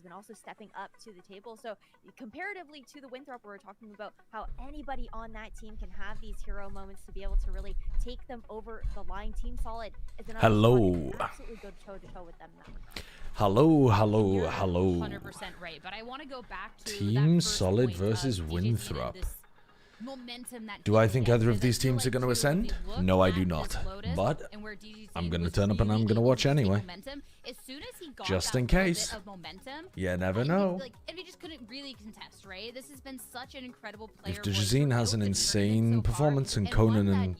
been also stepping up to the table. So comparatively to the Winthrop, we're talking about how anybody on that team can have these hero moments to be able to really take them over the line. Team Solid is another squad that can absolutely go toe-to-toe with them in that regard. Hello. You're 100% right, but I want to go back to Team Solid versus Winthrop. Do I think either of these teams are going to ascend? No, I do not. But I'm going to turn up and I'm going to watch anyway. Just in case. You never know. If he just couldn't really contest, right? This has been such an incredible player. If Dejazine has an insane performance and Conan and...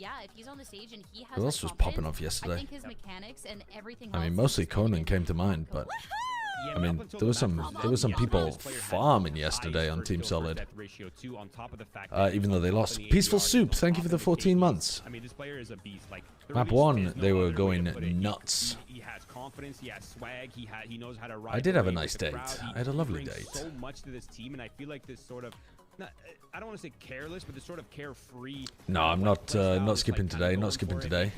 Who else was popping off yesterday? I mean, mostly Conan came to mind, but... I mean, there was some people farming yesterday on Team Solid. Even though they lost. Peaceful Soup, thank you for the 14 months. Map 1, they were going nuts. I did have a nice date. I had a lovely date. So much to this team, and I feel like this sort of, I don't want to say careless, but this sort of carefree. No, I'm not skipping today. Not skipping today.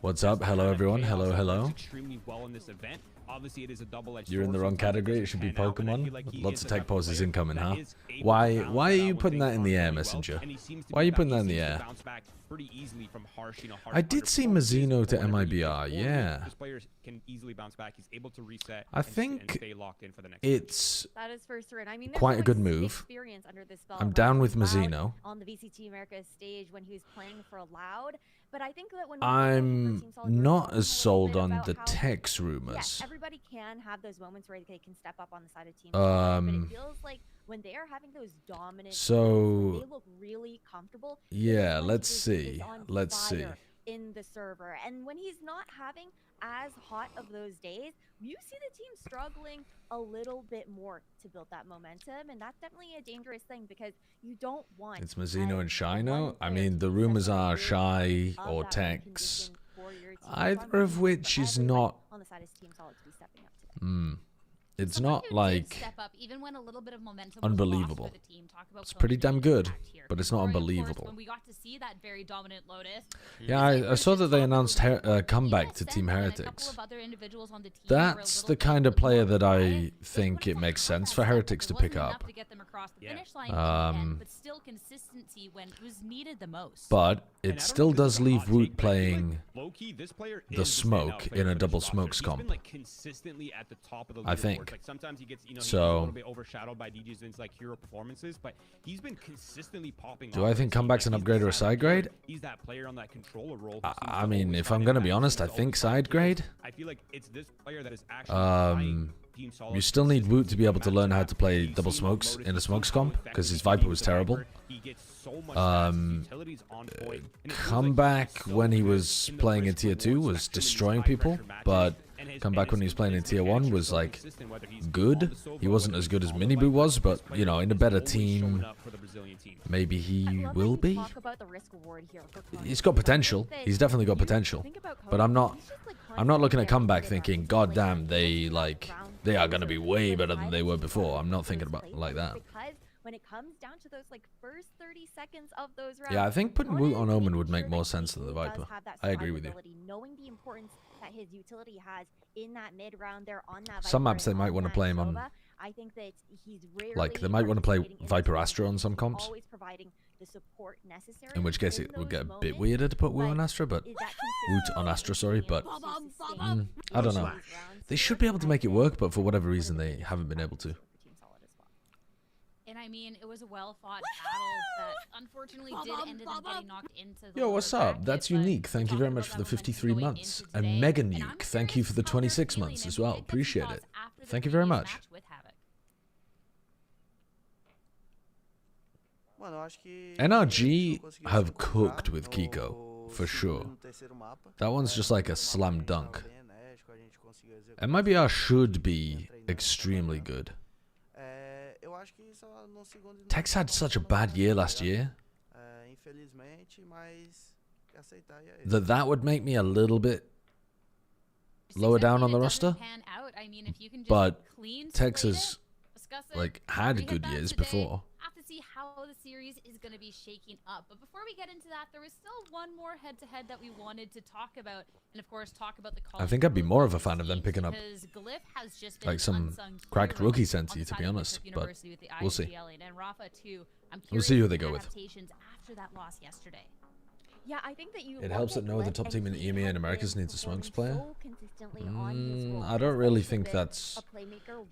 What's up? Hello, everyone. Hello, hello. Obviously, it is a double-edged You're in the wrong category. It should be Pokemon. Lots of tech pauses incoming, huh? Why are you putting that in the air, Messenger? Why are you putting that in the air? I did see Mazzino to MIBR, yeah. I think it's quite a good move. I'm down with Mazzino. On the VCT America stage when he was playing for Loud. But I think that when I'm not as sold on the Tex rumors. Yeah, everybody can have those moments where they can step up on the side of Team Solid, but it feels like when they are having those dominant moments, they look really comfortable. Yeah, let's see. Let's see. In the server, and when he's not having as hot of those days, you see the team struggling a little bit more to build that momentum, and that's definitely a dangerous thing because you don't want. It's Mazzino and Shino. I mean, the rumors are Shy or Tex, either of which is not. On the side of Team Solid to be stepping up today. It's not like even when a little bit of momentum unbelievable. It's pretty damn good, but it's not unbelievable. When we got to see that very dominant Lotus, yeah, I saw that they announced comeback to Team Heretics. That's the kind of player that I think it makes sense for Heretics to pick up. But it still does leave Woot playing the smoke in a double smokes comp. I think. Sometimes he gets, so, a little bit overshadowed by DJ's like hero performances, but he's been consistently popping. Do I think comeback's an upgrade or a side grade? He's that player on that controller role. I mean, if I'm gonna be honest, I think side grade. I feel like it's this player that is actually you still need Woot to be able to learn how to play double smokes in a smokes comp because his Viper was terrible. Comeback when he was playing in tier 2 was destroying people, but comeback when he was playing in tier 1 was like good. He wasn't as good as Minibu was, but in a better team, maybe he will be. He's got potential. He's definitely got potential, but I'm not looking at comeback thinking, God damn, they are gonna be way better than they were before. I'm not thinking about it like that. When it comes down to those first 30 seconds of those rounds, yeah, I think putting Woot on Omen would make more sense than the Viper. I agree with you. Knowing the importance that his utility has in that mid round there on that Viper. Some maps they might want to play him on. I think that he's they might want to play Viper Astra on some comps. Always providing the support necessary. In which case it would get a bit weirder to put Woot on Astra, but Woot on Astra, sorry, but I don't know. They should be able to make it work, but for whatever reason they haven't been able to. And I mean, it was a well-fought battle that unfortunately did end up getting knocked into the Yo, what's up? That's Unique. Thank you very much for the 53 months. And Mega Nuke, thank you for the 26 months as well. Appreciate it. Thank you very much. NRG have cooked with Kiko, for sure. That one's just like a slam dunk. MIBR should be extremely good. Tex had such a bad year last year that would make me a little bit lower down on the roster. But Tex has had good years before. series is going to be shaking up. But before we get into that, there was still one more head-to-head that we wanted to talk about, and of course talk about the I think I'd be more of a fan of them picking up like some cracked rookie Sensi, to be honest, but we'll see. We'll see who they go with. After that loss yesterday. Yeah, I think that it helps that no other top team in EMEA and Americas needs a Smokes player. So I don't really think that's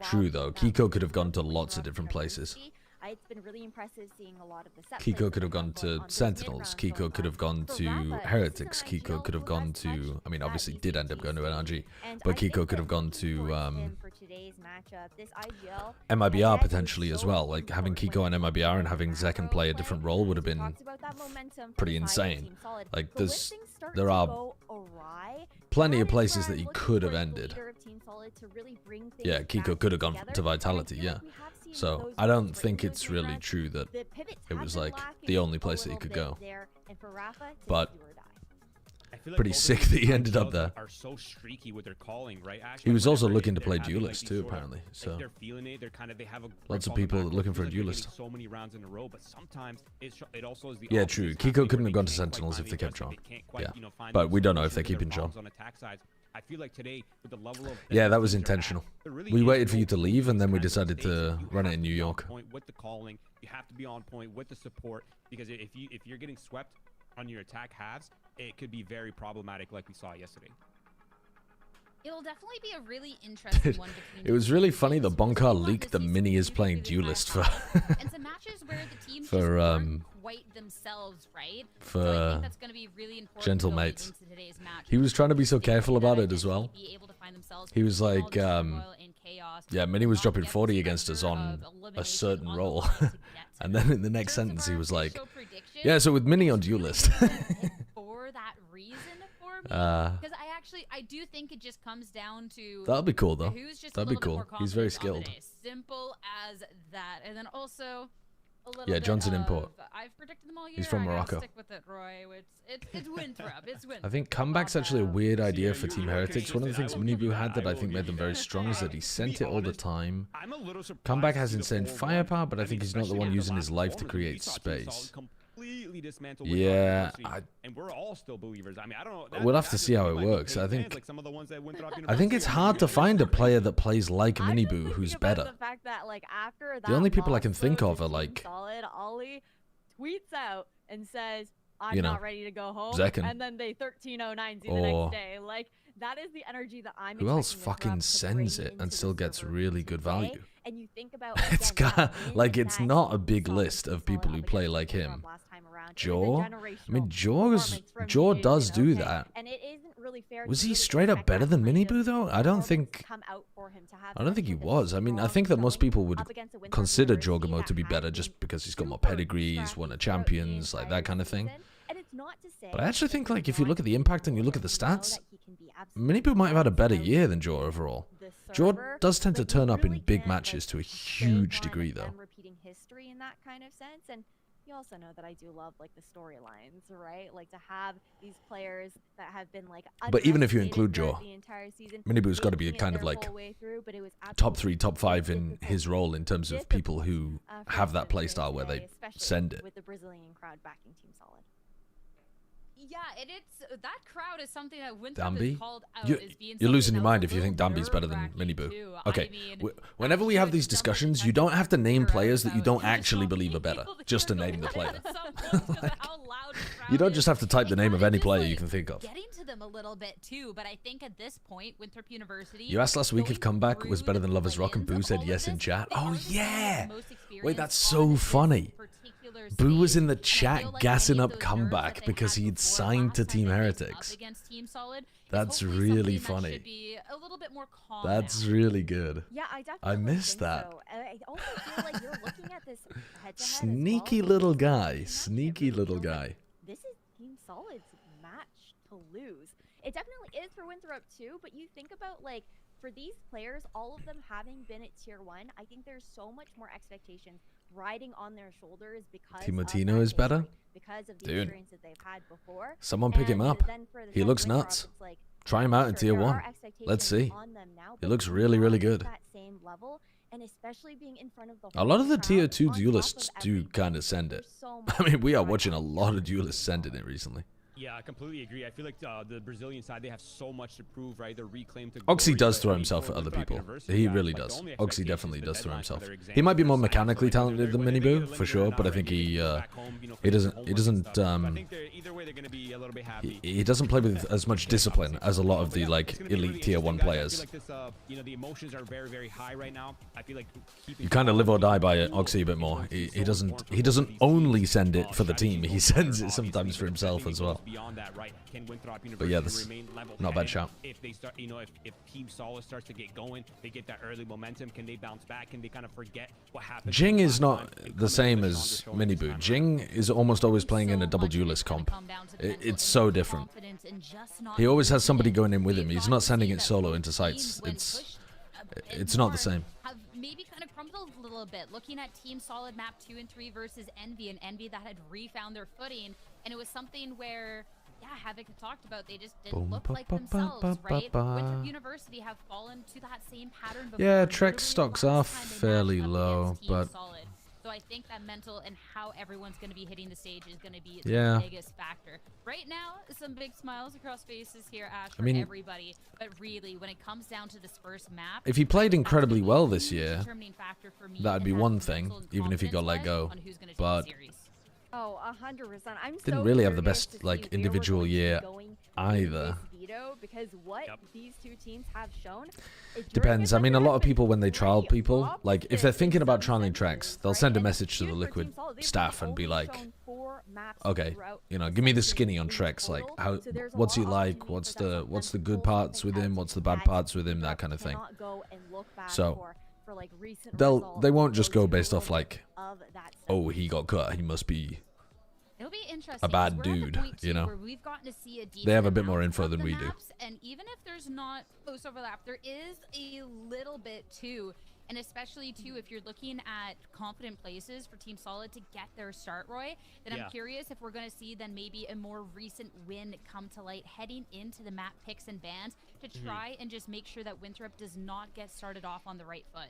true, though. Kiko could have gone to lots of different places. It's been really impressive seeing a lot of the set Kiko could have gone to Sentinels. Kiko could have gone to Heretics. Kiko could have gone to, I mean, obviously did end up going to NRG, but Kiko could have gone to MIBR potentially as well. Like having Kiko and MIBR and having Zekken play a different role would have been pretty insane. Like there are plenty of places that he could have ended. Yeah, Kiko could have gone to Vitality, yeah. So I don't think it's really true that it was like the only place that he could go. But pretty sick that he ended up there. He was also looking to play duelist too, apparently. So lots of people looking for a duelist. Yeah, true. Kiko couldn't have gone to Sentinels if they kept John. Yeah, but we don't know if they're keeping John. I feel like today, with the level of yeah, that was intentional. We waited for you to leave, and then we decided to run it in New York. With the calling, you have to be on point with the support, because if you're getting swept on your attack halves, it could be very problematic, like we saw yesterday. It'll definitely be a really interesting one between it was really funny that Bonkar leaked that Mini is playing duelist for and some matches where the teams for quite themselves, right? For so I think that's going to be really important Gentlemates. He was trying to be so careful about it as well. He was like, yeah, Mini was dropping 40 against us on a certain role. And then in the next sentence he was like, yeah, so with Mini on duelist. For that reason for me, because I do think it just comes down to that'll be cool though. Who's just that'll be cool. He's very skilled. Simple as that. And then also a little yeah, bit Johnson of, import. I've predicted them all year. He's from Morocco. Stick with it, Roy. It's Winthrop. It's Winthrop. I think Comeback's actually a weird idea for Team Heretics. One of the things Miniboo had that I think made them very strong is that he sent it all the time. Comeback has insane firepower, but I think he's not the one using his life to create space. Yeah, and we're all still believers. I mean, I don't know. We'll have to see how it works. I think it's hard to find a player that plays like Miniboo who's better. The only people I can think of are like Ollie tweets out and says, I'm not ready to go home. Zekken. And then they 1309 the next day. Like, that is the energy that I'm who else fucking sends it and still gets really good value? And you think about it's got like it's not a big list of people who play like him. Jaw? I mean, Jaw does do that. Was he straight up better than Miniboo though? I don't think he was. I mean, I think that most people would consider Jorgamo to be better just because he's got more pedigree, he's won a champions, like that kind of thing. But I actually think like if you look at the impact and you look at the stats, Miniboo might have had a better year than Jaw overall. Jaw does tend to turn up in big matches to a huge degree though. Repeating history in that kind of sense, and you also know that I do love like the storylines, right? Like to have these players that have been like. But even if you include Jaw, Miniboo's got to be a kind of like top 3, top 5 in his role in terms of people who have that playstyle where they send it. With the Brazilian crowd backing Team Solid. Yeah, that crowd is something that Winthrop is called out as being. You're losing your mind if you think Dambi's better than Miniboo. Okay, whenever we have these discussions, you don't have to name players that you don't actually believe are better, just to name the player. Like, you don't just have to type the name of any player you can think of. Getting to them a little bit too, but I think at this point, Winthrop University. You asked last week if Comeback was better than Lovers Rock, and Boo said yes in chat. Oh yeah! Wait, that's so funny. Boo was in the chat gassing up Comeback because he had signed to Team Heretics. That's really funny. That's really good. Yeah, I definitely I missed that. So. I also feel like you're looking at this head-to-head sneaky as well. little guy. Sneaky little guy. This is Team Solid's match to lose. It definitely is for Winthrop too, but you think about like for these players, all of them having been at tier 1, I think there's so much more expectations riding on their shoulders because Timotino is better? Because of the Dude. experience that they've had before. Someone pick him up. Then for the He looks Winthrop, nuts. It's like, Try him out in tier 1. Let's see. It looks really, really good. That same level, and especially being in front of the A lot of the whole tier crowd, 2 on top duelists of do everything, kind of send it. there's so I mean, much we are going watching a on. lot of duelists sending it recently. Yeah, I completely agree. I feel like the Brazilian side, they have so much to prove, right? They're reclaimed to Oxy glory, does but throw I mean, himself for at other Winthrop people. University, He yeah, really like, the does. only Oxy expectation definitely is the does throw deadline for himself. their exams He might be for more science, so, mechanically like, either talented than whether they get Miniboo, eliminated for or sure, not, but I right? think Maybe they he can go back home, you know, he finish their doesn't homework and stuff. So I think either way they're going to be a little bit happy. he doesn't play with as much discipline as a lot of the like elite tier 1 players. I feel like this, you know, the emotions are very, very high right now. I feel like You kind of live or die by it, Oxy, a bit more. He doesn't only send it for the team. He sends it sometimes for himself as well. But yeah, this not a bad shout. If they start, you know, if Team Solid starts to get going, they get that early momentum. Can they bounce back? Can they kind of forget what happened? Jing is not the same as Miniboo. Jing is almost always playing in a double duelist comp. It's so different. He always has somebody going in with him. He's not sending it solo into sites. It's not the same. Have maybe kind of crumbled a little bit. Looking at Team Solid map 2 and 3 versus Envy, and Envy that had refound their footing, and it was something where, yeah, Havoc had talked about, they just didn't look like themselves, right? Winthrop University have fallen to that same pattern before. Yeah, Trek Literally stocks the are last time they fairly matched up low, against Team but Solid. So I think that mental and how everyone's going to be hitting the stage is going to be yeah. the biggest factor. Right now, some big smiles across faces here, Ash, for everybody. But really, when it comes down to this first map, if he played incredibly well this year, determining factor for me that'd be and one having thing, mental and even if he got let confidence go. on who's gonna take But the series. Oh, 100%. I'm didn't so really have the curious best to like see where we're individual going to be year going in either. this veto, because what these two teams have shown Depends. I mean, a lot of people when they trial people, like if they're thinking about trialing tracks, they'll send a message to the Liquid staff and be like, okay, you know, give me the skinny on Trex, like how, what's he like, what's the good parts with him, what's the bad parts with him, that kind of thing. So they won't just go based off like, oh, he got cut, he must be It'll be interesting. a bad dude, you know. We've gotten to see a they have a bit decent more amount info of than the we do. maps, and even if there's not close overlap, there is a little bit too. And especially too, if you're looking at confident places for Team Solid to get their start, Roy, then I'm curious if we're going to see then maybe a more recent win come to light heading into the map picks and bans to try and just make sure that Winthrop does not get started off on the right foot.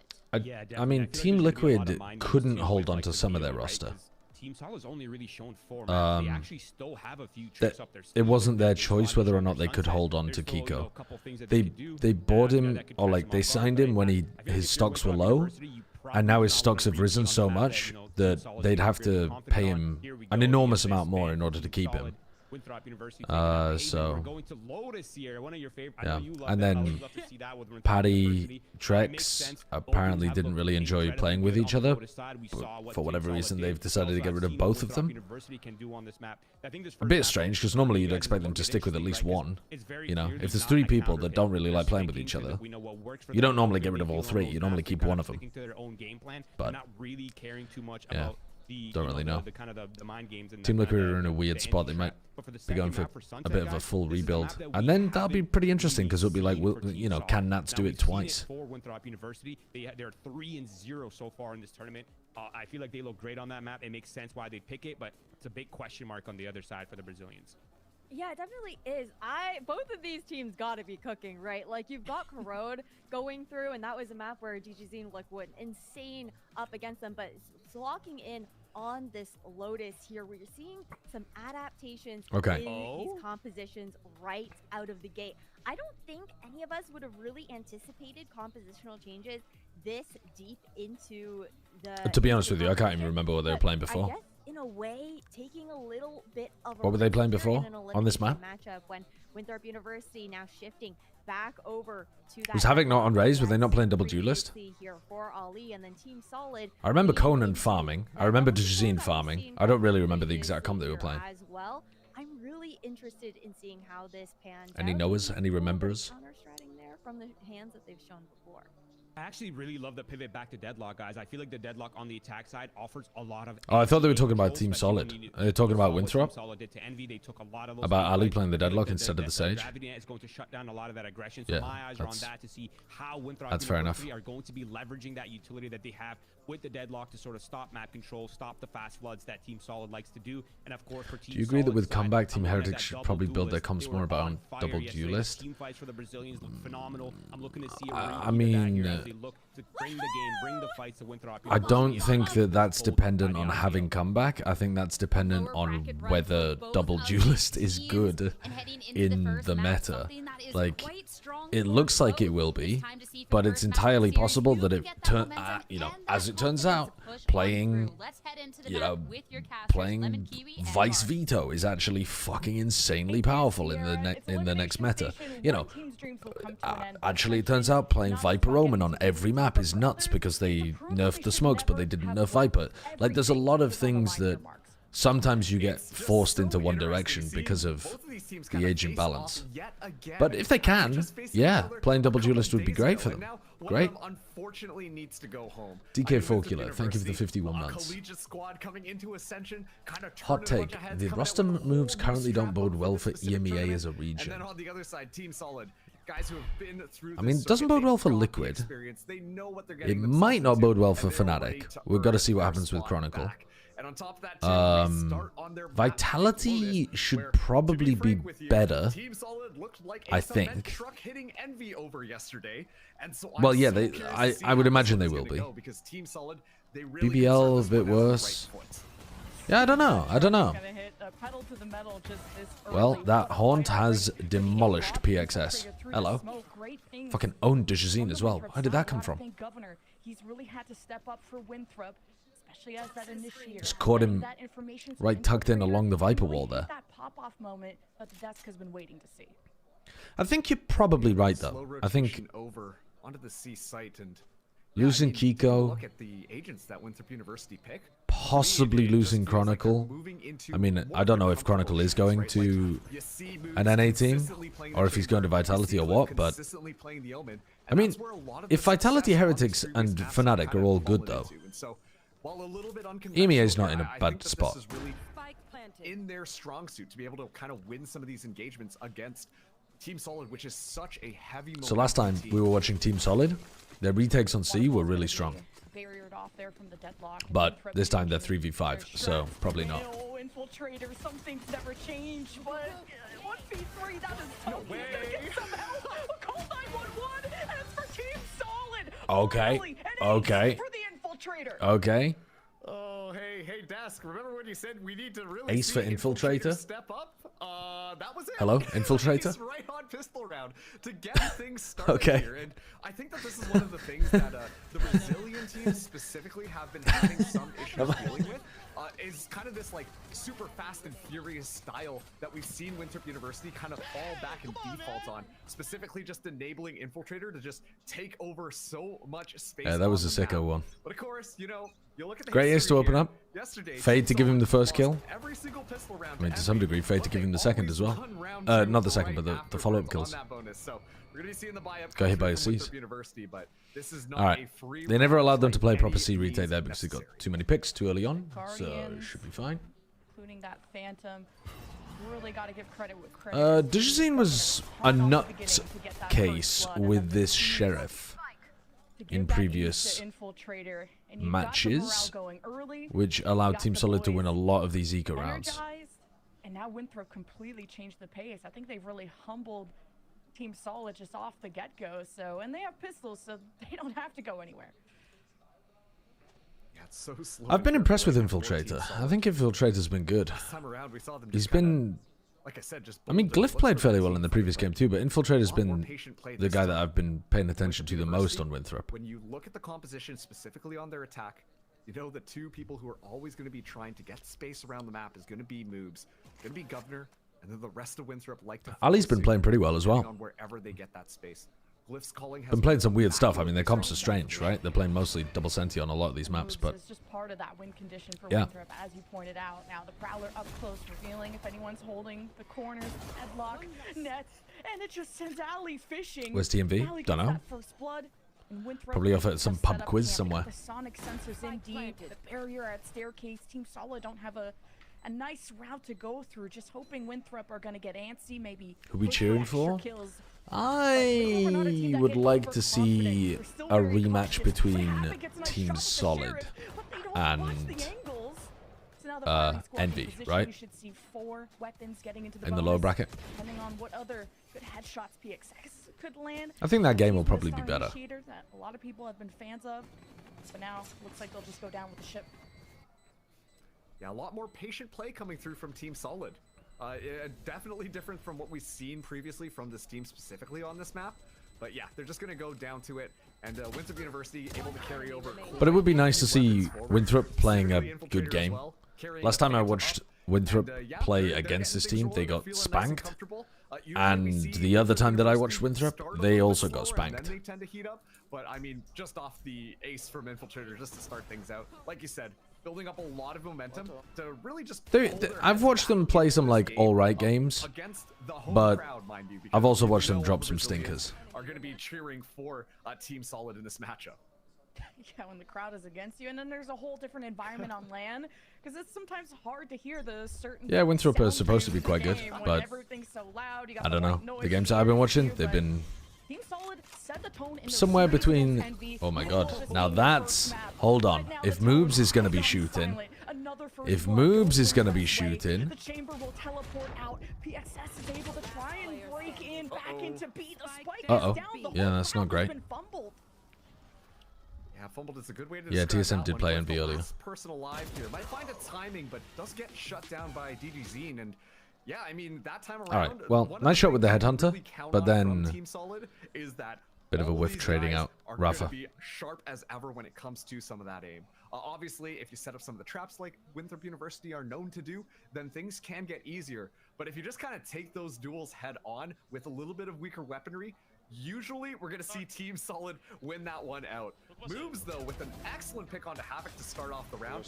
I mean, Team Liquid couldn't hold on to some of their roster. Team Solid's only really shown 4 maps. They actually still have a few tricks up their sleeve. It wasn't their choice whether or not they could hold on to Kiko. They bought him, or like they signed him when his stocks were low, and now his stocks have risen so much that they'd have to pay him an enormous amount more in order to keep him. Winthrop University. So we're going to Lotus here, one of your favorite. yeah, I know you love and that. I would then love to see that with Winthrop Patty University. Trex apparently didn't really enjoy playing with each other, but for whatever reason they've decided to get rid of both of them. A bit strange, because normally you'd expect them to stick with at least one. You know, if there's 3 people that don't really like playing with each other, you don't normally get rid of all 3. You normally keep one of them. But yeah. Don't really know. Team Liquid are in a weird spot. They might be going for a bit of a full rebuild, and then that'll be pretty interesting because it'll be like, you know, can Nats do it twice? For Winthrop University, they're 3-0 so far in this tournament. I feel like they look great on that map. It makes sense why they pick it, but it's a big question mark on the other side for the Brazilians. Yeah, it definitely is. Both of these teams got to be cooking, right? Like, you've got Corrode going through, and that was a map where DGZ like went insane up against them, but locking in on this Lotus here, where you're seeing some adaptations in these compositions right out of the gate. I don't think any of us would have really anticipated compositional changes this deep into the... To be honest with you, I can't even remember what they were playing before. I guess, in a way, taking a little bit of a... What were they playing before on this map? Matchup when Winthrop University now shifting back over to that... Was Havoc not on Raze? Were they not playing double duelist? Here for Ali, and then Team Solid, I remember Conan farming. I remember Djazine farming. I don't really remember the exact comp they were playing. As well. I'm really interested in seeing how this pans Any out. knowers? Any remembers? Counter-stratting there from the hands that they've shown before. I actually really love the pivot back to Deadlock, guys. I feel like the Deadlock on the attack side offers a lot of... Oh, I thought they were talking about Team Solid. Are they talking about Winthrop? About Ali playing the Deadlock instead of the Sage? Is going to shut down a lot of that aggression. Yeah, So my eyes are on that to see how Winthrop that's fair enough. are going to be leveraging that utility that they have with the Deadlock to sort of stop map control, stop the fast floods that Team Solid likes to do. And of course, for Team Do you agree that with Solid's comeback, side, Team I'm looking at Heretics that should double probably build their duelist. comps They more were about on double fire yesterday. duelist? Team fights for the Brazilians look phenomenal. I'm looking to see a I repeat of that mean, here as they look to bring the game, bring the fights to Winthrop. I don't think that that's dependent on having comeback. I think that's dependent on whether double duelist is good in the meta. Like, it looks like it will be, but it's entirely possible that it as it turns out, playing Vice Veto is actually fucking insanely powerful in the next meta. Actually it turns out playing Viper Omen on every map is nuts because they nerfed the smokes, but they didn't nerf Viper. Like, there's a lot of things that sometimes you get forced into one direction because of the agent balance. But if they can, yeah, playing double duelist would be great for them. Great. Unfortunately needs to go home. DK4Killer, thank you for the 51 months. Hot take, the roster moves currently don't bode well for EMEA as a region. And then on the other side, Team Solid, guys who have been through I mean, it doesn't bode well for Liquid. It might not bode well for Fnatic. We've got to see what happens with Chronicle. And on top of that, too, Vitality should probably be better, I think. Well, yeah, I would imagine they will be. BBL a bit worse. Yeah, I don't know. Well, that Haunt has demolished PXS. Hello. Fucking owned Dejazine as well. Where did that come from? He's really had to step up for Winthrop, especially as that initiator. Just caught him right tucked in along the Viper wall there. That pop-off moment that the desk has been waiting to see. I think you're probably right, though. I think over onto the C site and losing Kiko, look at the agents that Winthrop University pick. possibly losing Chronicle. I mean, I don't know if Chronicle is going to an NA team or if he's going to Vitality or what, but I mean, if Vitality, Heretics, and Fnatic are all good, though, EMEA is not in a bad spot. In their strong suit to be able to kind of win some of these engagements against Team Solid, which is such a heavy. So last time we were watching Team Solid, their retakes on C were really strong. But this time they're 3v5, so probably not. Infiltrator, some things never change, but 1v3, that is tough. He's gonna get some help. Call 911, and it's for Team Solid. Okay. Okay. For the infiltrator. Okay. Oh, hey, Desk. Remember when you said we need to really Ace for Infiltrator? Step up? That was it. Hello, Infiltrator? Right on pistol round to get things started Okay. here. And I think that this is one of the things that the Brazilian teams specifically have been having some issues dealing with. Is kind of this like super fast and furious style that we've seen Winthrop University kind of fall back and default on, specifically just enabling Infiltrator to just take over so much space. Yeah, that was a on the sicko map. one. But of course, you look at the Great ace to open up. Yesterday, Fade to give him the first kill. every single pistol round. I mean, to some degree, Fade to give him the second as well. Not the second, but the follow-up kills. Got hit by a C's. Alright, they never allowed them to play proper C retake there because they got too many picks too early on, so it should be fine. Including that Phantom. Really got to give credit with credit. Dejazine was a nut case with this Sheriff in previous matches, which allowed Team Solid to win a lot of these eco rounds. And now Winthrop completely changed the pace. I think they've really humbled Team Solid just off the get-go. So, and they have pistols, so they don't have to go anywhere. So I've been impressed with Infiltrator. I think Infiltrator's been good. He's been, like I said, I mean, Glyph played fairly well in the previous game too, but Infiltrator's been the guy that I've been paying attention to the most on Winthrop. When you look at the composition specifically on their attack, you know the two people who are always going to be trying to get space around the map is going to be Moobs, going to be Governor, and then the rest of Winthrop like to. Ali's been playing pretty well as well. On wherever they get that space. Glyph's calling has been playing some weird stuff. I mean, their comps are strange, right? They're playing mostly double senti on a lot of these maps, but it's just part of that win condition for yeah. Winthrop, as you pointed out. Now the Prowler up close, revealing if anyone's holding the corners, headlock, nets, and it just sends Ali fishing. Where's TMV? Ali Don't know. gets that first blood. And Winthrop Probably off at some just pub set up quiz camp. somewhere. The sonic sensors in deep, the barrier at staircase. Team Solid don't have a nice route to go through. Just hoping Winthrop are going to get antsy, maybe. Who we look cheering extra for? kills. I would like to see a rematch between Team Solid and Envy, right? You should see 4 weapons getting into the in the lower bonus, bracket. depending on what other good headshots PXX could land. I think that game will Team probably be Star better. Initiator that a lot of people have been fans of, but now looks like they'll just go down with the ship. Yeah, a lot more patient play coming through from Team Solid. Definitely different from what we've seen previously from this team specifically on this map. But yeah, they're just going to go down to it. And Winthrop University able to carry over. But it would be nice to see Winthrop playing a good game. Last time I watched Winthrop play against this team, they got spanked. And the other time that I watched Winthrop, they also got spanked. They tend to heat up. But I mean, just off the ace from Infiltrator, just to start things out. Like you said, building up a lot of momentum to really just. I've watched them play some like all-right games, but I've also watched them drop some stinkers. Are going to be cheering for Team Solid in this matchup. Yeah, when the crowd is against you, and then there's a whole different environment on LAN, because it's sometimes hard to hear the certain. Yeah, Winthrop is supposed to be quite good, but so loud, I don't know. The games that I've been watching, they've been Team Solid set the tone in somewhere between. Oh my god! Now that's hold on. If Moobs is going to be shooting, if Moobs is going to be shooting, the chamber will teleport out. PXS is able to try and break in back into B. The spike is down. The yeah, whole that's not round great. has been fumbled. Yeah, fumbled is a good way to Yeah, describe TSM that did one. play Both the NV earlier. last person alive here might find a timing, but does get shut down by DG Zine. And yeah, I mean that time around. All right, well, one of nice the shot with the things you headhunter, really count but on then from Team Solid is that bit of a all whiff these trading guys out are gonna Rafa. be sharp as ever when it comes to some of that aim. Obviously, if you set up some of the traps like Winthrop University are known to do, then things can get easier. But if you just kind of take those duels head on with a little bit of weaker weaponry, usually we're going to see Team Solid win that one out. Moves, though, with an excellent pick onto Havoc to start off the round,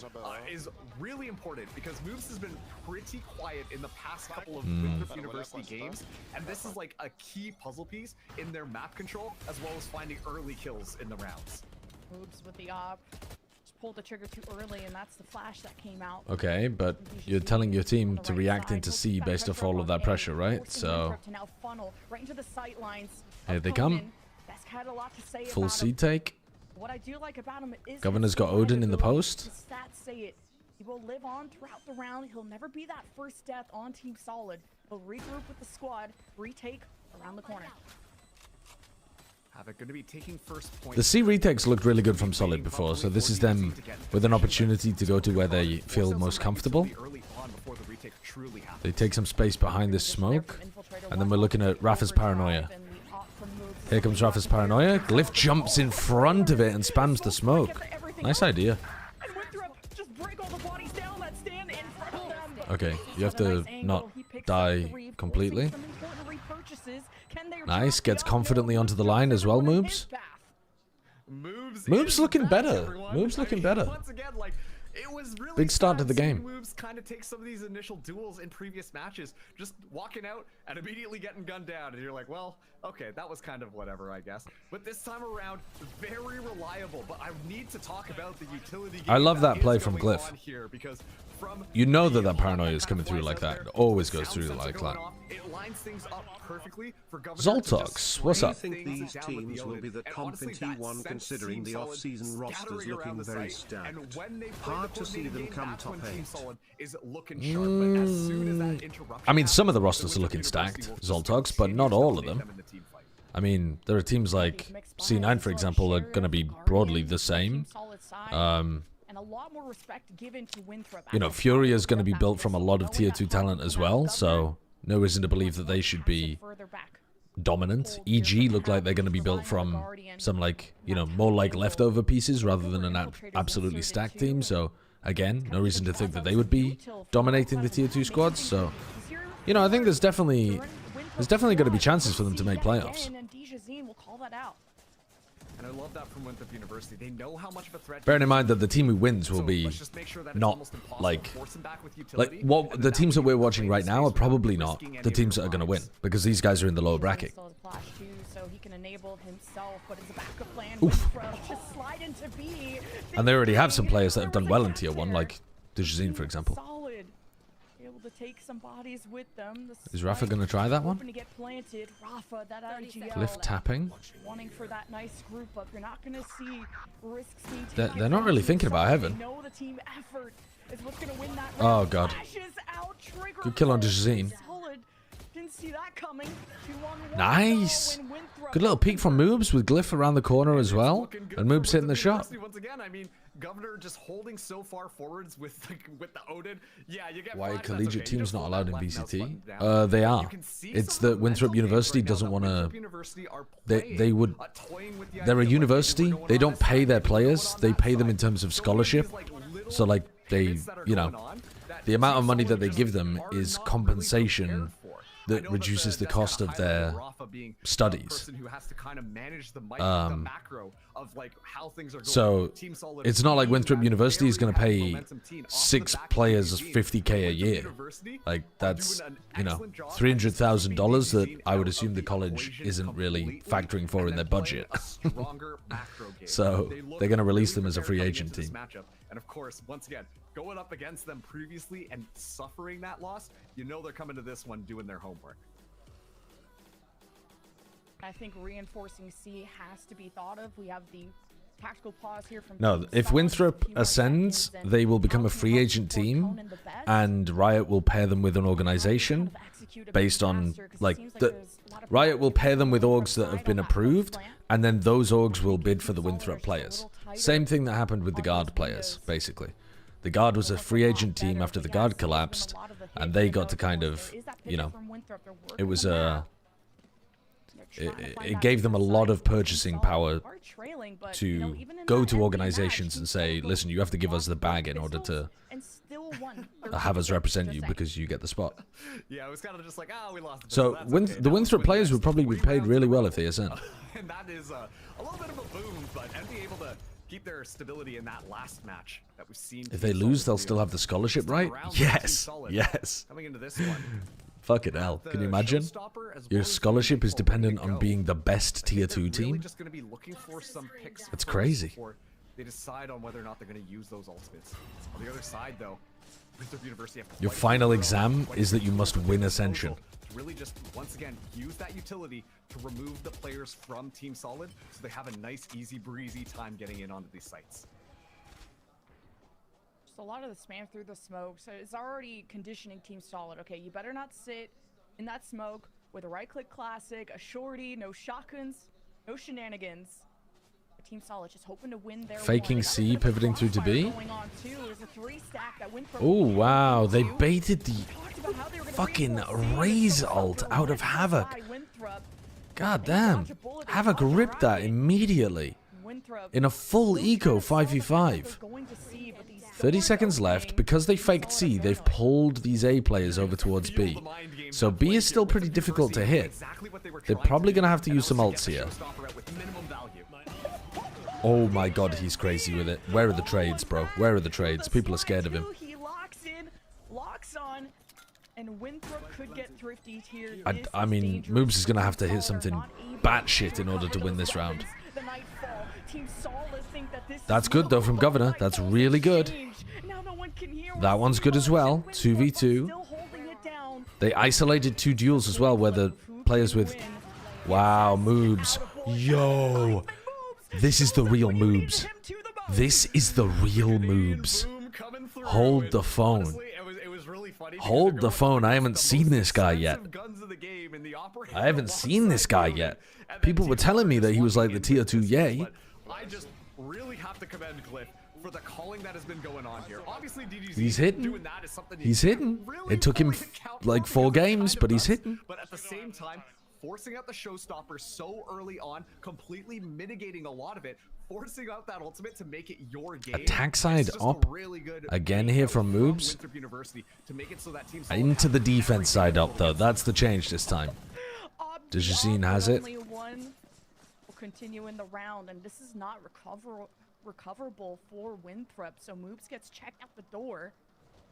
is really important because Moves has been pretty quiet in the past couple of Winthrop University games, and this is like a key puzzle piece in their map control, as well as finding early kills in the rounds. Moves with the op. Just pulled the trigger too early, and that's the flash that came out. Okay, but you're telling your team to react into C based off all of that pressure, right? So here they come. Full C take. What I do like about him is Governor's got Odin in the post. His stats say it. He will live on throughout the round. He'll never be that first death on Team Solid. He'll regroup with the squad, retake around the corner. Havoc going to be taking first point. The C retakes looked really good from Solid before, so this is them with an opportunity to go to where they feel most comfortable. They take some space behind this smoke, and then we're looking at Rafa's Paranoia. Here comes Rafa's Paranoia. Glyph jumps in front of it and spams the smoke. Nice idea. Okay, you have to not die completely. Nice, gets confidently onto the line as well, Moobs. Moobs looking better. Moobs looking better. Once again, like, it was really Big start to the game. Moves kind of take some of these initial duels in previous matches, just walking out and immediately getting gunned down, and you're like, well, okay, that was kind of whatever, I guess. But this time around, very reliable. But I need to talk about the utility game. I love that play is from going Glyph. on here because from You know that the that paranoia is kind coming of through flies like out that. there, It always the goes sound through sensor like going that. off, it lines things up perfectly for Governor Zoltox, to just what's up? spray I think things these down with the teams will Odin. be the And honestly, competent that one sends considering Team the Solid off-season rosters scattering around looking the very site. stacked. And when they play Hard the to see them coordinated game, come that's when top Team 8. Solid is looking sharp. But as soon as that interruption I mean, some of the happens, rosters are Winthrop looking University stacked, will just Zoltox, but not continue to all of dominate them. in the team fight. I mean, there are teams like C9, for example, are going to be broadly the same. And a lot more respect given to Winthrop. You know, Furia is going to be built from a lot of tier 2 talent as well, so no reason to believe that they should be dominant. EG look like they're going to be built from some, like, you know, more like leftover pieces rather than an absolutely stacked team, so again, no reason to think that they would be dominating the tier 2 squads, so, you know, I think there's definitely going to be chances for them to make playoffs. And I love that from Winthrop University. They know how much of a threat. Bearing in mind that the team who wins will be not like what the teams that we're watching right now are probably not the teams that are going to win, because these guys are in the lower bracket. And they already have some players that have done well in tier 1, like Dejazine, for example. To take some bodies with them. Is Rafa going to try that one? Rafa, that Cliff tapping. Wanting for that nice group up. You're not going to see risks being taken. They're not really thinking about heaven. Know the team effort is what's going to win that oh god. Good kill on Dejazine. Didn't see that coming. Nice. Good little peek from Moobs with Glyph around the corner as well. And Moobs hitting the shot. Once again, I mean, Governor just holding so far forwards with the Odin. Yeah, you get why collegiate teams not allowed in VCT? They are. It's that Winthrop University doesn't want to. They would. They're a university. They don't pay their players. They pay them in terms of scholarship. So like they, you know, the amount of money that they give them is compensation that reduces the cost of their studies. So it's not like Winthrop University is going to pay 6 players $50K a year. Like that's, you know, $300,000 that I would assume the college isn't really factoring for in their budget. So they're going to release them as a free agent team. And of course, once again, going up against them previously and suffering that loss, you know they're coming to this one doing their homework. I think reinforcing C has to be thought of. We have the tactical pause here from... No, if Winthrop ascends, they will become a free agent team, and Riot will pair them with an organization based on, like, Riot will pair them with orgs that have been approved, and then those orgs will bid for the Winthrop players. Same thing that happened with the Guard players, basically. The Guard was a free agent team after the Guard collapsed, and they got to kind of, you know, it was a... It gave them a lot of purchasing power to go to organizations and say, listen, you have to give us the bag in order to have us represent you because you get the spot. Yeah, it was kind of just like, we lost. So the Winthrop players would probably be paid really well if they ascend. And that is a little bit of a boom, but be able to keep their stability in that last match that we've seen. If they lose, they'll still have the scholarship, right? Yes. Yes. Coming into this one. Fucking hell. Can you imagine? Your scholarship is dependent on being the best tier 2 team. That's crazy. They decide on whether or not they're going to use those ultimates. On the other side, though, Winthrop University have to your final exam is that you must win Ascension. Really just, once again, use that utility to remove the players from Team Solid so they have a nice, easy, breezy time getting in onto these sites. A lot of the spam through the smoke, so it's already conditioning Team Solid. Okay, you better not sit in that smoke with a right-click classic, a shorty, no shotguns, no shenanigans. Team Solid just hoping to win their faking C, pivoting through to B. Oh wow, they baited the fucking Raze ult out of Havoc. God damn, Havoc ripped that immediately in a full eco 5v5. 30 seconds left. Because they faked C, they've pulled these A players over towards B. So B is still pretty difficult to hit. They're probably going to have to use some ults here. Oh my god, he's crazy with it. Where are the trades, bro? Where are the trades? People are scared of him. I mean, Moobs is going to have to hit something batshit in order to win this round. That's good though from Governor. That's really good. That one's good as well. 2v2. They isolated 2 duels as well where the players with... Wow, Moobs. Yo. This is the real Moobs. This is the real Moobs. Hold the phone. Hold the phone. I haven't seen this guy yet. I haven't seen this guy yet. People were telling me that he was like the tier 2 yay. I just really have to commend Glyph for the calling that has been going on here. Obviously, DDZ he's hitting. He's hitting. Really it took him like 4 games, but he's hitting. But at the same time, forcing out the showstopper so early on, completely mitigating a lot of it, forcing out that ultimate to make it your game. Attack side up really good again here from Moobs. Into the defense side up though. That's the change this time. Dejazine has it. continue in the round, and this is not recoverable for Winthrop. So Moobs gets checked out the door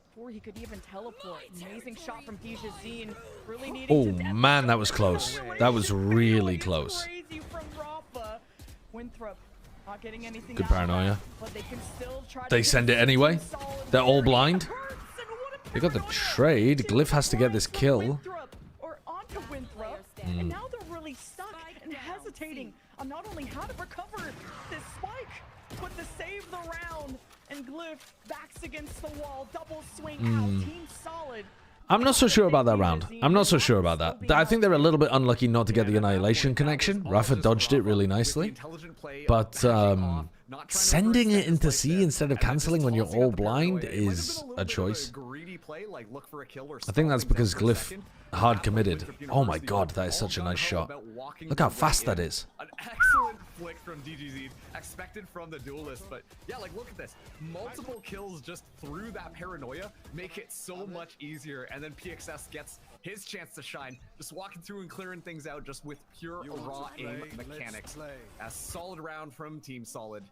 before he could even teleport. Amazing shot from DJZ, really needing to man, that was close. That was really close. Crazy from Rafa. Winthrop not getting anything Good out of paranoia. that, but they can still try They to send it get anyway. some solid They're all there. blind. Hurts, and what a They got the paranoia trade. to Glyph has to get this right from kill. Winthrop, or onto Winthrop, and now they're really stuck and hesitating on not only how to recover this spike, but to save the round. And Glyph backs against the wall, double swing out, team solid. I'm not so sure about that round. I'm not so sure about that. I think they're a little bit unlucky not to get the Annihilation connection. Rafa dodged it really nicely. But sending it into C instead of cancelling when you're all blind is a choice. I think that's because Glyph hard committed. Oh my god, that is such a nice shot. Look how fast that is. An excellent flick from DGZ, expected from the duelist, but yeah, like look at this. Multiple kills just through that paranoia make it so much easier, and then PXS gets his chance to shine, just walking through and clearing things out just with pure raw aim mechanics. A solid round from Team Solid,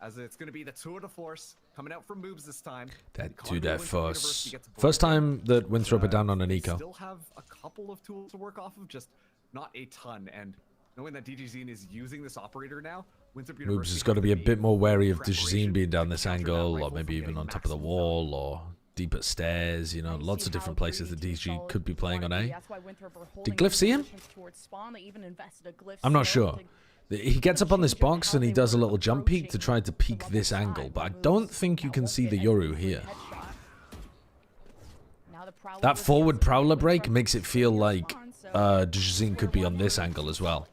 as it's going to be the tour de force coming out from Moobs this time. That tour de force. First time that Winthrop are down on an eco. Still have a couple of tools to work off of, just not a ton. And knowing that DGZ is using this operator now, Winthrop Moobs has got to be a bit more wary of DGZ being down this angle, or maybe even on top of the wall, or deep at stairs. You know, lots of different places that DG could be playing on A. Did Glyph see him? I'm not sure. He gets up on this box and he does a little jump peek to try to peek this angle, but I don't think you can see the Yoru here. That forward Prowler break makes it feel like DGZ could be on this angle as well.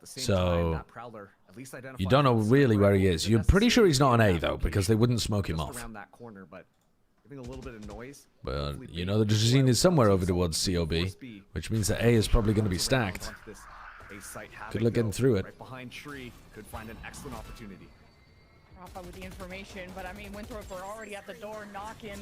So you don't know really where he is. You're pretty sure he's not on A though, because they wouldn't smoke him off. But you know the DGZ is somewhere over towards COB, which means that A is probably going to be stacked. Good luck getting through it. Right behind Tree could find an excellent opportunity. Rafa with the information, but I mean Winthrop are already at the door, knocking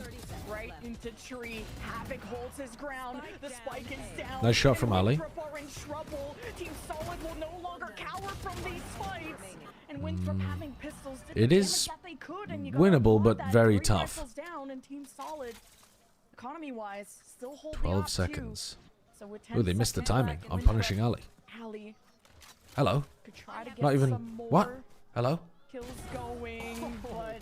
right into Tree. Havoc holds his ground. The spike is down. Nice shot from Ali. Winthrop are in trouble. Team Solid will no longer cower from these fights. And Winthrop having pistols did It the is damage that they could, and you gotta winnable, applaud but that. very 3 tough. rifles down, and Team Solid, economy-wise, still hold the 12 off seconds. So with 10 Oh, they missed the seconds timing left, on Winthrop, punishing Ali. Ali Hello. could try to get Not even... some more What? Hello? kills going, but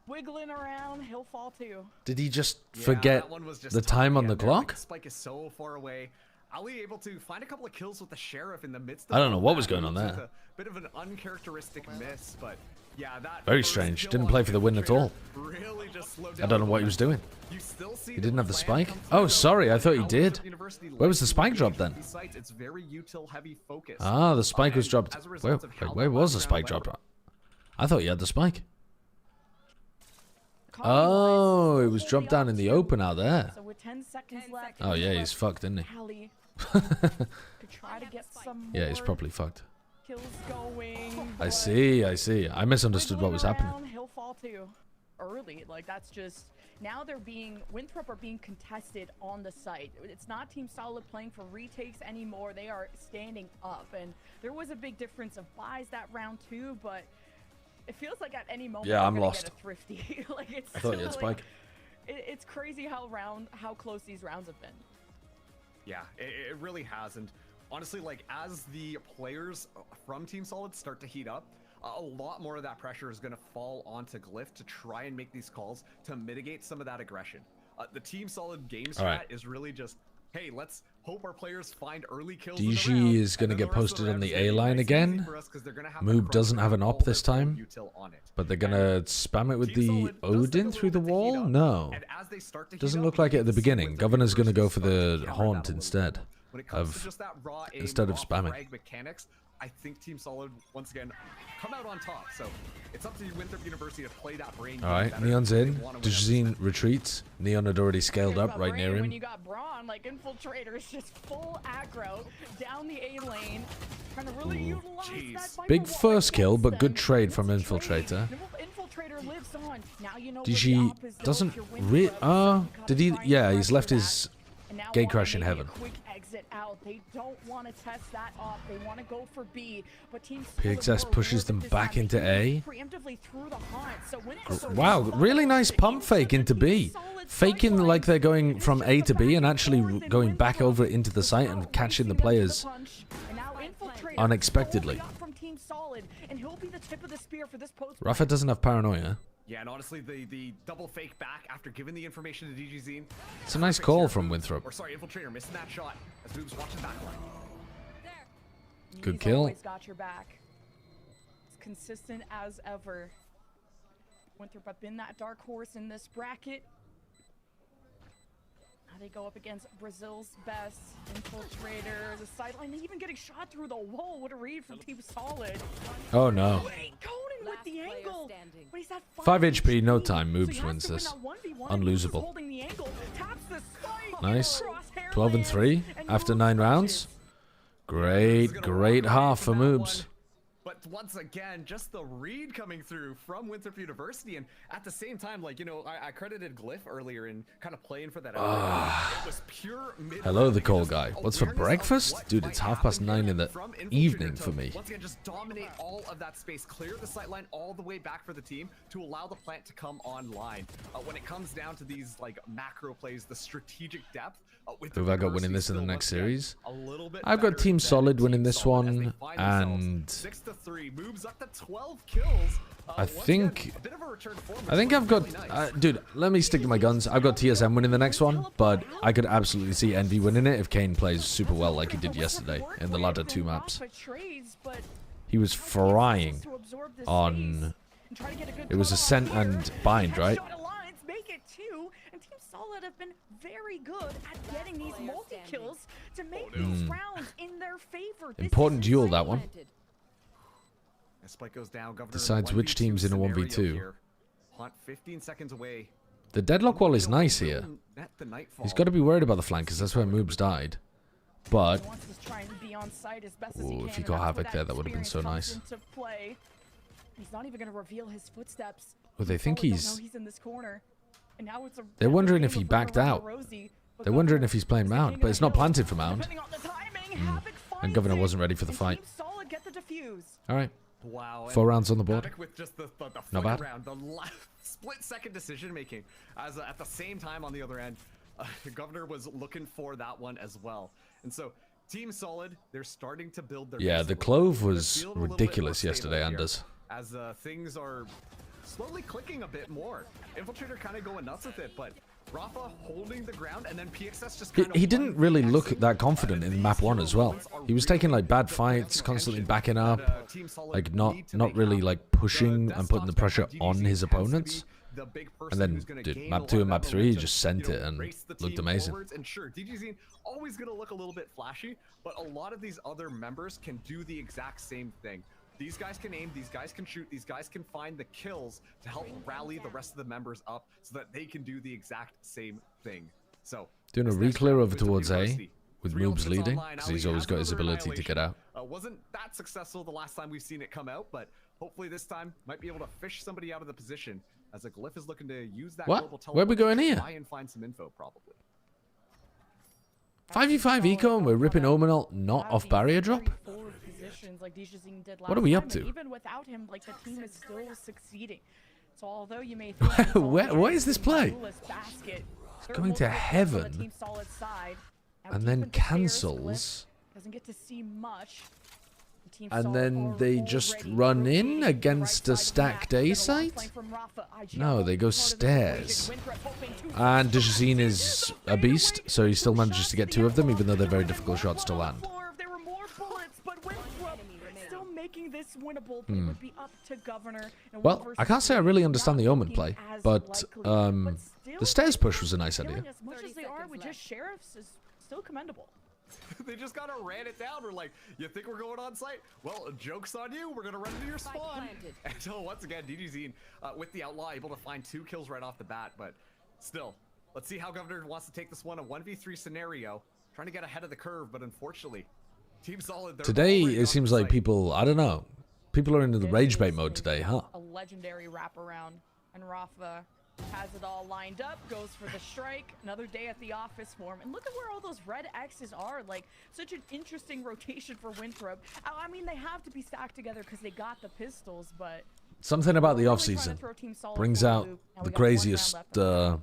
wiggling around, he'll fall too. Did he just Yeah, forget that one was just the tough time on again the there. Like, clock? the spike is so far away. Ali able to find a couple of kills with the sheriff in the midst of I don't know all what that. was going on It was there. a bit of an uncharacteristic miss, but yeah, that Very first strange. kill Didn't on play for the win at all. really just slowed I down don't know the what he was momentum. doing. You still see He didn't have the plan spike? come Oh, through. sorry. I thought he Out did. of University Where was the late spike in drop each then? of these sites, it's very util heavy focus. Ah, the spike was And dropped. as a Where, result of how where that was the last spike round drop? went, I thought you had the spike. Economy-wise, Oh, it still was hold dropped the down in the off open out there. So with 10 seconds left, Oh yeah, he's Winthrop, fucked, isn't he? Ali could try to get some Yeah, he's more probably fucked. kills going. I but see, I see. I misunderstood what was wiggling happening. around, he'll fall too early. Like that's just now they're being Winthrop are being contested on the site. It's not Team Solid playing for retakes anymore. They are standing up, and there was a big difference of buys that round too, but it feels like at any moment Yeah, they're I'm gonna lost. get a thrifty. Like it's I thought you still, had spike. It's crazy how close these rounds have been. Yeah, it really has. And honestly, like as the players from Team Solid start to heat up, a lot more of that pressure is going to fall onto Glyph to try and make these calls to mitigate some of that aggression. The Team Solid game strat right. is really just, hey, let's hope our players find early kills in the DG round, is gonna and then get the rest of posted the on the round is A gonna be line nice and easy again. for us 'cause they're gonna have Moob the doesn't have an all op this their time, util on it. but they're And gonna spam it with Team the Solid does take a Odin little through the bit to heat wall? up, No. and as they start to heat Doesn't up, look like it at the you can see beginning. Winthrop Governor's gonna go University for start to the counter that haunt a little instead bit. When it comes to of just that raw aim instead of raw spamming. frag mechanics, I think Team Solid once again come out on top. So it's up to Winthrop University to play that brain. All right, better Neon's if they in. wanna win DGZ retreats. Neon had already scaled Here's up about right near Brain, him. When you got Braun, like infiltrators, just full aggro down the A lane, trying to really utilize jeez. that Viper Big wall first kill, against but good them. trade from It's a Infiltrator. trade. Infiltrator lives on. Now you know DG what the op is, though, doesn't if you're Winthrop, so you gotta did he? try and Yeah, he's pressure left that. his And now gate wanna crash in make a heaven. quick exit out. now. They don't want to test that off. They want to go for B, but Team Solid PXS were pushes aware them that this back into happened. A. Preemptively through the hunt. So Winthrop Wow, really nice pump fake into B. Faking like they're going from A to B and actually going back over into the site and catching the players unexpectedly. Rafa doesn't have paranoia. Yeah, and honestly, the double fake back after giving the information to DGZ. It's a nice call from Winthrop. Or sorry, Infiltrator missing that shot as Moves watching backline. Good He's kill. always got your back. It's consistent as ever. Winthrop have been that dark horse in this bracket. Now they go up against Brazil's best Infiltrator. The sideline, even getting shot through the wall. What a read from Team Solid. Oh no. Wait, Conan with the angle. But he's at 5 HP, no time. So Moves he has wins to win this. that 1v1. Unlosable. Holding the angle, taps the spike. Nice. Crosshair 12 and lands, 3 and after Moves 9 rounds. crushes. Great half for Moobs. But once again, just the read coming through from Winthrop University, and at the same time, like, you know, I credited Glyph earlier in kind of playing for that. It was pure mid. Hello, the coal guy. What's for breakfast? Dude, it's 9:30 in the evening for me. Once again, just dominate all of that space, clear the sightline all the way back for the team to allow the plant to come online. When it comes down to these like macro plays, the strategic depth. Who have I got winning this in the next series? A little bit I've got better Team than Solid winning Team this Solid as they one, find themselves and 6-3, moves up to 12 kills. I think A bit of a return to form, I think I've got really nice. dude, let me stick to my guns. I've got TSM winning the next one, but I could absolutely see Envy winning it if Kane plays super well like he did yesterday in the ladder 2 maps. He was frying on, it was Ascent and Bind, right? Solid have been very good at getting these multi-kills to make these rounds in their favor. Important duel, that one. As spike goes down, Governor Decides which 1v2 team's in a scenario 1v2. here. Hunt 15 seconds away. The deadlock wall is nice here. Net the Nightfall. He's got to be worried about the flank because that's where Moobs died. But ooh, if he got Havoc there, that would have been so nice. He's not even going to reveal his footsteps. Well, they think he's... He's in this corner. And now it's a They're wondering if he backed out. They're wondering if he's playing Mound, but it's not planted for Mound. And Governor wasn't ready for the fight. Alright. Wow. 4 rounds on the board. Havoc with just the Not bad. round, the split-second decision making. As at the same time on the other end, Governor was looking for that one as well. And so Team Solid, they're starting to build their. Yeah, base the a little Clove bit. They're was feeling a little bit ridiculous more yesterday, stable here, Anders. As things are slowly clicking a bit more. Infiltrator kind of going nuts with it, but Rafa holding the ground, and then PXS just kind of He didn't really look that confident in map 1 as well. He was taking like bad fights, constantly backing up, like not really like pushing and putting the pressure on his opponents. And then, dude, map 2 and map 3, he just sent it and looked amazing. And sure, DGZ always gonna look a little bit flashy, but a lot of these other members can do the exact same thing. These guys can aim, these guys can shoot, these guys can find the kills to help rally the rest of the members up so that they can do the exact same thing. So Doing a this next re-clear round, over Winthrop towards A, University, with 3 Moobs ultimates leading, online. because he's Ali always has got his another ability to get out. wasn't that successful the last time we've seen it come out, but hopefully this time might be able to fish somebody out of the position as a Glyph is looking to use that global What? Where are we teleport going to here? try and find some info, probably. 5v5 eco and we're ripping Omenalt not off barrier drop? What are we up to? Even without him, like the team is still succeeding. So although you may think What is this play? Basket, Going to heaven and then cancels. Doesn't get to see much. And then they just run in against a stacked A site? No, they go stairs. And Dijazine is a beast, so he still manages to get 2 of them, even though they're very difficult shots to land. Well, I can't say I really understand the Omen play, but the stairs push was a nice idea. As much as they are with just sheriffs is still commendable. They just kind of ran it down. We're like, you think we're going on site? Well, joke's on you. We're going to run into your spawn. And so once again, DGZ with the Outlaw able to find 2 kills right off the bat. But still, let's see how Governor wants to take this one. A 1v3 scenario. Trying to get ahead of the curve, but unfortunately, Team Solid. Today, it seems like people, I don't know. People are into the rage bait mode today, huh? A legendary wraparound. And Rafa Has it all lined up, goes for the strike. Another day at the office for him. And look at where all those red X's are. Like, such an interesting rotation for Winthrop. I mean, they have to be stacked together because they got the pistols, but... Something about the really offseason trying to throw Team Solid brings for a out loop. the Now we got 1 round craziest left.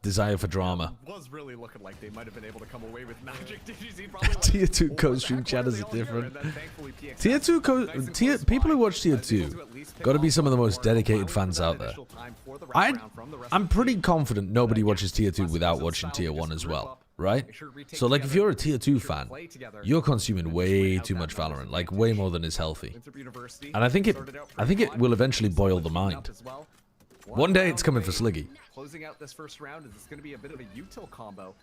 desire for drama. Was really looking like they might have been able to come away with magic. DGZ probably Tier 2 like, co-stream what the chat heck is are they all different. here? And then thankfully PXS Tier 2 nice and people who close watch Tier by, 2 able to at least pick got to be off some of the one most more, dedicated allowing fans for that out there. initial time for the wraparound from the rest I'm of the pretty team. confident nobody Again, watches Tier 2 lessons without of watching style, Tier just 1 as group well, up, right? make sure we take So like if together, you're a Tier 2 make sure we fan, play together, you're consuming and way out too that much numbers Valorant, like advantage. way more than is healthy. Winthrop University And I think started out pretty it hot. will eventually Team boil Solid the keeping mind. up as well. One day it's coming for away. Sliggy. Closing out this first round, is this going to be a bit of a util combo?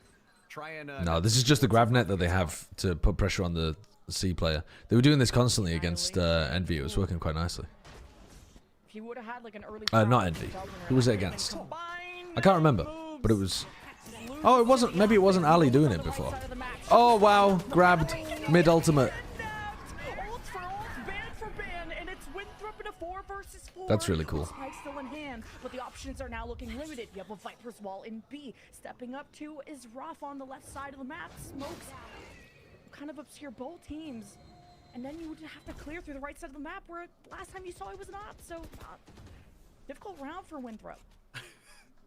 Try and No, this is just the grab net that they have to put pressure on the C player. They were doing this constantly against Envy. It was working quite nicely. If you would have had like an early Not crowd, Envy. Dublin Who was it or against? combined I can't remember, moves. but it was... Oh, it wasn't... Maybe it wasn't Ali doing it before. Oh, wow. Grabbed mid-ultimate. Ult for ult, ban for ban, and it's Winthrop in a 4 versus 4. That's really cool. Spike still in hand, but the options are now looking limited. You have a Viper's Wall in B. Stepping up to is Ruff on the left side of the map. Smokes kind of obscure both teams. And then you would have to clear through the right side of the map where last time you saw it was not. So, difficult round for Winthrop.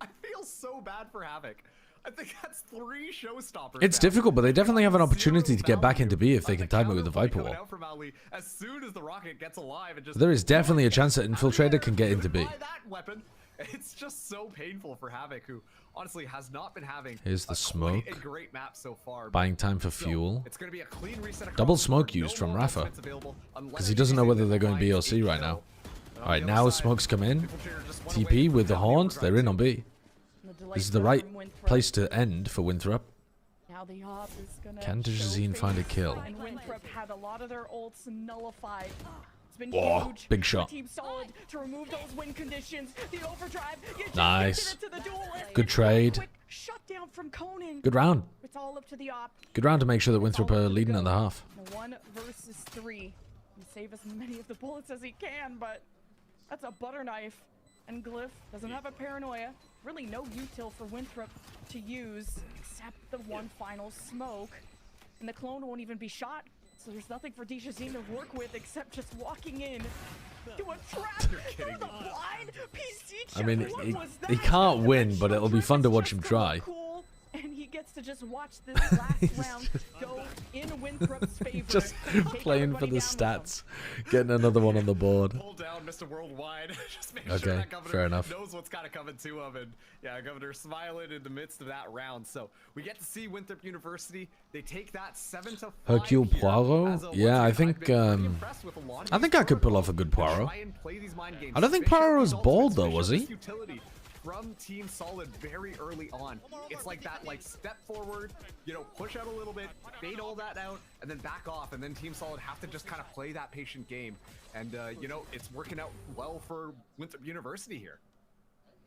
I feel so bad for Havoc. I think that's 3 showstoppers. It's now. difficult, but they definitely have an opportunity to get back Value into B if they on can the time it with the counterplay Viper coming wall. out from Ali. As soon as the rocket gets alive, it just There is definitely a chance that Infiltrator can get into B. Apply that weapon. It's just so painful for Havoc, who honestly has not been having Here's the smoke. quite a great map so far. Buying time for So, fuel. it's going to be a clean reset across Double the smoke board. used from more Rafa. ultimates available unless Because he doesn't know DGZ whether they're going B or finds C a right kill. now. On Alright, the now other smokes side, come in. Infiltrator just went TP away with the from horns. Valorant They're in too. on B. The delay This is the from right Winthrop. place to end for Winthrop. Now the op is gonna Can show Dejazine find a face, kill? And Winthrop had a lot of their ults nullified. It's been Whoa, huge big for shot. Team Solid to remove those win conditions. The overdrive. You just Nice. get into the duelist. Good trade. Quick shutdown from Conan. Good round. It's all up to the op. Good round to make sure that It's all Winthrop up are to the leading go. in the half. 1 versus 3. And save as many of the bullets as he can, but that's a butter knife. And Glyph doesn't have a paranoia. Really no util for Winthrop to use except the one final smoke. And the clone won't even be shot. So there's nothing for Dejazine to work with except just walking in to a trap through the blind PC I check. mean, What he was he that? can't And win, that but it'll be shot fun to trick watch is him just come try. up cool, and he gets to just watch this last round go in Winthrop's favor. Just Take playing for everybody the down with him. stats. Getting another one on the board. Pull down Mr. Worldwide. Just make Okay, sure that governor fair enough. knows what's kind of coming to him. And yeah, governor smiling in the midst of that round. So we get to see Winthrop University. They take that 7-5. Hercule here Poirot? as a- once Yeah, I again, I've think, been pretty impressed with a lot of I these think I could pull scoring off a good goals. Poirot. Try and play these mind games. I don't think Fish out Poirot these was bald ultimates, though, fish was out he? this utility from Team Solid very early on. It's like that, like step forward, you know, push out a little bit, bait all that out, and then back off, and then Team Solid have to just kind of play that patient game. And you know, it's working out well for Winthrop University here.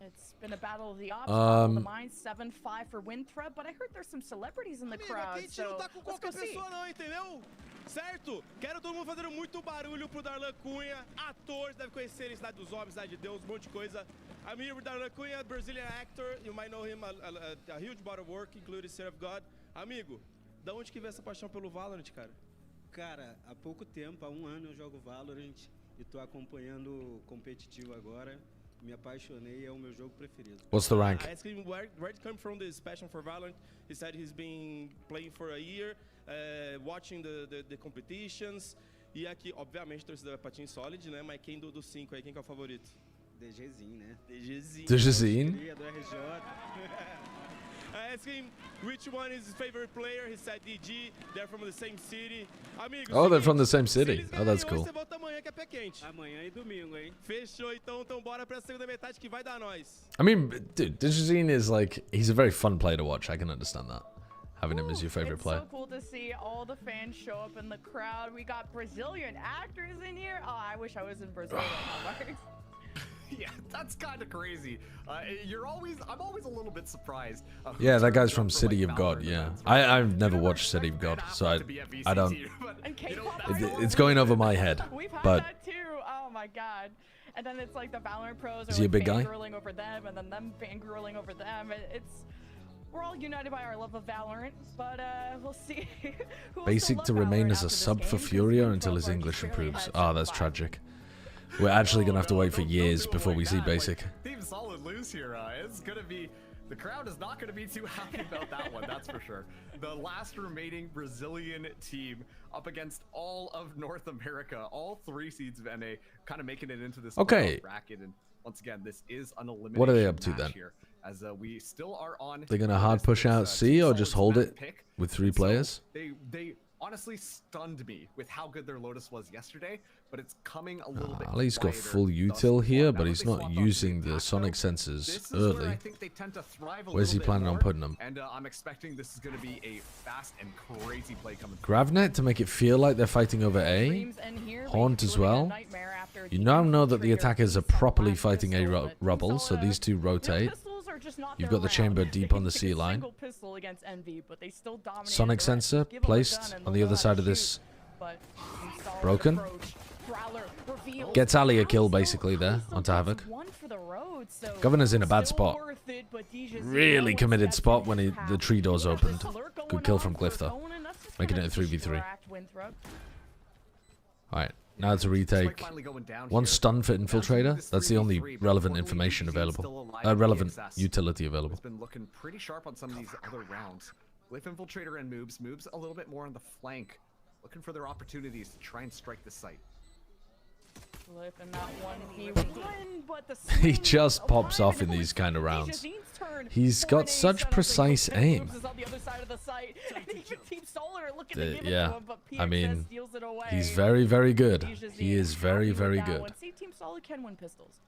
It's been a battle of the ops, battle of the Um, minds, 7-5 for Winthrop, but I heard there's some celebrities in the Amigo, crowd, aqui a gente não so tá com let's go qualquer see. pessoa não, entendeu? Certo? Quero todo mundo fazendo muito barulho pro Darlan Cunha, ator, deve conhecer ele, Cidade dos Homens, Cidade de Deus, um monte de coisa. Amigo Darlan Cunha, Brazilian actor, you might know him, a huge body of work, including City of God. Amigo, da onde que veio essa paixão pelo Valorant, cara? Cara, há pouco tempo, há 1 ano eu jogo Valorant e tô acompanhando o competitivo agora. Me apaixonei, é o meu jogo preferido. What's the rank? I asked him where it come from this passion for Valorant. He said he's been playing for a year, watching the competitions. E aqui, obviamente, torcida pra Team Solid, né? Mas quem do 5 aí, quem que é o favorito? DGzinho, né? DGzinho. Dejazine? Cria do RJ. I asked him which one is his favorite player. He said DG. They're from the same city. Amigo, Oh, they're seguinte, from the same se city. eles Oh, that's ganharem hoje, cool. Você volta amanhã que é pé quente. Amanhã e domingo, hein? Fechou, então bora pra segunda metade que vai dar nós. I mean, dude, Dejazine is like, he's a very fun player to watch. I can understand that. Having him as your favorite It's player. so cool to see all the fans show up in the crowd. We got Brazilian actors in here. Oh, I wish I was in Brazil right now, Mark. Yeah, that's kind of crazy. I'm always a little bit surprised. Who Yeah, that guy's turns from up for, City like, of God, Valorant yeah. events, right? I've never You watched never City of God, have so to be at I don't... VCT, but, And you know, K-pop that's idols. It's going over my head, We've had but that too. Oh my god. and then it's like the Valorant pros Is are he a like big guy? fangirling over them, and then them fangirling over them. We're all united by our love of Valorant, but we'll see. Who will Basic still to love remain Valorant as a after this sub game, for 'cause Furia Winthrop until his are English clearly improves. heads Ah, up that's by. tragic. We're actually gonna have to wait for years before we see Like Basic. that. Team Solid lose here. It's gonna be. The crowd is not going to be too happy about that one, that's for sure. The last remaining Brazilian team up against all of North America, all 3 seeds of NA, kind of making it into this Okay. bracket. And once again, this is an elimination What are they up to match then? here, as we still are on. They're gonna hard push out C or just hold it with 3 players? They honestly stunned me with how good their Lotus was yesterday, but it's coming a little bit Ali's got quieter full thus util far. here, Now but that he's they not swapped on using to the sonic Paco, sensors this is where I early. think they tend to thrive a Where's he little bit planning on more, putting them? and I'm expecting this is going to be a fast and crazy play coming through. Gravnet to make it feel like they're fighting over A. Dreams end here, Haunt but as he's living a well. nightmare after You the now know that the trigger attackers are Team Solid properly last fighting A pistol, but Team rubble, so Solid, these two their rotate. pistols are just not You've their got the chamber round. deep They on the can C take a line. single pistol against Envy, but they still dominate Sonic the rest. sensor Give them a placed gun and on they'll the know other how side to of this. shoot, but Team Solid Broken. approach. Prowler reveals. Gets Ali a Ali kill still- basically there Ali still onto gets Havoc. one for the road, so Governor's in a bad still spot. worth it, but Deja's Really one committed step spot in when his the path. tree doors Yeah, opened. this alert going Good kill on from for Glyph though. Conan, that's just Making gonna it a 3v3. distract Winthrop. Alright, now to retake. One stun for Infiltrator. That's the only relevant information available. Relevant utility available. It's been looking pretty sharp on some of these other rounds. Glyph Infiltrator and moves a little bit more on the flank, looking for their opportunities to try and strike the site. Glyph in that one, he win, but the He swing just pops alive, off in and it these was kind of Deja rounds. Zine's turn He's for got an such ace, and I think precise Pip aim. Moves is on the other side of the site, and even Team Solar are looking to give it Yeah, to him, but I PXS mean, steals it away. he's very, very good. Deja He Zine is very, happy with very that good. one. See, Team Solid can win pistols.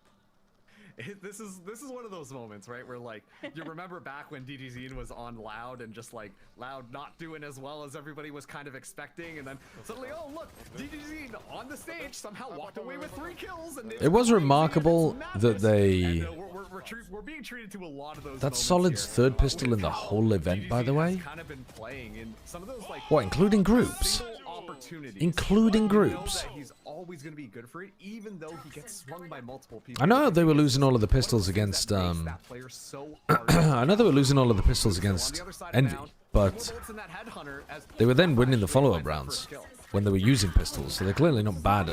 This is one of those moments, right, where like you remember back when DDZ was on Loud and just like Loud not doing as well as everybody was kind of expecting, and then suddenly, oh look, DDZ on the stage somehow walked away with 3 kills. And It was remarkable that they... And, we're being treated to a lot of those. That's moments Solid's here. third pistol in the whole event, by the way. DDZ has kind of been playing in some of those like What, including groups? single opportunities. Including But you know groups. that he's always going to be good for it, even though he gets swung by multiple people. I know they were losing all of the pistols against, I know they were losing all of the pistols against Envy, but they were then winning the follow-up rounds when they were using pistols, so they're clearly not bad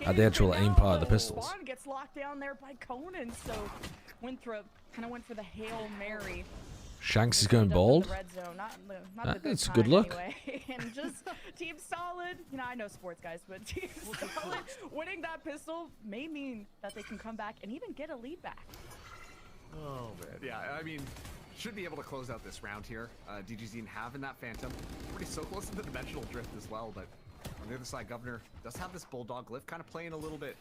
at the actual aim part of the pistols. One gets locked down there by Conan, so Winthrop kind of went for the Hail Mary. Shanks is going bald. Red zone. Not the good That's a good time look. Anyway. And just Team Solid, you know, I know sports guys, but Team Solid winning that pistol may mean that they can come back and even get a lead back. Oh man, yeah. I mean, should be able to close out this round here. DGZ having that Phantom, pretty so close to the dimensional drift as well. But on the other side, Governor does have this Bulldog Glyph, kind of playing a little bit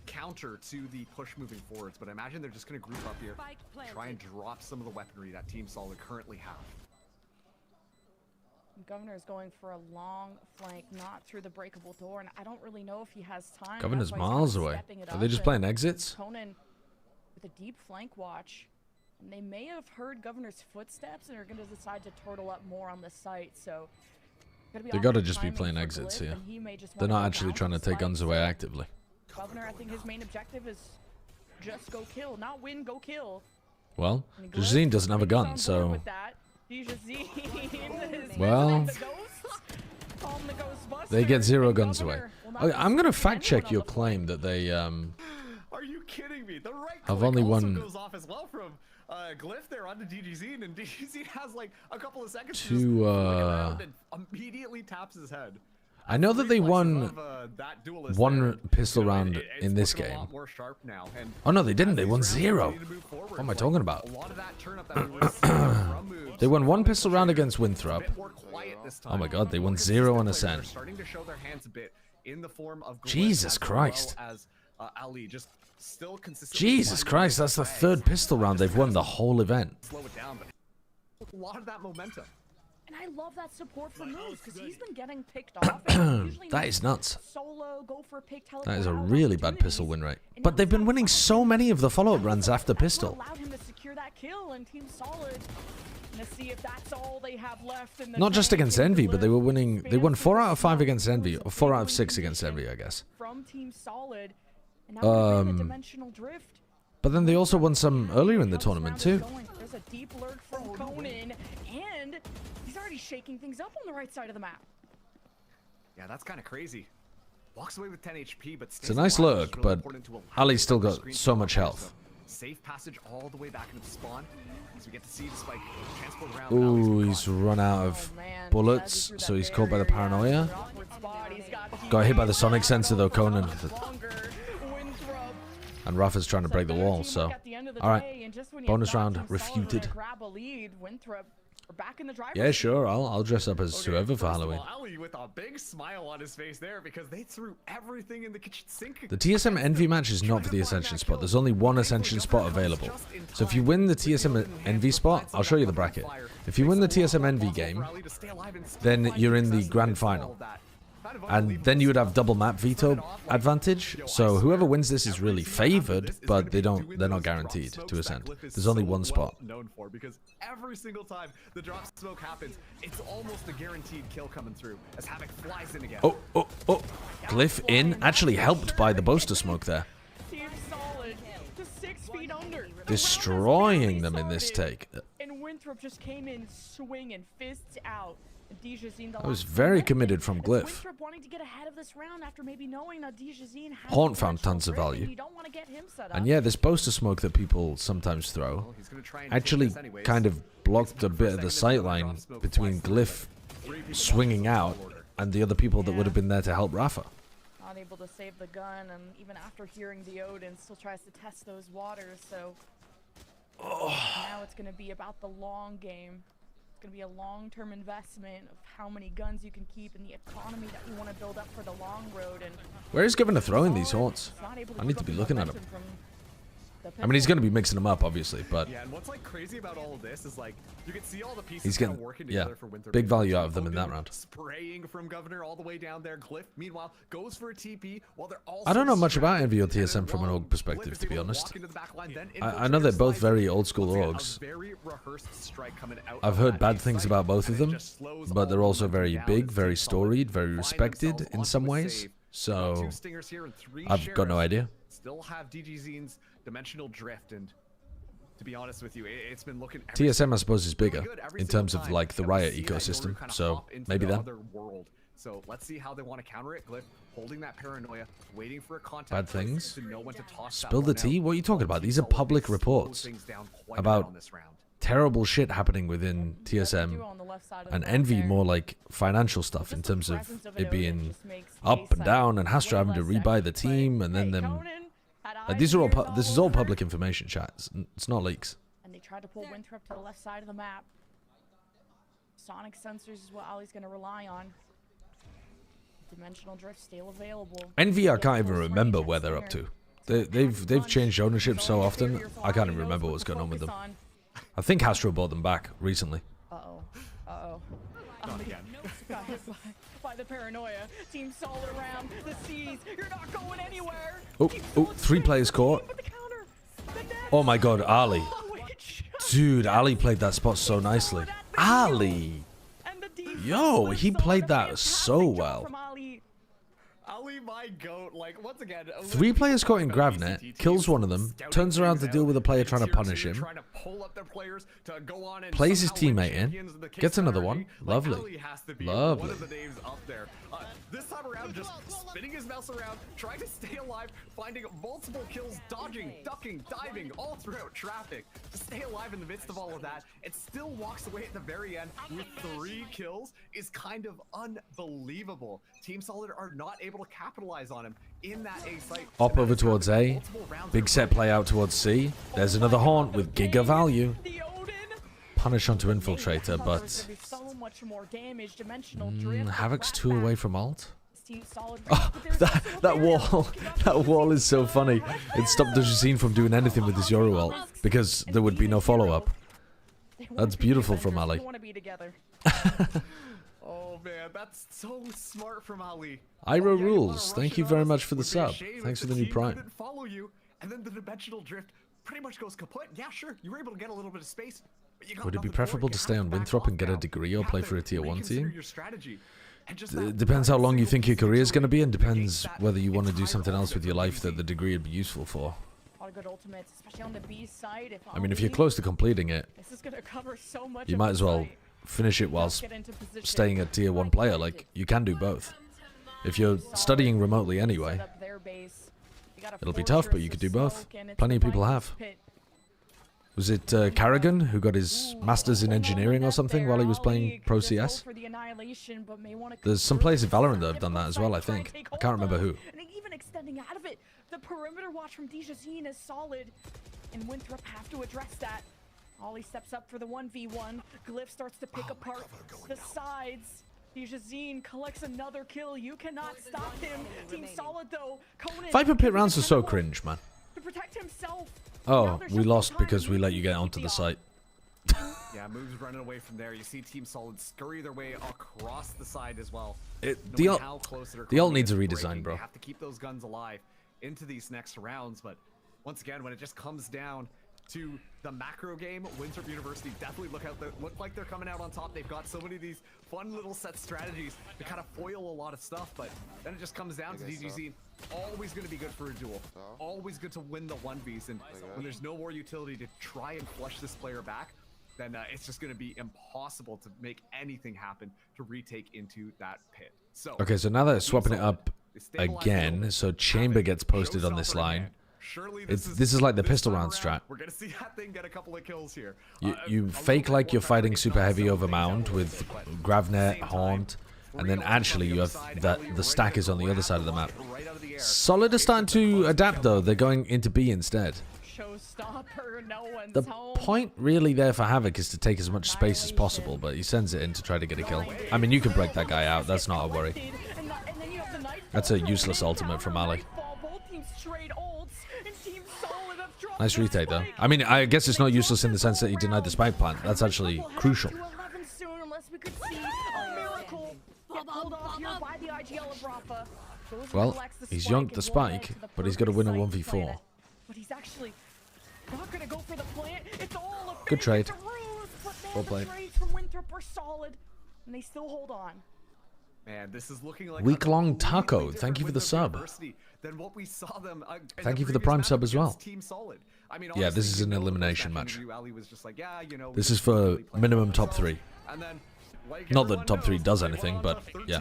counter to the push moving forwards. But I imagine they're just going to group up here, try and drop some of the weaponry that Team Solid currently have. Governor is going for a long flank, not through the breakable door, and I don't really know if he has time. Governor's That's why he's miles kinda away. stepping it Are they up, just and playing exits? Conan with a deep flank watch. And they may have heard Governor's footsteps and are going to decide to turtle up more on the site. So They gotta just be playing exits here. They're not actually trying to take guns away actively. Governor, I think his main objective is just go kill, not win, go kill. Well, Jazine doesn't have a gun, so... Well, they get 0 guns away. I'm gonna fact check your claim that they Are you kidding me? The right have click only also one goes off as well from Glyph there onto DGZ, and DGZ has like a couple of seconds To, to just flick around and immediately taps his head. I know that they won That duelist one there, pistol you know, round it's in this looking a game. lot more sharp now, and Oh no, they didn't. as They these won rounds 0. continue to move forward, What am I like, talking about? A lot of that turn up that we were seeing from moves, They won 1 pistol round against a Winthrop. bit more quiet this Oh my time. god, they won More 0 on consistent Ascend. players starting to show their hands a bit in the form of Glyph, Jesus as Christ. well as Ali, just still consistently Jesus finding Christ, ways that's the to 3rd pistol round they've won the whole event. slow it down, but a lot of that momentum. And I love that support for moves because he's been getting picked off. And usually That is nuts. Solo, go for pick, That is a really bad pistol win rate. But they've been winning so many of the follow-up runs after pistol. Allowed him to secure that kill, and Team Solid gonna see if that's all they have left in the Not just tank against and Envy, but they were deliver winning. They won expansive 4 out of 5 smoke. against Envy, or It was a 4 out big of 6 win against condition Envy, I guess. From Team Solid, And now we the dimensional drift. But then they also won some earlier in the tournament too. There's a deep lurk from Conan, and he's already shaking things up on the right side of the map. Yeah, that's kind of crazy. Walks away with 10 HP, but It's a nice lurk, but Ali's still got so much health. Safe passage all the way back into the spawn. So we get to see the spike transport around. Ooh, he's run out of bullets, so he's caught by the paranoia. Got hit by the sonic sensor though, Conan. And Rafa's trying to break the wall, so. Alright, bonus round refuted. Yeah, sure, I'll dress up as whoever for Halloween. Ali with a big smile on his face there because they threw everything in the kitchen sink. The TSM Envy match is not for the Ascension spot. There's only one Ascension spot available. So if you win the TSM Envy spot, I'll show you the bracket. If you win the TSM Envy game, then you're in the grand final. And then you would have double map veto advantage. So whoever wins this is really favored, but they're not guaranteed to ascend. There's only one spot. Known for because every single time the drop smoke happens, it's almost a guaranteed kill coming through as Havoc flies in again. Oh. Glyph in, actually helped by the boaster smoke there. Destroying them in this take. And Winthrop just came in swinging, fists out. I was very committed from Glyph. Haunt found tons of value. And yeah, this boaster smoke that people sometimes throw actually kind of blocked a bit of the sightline between Glyph swinging out and the other people that would have been there to help Rafa. Not able to save the gun, and even after hearing the Odin, still tries to test those waters, so now it's going to be about the long game. It's going to be a long-term investment of how many guns you can keep and the economy that we want to build up for the long road. And where is Governor throwing these haunts? I need to be looking at him. I mean, he's going to be mixing them up, obviously, but yeah, and what's like crazy about all of this is like you can see all the pieces he's getting working together for Winthrop. Big value out of them in that round. Spraying from Governor all the way down there. Glyph, meanwhile, goes for a TP while they're all. I don't know much about Envy or TSM from an org perspective, to be honest. I know they're both very old school orgs. I've heard bad things about both of them, but they're also very big, very storied, very respected in some ways. So I've got no idea. Still have DGZ's dimensional drift, and to be honest with you, it's been looking. TSM, I suppose, is bigger in terms of like the Riot ecosystem, so maybe then. So let's see how they want to counter it. Glyph holding that paranoia, waiting for a contact. Bad things. To know when to toss Spill the tea? What are you talking about? These are public reports about terrible shit happening within TSM, and Envy more like financial stuff in terms of it being up and down, and Hastra having to rebuy the team, and then them. This is all public information, chat. It's not leaks. And they tried to pull Winthrop to the left side of the map. Sonic sensors is what Ali's going to rely on. Dimensional drift still available. Envy, I can't even remember where they're up to. They've changed ownership so often, I can't even remember what's going on with them. I think Hastra bought them back recently. Got hit by the paranoia. Team solid around the seas. You're not going anywhere. Oh, 3 players caught. Oh my god, Ali. Dude, Ali played that spot so nicely. Ali! Yo, he played that so well. Ali, my goat, like, once again, 3 players caught in Gravnet, kills one of them, turns around to deal with a player trying to punish him, plays his teammate in, gets another one. Lovely. Lovely. This time around, just spinning his mouse around, trying to stay alive, finding multiple kills, dodging, ducking, diving, all throughout traffic to stay alive in the midst of all of that. It still walks away at the very end with 3 kills is kind of unbelievable. Team Solid are not able to capitalize on him in that A site. Op over towards A. Big set play out towards C. There's another haunt with giga value. Punish onto Infiltrator, but Havoc's 2 away from ult. Oh, that wall is so funny. It stopped Dujazine from doing anything with his Yoru ult because there would be no follow-up. That's beautiful from Ali. Oh man, that's so smart from Ali. Iro rules. Thank you very much for the sub. Thanks for the new prime. Follow you, and then the dimensional drift pretty much goes kaput. Yeah, sure, you were able to get a little bit of space. Would it be preferable to stay on Winthrop and get a degree or play for a tier 1 team? It depends how long you think your career is going to be, and depends whether you want to do something else with your life that the degree would be useful for. A lot of good ultimates, especially on the B side. I mean, if you're close to completing it, This is gonna cover so much you might as well finish it whilst staying a tier 1 player. Like, you can do both. If you're studying remotely anyway, it'll be tough, but you could do both. Plenty of people have. Was it Carrigan who got his master's in engineering or something while he was playing Pro CS? There's some players in Valorant that have done that as well, I think. I can't remember who. And even extending out of it, the perimeter watch from DJZ is solid, and Winthrop have to address that. Ollie steps up for the 1v1. Glyph starts to pick apart the sides. DJZ collects another kill. You cannot stop him. Team Solid though. Conan Viper pit rounds are so cringe, man. to protect himself. Oh, we lost because we let you get onto the site. Yeah, moves running away from there. You see Team Solid scurry their way across the side as well. The ult needs a redesign, bro. They have to keep those guns alive into these next rounds, but once again, when it just comes down to the macro game, Winthrop University definitely look like they're coming out on top. They've got so many of these fun little set strategies to kind of foil a lot of stuff, but then it just comes down to DGZ. Always going to be good for a duel. Always good to win the 1vs, and when there's no more utility to try and flush this player back, then it's just going to be impossible to make anything happen to retake into that pit. So okay, so now they're swapping it up again, so Chamber gets posted on this line. This is like the pistol round strat. We're gonna see that thing get a couple of kills here. You fake like you're fighting super heavy over mound with Gravnet, Haunt, and then actually you have the stack is on the other side of the map. Solid are starting to adapt though. They're going into B instead. The point really there for Havoc is to take as much space as possible, but he sends it in to try to get a kill. I mean, you can break that guy out. That's not a worry. That's a useless ultimate from Ali. Nice retake, though. I mean, I guess it's not useless in the sense that he denied the spike plant. That's actually crucial. Well, he's yonked the spike, but he's got to win a 1v4. But he's actually not going to go for the plant. It's all a good trade. Well played. From Winthrop are solid, and they still hold on. Man, this is looking like week-long taco. Thank you for the sub. Thank you for the prime sub as well. I mean, yeah, this is an elimination match. This is for minimum top 3. Not that top 3 does anything, but yeah,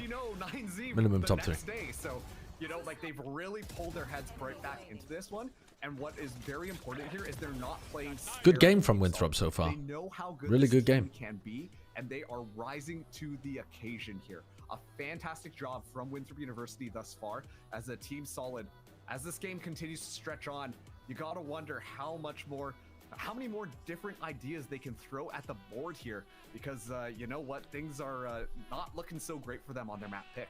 minimum top 3. So, you know, like they've really pulled their heads right back into this one. And what is very important here is they're not playing. Good game from Winthrop so far. They know how good really good game can be, and they are rising to the occasion here. A fantastic job from Winthrop University thus far as a Team Solid. As this game continues to stretch on, you gotta wonder how many more different ideas they can throw at the board here, because you know what, things are not looking so great for them on their map pick.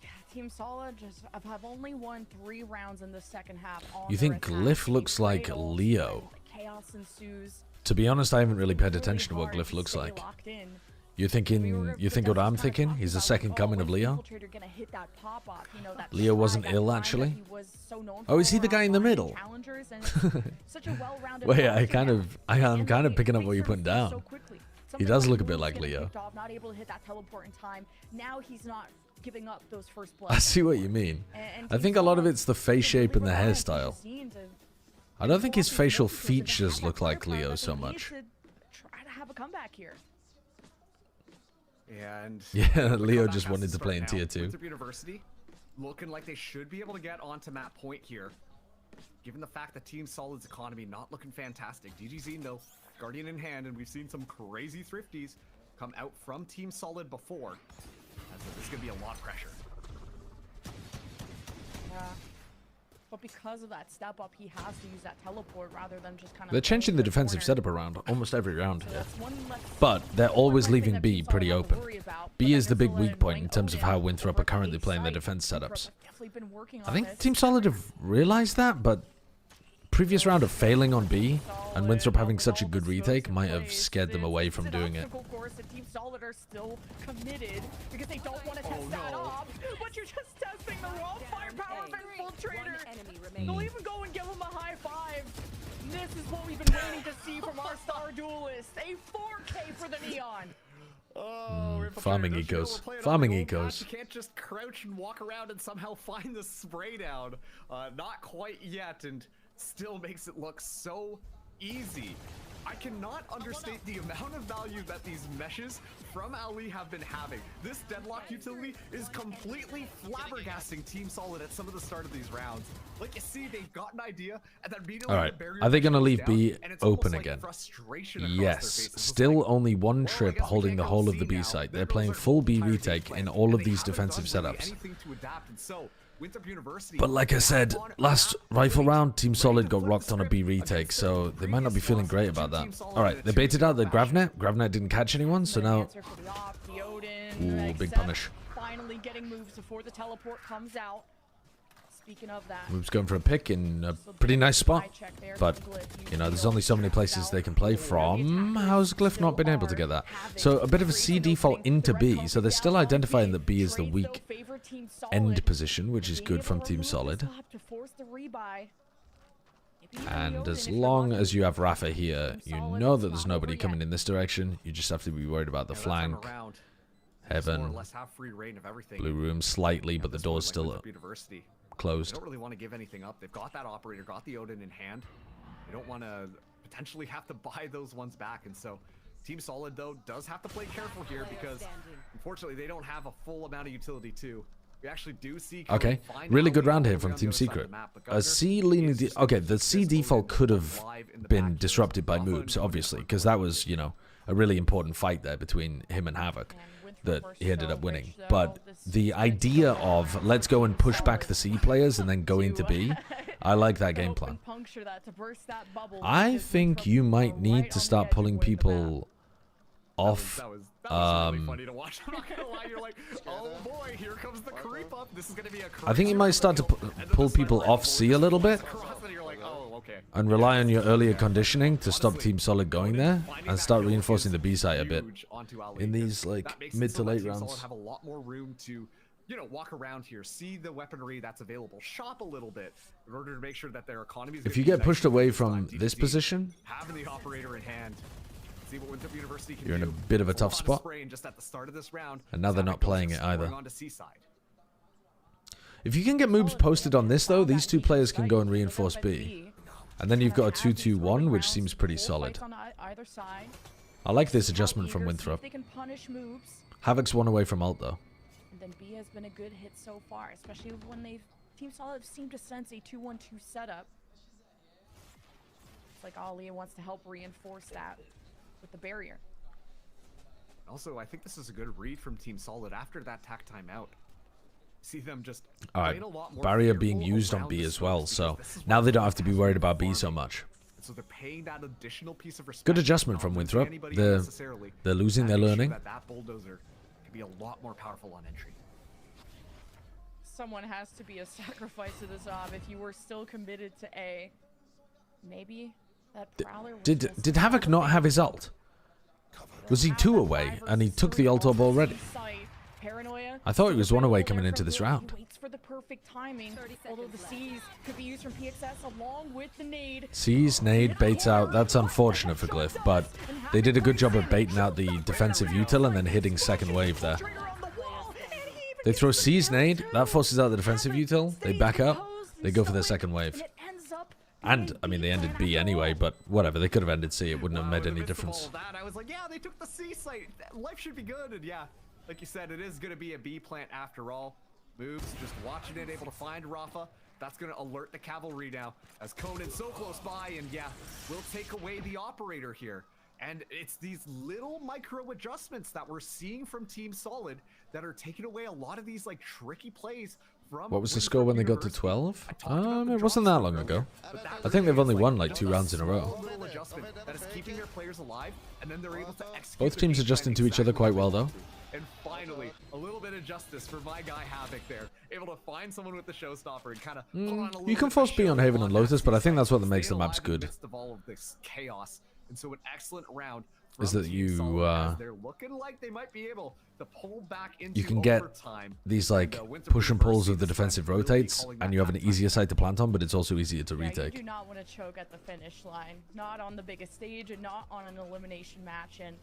Yeah, Team Solid just have only won 3 rounds in the second half. You think Glyph looks like Leo? Chaos ensues. To be honest, I haven't really paid attention to what Glyph looks like. You think what I'm thinking? He's the second coming of Leo? Leo wasn't ill, actually. Oh, is he the guy in the middle? Wait, I'm kind of picking up what you're putting down. He does look a bit like Leo. Not able to hit that teleport in time. Now he's not giving up those first blood. I see what you mean. I think a lot of it's the face shape and the hairstyle. I don't think his facial features look like Leo so much. Try to have a comeback here. Yeah, Leo just wanted to play in tier 2. Winthrop University looking like they should be able to get onto map point here, given the fact that Team Solid's economy not looking fantastic. DGZ though, Guardian in hand, and we've seen some crazy thrifties come out from Team Solid before. As there's gonna be a lot of pressure. Yeah. But because of that step up, he has to use that teleport rather than just kind of... They're changing the defensive setup around almost every round. But they're always leaving B pretty open. B is the big weak point in terms of how Winthrop are currently playing their defense setups. I think Team Solid have realized that, but previous round of failing on B and Winthrop having such a good retake might have scared them away from doing it. Team Solid are still committed because they don't want to test that off, but you're just testing the raw firepower of Infiltrator. They'll even go and give him a high five. This is what we've been waiting to see from our star duelist. A 4K for the Neon. Farming ecos. Farming ecos. You can't just crouch and walk around and somehow find the spray down. Not quite yet, and still makes it look so easy. I cannot understate the amount of value that these meshes from Ali have been having. This deadlock utility is completely flabbergasting Team Solid at some of the start of these rounds. Like you see, they've got an idea, and then being able All right, to barrier are they going to goes leave down, B and it's open almost like again? frustration across their Yes, faces. It's still like, only one well, I trip guess we holding can't the go whole of C the B now. site. There They're goes playing our full B entire game retake plan, in all and of they these haven't defensive done really setups. anything to adapt, and so Winthrop University, But like I said, on last map, rifle ready round, Team Solid to got flip rocked the on a script B retake, against so the they might not be previous feeling loss great to about that. Team Solid All right, in a they baited out the 2-0 fashion. Gravnet. Gravnet didn't catch anyone, so now... Answer for the op, the Odin, Ooh, big Except punish. Finally getting moves before the teleport comes out. Speaking of that, Moves going for a pick in a pretty nice spot. But, you know, there's only so many places they can play from. How's Glyph not been able to get that? So a bit of a C default into B. So they're still identifying that B is the weak end position, which is good from Team Solid. And as long as you have Rafa here, you know that there's nobody coming in this direction. You just have to be worried about the flank. Heaven. Blue room slightly, but the door's still closed. They don't really want to give anything up. They've got that operator, got the Odin in hand. They don't want to potentially have to buy those ones back, and so Team Solid though does have to play careful here because unfortunately they don't have a full amount of utility too. We actually do see. Okay, really good round here from Team Secret. A C leaning. Okay, the C default could have been disrupted by moves, obviously, because that was, you know, a really important fight there between him and Havoc that he ended up winning. But the idea of let's go and push back the C players and then go into B, I like that game plan. I think you might need to start pulling people off. That was really funny to watch. I'm not gonna lie, you're like, oh boy, here comes the creep up. This is gonna be a I think you might start to pull people off C a little bit and rely on your earlier conditioning to stop Team Solid going there and start reinforcing the B site a bit in these like mid to late rounds. Have a lot more room to, you know, walk around here, see the weaponry that's available, shop a little bit in order to make sure that their economy is. If you get pushed away from this position, having the operator in hand. See what Winthrop University can you're in a do. bit of a tough spot. Just at the start of this round, And now they're not playing it either. on to C-side. If you can get moves posted on this though, these two players can go and reinforce B. And then you've got a 2-2-1, which seems pretty solid. I like this adjustment from Winthrop. Havoc's one away from ult though. And then B has been a good hit so far, especially when they've Team Solid seemed to sense a 2-1-2 setup. It's like Ali wants to help reinforce that with the barrier. Also, I think this is a good read from Team Solid after that tack timeout. See them just Alright, barrier being used on B as well, so now they don't have to be worried about B so much. So they're paying that additional piece of respect. Good adjustment from Winthrop. They're losing, they're learning. That bulldozer could be a lot more powerful on entry. Someone has to be a sacrifice to this op if you were still committed to A. Maybe that Prowler was Did Havoc not have his ult? Was he 2 away and he took the ult up already? I thought he was 1 away coming into this round. Waits for the perfect timing, although the C's could be used from PXS along with the nade. C's nade baits out. That's unfortunate for Glyph, but they did a good job of baiting out the defensive util and then hitting second wave there. They throw C's nade, that forces out the defensive util. They back up, they go for their second wave. And, I mean, they ended B anyway, but whatever. They could have ended C. It wouldn't have made any difference. I was like, yeah, they took the C site. Life should be good. And yeah, like you said, it is going to be a B plant after all. Moves, just watching it, able to find Rafa. That's going to alert the cavalry now as Conan's so close by. And yeah, we'll take away the operator here. And it's these little micro adjustments that we're seeing from Team Solid that are taking away a lot of these like tricky plays. What was the score when they got to 12? It wasn't that long ago. I think they've only won like 2 rounds in a row. Both teams adjusting to each other quite well though. And finally, a little bit of justice for my guy Havoc there. Able to find someone with the showstopper and kind of you can force B on Haven and Lotus, but I think that's what makes the maps good. Of all of this chaos. And so an excellent round is that you they're looking like they might be able to pull back into you can get these like push and pulls of the defensive rotates, and you have an easier site to plant on, but it's also easier to retake. You do not want to choke at the finish line, not on the biggest stage and not on an elimination match. And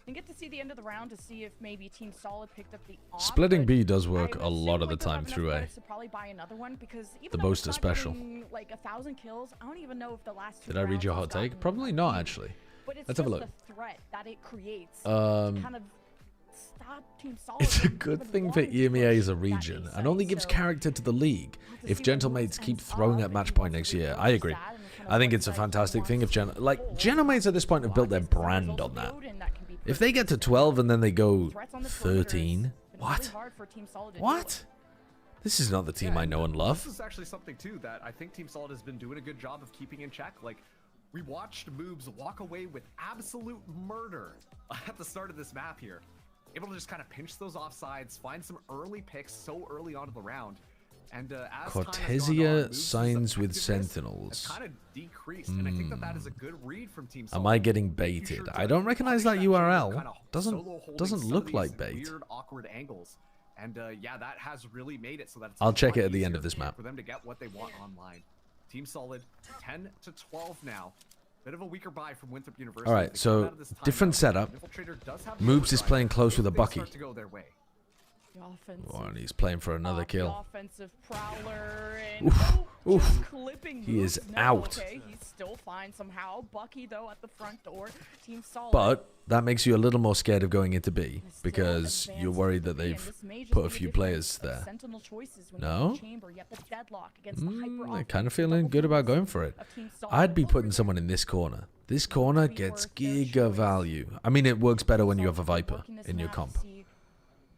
And get to see the end of the round to see if maybe Team Solid picked up the off, Splitting but B does work I a lot of the assume, like, they'll time have enough through A. credits to probably buy another one, because even The though boaster it's not special. getting, like 1,000 kills, I don't even know if the last 2 Did I read rounds your has hot take? gotten Probably a not, lead. actually. But it's Let's have a just look. the threat that it creates to kind of stop Team Solid. It's a from good even thing for wanting to EMEA push as a that region, A and only side, gives so character to the league to if see what Gentlemates moves keep ends throwing up, at if match he point wants next to year. reverse I agree. that and kind of I think what it's a side he fantastic thing if wants to pull. Gentlemates at this point have built their But it's brand also on that. code, and that can be If they get to pretty 12 and then they go threats on the perimeter is 13, been really what? hard for Team Solid to deal What? with. This is not the team Yeah, I know and This love. is actually something too that I think Team Solid has been doing a good job of keeping in check. Like, we watched Moobs walk away with absolute murder at the start of this map here. Able to just kind of pinch those offsides, find some early picks so early on in the round. And as time has gone on, Cortesia Moobs' signs with effectiveness Sentinels. has kind of decreased, and I think that that is a good read from Team Solid. Am I getting making baited? sure I to don't recognize that punish team URL. kind of Doesn't solo holding doesn't some look of like these bait. Weird, awkward angles. And yeah, that has really made it so that it's I'll a check lot it at the end easier of this map. for them to get what they want online. Team Solid 10 to 12 now. Bit of a weaker buy from Winthrop University. All right, They come so out of this timeout. different setup. Infiltrator does have Moobs is overdrive playing close with a if things Bucky. start to go their way. The offensive Oh, and he's playing for another the kill. offensive prowler and Oof. just clipping He is moves. No, out. Okay, he's still fine somehow. Bucky though at the front door. Team Solid. But that makes you a little more scared of going into B is still because you're advanced worried to that B, and they've this may just put be a the few difference players of there. Sentinel choices when No? you're in the chamber. You have the deadlock against the hyper I kind of feeling good about going for it. I'd be putting someone in this corner. This corner gets giga value. I mean, it works better when you have a Viper in your comp.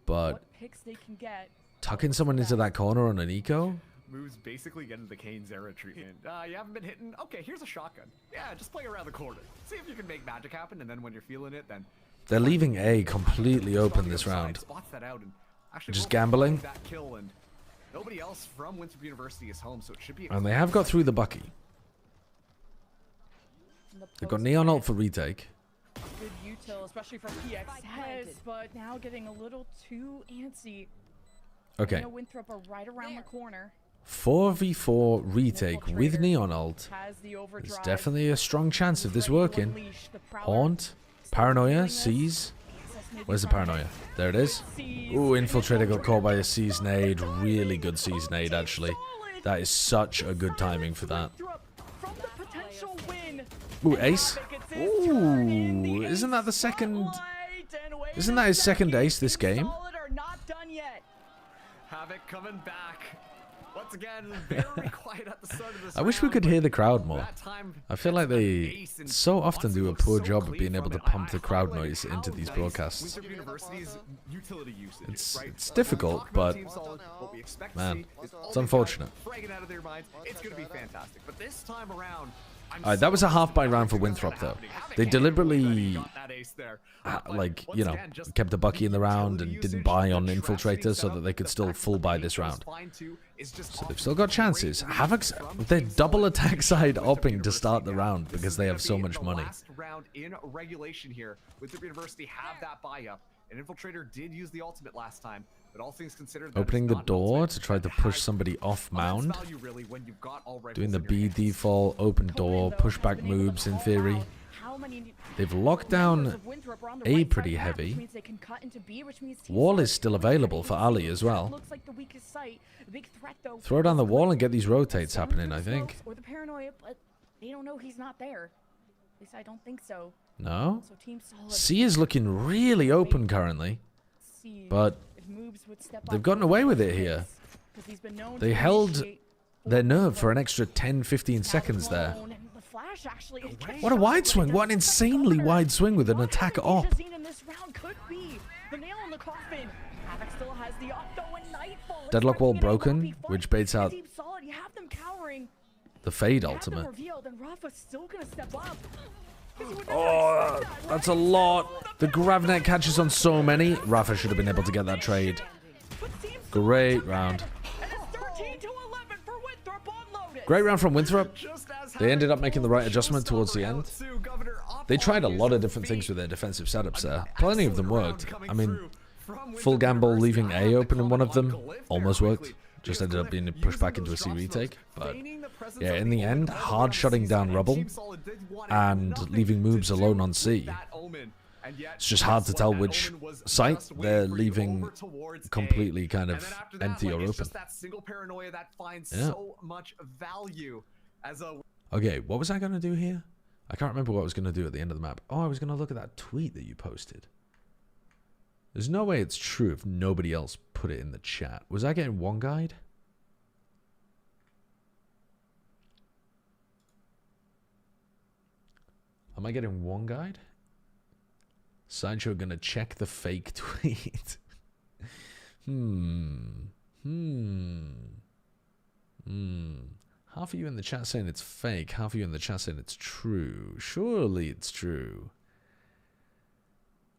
But what picks they can get. tucking someone into that corner on an eco? Moves basically getting the Kane's era treatment. You haven't been hitting? Okay, here's a shotgun. Yeah, just play around the corner. See if you can make magic happen, and then when you're feeling it, then... They're leaving A completely open this round. Spots that out and actually Just will gambling. find that kill, and nobody else from Winthrop University is home, so it should be... And they have got through the Bucky. They've got Neon ult for retake. Good util, especially from PXS, but now getting a little too antsy. Okay. I know Winthrop are right around the corner. 4v4 retake with Neon ult. Has the There's overdrive. definitely a strong chance of this working. Haunt. Paranoia. Sees. Where's the Paranoia? There it is. Ooh, Infiltrator got caught by a Seize nade. Really good Seize nade, actually. That is such a good timing for that. Ooh, ace. Ooh, isn't that the second... Isn't that his second ace this game? Havoc coming back. Once again, very quiet at the start of this I wish we round, could but hear the crowd more. that time, I feel like that they ace and so often Watson do a looks poor so job of clean being able from to it. pump the crowd highlighted noise into how these nice broadcasts. Winthrop University's utility usage is, right? It's difficult, Talk about but Team Solid, what we expect to man, see is all it's these unfortunate. guys fragging out of their minds. It's going to be fantastic. But this time around, I'm Alright, that was a so half by excited round for to see what's Winthrop, though. happening. Havoc They can't believe that deliberately, he got that ace there. But like, once you know, again, just kept the Bucky in the round and utility didn't usage, buy the on trap Infiltrator being so set that up, they could the still fact full that buy the this paint goes round. fine too is just So they've awesome. still got chances. Havoc's, they're double attack side opping to start the round This because is they gonna have so be much the money. last round in regulation here. Winthrop University have that buy up. An Infiltrator did use the ultimate last time, but all things considered, that is Opening the not an door ultimate to try to that push has somebody off immense mound. value, really, when you've got all rifles Doing the in your B hands. default, open door, pushback moves in theory. They've locked down A pretty heavy. Wall is still available for Ali as well. Throw down the wall and get these rotates happening, I think. Or the paranoia, but they don't know he's not there. At least I don't think so. No? So Team Solid C is looking really open currently, see but if moves would step they've up gotten to away the with it plate, here. 'cause he's been known They to held initiate their nerve for an overload. extra 10-15 seconds there. Alone, and the flash actually is getting What a shot, wide but it swing. doesn't What an stop insanely Gunner. wide swing with an What attack Havoc op. has seen in this round could be the nail in the coffin. Havoc still has the op though, and Nightfall is Deadlock wall starting to get a broken, lumpy fight. which baits out Team Solid, you have them cowering. the Fade You have them ultimate. revealed, and Rafa's still gonna step up. 'Cause you would never Oh, expect that, that's a right? lot. The Gravnet catches on so many. Rafa should have been able to get that trade. But Team Solid Great took round. it, and it's 13-11 for Winthrop on Lotus. Great round from Winthrop. Just as They ended up Havoc making the pulled right adjustment towards the Showstopper end. out to Governor They tried a Oppon lot of his different things feet. with their defensive setups there. Plenty of them Excellent worked. round I mean, coming through from full Winthrop gamble University. leaving I A have open to in one of comment them on Glyph almost there worked. quickly, Just because ended up Glyph being using pushed back into a those C drop retake. smokes, But feigning the presence yeah, of in the the end, omen hard on shutting C down side. Rubble Team Solid did want and nothing leaving to Moobs do alone on with C. that omen. And yet, It's just hard to guess tell what? That which omen was site just waiting they're for you leaving over towards A. completely kind And of then after that, empty like, or it's open. just that single paranoia that finds Yeah. so much value as a... Okay, what was I going to do here? I can't remember what I was going to do at the end of the map. Oh, I was going to look at that tweet that you posted. There's no way it's true if nobody else put it in the chat. Was I getting one guide? Am I getting one guide? Sideshow gonna check the fake tweet. Half of you in the chat saying it's fake. Half of you in the chat saying it's true. Surely it's true.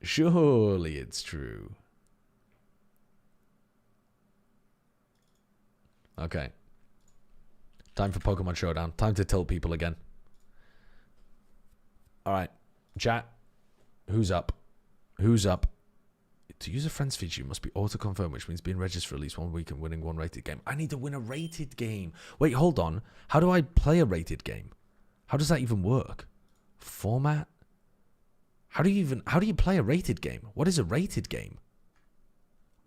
Surely it's true. Okay. Time for Pokemon Showdown. Time to tilt people again. Alright. Chat. Who's up? Who's up? To use a friends feature, you must be auto-confirmed, which means being registered for at least 1 week and winning one rated game. I need to win a rated game. Wait, hold on. How do I play a rated game? How does that even work? Format? How do you play a rated game? What is a rated game?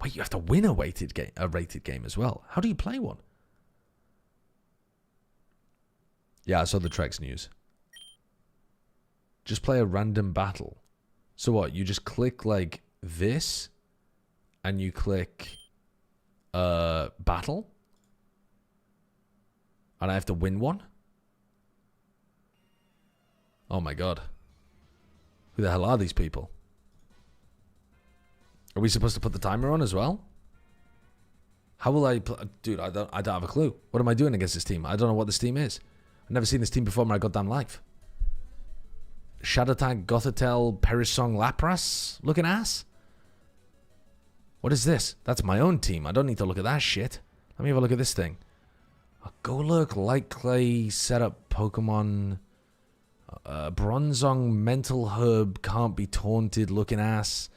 Wait, you have to win a rated game as well. How do you play one? Yeah, I saw the Trex news. Just play a random battle. So what? You just click like this and you click battle? And I have to win one? Oh my god. Who the hell are these people? Are we supposed to put the timer on as well? How will I dude, I don't have a clue. What am I doing against this team? I don't know what this team is. I've never seen this team before in my goddamn life. Shadowtag, Gothitelle, Perisong, Lapras? Looking ass? What is this? That's my own team. I don't need to look at that shit. Let me have a look at this thing. A Golurk, Light Clay, Setup, Pokemon... Bronzong, Mental Herb, Can't Be Taunted, looking ass.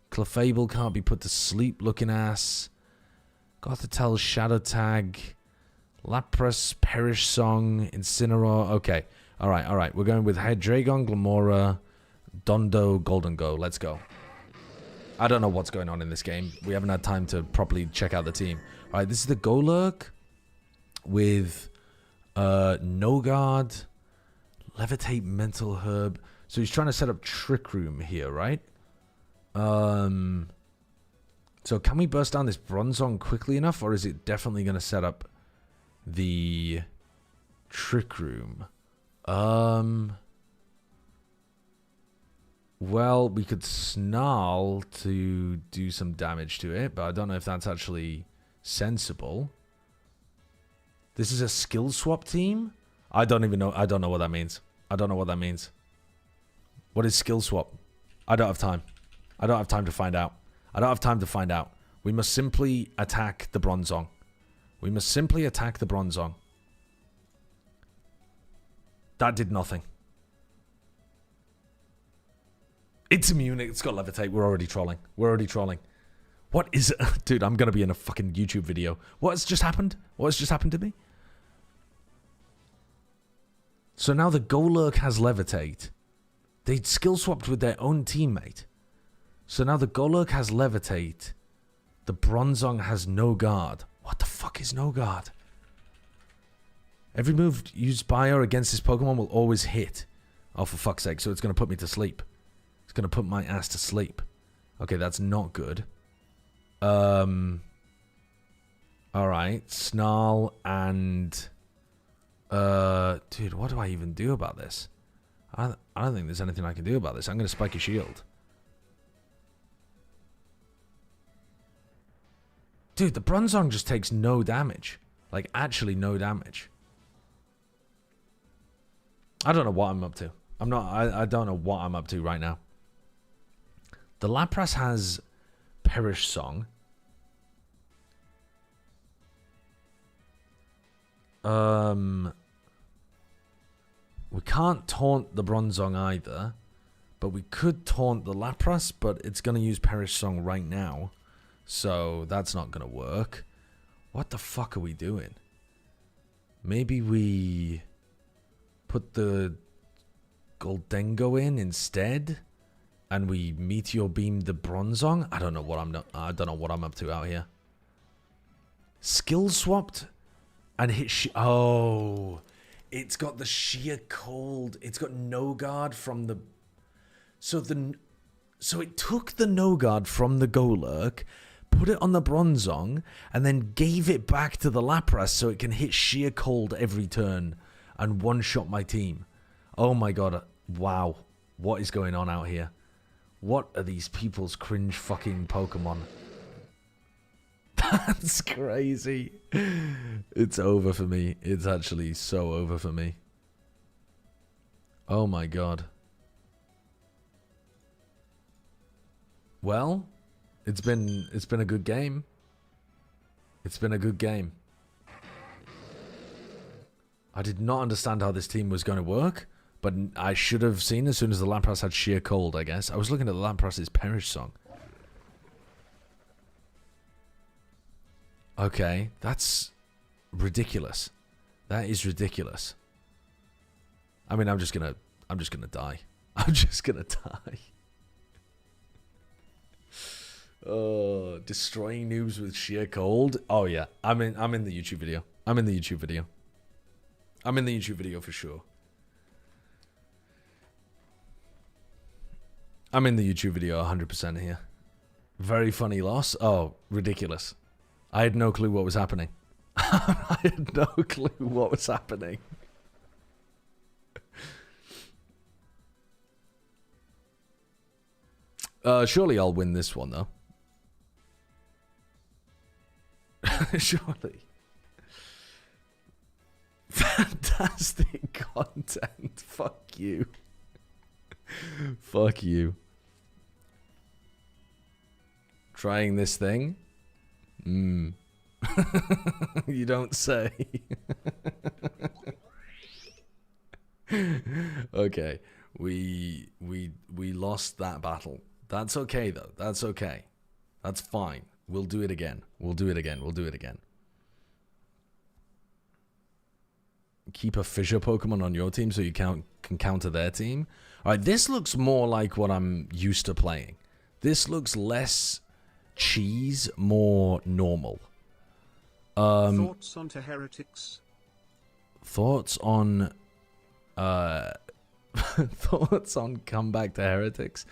Clefable, Can't Be Put to Sleep, looking ass. Gothitelle, Shadowtag, Lapras, Perish Song, Incineroar. Okay, alright. We're going with Hydreigon, Glamora, Dondo, Golden Go. Let's go. I don't know what's going on in this game. We haven't had time to properly check out the team. Alright, this is the Golurk with No Guard, Levitate, Mental Herb. So he's trying to set up Trick Room here, right? So can we burst down this Bronzong quickly enough, or is it definitely going to set up the Trick Room? Well, we could Snarl to do some damage to it, but I don't know if that's actually sensible. This is a skill swap team? I don't even know. I don't know what that means. I don't know what that means. What is skill swap? I don't have time. I don't have time to find out. I don't have time to find out. We must simply attack the Bronzong. We must simply attack the Bronzong. That did nothing. It's immune. It's got Levitate. We're already trolling. We're already trolling. What is it? Dude, I'm going to be in a fucking YouTube video. What has just happened? What has just happened to me? So now the Golurk has Levitate. They skill swapped with their own teammate. So now the Golurk has Levitate. The Bronzong has No Guard. What the fuck is No Guard? Every move used by or against this Pokemon will always hit. Oh, for fuck's sake. So it's going to put me to sleep. It's going to put my ass to sleep. Okay, that's not good. Alright. Snarl and... dude, what do I even do about this? I don't think there's anything I can do about this. I'm going to spike a shield. Dude, the Bronzong just takes no damage. Like, actually no damage. I don't know what I'm up to. I don't know what I'm up to right now. The Lapras has Perish Song. We can't taunt the Bronzong either. But we could taunt the Lapras, but it's going to use Perish Song right now. So that's not going to work. What the fuck are we doing? Maybe we put the Goldengo in instead? and we meteor beam the Bronzong. I don't know what I'm up to out here. Skill swapped and hit oh, it's got the sheer cold. It's got no guard from the so it took the no guard from the Golurk, put it on the Bronzong, and then gave it back to the Lapras so it can hit sheer cold every turn and one-shot my team. Oh my god, wow. What is going on out here? What are these people's cringe fucking Pokemon? That's crazy. It's over for me. It's actually so over for me. Oh my god. Well, it's been a good game. It's been a good game. I did not understand how this team was going to work, but I should have seen as soon as the Lapras had sheer cold, I guess. I was looking at the Lapras' Perish song. Okay, that's ridiculous. That is ridiculous. I mean, I'm just gonna die. I'm just gonna die. Oh, destroying noobs with sheer cold. Oh yeah, I'm in the YouTube video. I'm in the YouTube video. I'm in the YouTube video for sure. I'm in the YouTube video 100% here. Very funny loss. Oh, ridiculous. I had no clue what was happening. I had no clue what was happening. Surely I'll win this one, though. Surely. Fantastic content. Fuck you. Fuck you. Trying this thing? You don't say. Okay. We lost that battle. That's okay though. That's okay. That's fine. We'll do it again. We'll do it again. We'll do it again. Keep a fissure Pokemon on your team so you can counter their team. Alright, this looks more like what I'm used to playing. This looks less cheese, more normal. Thoughts on heretics? Thoughts on thoughts on comeback to heretics?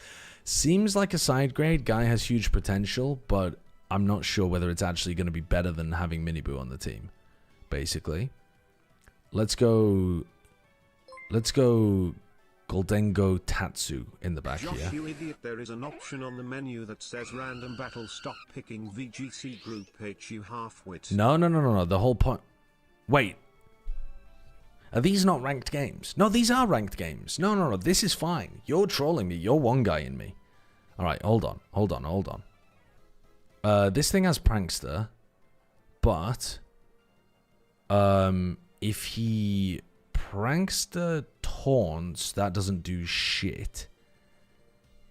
Seems like a side grade. Guy has huge potential, but I'm not sure whether it's actually going to be better than having Miniboo on the team. Basically, let's go Goldengo Tatsu in the back Josh, here. you idiot, there is an option on the menu that says random battle, stop picking VGC group H, you half-wit. No. The whole point... Wait. Are these not ranked games? No, these are ranked games. No. This is fine. You're trolling me. You're one guy in me. Alright, hold on. This thing has Prankster. But... if he... Prankster taunts, that doesn't do shit.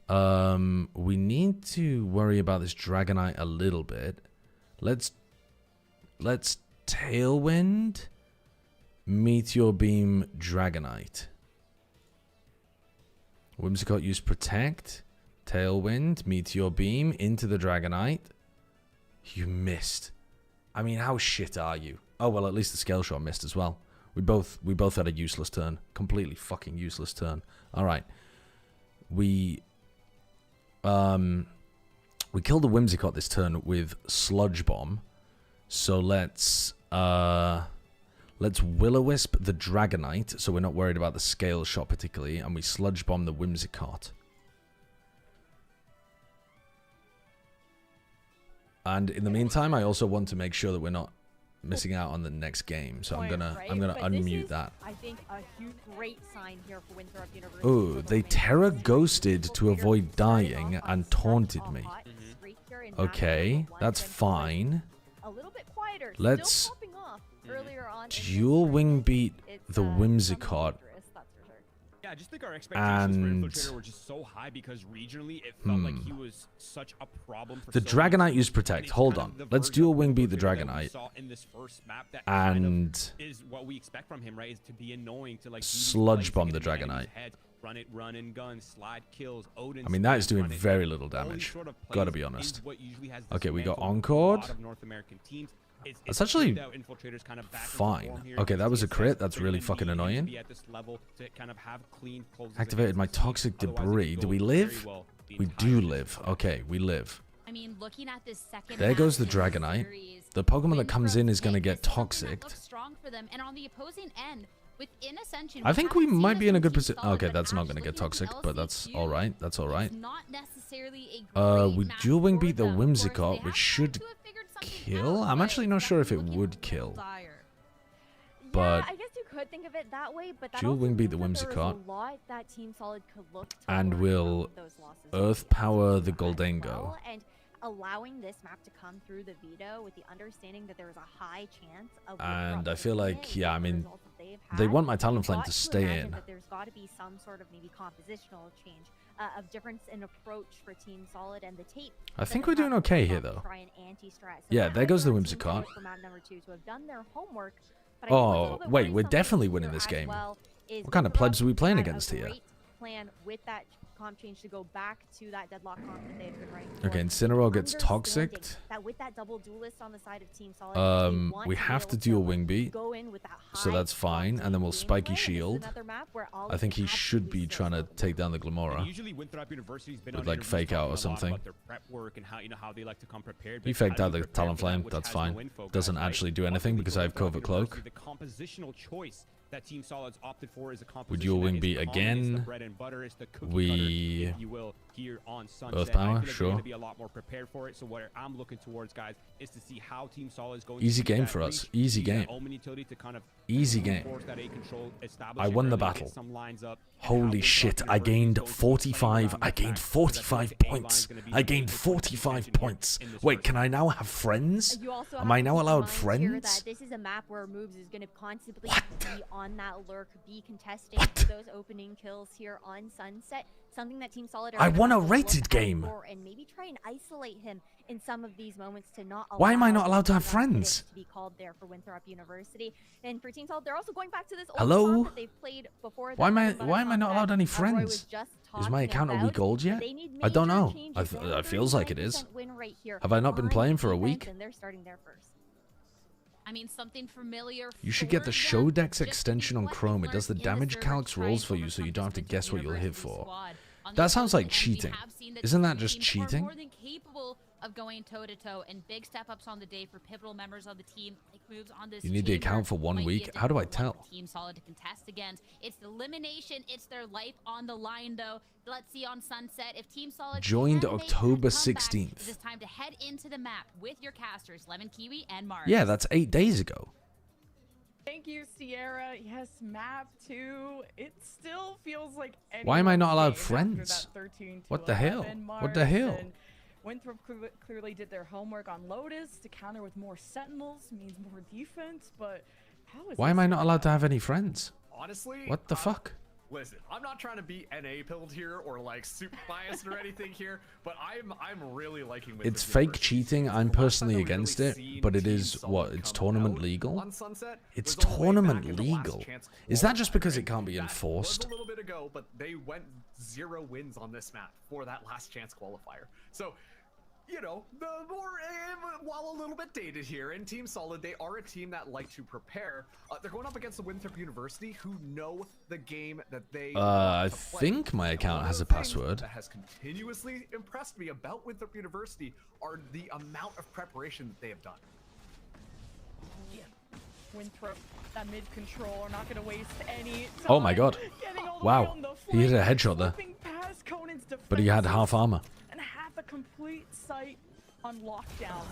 We need to worry about this Dragonite a little bit. Let's Tailwind, Meteor Beam, Dragonite. Whimsicott use Protect, Tailwind, Meteor Beam into the Dragonite. You missed. I mean, how shit are you? Oh well, at least the Scale Shot missed as well. We both had a useless turn. Completely fucking useless turn. Alright. We killed the Whimsicott this turn with Sludge Bomb. So let's Will-O-Wisp the Dragonite, so we're not worried about the Scale Shot particularly, and we Sludge Bomb the Whimsicott. And in the meantime, I also want to make sure that we're not missing out on the next game, so I'm gonna unmute that. I think a huge great sign here for Winthrop University. Oh, they Terra Ghosted to avoid dying and taunted me. Okay, that's fine. A little bit quieter. Let's dual wing beat the Whimsicott. Yeah, I just think our expectations for Infiltrator were just so high because regionally it felt like he was such a problem for the Dragonite used Protect. Hold on. Let's dual wing beat the Dragonite. And is what we expect from him, right? Is to be annoying to like Sludge Bomb the Dragonite. run and gun, slide kills, Odin. I mean, that is doing very little damage. Gotta be honest. Okay, we got Encored. That's actually fine. Okay, that was a crit. That's really fucking annoying. Activated my toxic debris. Do we live? We do live. Okay, we live. I mean, looking at this second there goes the Dragonite. The Pokemon that comes in is going to get toxic. Strong for them. And on the opposing end, within Ascension, I think we might be in a good position. Okay, that's not going to get toxic, but that's all right. That's all right. We dual wing beat the Whimsicott, which should kill. I'm actually not sure if it would kill. But yeah, I guess you could think of it that way, but that dual wing beat the Whimsicott. And will Earth Power the Goldengo. And allowing this map to come through the veto with the understanding that there is a high chance of. And I feel like, yeah, I mean, they want my Talonflame to stay in. That there's got to be some sort of maybe compositional change, of difference in approach for Team Solid and the tape. I think we're doing okay here, though. Yeah, there goes the Whimsicott. Oh, wait, we're definitely winning this game. What kind of plebs are we playing against here? Plan with that comp change to go back to that deadlock comp that they've been running for. Okay, Incineroar gets toxic. That with that double duelist on the side of Team Solid, we have to dual wing beat, so that's fine, and then we'll spiky shield. I think he should be trying to take down the Glamora with like fake out or something. He faked out the Talonflame, that's fine. Doesn't actually do anything because I have Covert Cloak. That Team Solid's opted for is a we dual wing beat again. We Earth Power, sure. Be a lot more prepared for it. So what I'm looking towards, guys, is to see how Team Solid is going. Easy game for us. Easy game. Easy game. I won the battle. Holy shit! I gained 45. I gained 45 points. I gained 45 points. Wait, can I now have friends? Am I now allowed friends? This is a map where Moobs is going to constantly be on that lurk, be contesting those opening kills here on Sunset. Something that Team Solid I won a rated game. And maybe try and isolate him in some of these moments to not. Why am I not allowed to have friends? To be called there for Winthrop University, and for Team Solid, they're also going back to this. Hello. That they've played before. Why am I not allowed any friends? Is my account a week old yet? I don't know. It feels like it is. Have I not been playing for a week? They're starting there first. I mean, something familiar. You should get the Showdex extension on Chrome. It does the damage calcs rolls for you, so you don't have to guess what you'll hit for. That sounds like cheating. Isn't that just cheating? More than capable of going toe-to-toe, and big step-ups on the day for pivotal members of the team, like moves on this. You need the account for 1 week. How do I tell? Team Solid to contest against. It's elimination. It's their life on the line, though. Let's see on Sunset if Team Solid joined October 16th. It's time to head into the map with your casters, Lemon Kiwi and Mars. Yeah, that's 8 days ago. Thank you, Sierra. Yes, map 2. It still feels like. Why am I not allowed friends? What the hell? What the hell? Winthrop clearly did their homework on Lotus to counter with more Sentinels, means more defense, but how is why am I not allowed to have any friends? Honestly, what the fuck? Listen, I'm not trying to be NA pilled here or like super biased or anything here, but I'm really liking Winthrop. It's fake cheating. I'm personally against it, but it is what? It's tournament legal. It's tournament legal. Is that just because it can't be enforced? A little bit ago, but they went 0 wins on this map for that last chance qualifier. So, you know, the more, while a little bit dated here, in Team Solid, they are a team that like to prepare. They're going up against the Winthrop University, who know the game that they I think my account has a password. That has continuously impressed me about Winthrop University are the amount of preparation that they have done. Yeah. Winthrop, that mid control, are not going to waste any time. Oh my god. Wow. He hit a headshot there. But he had half armor. A complete site on lockdown.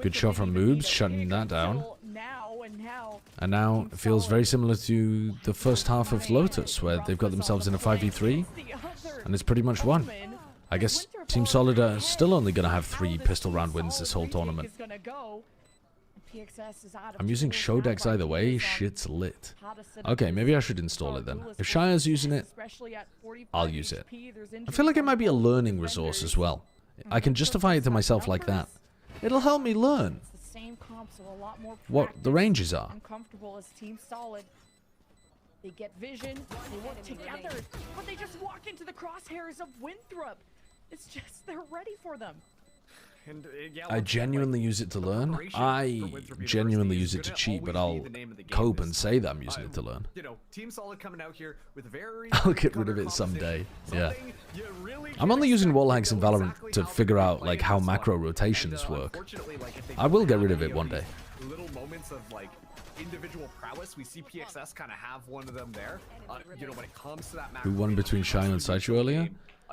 Good shot from Moobs, shutting that down. And now it feels very similar to the first half of Lotus, where they've got themselves in a 5v3, and it's pretty much won. I guess Team Solid are still only going to have 3 pistol round wins this whole tournament. I'm using Showdex either way, shit's lit. Okay, maybe I should install it then. If Shire's using it, I'll use it. I feel like it might be a learning resource as well. I can justify it to myself like that. It'll help me learn what the ranges are. They get vision, they work together, but they just walk into the crosshairs of Winthrop. It's just, they're ready for them. And, yeah, I genuinely use it to learn. I genuinely use it to cheat, but I'll cope and say that I'm using it to learn. You know, Team Solid coming out here with very I'll get rid of it someday. Yeah. I'm only using wall hacks in Valorant to figure out like how macro rotations work. I will get rid of it one day. Little moments of like individual prowess. We see PXS kind of have one of them there. You know, when it comes to that Who won between Shine and Saichu earlier?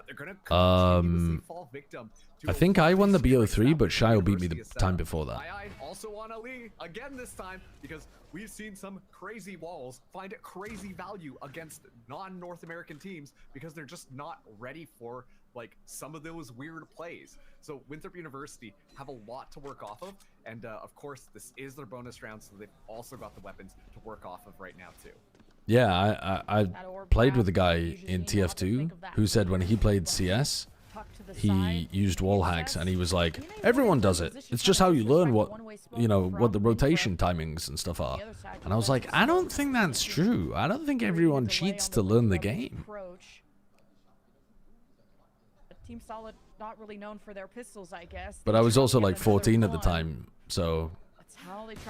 they're gonna fall victim to I think I won the BO3, but Shio beat me the time before that. Also on Ali again this time because we've seen some crazy walls find crazy value against non-North American teams because they're just not ready for like some of those weird plays. So Winthrop University have a lot to work off of, and of course this is their bonus round, so they've also got the weapons to work off of right now too. Yeah, I played with a guy in TF2 who said when he played CS, he used wall hacks and he was like, everyone does it. It's just how you learn what, you know, what the rotation timings and stuff are. And I was like, I don't think that's true. I don't think everyone cheats to learn the game. Team Solid not really known for their pistols, I guess. But I was also like 14 at the time, so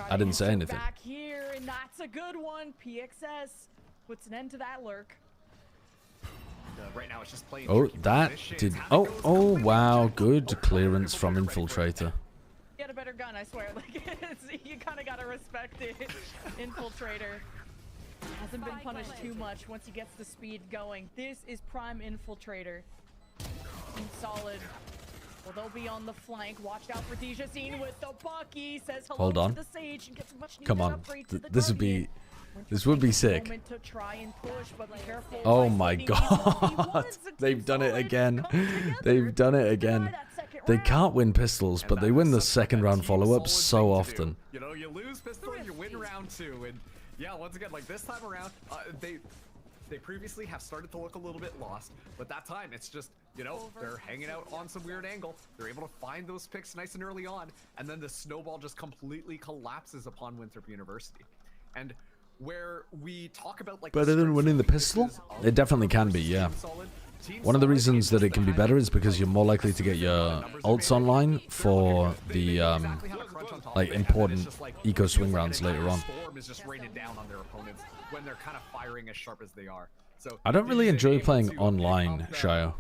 I didn't say anything. Back here, and that's a good one. PXS puts an end to that lurk. Right now it's just playing. Oh, that did. Oh, wow. Good clearance from Infiltrator. Get a better gun, I swear. Like, you kind of gotta respect it. Infiltrator hasn't been punished too much once he gets the speed going. This is prime Infiltrator. Team Solid. Well, they'll be on the flank. Watch out for Dijasine with the Bucky. Says hello Hold on. to the Sage and gets much Come on. This would be sick. To try and push, but be careful. Oh my god. They've done it again. They've done it again. They can't win pistols, but they win the second round follow-up so often. You know, you lose pistol and you win round 2, and yeah, once again, like this time around, they previously have started to look a little bit lost, but that time it's just, you know, they're hanging out on some weird angle. They're able to find those picks nice and early on, and then the snowball just completely collapses upon Winthrop University. And where we talk about like better than winning the pistol? It definitely can be, yeah. One of the reasons that it can be better is because you're more likely to get your ults online for the like important eco swing rounds later on. I don't really enjoy playing online, Shio.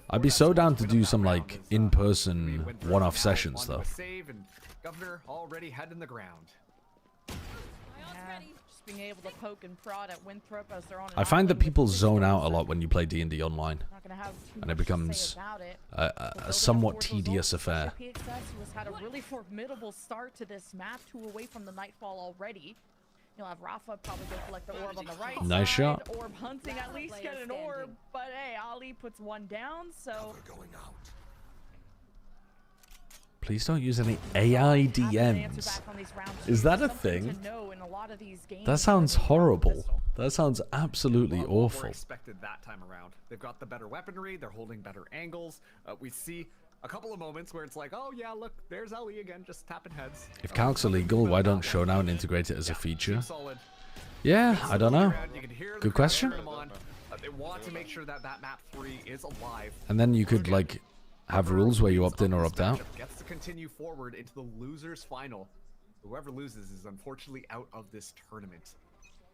I'd be so down to do some like in-person one-off sessions though. Governor already head in the ground. Just being able to poke and prod at Winthrop as they're on. I find that people zone out a lot when you play D&D online, and it becomes a somewhat tedious affair. PXS has had a really formidable start to this map, 2 away from the Nightfall already. You'll have Rafa probably go collect the orb on the right Nice side. shot. Orb hunting, at least get an orb, but hey, Ali puts one down, so. Please don't use any AIDMs. Is that a thing? That sounds horrible. That sounds absolutely awful. Expected that time around. They've got the better weaponry. They're holding better angles. We see a couple of moments where it's like, oh yeah, look, there's Ali again, just tapping heads. If calc's illegal, why don't Showdown integrate it as a feature? Yeah, I don't know. Good question. They want to make sure that map 3 is alive. And then you could like have rules where you opt in or opt out. Gets to continue forward into the losers final. Whoever loses is unfortunately out of this tournament.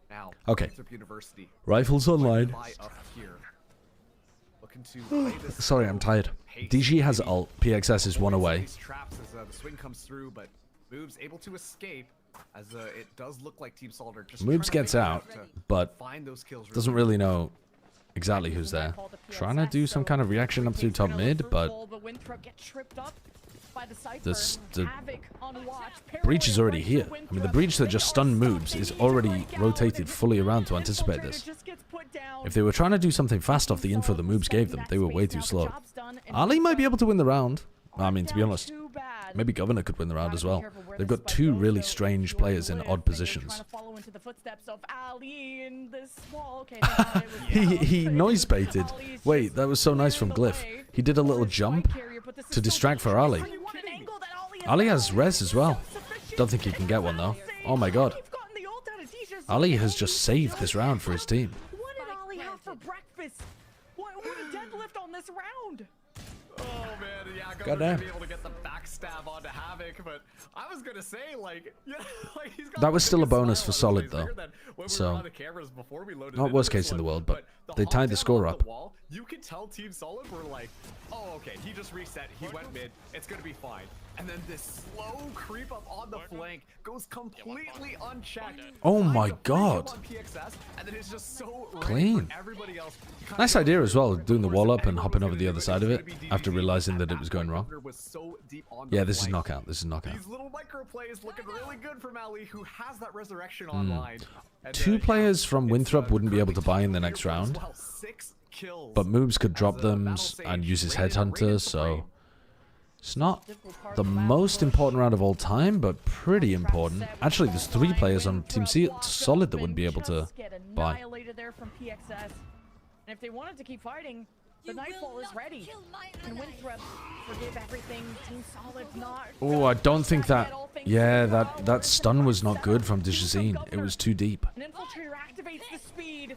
Now, okay. University. Rifles online. Sorry, I'm tired. DG has ult. PXS is 1 away. Traps as the swing comes through, but Moobs able to escape as it does look like Team Solid are just Moobs gets out, but doesn't really know exactly who's there. Trying to do some kind of reaction up through top mid, but the breach is already here. I mean, the breach that just stunned Moobs is already rotated fully around to anticipate this. If they were trying to do something fast off the info the Moobs gave them, they were way too slow. Ali might be able to win the round. I mean, to be honest, maybe Governor could win the round as well. They've got 2 really strange players in odd positions. He noise baited. Wait, that was so nice from Glyph. He did a little jump to distract for Ali. Ali has res as well. Don't think he can get one though. Oh my god. Ali has just saved this round for his team. What did Ali have for breakfast? What a deadlift on this round? Oh man, yeah, Goddamn. gonna be able to get the backstab onto Havoc, but I was gonna say like, yeah, like he's got That was still a bonus for smile on Solid his face, though. bigger than when we So, were on the cameras before we loaded not into worst this case in the one. world, but the they tied the hop score down on up. wall, you could tell Team Solid were like, oh okay, he just reset, he went mid, it's gonna be fine. And then this slow creep up on the flank goes completely unchecked. Oh Finds my a free God. kill on PXS, and then it's just so ready Clean. for everybody else. Nice idea as well, doing the wall up and hopping over the other side of it after realizing that it was going wrong. Yeah, this is knockout. This is knockout. These little micro plays looking really good from Ali, who has that resurrection online. And, 2 players from Winthrop wouldn't be able to buy in the next round, well, 6 kills. but Moves could drop them and use his headhunter, so it's not the most important round of all time, but pretty important. Actually, there's 3 players on Team Solid that wouldn't be able to buy. Annihilated there from PXS. And if they wanted to keep fighting, the Nightfall is ready. And Winthrop forgive everything. Team Solid's not. Oh, I don't think that. Yeah, that stun was not good from Dijazine. It was too deep. An Infiltrator activates the speed.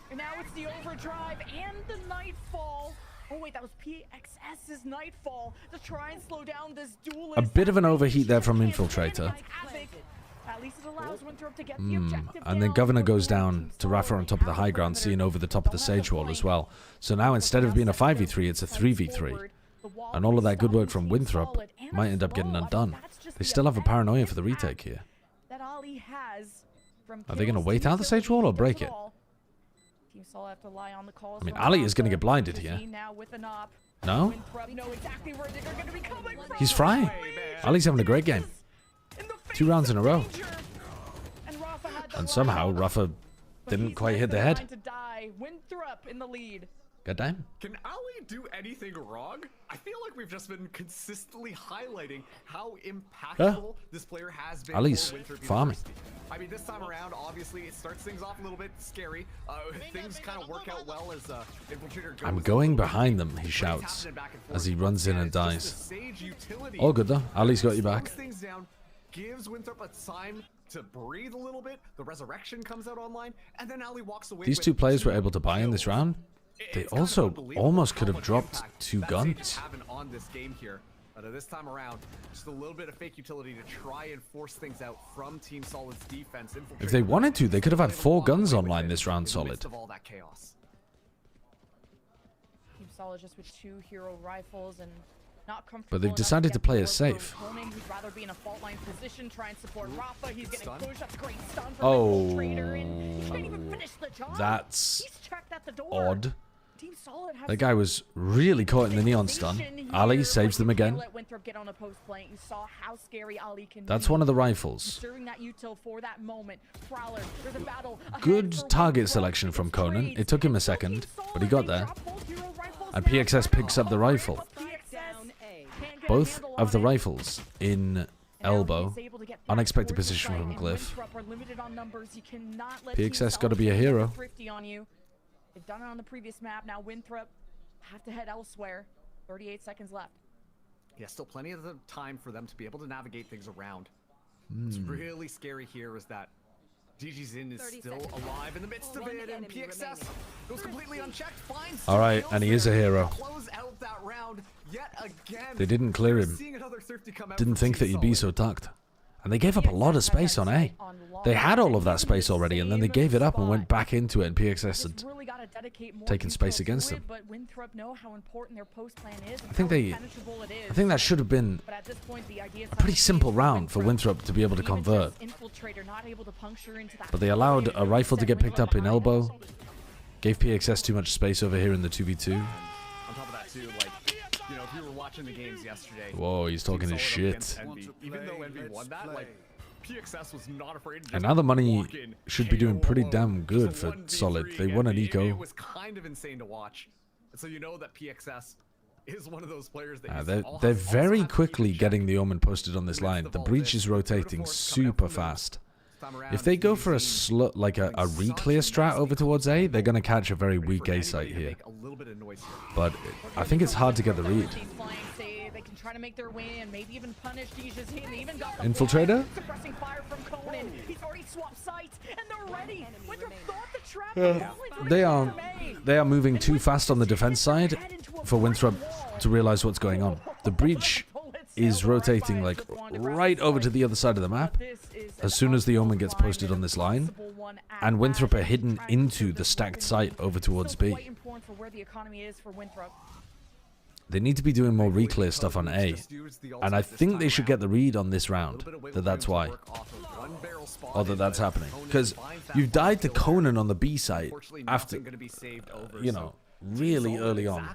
And now it's the overdrive and the Nightfall. Oh wait, that was PXS's Nightfall to try and slow down this duelist. A bit of an overheat there from Infiltrator. At least it allows Winthrop to get the objective And then down. Governor goes down to Rafa on top of the high ground, seeing over the top of the Sage Wall as well. So now instead of being a 5v3, it's a 3v3. And all of that good work from Winthrop might end up getting undone. They still have a paranoia for the retake here. That Ali has from Are they going to kills wait to out the Sage Wall or break it? Team Solid have to lie on the calls I mean, from Ali is going to Rafa. get blinded here. Now with an op. No? Winthrop know exactly where they're going to be coming from. He's frying. Ali's having a great game. In the face 2 rounds in a of row. danger. And Rafa had the And somehow line, Rafa but didn't he's quite left hit the in head. line to die. Winthrop in the lead. Goddamn. Can Ali do anything wrong? I feel like we've just been consistently highlighting how impactful this player has been. Ali's for Winthrop farming. University. I mean, this time around, obviously, it starts things off a little bit scary. Things kind of work out well as Infiltrator goes. I'm going behind them, he shouts, as he runs in and dies. All good though. Ali's got you back. Things down, gives Winthrop a time to breathe a little bit. The resurrection comes out online, and then Ali walks away. These with 2 players were 2 able to buy in this round. They It's kind of also unbelievable almost could how have much dropped impact 2 that guns. Sage is having on this game here. But this time around, just a little bit of fake utility to try and force things out from Team Solid's defense. If they wanted to, they could have had 4 guns online this round, Solid. Of all that chaos. Team Solid just with 2 hero rifles and not comfortable. But they've enough decided to get the play it work safe. for Conan, who'd rather be in a fault line position, try and support Rafa. He's getting Stun? pushed. That's a great stun from Oh, Infiltrator, and he can't even finish the job. That's He's checked at the door. odd. Team Solid has That guy was really caught in the neon stun. Ali saves them again. Let Winthrop get on a post plant. You saw how scary Ali can That's be. one of the rifles. During that util for that moment, Prowler, there's a battle ahead Good for target Winthrop. selection from It's Conan. trades. It took him a And so second, Team but he Solid, got they there. drop both hero rifles And now. PXS picks up the rifle. PXS can't get a Both handle of on the it. rifles in And now elbow. he's able to get back Unexpected towards the position site, from and Glyph. Winthrop are limited on numbers. You cannot let Team PXS Solid gotta be a get hero. thrifty on you. They've done it on the previous map. Now Winthrop have to head elsewhere. 38 seconds left. Yeah, still plenty of the time for them to be able to navigate things around. What's really scary here is that DG's in is still alive in the midst of it, and PXS goes completely unchecked. Finds All right, and he is a hero. Close out that round yet again. They didn't clear him. Seeing another thrifty come out Didn't from think that Team he'd be Solid. so tucked. And they gave up a lot of space on A. They had all of that space already, and then they gave it up and went back into it, and PXS had Really gotta dedicate more taken space util against to it, them. But Winthrop know how important their post plan is. And I think how they- impenetrable it is. I think that should have been But at this point, the idea is a pretty not simple easy round for Winthrop to be able to Even convert. just Infiltrator not able to puncture into that But they allowed lane. a rifle to get picked up in Behind elbow. it. Gave PXS too much space over here in the 2v2. On top of that too, like, you know, if you were watching the games yesterday. Whoa, he's talking Team his Solid up against shit. Envy, even though Envy won that, like, PXS was not afraid to And just now the money walk in, should be doing pretty KO damn alone. good Just a for 1v3 Solid. They won an Envy. eco. It was kind of insane to watch. And so you know that PXS is one of those players that They're very quickly getting the Omen posted on this line. The breach is rotating super fast. If they go for a like a re-clear strat over towards A, they're going to catch a very weak A site here. But I think it's hard to get the read. trying to make their way in, maybe even punish DJZ. They even got the Infiltrator? suppressing fire from Conan. He's already swapped sights, and they're ready. Winthrop thought the trap was falling. They are moving too fast on the defense side for Winthrop to realize what's going on. The breach is rotating like right over to the other side of the map as soon as the Omen gets posted on this line, and Winthrop are hidden into the stacked site over towards B. They need to be doing more reclear stuff on A, and I think they should get the read on this round that's why, or that's happening, because you've died to Conan on the B site after, you know, really early on,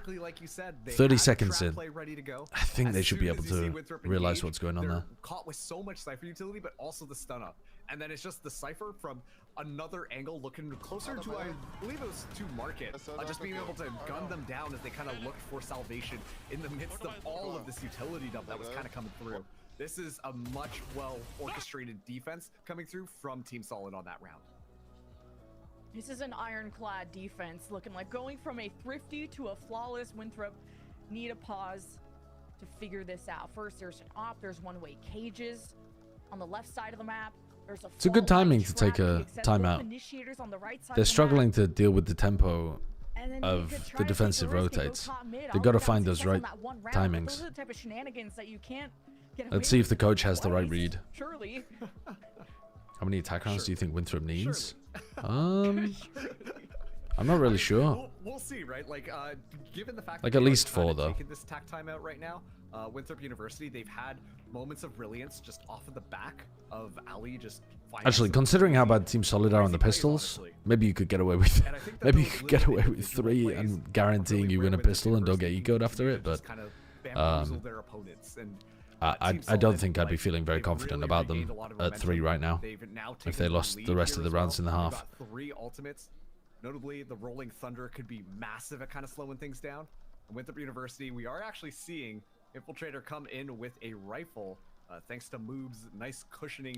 30 seconds in. I think they should be able to realize what's going on there. Caught with so much Cypher utility, but also the stun up. And then it's just the Cypher from another angle looking closer to, I believe it was to Market. Just being able to gun them down as they kind of looked for salvation in the midst of all of this utility dump that was kind of coming through. This is a much well orchestrated defense coming through from Team Solid on that round. This is an ironclad defense, looking like going from a thrifty to a flawless. Winthrop need a pause to figure this out. First, there's an op. There's one-way cages on the left side of the map. There's It's a good timing to take a timeout. They're struggling to deal with the tempo of the defensive rotates. They've got to find those right timings. Let's see if the coach has the right read. How many attack rounds do you think Winthrop needs? I'm not really sure. We'll see, right? Like, given the fact like that at least 4 though. Taking this tack timeout right now, Winthrop University, they've had moments of brilliance just off of the back of Ali just. Actually, considering how bad Team Solid are on the pistols, maybe you could get away with 3 and guaranteeing you win a pistol and don't get eco'd after it. But I don't think I'd be feeling very confident about them at 3 right now if they lost the rest of the rounds in the half. 3 ultimates. Notably, the Rolling Thunder could be massive at kind of slowing things down. And Winthrop University, we are actually seeing Infiltrator come in with a rifle, thanks to Moob's nice cushioning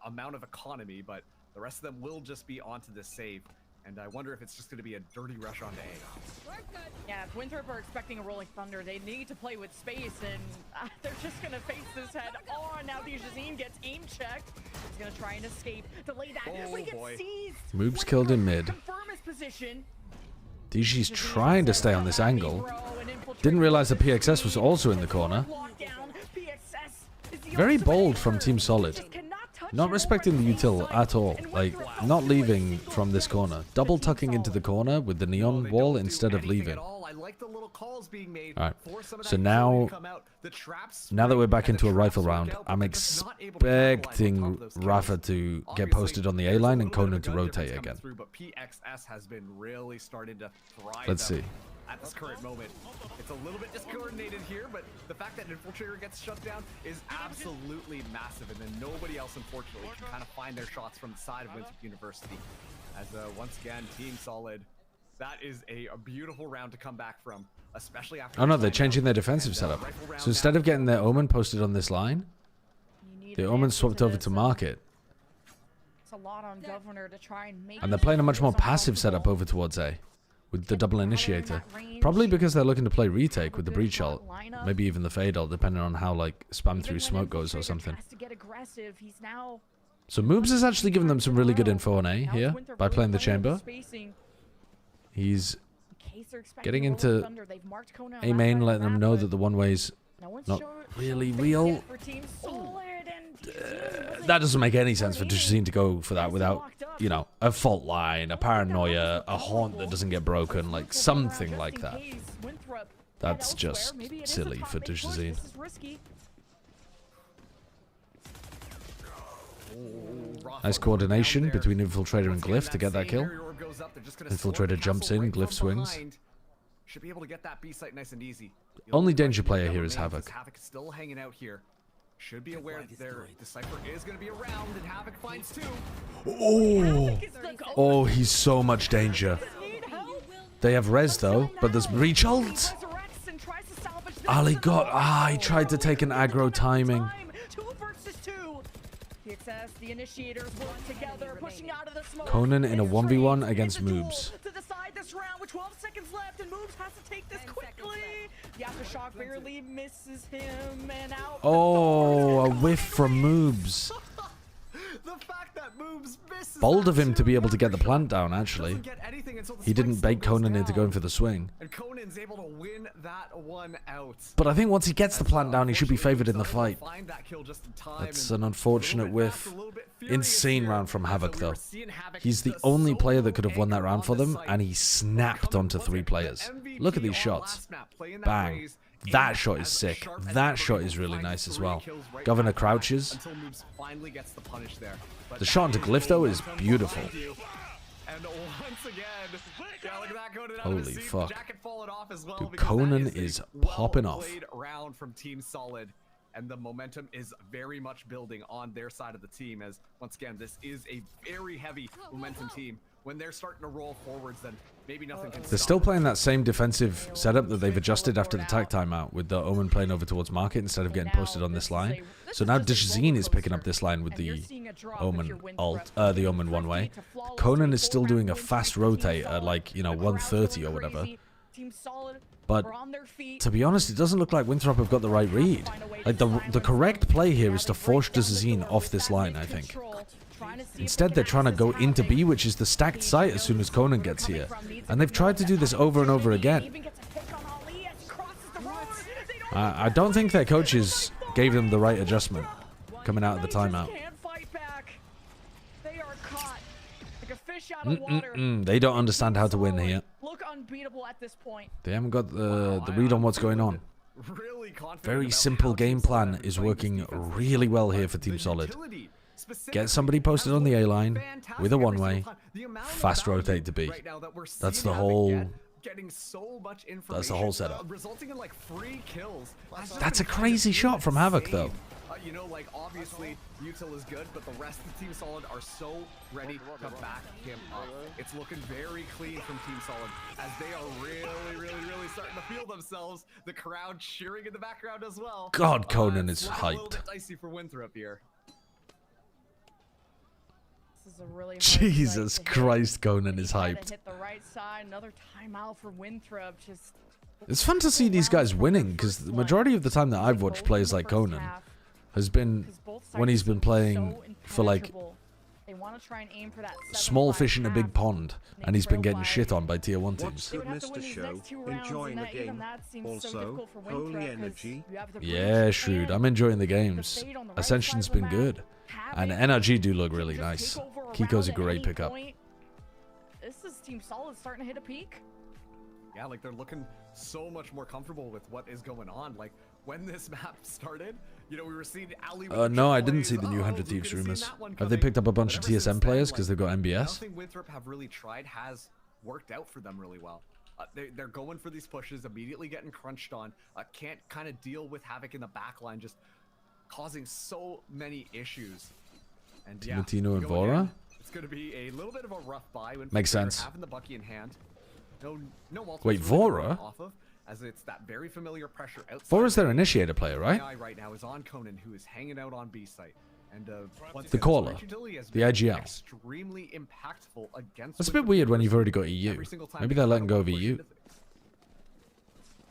amount of economy, but the rest of them will just be onto the save. And I wonder if it's just going to be a dirty rush on A. Yeah, if Winthrop are expecting a Rolling Thunder, they need to play with space, and they're just going to face this head on. Now DJZ gets aim checked. He's going to try and escape. Delay that. Oh, we get boy. seized. Moob's killed in mid. Confirm his position. DG's trying to stay on this angle. Didn't realize the PXS was also in the corner. Very bold from Team Solid. Not respecting the util at all. Like, not leaving from this corner. Double tucking into the corner with the neon wall instead of leaving. Alright, so now that we're back into a rifle round, I'm expecting Rafa to get posted on the A line and Conan to rotate again. Let's see. At this current moment, it's a little bit discoordinated here, but the fact that Infiltrator gets shut down is absolutely massive, and then nobody else, unfortunately, can kind of find their shots from the side of Winthrop University. As once again, Team Solid, that is a beautiful round to come back from, especially after. Oh no, they're changing their defensive setup. So instead of getting their Omen posted on this line, the Omen swapped over to Market. It's a lot on Governor to try and make. And they're playing a much more passive setup over towards A. With the double initiator. Probably because they're looking to play retake with the breach ult. Maybe even the fade ult, depending on how like spam through smoke goes or something. So Moobs is actually giving them some really good info on A here by playing the chamber. He's getting into A main, letting them know that the one way's not really real. That doesn't make any sense for DJZ to go for that without, you know, a fault line, a paranoia, a haunt that doesn't get broken, like something like that. That's just silly for DJZ. Nice coordination between Infiltrator and Glyph to get that kill. Infiltrator jumps in, Glyph swings. Should be able to get that B site nice and easy. Only danger player here is Havoc. Havoc is still hanging out here. Should be aware that their Decipher is going to be around, and Havoc finds 2. Oh, he's so much danger. They have res though, but there's breach ult. Ali got, he tried to take an aggro timing. Conan in a 1v1 against Moobs. shock barely misses him and out. Oh, a whiff from Moobs. The fact that Moobs misses Bold of that him to be able to get the too. plant down, actually. Doesn't get anything until the He didn't swing bait still goes Conan into down. going for the swing. And Conan's able to win that one out. But I think once he gets the plant down, he should be favored in the Unfortunately, fight. find that kill just in time, That's and an unfortunate a little bit whiff. fast, a little bit furious Insane here. round from Havoc, So we though. were seeing Havoc He's the just only so player that could have won that angry round on for the them, site. and he snapped onto 3 players. Look at these shots. Bang. That shot is sick. That shot is really nice as well. Governor crouches. Until Moobs finally gets the punish there. But The shot into Glyph, though, is beautiful. And once again, yeah, look at that Conan out Holy of his seat. fuck. Jacket falling off as well, Dude, because that Conan a is popping off. well-played round from Team Solid, and the momentum is very much building on their side of the team. As once again, this is a very heavy momentum team. When they're starting to roll forwards, then maybe nothing can They're stop still them. playing that same defensive setup that they've adjusted after the tag timeout, with the Omen playing over towards Market instead of getting posted on this line. So now Dishazine is picking up this line with the Omen ult, the Omen one way. Conan is still doing a fast rotate at like, 130 or whatever. But to be honest, it doesn't look like Winthrop have got the right read. Like the correct play here is to force Dishazine off this line, I think. Instead, they're trying to go into B, which is the stacked site as soon as Conan gets here. And they've tried to do this over and over again. I don't think their coaches gave them the right adjustment coming out of the timeout. They don't understand how to win here. Look unbeatable at this point. They haven't got the read on what's going on. Very simple game plan is working really well here for Team Solid. Get somebody posted on the A line with a one-way, fast rotate to B. That's the whole setup. Resulting in like 3 kills. That's a crazy shot from Havoc, though. Obviously, Util is good, but the rest of Team Solid are so ready to back him up. It's looking very clean from Team Solid, as they are really starting to feel themselves. The crowd cheering in the background as well. God, Conan is it's looking a little hyped. bit dicey for Winthrop here. This is a really hard Jesus site to hit. Christ, Conan is Trying to hyped. hit the right side. Another timeout for Winthrop. Just It's fun to see these guys winning, because the majority of the time that I've watched players like Conan has been when he's been playing for like small fish in a big pond, and he's been getting shit on by tier 1 What's teams. good, Mr. Show? Enjoying the game. Also, holy energy. Yeah, Shrewd, I'm enjoying the games. Ascension's been good, and NRG do look really nice. Kiko's a great pickup. This is Team Solid starting to hit a peak. Yeah, like they're looking so much more comfortable with what is going on. Like when this map started, we were seeing Ali. No, I didn't see the new 100 Thieves rumors. Have they picked up a bunch of TSM players because they've got MBS? Nothing Winthrop have really tried has worked out for them really well. They're going for these pushes, immediately getting crunched on. Can't kind of deal with Havoc in the backline, just causing so many issues. And Timotino and Vora? It's going to be a little bit of a rough buy. Makes sense. Having the Bucky in hand. No Walters Wait, really Vora? off of, as it's that very familiar pressure outside. Vora's their initiator player, The right? eye right now is on Conan, who is hanging out on B site. And once The again, caller. range utility has The been IGL. extremely impactful against That's a bit Winthrop weird when you've already got every EU. single time Maybe they they're try letting to go of push EU. into things.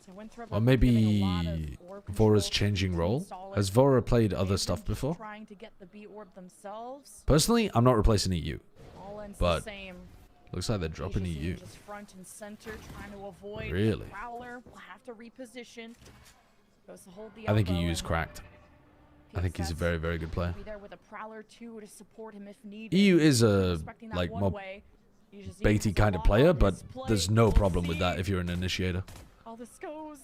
So Winthrop Or have been getting a maybe lot of orb Vora's control changing from role? Solid. Has Vora played other They've stuff been before? Trying to get the B orb themselves. Personally, I'm not replacing EU. All ends But the same. looks like they're dropping Asia's EU. just front and center, trying to avoid Really? Prowler. Will have to reposition. Goes to hold the I think elbow EU is and cracked. I think he's a very, very good player. Be there with a Prowler too to support him if needed. EU is a Expecting that like one more way. Just baity has a kind of lot player, on but his plate. there's no We'll problem with see that if you're an initiator. how this goes.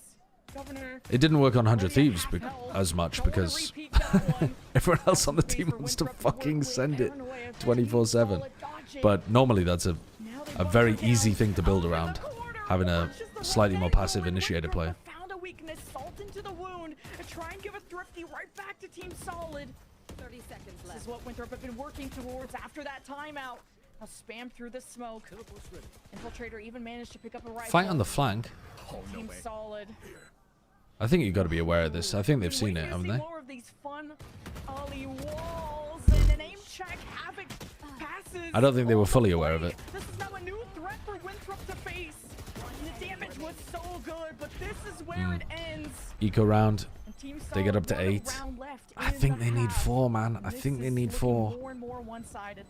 Governor. It didn't work on 100 Oh, yeah, Thieves half health. as much Don't wanna because repeat that one. everyone else on the Made team for wants to Winthrop to work fucking with. send it Aaron away of 24/7. solid dodging. But normally that's a Now they both very are down. easy thing to build Oh, in the around, corner. having a Punches the slightly more rotate passive over. initiator Winthrop player. have found a weakness, salt into the wound, and try and give a thrifty right back to Team Solid. 30 seconds This left. is what Winthrop have been working towards after that timeout. Now spam through the smoke. Infiltrator even managed to pick up a rifle. Fight on the flank. Oh, no Team way. Solid. I think you've got to be aware of this. I think they've Been seen waiting it, to haven't see they? More of these fun ollie walls and an aim check. Havoc passes. I don't think they were on the fully aware of flank. it. This is now a new threat for Winthrop to face. And the damage was so good, but but this is where it ends. Eco round. And Team They get up Solid, to 8. 1 round left I in think the they need half. 4, man. I This think they is need looking 4. more and more one-sided.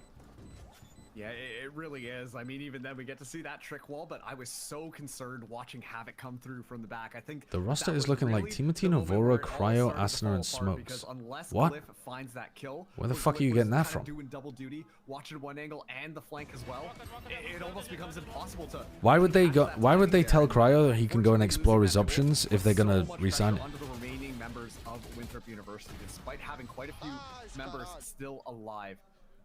Yeah, it really is. I mean, even then we get to see that trick wall, but I was so concerned watching Havoc come through from the back. I think The roster that is was looking like really Timatino, the moment where Vora, it all Cryo, started to Asuna, fall and apart, because Smokes. unless What? Glyph finds that kill, Where the where fuck are you Glyph getting was that kind of from? doing double duty, watching one angle and the flank as well, it almost becomes impossible to. Why would they catch go? that Why would they timing tell there. Cryo that he can go and Unfortunately, explore his losing that options duel if they're was gonna so much resign pressure it? onto the remaining members of Winthrop University, despite having quite a few members still alive.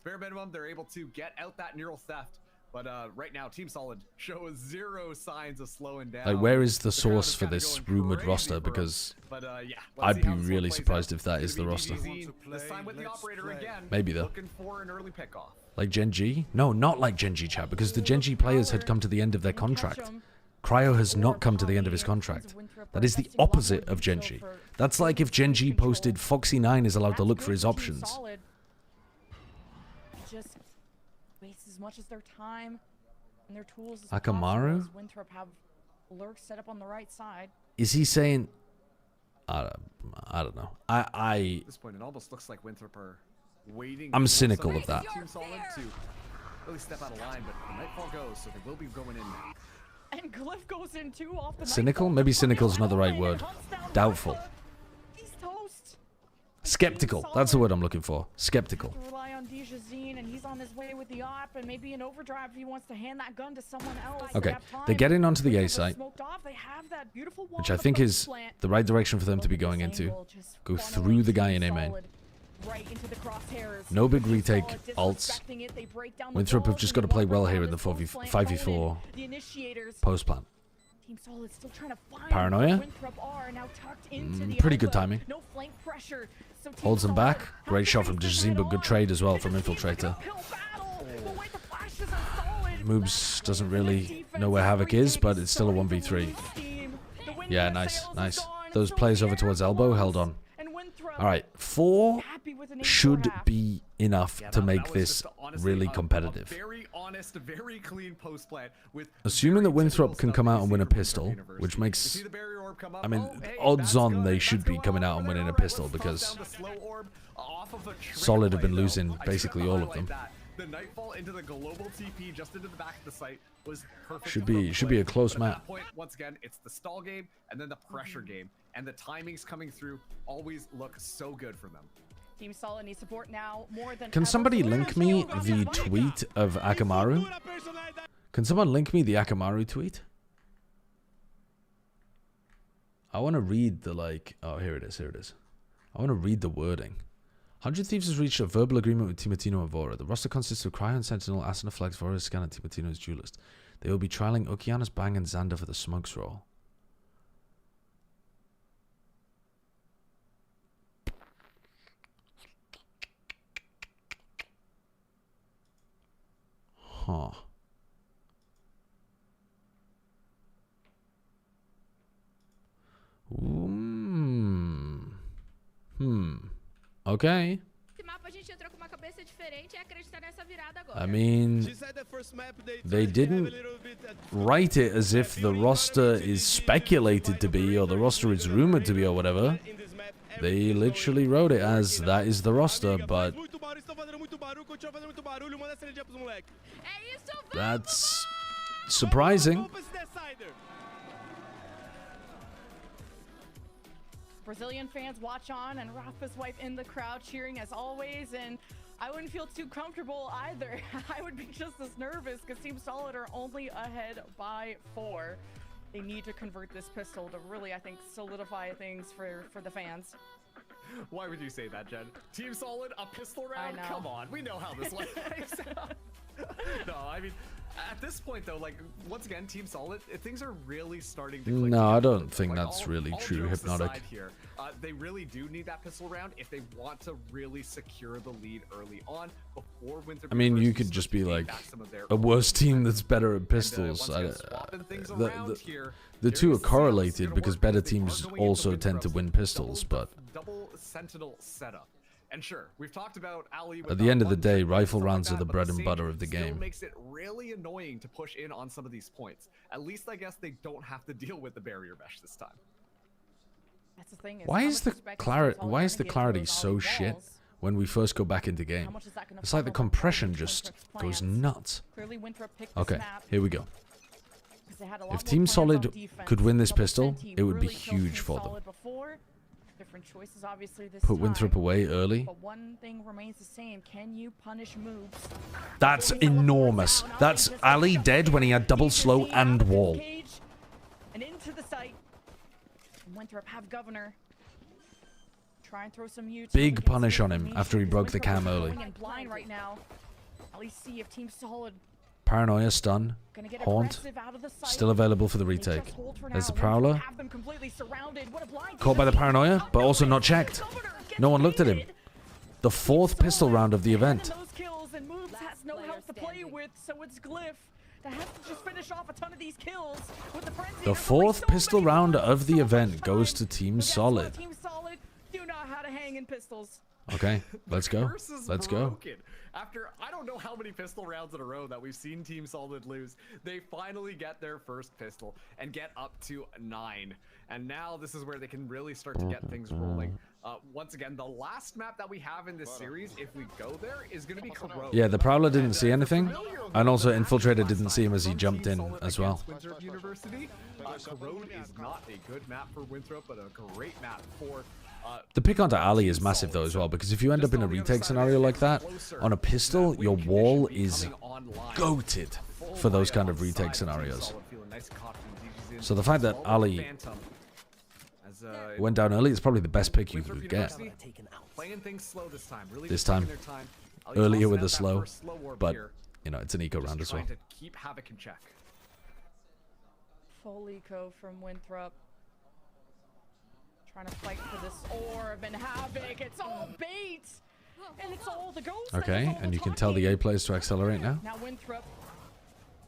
Bare minimum, they're able to get out that neural theft. But right now, Team Solid shows 0 signs of slowing down. Like, where is the crowd source is for kinda this going rumored crazy roster? for 'em. Because But, yeah, let's I'd see be how this one really plays surprised out. if that It's is the gonna be roster. DBZ, this time with the operator again. Maybe, though. Looking for an early pickoff. Like Gen G? No, not like Gen G, chat, because the Gen G players had come to the end of their contract. Cryo has not come to the end of his contract. That is the opposite of Gen G. That's like if Gen G posted Foxy9 is allowed to look for his options. Just waste as much as their time and their tools as Akamaru? possible, as Winthrop have lurks set up on the right side. Is he saying... I don't know. At this point, it almost looks like Winthrop are waiting. I'm for cynical some of that. Team Solid to really step out of line, but the Nightfall goes, so they will be going in now. And Glyph goes in too off the Cynical? Nightfall. Maybe cynical's not the right And word. hunts down Doubtful. Nightfall. He's toast. Skeptical. That's the word I'm looking for. Skeptical. To rely on Dijazine, and he's on his way with the op, and maybe an overdrive if he wants to hand that gun to someone else. They Okay, have time. they're getting onto the A Winthrop is site, smoked off. They have that beautiful wall which I on the think post is plant. the right direction for them to be Look at going this into. angle, just Go funneling through the guy Team in A main. Solid right into the crosshairs. No big Team retake Solid alts. disrespecting it. They break down the Winthrop have walls, just and got to they play walk well around here in the this post plant 5v4 component. The initiators. post plant. Team Solid still trying to find Paranoia? where Winthrop are, now tucked into the Pretty good elbow. timing. No flank pressure. So Team Holds them Solid back. have Great to shot from face this Dijazine, but good head-on. trade as well They from just keep picking Infiltrator. up uphill battle. But wait, the flashes are solid. Moves doesn't The really defense know where Havoc is, retake but it's still a starting to 1v3. lose steam. The wind Yeah, in the nice, sails is nice. gone, Those so players the over air towards elbow blows, held on. and Winthrop All right, 4 happy with an 8-4 should half. be enough Yeah, to that make was this just honestly really a competitive. very honest, very clean post plant with Assuming very that Winthrop typical can stuff come that out you and see win a from Winthrop pistol, University. which You makes... see the barrier orb come up. I mean, Oh, hey, odds that's on good. they That's should be going coming well out and over winning there. a All right, pistol let's toss because down the slow orb off of a trick Solid have been play, though. losing I just basically gotta all of highlight them. that. The Nightfall into the global TP just into the back of the site was perfect. Should from be play. a close But at map. that point, once again, it's the stall game and then the pressure game, and the timings coming through always look so good for them. Team Solid needs support now more than Can ever. somebody So link they're me gonna show the up. tweet of Akamaru? Can someone link me the Akamaru tweet? I want to read the, like... Oh, here it is, here it is. I want to read the wording. 100 Thieves has reached a verbal agreement with Timatino and Vora. The roster consists of Cryon, Sentinel, Asuna, Flex, Vora, Scan, and Timatino's Duelist. They will be trialing Okeanos, Bang, and Xander for the Smokes role. Huh. Okay. I mean, they didn't write it as if the roster is speculated to be or the roster is rumored to be or whatever. They literally wrote it as that is the roster, but that's surprising. Brazilian fans watch on, and Rafa's wife in the crowd cheering as always, and I wouldn't feel too comfortable either. I would be just as nervous because Team Solid are only ahead by 4. They need to convert this pistol to really, I think, solidify things for the fans. Why would you say that, Jen? Team Solid, a pistol round? I know. Come on, we know how this plays out. No, I mean, at this point though, like, once again, Team Solid, things are really starting to click. No, I together. don't think Like, that's really true, jokes Hypnotic. aside here, they really do need that pistol round if they want to really secure the lead early on before Winthrop. I mean, you University could just starts be to gain like back some of their a worse team that's better at once pistols. again, swapping things The around here, two are Darius Sales correlated gonna because work better because they are teams going into also tend to Winthrop's win pistols, but double sentinel setup. And sure, we've talked about Ali. At the end of the day, rifle rounds are the bread and butter of the game. Makes it really annoying to push in on some of these points. At least I guess they don't have to deal with the barrier mesh this time. That's the thing. Why is the clarity so shit when we first go back into game? It's like the compression just goes nuts. Okay, here we go. If Team Solid could win this pistol, it would be huge for them. Different choices, obviously, this Put Winthrop away early. But one thing remains the same. Can you punish moves? That's enormous. That's Ali dead when he had double slow and wall. And into the site. Winthrop have governor. Try and throw some big punish on him after he broke the cam early. Blind right now. At least see if Team Solid. Paranoia, stun, haunt, still available for the retake. There's the Prowler. Caught by the Paranoia, but also not checked. No one looked at him. The 4th pistol round of the event. The 4th pistol round of the event goes to Team Solid. Okay, let's go. Let's go. After I don't know how many pistol rounds in a row that we've seen Team Solid lose, they finally get their first pistol and get up to 9. And now this is where they can really start to get things rolling. Once again, the last map that we have in this series, if we go there, is going to be Corrode. Yeah, the Prowler didn't see anything, and also Infiltrator didn't see him as he jumped in as well. Winthrop University. Corrode is not a good map for Winthrop, but a great map for... The pick onto Ali is massive though as well, because if you end up in a retake scenario like that, on a pistol, your wall is goated for those kind of retake scenarios. So the fact that Ali went down early is probably the best pick you could get. This time, earlier with the slow, but, you know, it's an eco round as well. Full eco from Winthrop. Trying to fight for this orb and Havoc. It's all bait. And it's all the ghost. Okay, and you can tell the A players to accelerate now. Now Winthrop.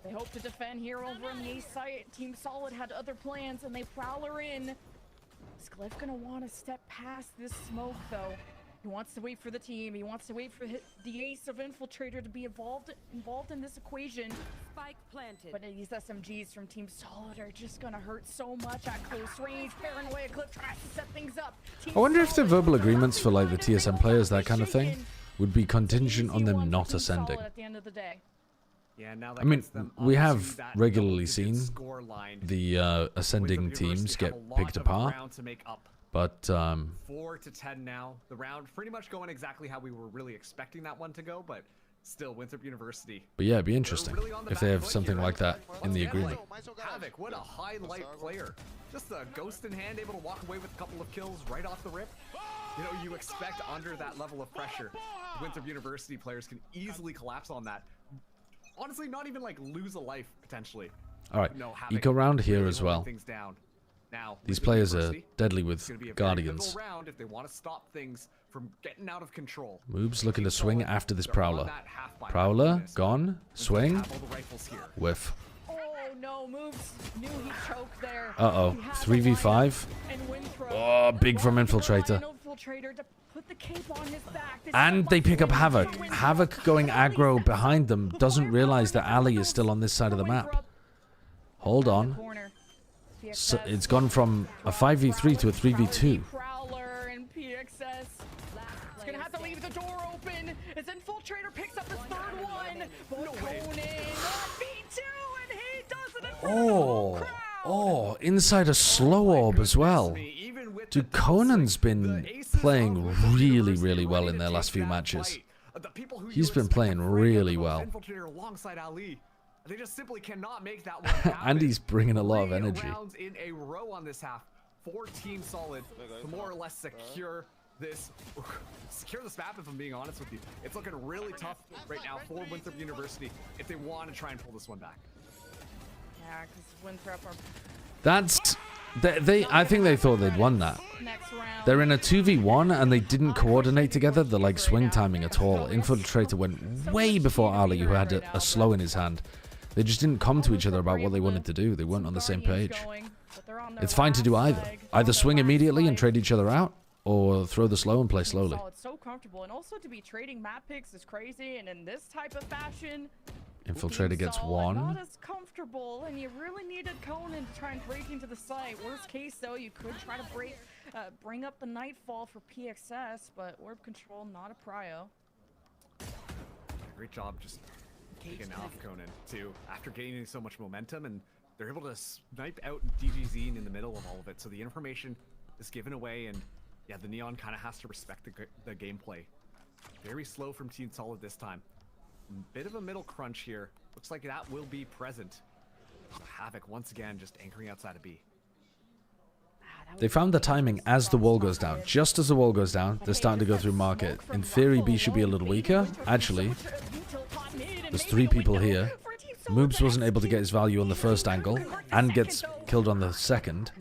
They hope to defend here over on the A site. Team Solid had other plans and they prowler in. Is Glyph gonna want to step past this smoke though? He wants to wait for the team. He wants to wait for the ace of Infiltrator to be involved in this equation. Spike planted. But these SMGs from Team Solid are just gonna hurt so much at close range. Paranoia Clip tries to set things up. I wonder if the verbal agreements for like the TSM players, that kind of thing, would be contingent on them not ascending. At the end of the day. Yeah, now I mean, we have regularly seen the ascending teams get picked apart. But 4 to 10 now. The round pretty much going exactly how we were really expecting that one to go, but still Winthrop University. But yeah, it'd be interesting if they have something like that in the agreement. Havoc, what a highlight player. Just a ghost in hand, able to walk away with a couple of kills right off the rip. You know, you expect under that level of pressure, Winthrop University players can easily collapse on that. Honestly, not even like lose a life potentially. All right, eco round here as well. Now, these players are deadly with Guardians. If they want to stop things from getting out of control. Moves looking to swing after this Prowler. Prowler, gone, swing, whiff. Oh no, moves, knew he choked there. Uh-oh, 3v5. Oh, big from Infiltrator. And they pick up Havoc. Havoc going aggro behind them doesn't realize that Ali is still on this side of the map. Hold on. So it's gone from a 5v3 to a 3v2. Prowler and PXS. It's gonna have to leave the door open as Infiltrator picks up his third one. But Conan, V2, and he does it. Oh, inside a slow orb as well. Dude, Conan's been playing really, really well in their last few matches. He's been playing really well. They just simply cannot make that one happen. And he's bringing a lot of energy. 3 rounds in a row on this half for Team Solid to more or less secure this map, if I'm being honest with you. It's looking really tough right now for Winthrop University if they want to try and pull this one back. Yeah, because Winthrop are... That's... I think they thought they'd won that. They're in a 2v1 and they didn't coordinate together the like swing timing at all. Infiltrator went way before Ali, who had a slow in his hand. They just didn't come to each other about what they wanted to do. They weren't on the same page. It's fine to do either. Either swing immediately and trade each other out, or throw the slow and play slowly. It's so comfortable, and also to be trading map picks is crazy, and in this type of fashion, Infiltrator gets one. Not as comfortable, and you really needed Conan to try and break into the site. Worst case, though, you could try to bring up the Nightfall for PXS, but orb control not a prio. Great job just taking off Conan too after gaining so much momentum, and they're able to snipe out DGZ in the middle of all of it. So the information is given away, and yeah, the Neon kind of has to respect the gameplay. Very slow from Team Solid this time. Bit of a middle crunch here. Looks like that will be present. Havoc once again just anchoring outside of B. They found the timing as the wall goes down. Just as the wall goes down, they're starting to go through market. In theory, B should be a little weaker. Actually, there's 3 people here. Moobs wasn't able to get his value on the first angle and gets killed on the second.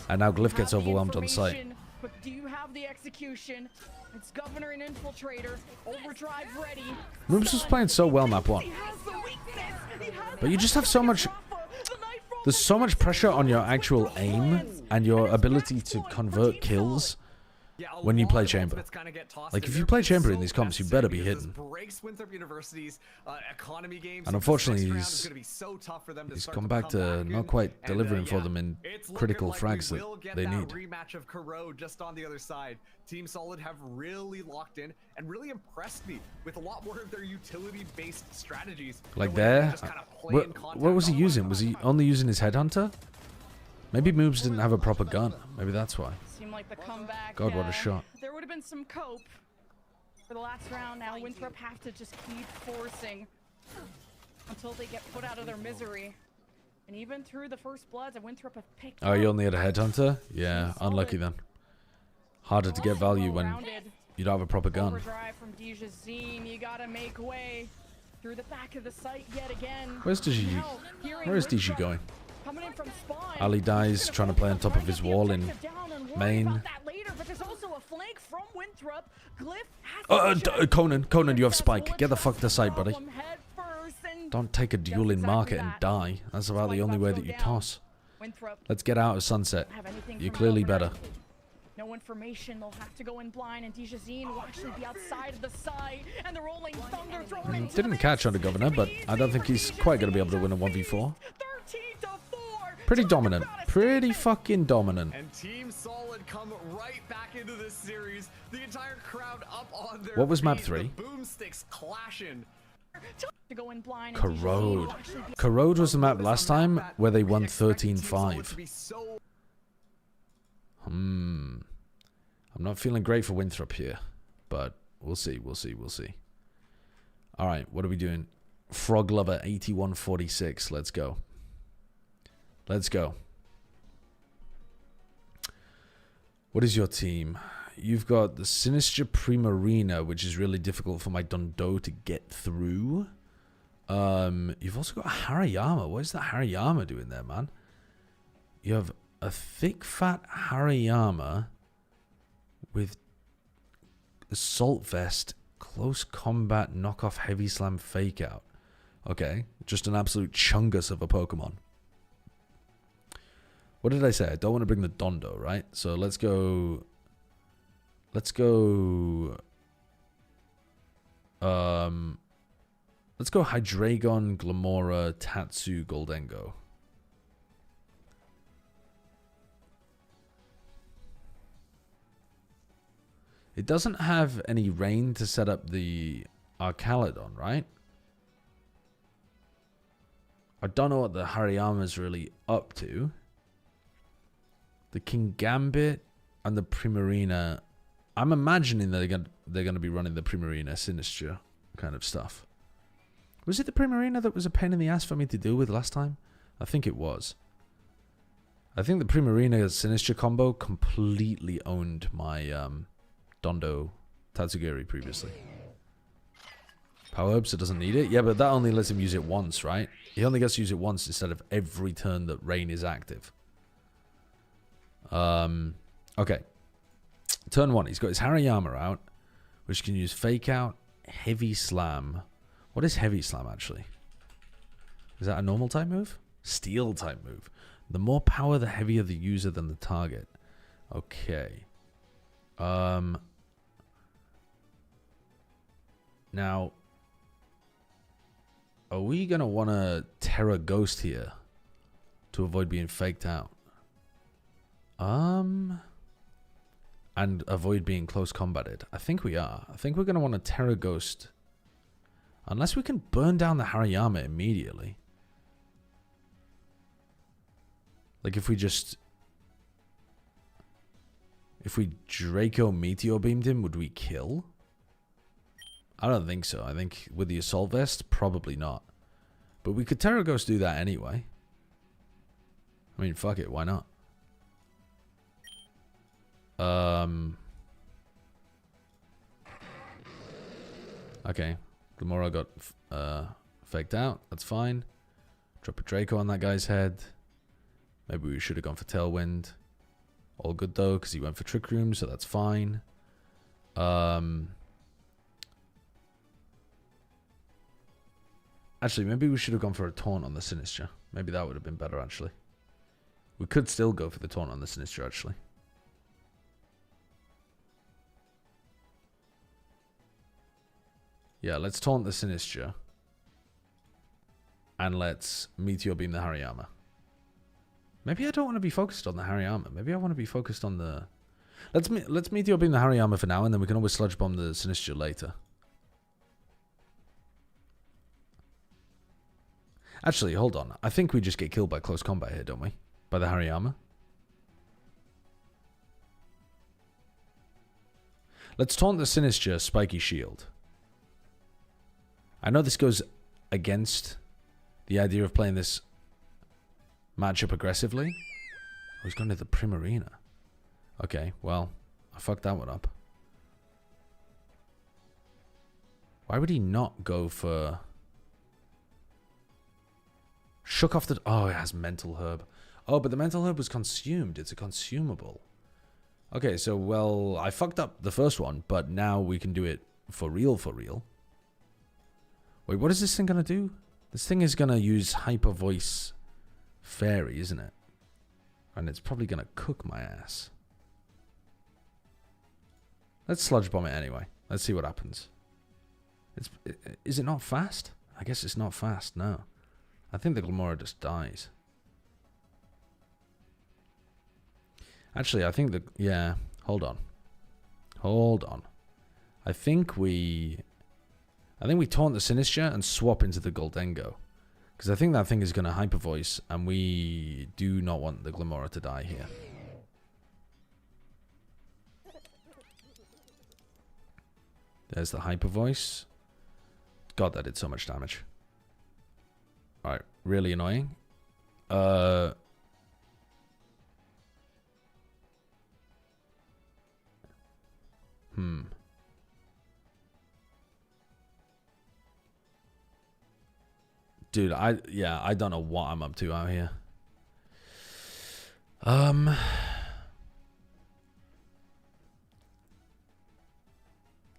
And now Glyph gets overwhelmed on site. But do you have the execution? It's Governor and Infiltrator. Overdrive ready. Moobs was playing so well map 1. But you just have so much... There's so much pressure on your actual aim and your ability to convert kills when you play Chamber. Like, if you play Chamber in these comps, you better be hidden. And unfortunately, he's come back to not quite delivering for them in critical frags that they need. Rematch of Karo just on the other side. Team Solid have really locked in and really impressed me with a lot more of their utility-based strategies. Like there? What was he using? Was he only using his Headhunter? Maybe Moobs didn't have a proper gun. Maybe that's why. Seemed like the comeback. God, what a shot. There would have been some cope for the last round. Now Winthrop have to just keep forcing until they get put out of their misery. And even through the first bloods, Winthrop have picked Oh, you only had a Headhunter? Yeah, unlucky then. Harder to get value when you don't have a proper gun. Overdrive from DGZ. You gotta make way through the back of the site yet again. Where's DG? Where is DG going? Coming in from spawn. Ali dies trying to play on top of his wall in main. Conan, you have spike. Get the fuck to site, buddy. Don't take a duel in market and die. That's about the only way that you toss. Let's get out of Sunset. You're clearly better. No information, they'll have to go in blind, and Dijazine will actually be outside of the site, and the rolling thunder throwing. Didn't catch on the Governor, but I don't think he's quite going to be able to win a 1v4. Pretty dominant. Pretty fucking dominant. And Team Solid come right back into this series. The entire crowd up on their What was map feet, 3? the boomsticks clashing. Corrode. Corrode was the map last time where they won 13-5. I'm not feeling great for Winthrop here, but we'll see, we'll see, we'll see. All right, what are we doing? Frog Lover 8146. Let's go. Let's go. What is your team? You've got the Sinister Primarina, which is really difficult for my Dondo to get through. You've also got Hariyama. What is that Hariyama doing there, man? You have a thick, fat Hariyama with Assault Vest, Close Combat, Knockoff, Heavy Slam, Fake Out. Okay, just an absolute chungus of a Pokemon. What did I say? I don't want to bring the Dondo, right? So let's go... Let's go Hydreigon, Glamora, Tatsu, Goldengo. It doesn't have any rain to set up the Arcalodon, right? I don't know what the Hariyama's really up to. The King Gambit and the Primarina. I'm imagining they're gonna be running the Primarina Sinistra kind of stuff. Was it the Primarina that was a pain in the ass for me to deal with last time? I think it was. I think the Primarina Sinistra combo completely owned my Dondo Tatsugiri previously. Power Herb, so doesn't need it. Yeah, but that only lets him use it once, right? He only gets to use it once instead of every turn that Rain is active. Okay. Turn 1, he's got his Hariyama out, which can use Fake Out, Heavy Slam. What is Heavy Slam, actually? Is that a normal type move? Steel type move. The more power, the heavier the user than the target. Okay. Now, are we going to want to Terra Ghost here to avoid being faked out? And avoid being close combated. I think we are. I think we're going to want to Terra Ghost. Unless we can burn down the Hariyama immediately. Like if we just... If we Draco Meteor beamed him, would we kill? I don't think so. I think with the Assault Vest, probably not. But we could Terra Ghost do that anyway. I mean, fuck it. Why not? Okay. Gamora got faked out. That's fine. Drop a Draco on that guy's head. Maybe we should have gone for Tailwind. All good though, because he went for Trick Room, so that's fine. Actually, maybe we should have gone for a Taunt on the Sinistra. Maybe that would have been better, actually. We could still go for the Taunt on the Sinistra, actually. Yeah, let's Taunt the Sinistra. And let's Meteor Beam the Hariyama. Maybe I don't want to be focused on the Hariyama. Maybe I want to be focused on the... Let's Meteor Beam the Hariyama for now, and then we can always Sludge Bomb the Sinistra later. Actually, hold on. I think we just get killed by close combat here, don't we? By the Hariyama. Let's Taunt the Sinistra Spiky Shield. I know this goes against the idea of playing this matchup aggressively. Oh, he's gone to the Primarina. Okay, well, I fucked that one up. Why would he not go for... Shook off the... Oh, it has Mental Herb. Oh, but the Mental Herb was consumed. It's a consumable. Okay, so, well, I fucked up the first one, but now we can do it for real, for real. Wait, what is this thing going to do? This thing is going to use Hyper Voice Fairy, isn't it? And it's probably going to cook my ass. Let's Sludge Bomb it anyway. Let's see what happens. Is it not fast? I guess it's not fast, no. I think the Glamora just dies. Actually, I think the... Yeah, hold on. Hold on. I think we Taunt the Sinistra and swap into the Goldengo. Because I think that thing is going to Hyper Voice, and we do not want the Glamora to die here. There's the Hyper Voice. God, that did so much damage. Alright, really annoying. Dude, I don't know what I'm up to out here. I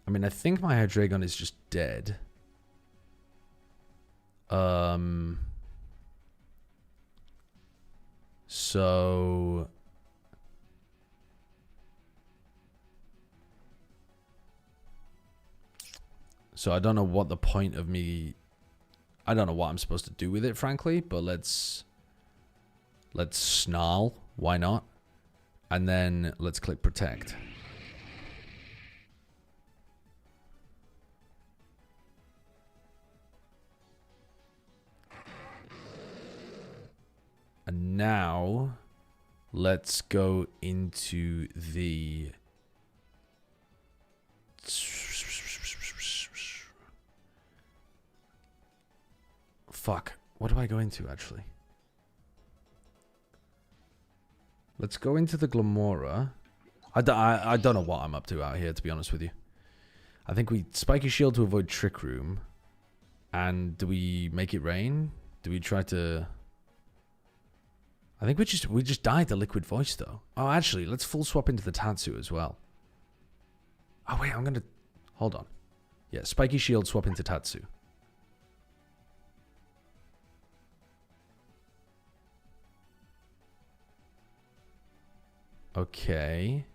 mean, I think my Hydreigon is just dead. So I don't know what the point of me... I don't know what I'm supposed to do with it, frankly, but let's Snarl. Why not? And then let's click Protect. And now let's go into the... Fuck. What do I go into, actually? Let's go into the Glamora. I don't know what I'm up to out here, to be honest with you. I think we Spiky Shield to avoid Trick Room. And do we make it rain? Do we try to... I think we just died to Liquid Voice, though. Oh, actually, let's full swap into the Tatsu as well. Oh, wait, I'm going to... Hold on. Yeah, Spiky Shield, swap into Tatsu. Okay.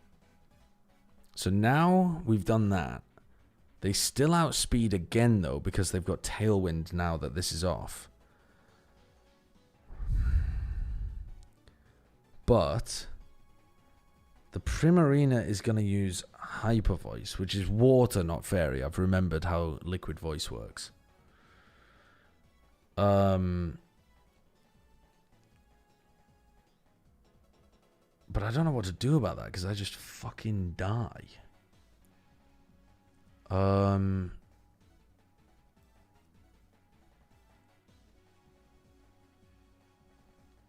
So now we've done that. They still outspeed again, though, because they've got Tailwind now that this is off. But the Primarina is going to use Hyper Voice, which is water, not fairy. I've remembered how Liquid Voice works. But I don't know what to do about that because I just fucking die.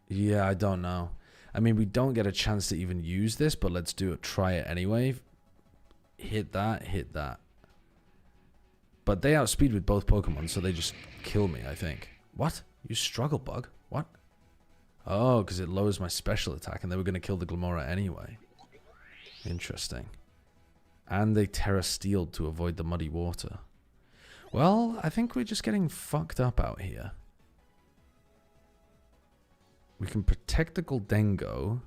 Yeah, I don't know. I mean, we don't get a chance to even use this, but let's do it. Try it anyway. Hit that, hit that. But they outspeed with both Pokemon, so they just kill me, I think. What? You struggle bug? What? Oh, because it lowers my special attack, and they were going to kill the Glamora anyway. Interesting. And they Terra Steeled to avoid the muddy water. Well, I think we're just getting fucked up out here. We can protect the Goldengo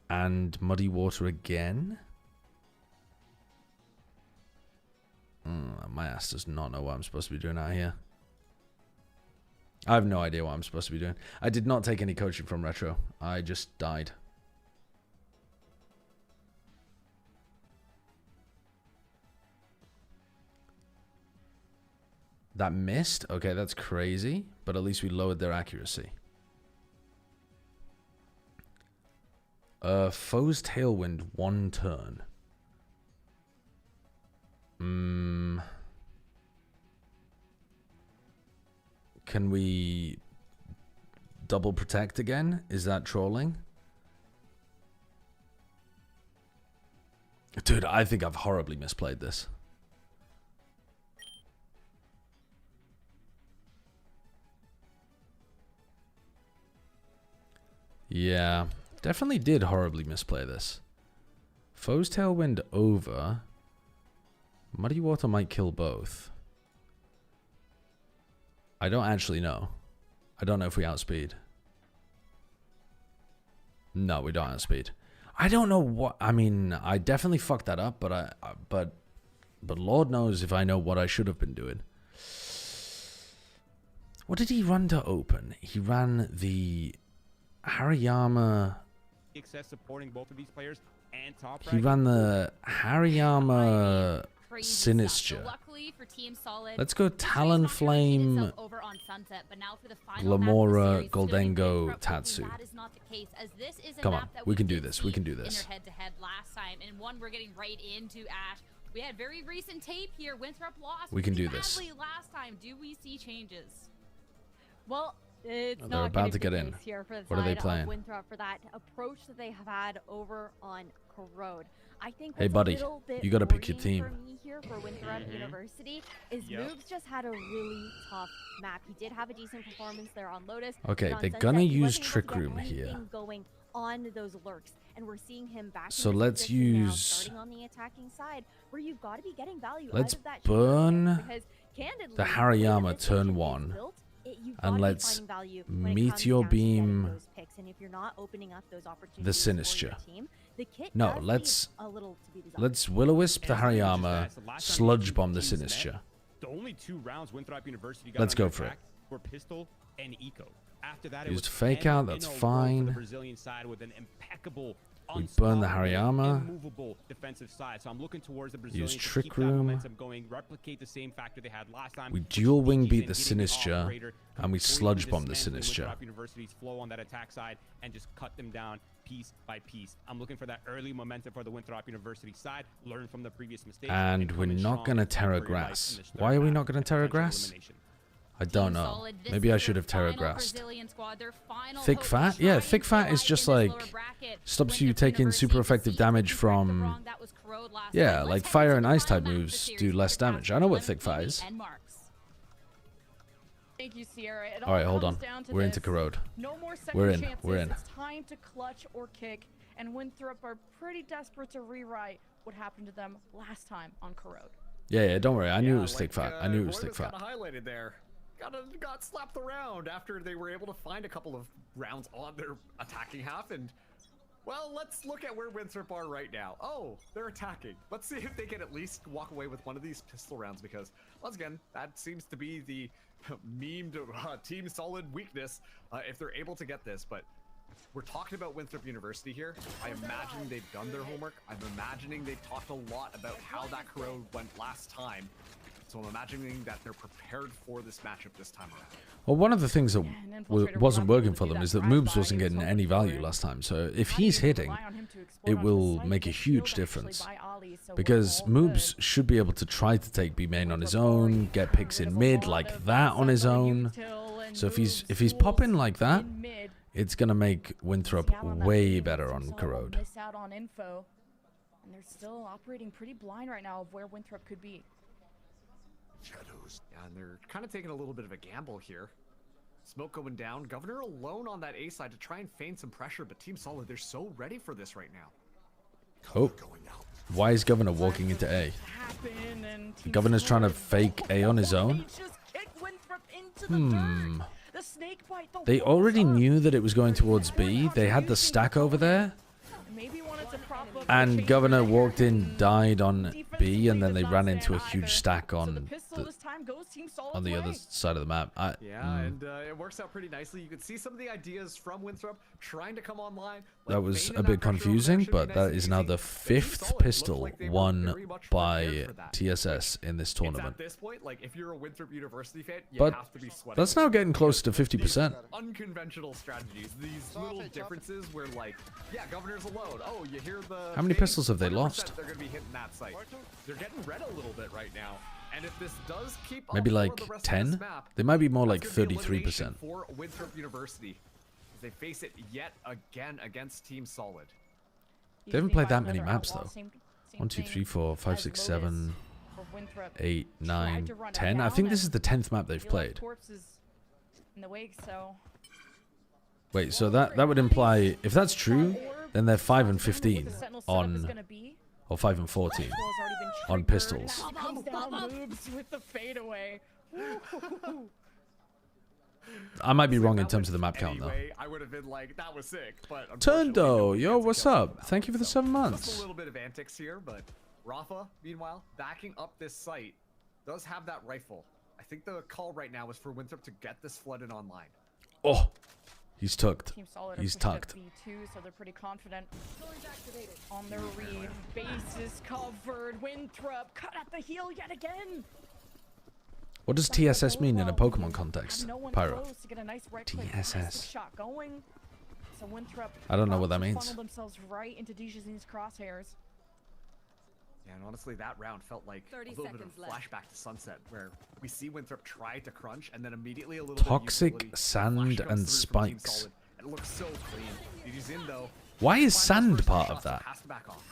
and muddy water again. My ass does not know what I'm supposed to be doing out here. I have no idea what I'm supposed to be doing. I did not take any coaching from Retro. I just died. That missed? Okay, that's crazy. But at least we lowered their accuracy. Foe's Tailwind, 1 turn. Can we double protect again? Is that trolling? Dude, I think I've horribly misplayed this. Yeah, definitely did horribly misplay this. Foe's Tailwind over. Muddy Water might kill both. I don't actually know. I don't know if we outspeed. No, we don't outspeed. I don't know what... I mean, I definitely fucked that up, but but Lord knows if I know what I should have been doing. What did he run to open? He ran the Hariyama... supporting both of these players and top he ran the Hariyama... Sinister. Let's go Talonflame, Glamora, Goldengo, Tatsu. Come on, we can do this. We can do this. We had very recent tape here. Winthrop lost. We can do this. Last time, do we see changes? Well, it's they're not about to get in. Here for the what are they playing? Winthrop for that approach that they have had over on Corrode. I think hey buddy, you gotta pick your team. For me here for Winthrop University is Moogs just had a really tough map. He did have a decent performance there on Lotus. Okay, they're gonna use Trick Room here. Going on those lurks, and we're seeing him back. So let's use. Starting on the attacking side, where you've got to be getting value. Let's out of that burn candidly, the Hariyama turn 1. And let's Meteor Beam the Sinister. No, let's Will-O-Wisp the Hariyama, Sludge Bomb the Sinister. The only 2 rounds Winthrop University got let's go for it. Were Pistol and Eco. After that, used Fake Out, that's fine. The Brazilian side with an impeccable, we burn the Hariyama. Immovable defensive side. So I'm looking towards the Brazilians. Use Trick Room. Going, replicate the same factor they had last time. We dual wing beat the Sinister, and we sludge bomb the Sinister. University's flow on that attack side and just cut them down piece by piece. I'm looking for that early momentum for the Winthrop University side. Learn from the previous mistakes. And we're not gonna Terra Grass. Why are we not gonna Terra Grass? I don't know. Maybe I should have Terra Grassed. Thick Fat? Yeah, Thick Fat is just like stops you taking super effective damage from... Yeah, like Fire and Ice type moves do less damage. I know what Thick Fat is. Thank you, Sierra. Alright, hold on. We're into Corrode. No more We're in. chances. We're in. It's time to clutch or kick, and Winthrop are pretty desperate to rewrite what happened to them last time on Corrode. Yeah, don't worry. I knew it was Thick Fat. I knew it was Thick Fat. Highlighted there. Got slapped around after they were able to find a couple of rounds on their attacking half, and Well, let's look at where Winthrop are right now. Oh, they're attacking. Let's see if they can at least walk away with one of these pistol rounds, because once again, that seems to be the memed Team Solid weakness if they're able to get this. But we're talking about Winthrop University here. I imagine they've done their homework. I'm imagining they've talked a lot about how that corrode went last time. So I'm imagining that they're prepared for this matchup this time around. Well, one of the things that wasn't working for them is that Moobs wasn't getting any value last time. So if he's hitting, it will make a huge difference. Because Moobs should be able to try to take B main on his own, get picks in mid like that on his own. So if he's popping like that, it's gonna make Winthrop way better on corrode. Miss out on info, and they're still operating pretty blind right now of where Winthrop could be. Shadows. Yeah, and they're kind of taking a little bit of a gamble here. Smoke going down. Governor alone on that A side to try and feign some pressure, but Team Solid, they're so ready for this right now. Oh, why is Governor walking into A? The Governor's trying to fake A on his own? They already knew that it was going towards B. They had the stack over there. And Governor walked in, died on B, and then they ran into a huge stack on the other side of the map. And it works out pretty nicely. You could see some of the ideas from Winthrop trying to come online. That was a bit confusing, but that is now the 5th pistol won by TSS in this tournament. At this point, like if you're a Winthrop University fan, you But have to be sweating. that's now getting close to 50%. Unconventional strategies, these little differences where, like, yeah, Governor's alone. Oh, you hear the. How many pistols have they lost? They're gonna be hitting that site. They're getting red a little bit right now. And if this does keep up Maybe for like the rest of 10? this map, They might be more like that's gonna be 33%. elimination for Winthrop University as they face it yet again against Team Solid. They haven't played that many maps though. 1, 2, 3, 4, 5, 6, 7, 8, 9, 10. I think this is the 10th map they've played. Wait, so that would imply, if that's true, then they're 5 and 15 on, or 5 and 14 on pistols. I might be wrong in terms of the map count though. I would have been like, that was sick, but Turndo, yo, what's up? Thank you for the 7 months. Just a little bit of antics here, but Rafa, meanwhile, backing up this site, does have that rifle. I think the call right now is for Winthrop to get this flooded online. Oh, he's tucked. Team Solid He's are pushing up tucked. B2, so they're pretty confident on their read. Base is covered. Winthrop cut at the heel yet again. What does TSS mean in a Pokemon context, Pyro? TSS. I don't know what that means. Themselves right into Dijazin's crosshairs. Yeah, and honestly, that round felt like a little bit of a flashback to Sunset, where we see Winthrop try to crunch, and then immediately a little Toxic bit of sand and spikes. And it looks so clean. He's in though. Why is sand part of that? Has to back off.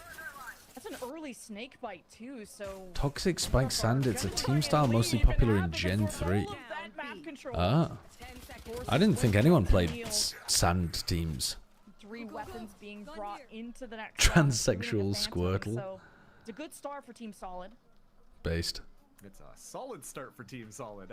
That's an early snake bite too, so Toxic Spike Sand, it's a team style mostly popular in Gen 3. Ah. I didn't think anyone played sand teams. 3 weapons being brought into the next Transsexual Squirtle. So it's a good start for Team Solid. Based. It's a solid start for Team Solid.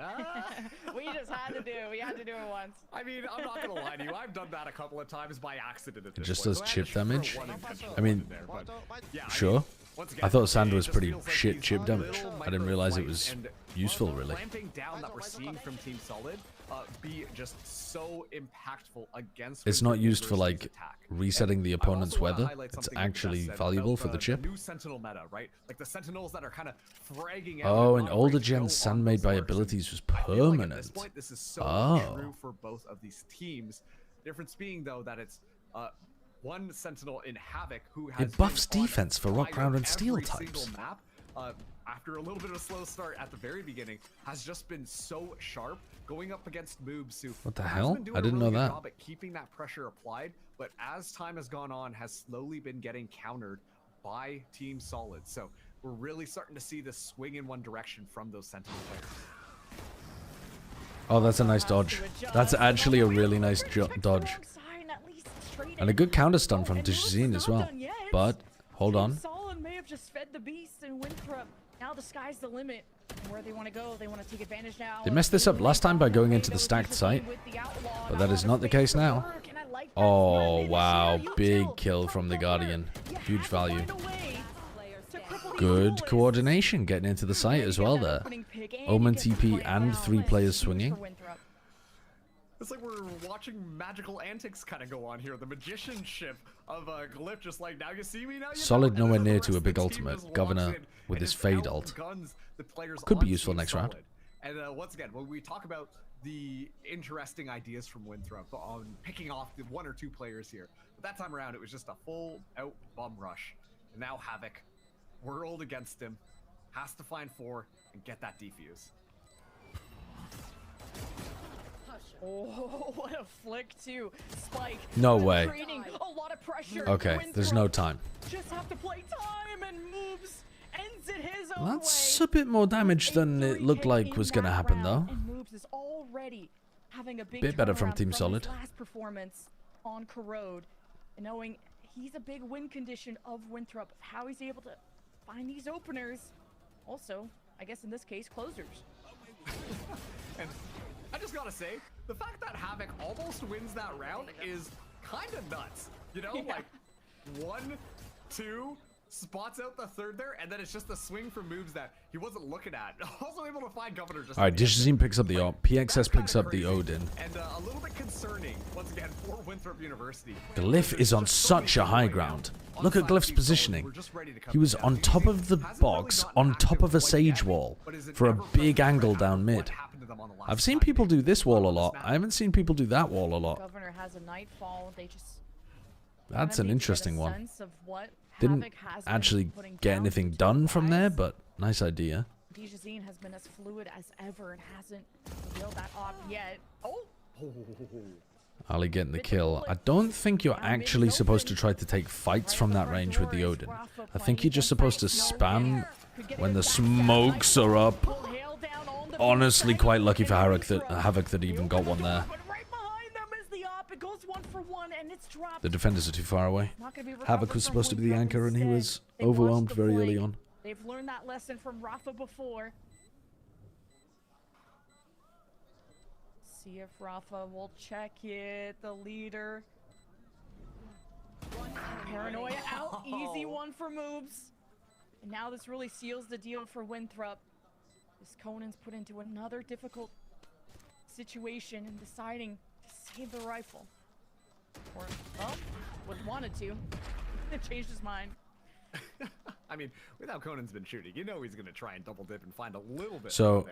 We just had to do it. We had to do it once. I mean, I'm not gonna lie to you. I've done that a couple of times by accident. At It this just point, does so chip had to throw damage. one intentional I mean, in there, but yeah, sure. once again, I thought sand it was just pretty feels like shit these chip damage. little I didn't realize it micro was fights and useful, really. Clamping down that we're seeing from Team Solid be just so impactful against. It's not Winthrop used for like University's attack. resetting the And I also opponent's wanna weather. highlight It's something that you actually just said valuable about for the chip. new Sentinel meta, right? Like the Sentinels that are kind of fragging out. Oh, and in not older afraid to go gen, on sand made those by arcs, and abilities was I feel like at this permanent. point, this is so Oh. true for both of these teams. Difference being though that it's one Sentinel in Havoc who has It buffs been on defense for rock, fire ground, and steel every single types. map. After a little bit of a slow start at the very beginning, has just been so sharp going up against Moobs, who What the has hell? been doing I didn't a really know good that. job at keeping that pressure applied, but as time has gone on, has slowly been getting countered by Team Solid. So we're really starting to see this swing in one direction from those Sentinel players. Oh, that's a nice dodge. That's actually a really nice dodge. And a good counter stun from Dijazine as well. But, hold on. Solid may have just fed the beast and Winthrop. Now the sky's the limit. And where they want to go, they want to take advantage now. They messed this up last time by going into the stacked site, but that is not the case now. And I like Oh, wow. Big kill from the Guardian. Huge value. Good coordination getting into the site as well there. Omen TP and 3 players swinging. It's like we're watching magical antics kind of go on here. The magicianship of Glyph, just like, now you see me, now you Solid don't. nowhere And then near the to a rest big of the team ultimate. just Governor walks in with and his just fade ult. outguns the players Could be on useful Team next round. Solid. And once again, when we talk about the interesting ideas from Winthrop on picking off the 1 or 2 players here, but that time around it was just a full out bum rush. And now Havoc, whirled against him, has to find 4 and get that defuse. Oh, what a flick too. Spike. No way. Creating a lot of pressure. Okay, there's no time. Just have to play time and moves. Ends it his own That's way. a bit more damage than it looked like was going to happen, though. And moves is already having a big Bit better from turnaround Team his Solid. last performance on Corrode, and knowing he's a big win condition of Winthrop, how he's able to find these openers. Also, I guess in this case, closers. And I just gotta say, the fact that Havoc almost wins that round is kind of nuts. You know, like 1, 2, spots out the 3rd there, and then it's just a swing for moves that he wasn't looking at. Also able to find Governor just. Alright, Digizine picks up the AWP. PXS picks up the Odin. And a little bit concerning, once again, for Winthrop University. Glyph is on such a high ground. Look at Glyph's positioning. He was on top of the box, on top of a Sage wall, for a big angle down mid. I've seen people do this wall a lot. I haven't seen people do that wall a lot. Governor has a nightfall. They just. That's an interesting one. One. Didn't actually get anything done from there, but nice idea. Digizine has been as fluid as ever and hasn't revealed that op yet. Oh! Ali getting the kill. I don't think you're actually supposed to try to take fights from that range with the Odin. I think you're just supposed to spam when the smokes are up. Honestly, quite lucky for Havoc that he even got one there. The defenders are too far away. Havoc was supposed to be the anchor and he was overwhelmed very early on. They've learned that lesson from Rafa before. See if Rafa will check it. The leader. Paranoia out. Easy one for moves. And now this really seals the deal for Winthrop. This Conan's put into another difficult situation in deciding to save the rifle. Or, well, wouldn't wanted to. Changed his mind. I mean, without Conan's been shooting, you know he's going to try and double dip and find a little bit. So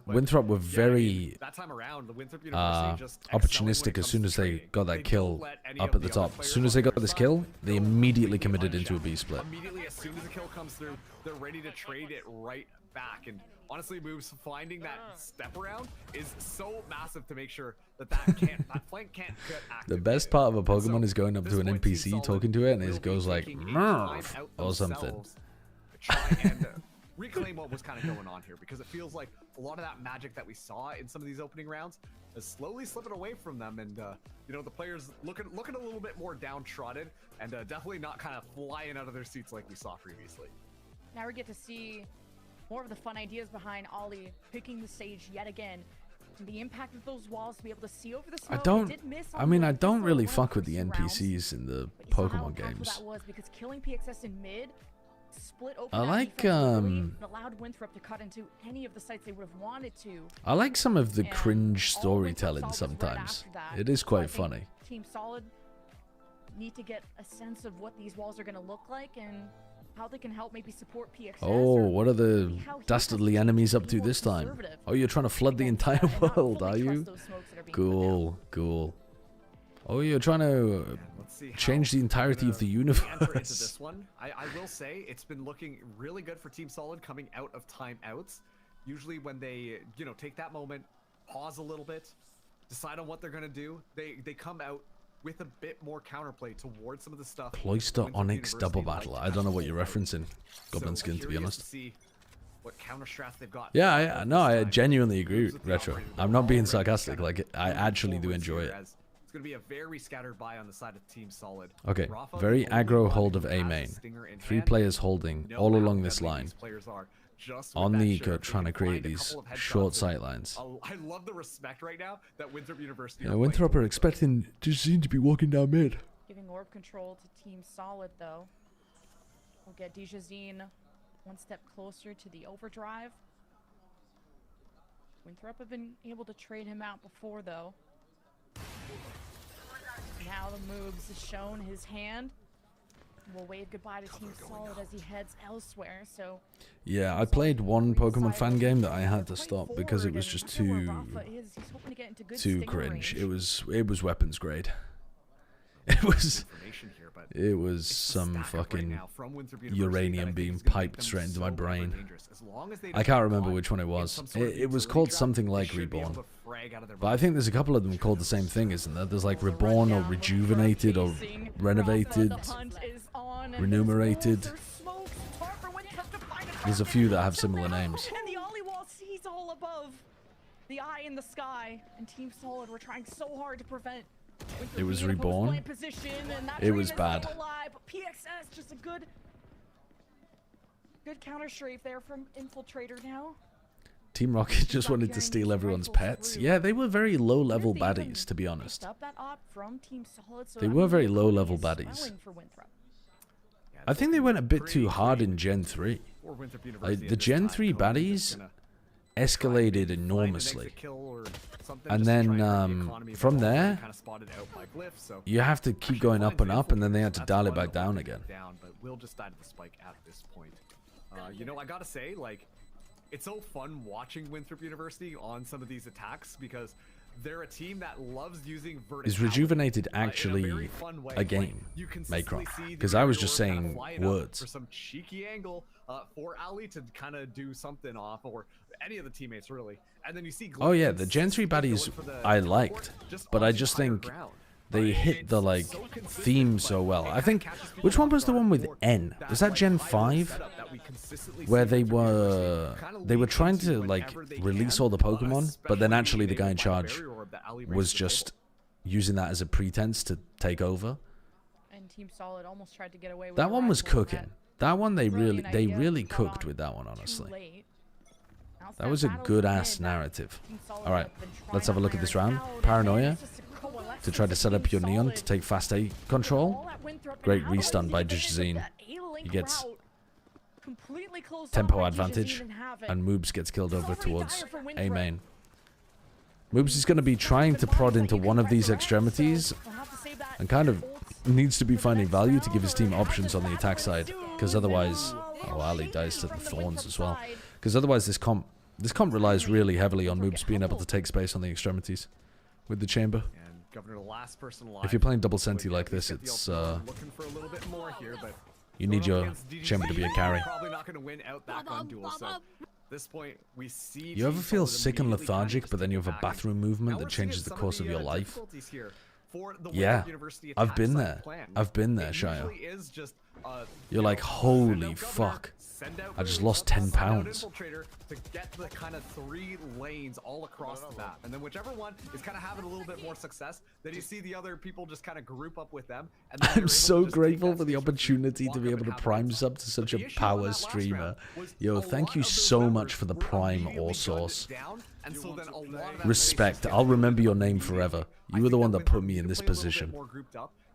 Winthrop were very that time around, the Winthrop University just opportunistic as soon as they got that kill up at the top. As soon as they got this kill, they immediately committed into a B split. Immediately, as soon as the kill comes through, they're ready to trade it right back. And honestly, moves finding that step around is so massive to make sure that that flank can't get active. The best part of a Pokemon is going up to an NPC, talking to it, and it goes like "Murph" or something. Try and reclaim what was kind of going on here, because it feels like a lot of that magic that we saw in some of these opening rounds is slowly slipping away from them, and you know, the players looking a little bit more downtrodden, and definitely not kind of flying out of their seats like we saw previously. Now we get to see more of the fun ideas behind Ollie picking the stage yet again. And the impact of those walls to be able to see over the smoke. I don't really fuck with the NPCs in the Pokemon games. That was because killing PXS in mid split open I like allowed Winthrop to cut into any of the sites they would have wanted to. I like some of the cringe storytelling sometimes. It is quite funny. Team Solid need to get a sense of what these walls are going to look like and how they can help maybe support PXS. Oh, what are the dastardly enemies up to this time? Oh, you're trying to flood the entire world, are you? Cool, cool. Oh, you're trying to change the entirety of the universe. Enter into this one. I will say it's been looking really good for Team Solid coming out of timeouts. Usually when they, you know, take that moment, pause a little bit, decide on what they're going to do, they come out with a bit more counterplay towards some of the stuff. Cloister Onyx double battle. I don't know what you're referencing, Goblin Skin, to be honest. What counter strats they've got. Yeah, I genuinely agree with Retro. I'm not being sarcastic. Like, I actually do enjoy it. It's going to be a very scattered buy on the side of Team Solid. Okay, very aggro hold of A main. 3 players holding all along this line. just on with the that eco sheriff, trying they to can create find a these couple of headshots, short and, sight lines. I love the respect right now that Winthrop University. Yeah, Winthrop are expecting Dijazine to be walking down mid. Giving orb control to Team Solid, though. We'll get Dijazine one step closer to the overdrive. Winthrop have been able to trade him out before, though. Now the moves has shown his hand. We'll wave goodbye to Team Solid as he heads elsewhere. So yeah, I played one Pokemon fan game that I had to stop because it was just too cringe. It was weapons grade. It was some fucking uranium being piped straight into my brain. I can't remember which one it was. It was called something like Reborn. But I think there's a couple of them called the same thing, isn't there? There's like Reborn or Rejuvenated or Renovated, Renumerated. There's a few that have similar names. And the Ollie wall sees all above. The eye in the sky. And Team Solid were trying so hard to prevent. It was Reborn. It was bad. PXS, just a good counter strafe there from Infiltrator now. Team Rocket just wanted to steal everyone's pets. Yeah, they were very low-level baddies, to be honest. They were very low-level baddies. I think they went a bit too hard in Gen 3. Like, the Gen 3 baddies escalated enormously. And then from there, you have to keep going up and up, and then they had to dial it back down again. But Will just died the spike at this point. You know, I gotta say, like, it's so fun watching Winthrop University on some of these attacks because they're a team that loves using verticality. Is Rejuvenated actually a game, Macron? Because I was just saying words. For some cheeky angle for Ali to kind of do something off, or any of the teammates really. And then you see. Oh yeah, the Gen 3 baddies I liked, but I just think they hit the like theme so well. I think, which one was the one with N? Was that Gen 5? Where they were trying to like release all the Pokemon, but then actually the guy in charge was just using that as a pretense to take over. And Team Solid almost tried to get away with that one was cooking. That one they really cooked with that one, honestly. That was a good ass narrative. All right, let's have a look at this round. Paranoia to try to set up your Neon to take fast A control. Great restun by Dijazine. He gets tempo advantage, and Moobs gets killed over towards A main. Moobs is going to be trying to prod into one of these extremities, and kind of needs to be finding value to give his team options on the attack side, because otherwise, oh, Ali dies to the thorns as well. Because otherwise, this comp relies really heavily on Moobs being able to take space on the extremities with the chamber. If you're playing double senti like this, it's you need your chamber to be a carry. You ever feel sick and lethargic, but then you have a bathroom movement that changes the course of your life? Yeah, I've been there. I've been there, Shia. You're like, holy fuck. I just lost 10 pounds. To get the kind of 3 lanes all across the map, and then whichever one is kind of having a little bit more success, then you see the other people just kind of group up with them. And I'm so grateful for the opportunity to be able to prime sub to such a power streamer. Yo, thank you so much for the prime ore source. Respect. I'll remember your name forever. You were the one that put me in this position.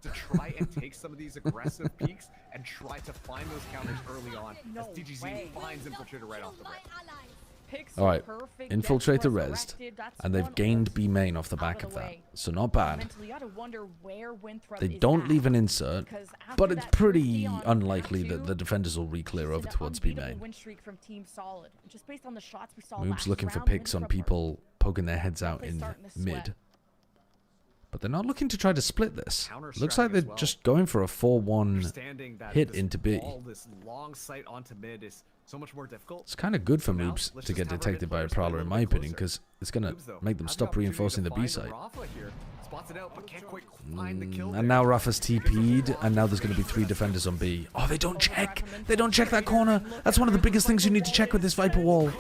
To try and take some of these aggressive peaks and try to find those counters early on as DGZ finds Infiltrator right off the bat. Alright, Infiltrator rezzed, and they've gained B main off the back of that, so not bad. They don't leave an insert, but it's pretty unlikely that the defenders will re-clear over towards B main. Moob's looking for picks on people poking their heads out in mid. But they're not looking to try to split this. Looks like they're just going for a 4-1 hit into B. It's kind of good for Moobs to get detected by a Prowler, in my opinion, because it's going to make them stop reinforcing the B side. And now Rafa's TP'd, and now there's going to be 3 defenders on B. Oh, they don't check! They don't check that corner! That's one of the biggest things you need to check with this Viper wall.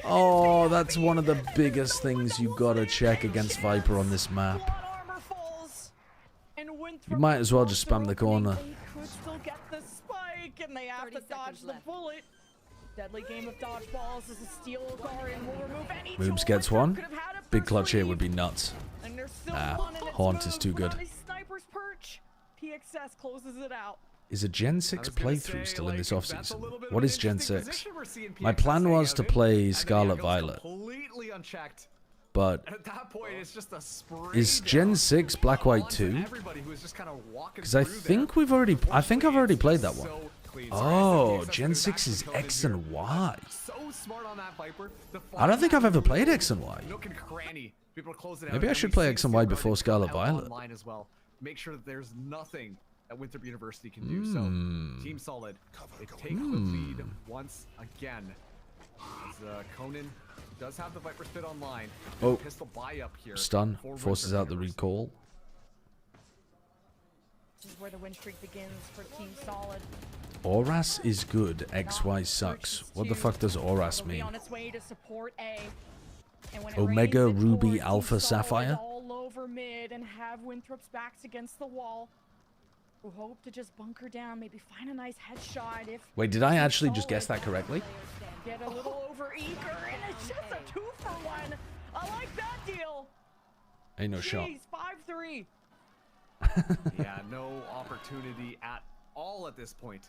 Oh, that's one of the biggest things you gotta check against Viper on this map. You might as well just spam the corner. Deadly game of dodgeballs as a steel garden will remove any Moobs tool gets Winthrop one. could have had up Big first clutch here lead. would be nuts. And there's still Ah, one in its Haunt is move, too but good. on a sniper's perch, PXS closes it out. Is a Gen 6 was gonna playthrough say, still in this like, that's a offseason? little bit of What an is Gen interesting 6? position we're seeing My PXS plan was hang to out in, play and then Scarlet goes Violet, completely unchecked. but And at that point, it's just a spray is Gen down 6 Black White onto 2? everybody who was just kind of walking Because I through think there. I've already played that one. So clean. Oh, PXS Gen could 6 have is actually X come in and here. Y. So smart on that Viper. I don't think I've ever played X and Y. Nook and cranny. People are closing Maybe out. I should play X and Y before Scarlet Violet. Online as well. Make sure that there's nothing that Winthrop University can do. So, Team Solid, they take the lead once again. As Conan does have the Viper Spit online. Oh. Pistol buy up here. Stun for forces Winthrop out the University. recall. This is where the win streak begins for Team Solid. Oras is good, XY sucks. What the fuck does Oras It'll be mean? on its way to support A. And when it Omega, rains, it Ruby, pours. Team Alpha, Solid Sapphire? all over mid and have Winthrop's backs against the wall. Who hope to just bunker down, maybe find a nice headshot if Wait, did I Team actually just guess Solid that correctly? get a little over eager, and it's just a 2-for-1. I like that deal. Ain't no shot. Jeez, 5-3. Yeah, no opportunity at all at this point.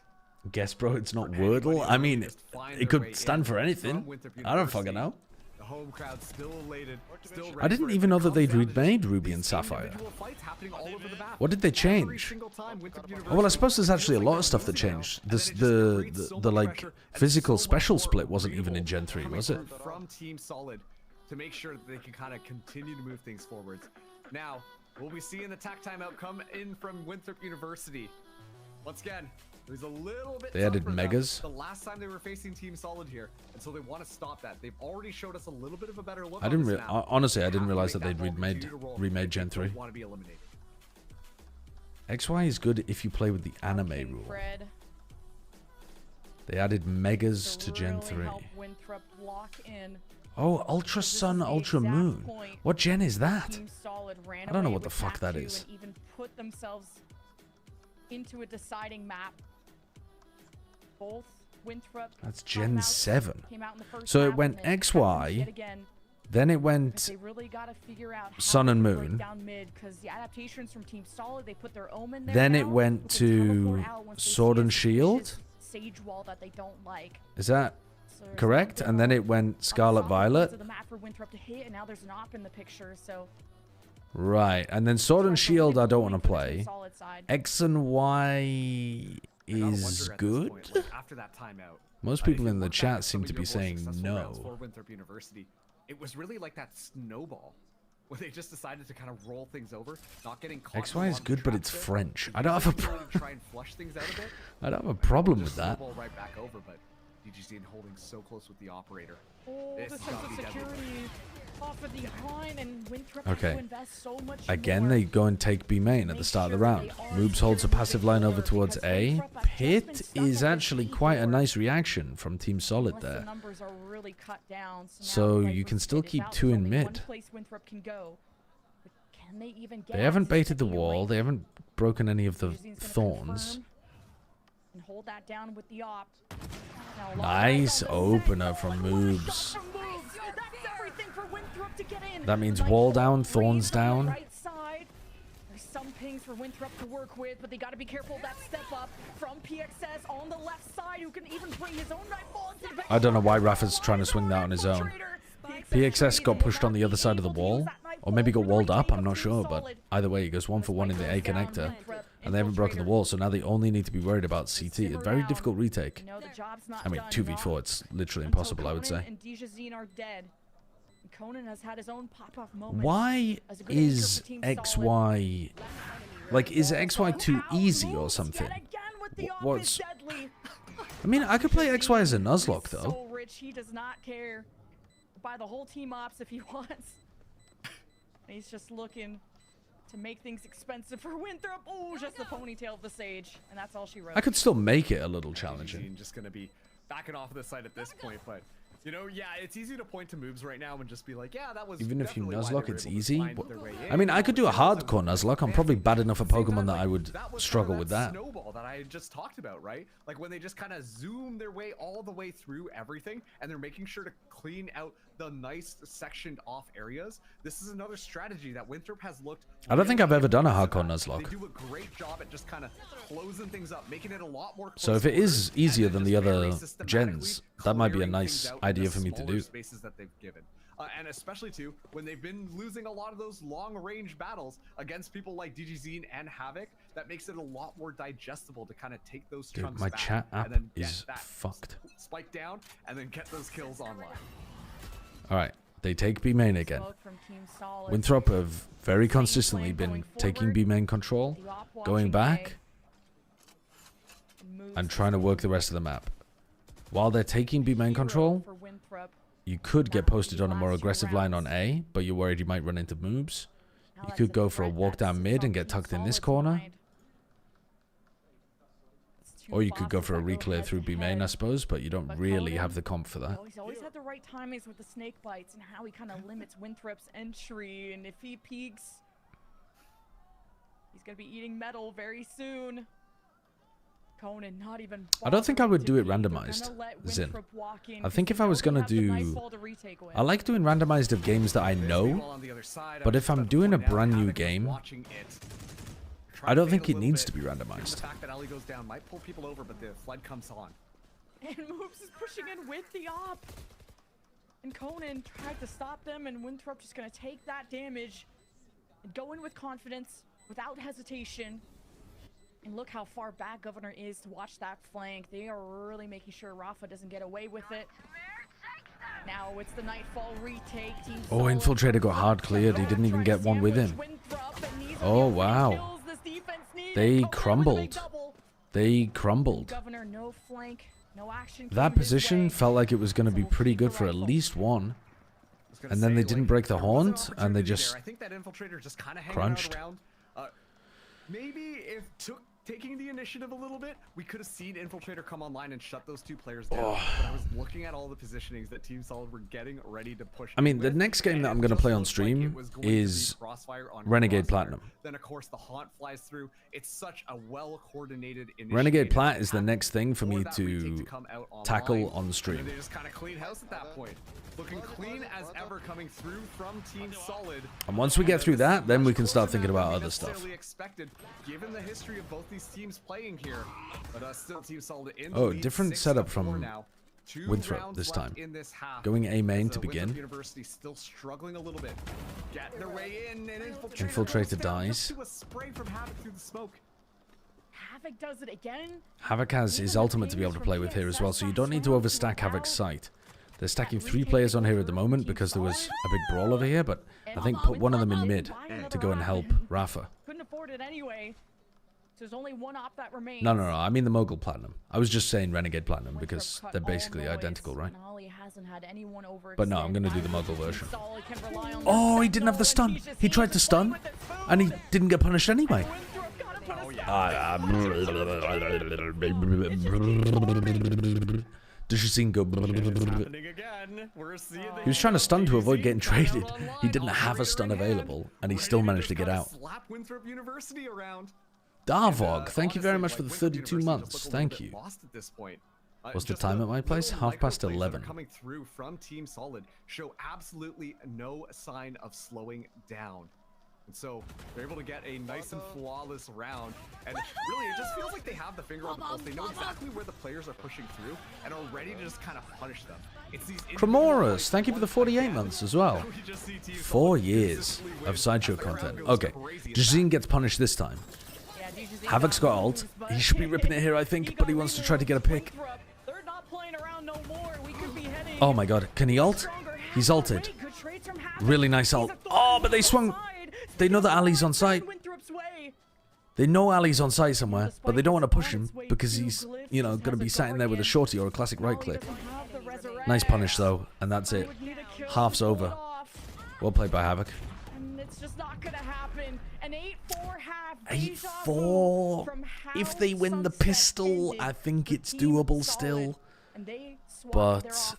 Guess, bro, it's not Anybody Wordle. I who mean, just find it their could way stand in for anything. from Winthrop I don't fucking University. know. The home crowd still elated, still I ready didn't for it, even but know it that they'd comes down to remade just Ruby these and Sapphire. individual fights happening all over the map. What did they Every change? single time Winthrop Oh, well, I suppose there's actually a lot of stuff that changed. This the like physical special split wasn't even in Gen 3, was it? From Team Solid to make sure that they can kind of continue to move things forwards. Now, will we see an attack timeout come in from Winthrop University? Once again, it was a little bit They added tough for them megas. the last time they were facing Team Solid here, and so they want to stop that. They've already showed us a little bit of a better look. I didn't on this now. honestly, I They didn't have to realize make that they'd ball continue to roll remade if Gen they don't 3. want to be eliminated. XY is good if you play with the anime King rule. Fred They added megas to Gen really 3. help Winthrop lock in. Oh, Ultra This is Sun, the Ultra exact Moon. point What gen is that? Team Solid ran I don't know away what the with fuck map that 2 is. and even put themselves into a deciding map. Both Winthrop That's timeouts Gen 7. came out in the first So it half, went and then XY, yet again, then it but went they really got to figure out how Sun to and break Moon. down mid, 'cause the adaptations from Team Solid, they put their omen there Then now, it who went can teleport to out once they Sword see a and Shield. suspicious Sage wall that they don't like. Is that So there's correct? a And then bit it went of Scarlet solid Violet. parts of the map for Winthrop to hit, and now there's an op in the picture, so Right. And then Sword and Shield I don't want to for the Team play. Solid side. X and Y I gotta wonder is at this good. point, like, after that timeout, Most if people you in the look back chat at seem some to of be your more saying successful rounds for no. Winthrop University, it was really like that snowball where they just decided to kind of roll things over, not getting caught. XY in a is lot of good, but traps it's there. French. They I don't have a really pro- try and flush things out a bit. I don't have a problem Just with that. snowball right back over, but DGZ holding so close with the operator. Oh, This the is sense gotta of be deadly. security off of the line, and Winthrop has Okay. to invest so much Again, more. they go and take B main at the start of the round. Moobs holds a passive line over towards A. Pit is actually quite a nice reaction from Team Solid Unless the there. numbers are really cut down, So now you can Viper's still Pit is keep out. two There's in only one mid. place Winthrop can go. But can they even get They haven't access baited to the E wall. rank? They haven't broken any of the Jizin's gonna thorns. confirm and hold that down with the op. Now, a lot of Nice eyes on the opener set. from Oh, what a shot Moobs. from Moobs. That's everything for Winthrop to get in. That means Nice wall hold, down, breeze thorns on the down. right side. There's some pings for Winthrop to work with, but they got to be careful of that step up from PXS on the left side, who can even bring his own nightfall into the I don't know why Rafa's trying to swing that on his own. PXS got pushed on the other side of the wall, or maybe got walled up, I'm not sure, but either way, he goes 1 for 1 in the A connector, and they haven't broken the wall, so now they only need to be worried about CT. A very difficult retake. No, the job's not I mean, done. 2v4, it's literally Until impossible, I would Conan say. and Dijazine are dead. And Conan has had his own pop-off moment. Why as a good anchor is for Team XY... Like, is XY too easy or something? Yet again with the op What's... is deadly. I mean, I could play XY as a Nuzlocke, He's though. so rich, he does not care. Buy the whole team ops if he wants. And he's just looking to make things expensive for Winthrop. Oh, just the ponytail of the Sage, and that's all she wrote. I could still make it a little challenging. DGZ just gonna be backing off of the site at this point, but you know, yeah, it's easy to point to moves right now and just be like, yeah, that was. Even if you definitely why they Nuzlocke, were it's able to easy. find their way I mean, in. I could do a hardcore Nuzlocke. I'm probably bad enough a Same time, Pokemon that I like, would that was struggle kind of with that. snowball style that I just talked about, right? Like when they just kind of zoom their way all the way through everything, and they're making sure to clean out the nice sectioned off areas. This is another strategy that Winthrop has looked. I don't think I've ever done a hardcore Nuzlocke. They do a great job at just kind of closing things up, making it a lot more. So if it is easier than the other gens, that might be a nice idea for me to do. Spaces that they've given. And especially too, when they've been losing a lot of those long-range battles against people like DGZine and Havoc, that makes it a lot more digestible to kind of take those chunks my back chat app and then is get that fucked. Spike down and then get those kills online. All right, they take B main again. Winthrop have very consistently been taking B main control, going back, and trying to work the rest of the map. While they're taking B main control, you could get posted on a more aggressive line on A, but you're worried you might run into moves. You could go for a walk down mid and get tucked in this corner. Or you could go for a reclear through B main, I suppose, but you don't really have the comp for that. He's always had the right timings with the snake bites and how he kind of limits Winthrop's entry. And if he peeks, he's going to be eating metal very soon. Conan not even. I don't think I would do it randomized, Zin. I think if I was going to do... I like doing randomized of games that I know, but if I'm doing a brand new game, I don't think it needs to be randomized. The fact that Ali goes down might pull people over, but the flood comes on. And Moves is pushing in with the op. And Conan tried to stop them, and Winthrop just going to take that damage and go in with confidence, without hesitation. And look how far back Governor is to watch that flank. They are really making sure Rafa doesn't get away with it. Now it's the Nightfall retake. Oh, Infiltrator got hard cleared. He didn't even get one with him. Oh, wow. They crumbled. They crumbled. Governor, no flank, no action. That position felt like it was going to be pretty good for at least one. And then they didn't break the haunt, and they just crunched. Maybe if taking the initiative a little bit, we could have seen Infiltrator come online and shut those two players down. But I was looking at all the positionings that Team Solid were getting ready to push. I mean, the next game that I'm going to play on stream is Renegade Platinum. Then of course the haunt flies through. It's such a well-coordinated initiative. Renegade Plat is the next thing for me to tackle on stream. They just kind of clean house at that point. Looking clean as ever coming through from Team Solid. And once we get through that, then we can start thinking about other stuff. Expected, given the history of both these teams playing here, but still Team Solid in oh, different setup from Winthrop this time. Going A main to begin. University still struggling a little bit. Getting their way in, and Infiltrator dies. A spray from Havoc through the smoke. Havoc does it again. Havoc has his ultimate to be able to play with here as well, so you don't need to overstack Havoc's sight. They're stacking 3 players on here at the moment because there was a big brawl over here, but I think put one of them in mid to go and help Rafa. Couldn't afford it anyway. There's only one op that remains. No, I mean the Mogul Platinum. I was just saying Renegade Platinum because they're basically identical, right? But no, I'm going to do the Mogul version. Oh, he didn't have the stun. He tried to stun, and he didn't get punished anyway. Did you see him go? He was trying to stun to avoid getting traded. He didn't have a stun available, and he still managed to get out. Darvog, thank you very much for the 32 months. Thank you. What's the time at my place? 11:30. Coming through from Team Solid show absolutely no sign of slowing down. And so they're able to get a nice and flawless round. And really, it just feels like they have the finger on the pulse. They know exactly where the players are pushing through and are ready to just kind of punish them. It's these Cremoras, thank you for the 48 months as well. 4 years of sideshow content. Okay, Jazine gets punished this time. Havoc's got ult. He should be ripping it here, I think, but he wants to try to get a pick. Oh my god, can he ult? He's ulted. Really nice ult. Oh, but they swung. They know that Ali's on site. They know Ali's on site somewhere, but they don't want to push him because he's, you know, going to be sat in there with a shorty or a classic right click. Nice punish, though, and that's it. Half's over. Well played by Havoc. It's just not going to happen. An 8-4 half. 8-4. If they win the pistol, I think it's doable still. But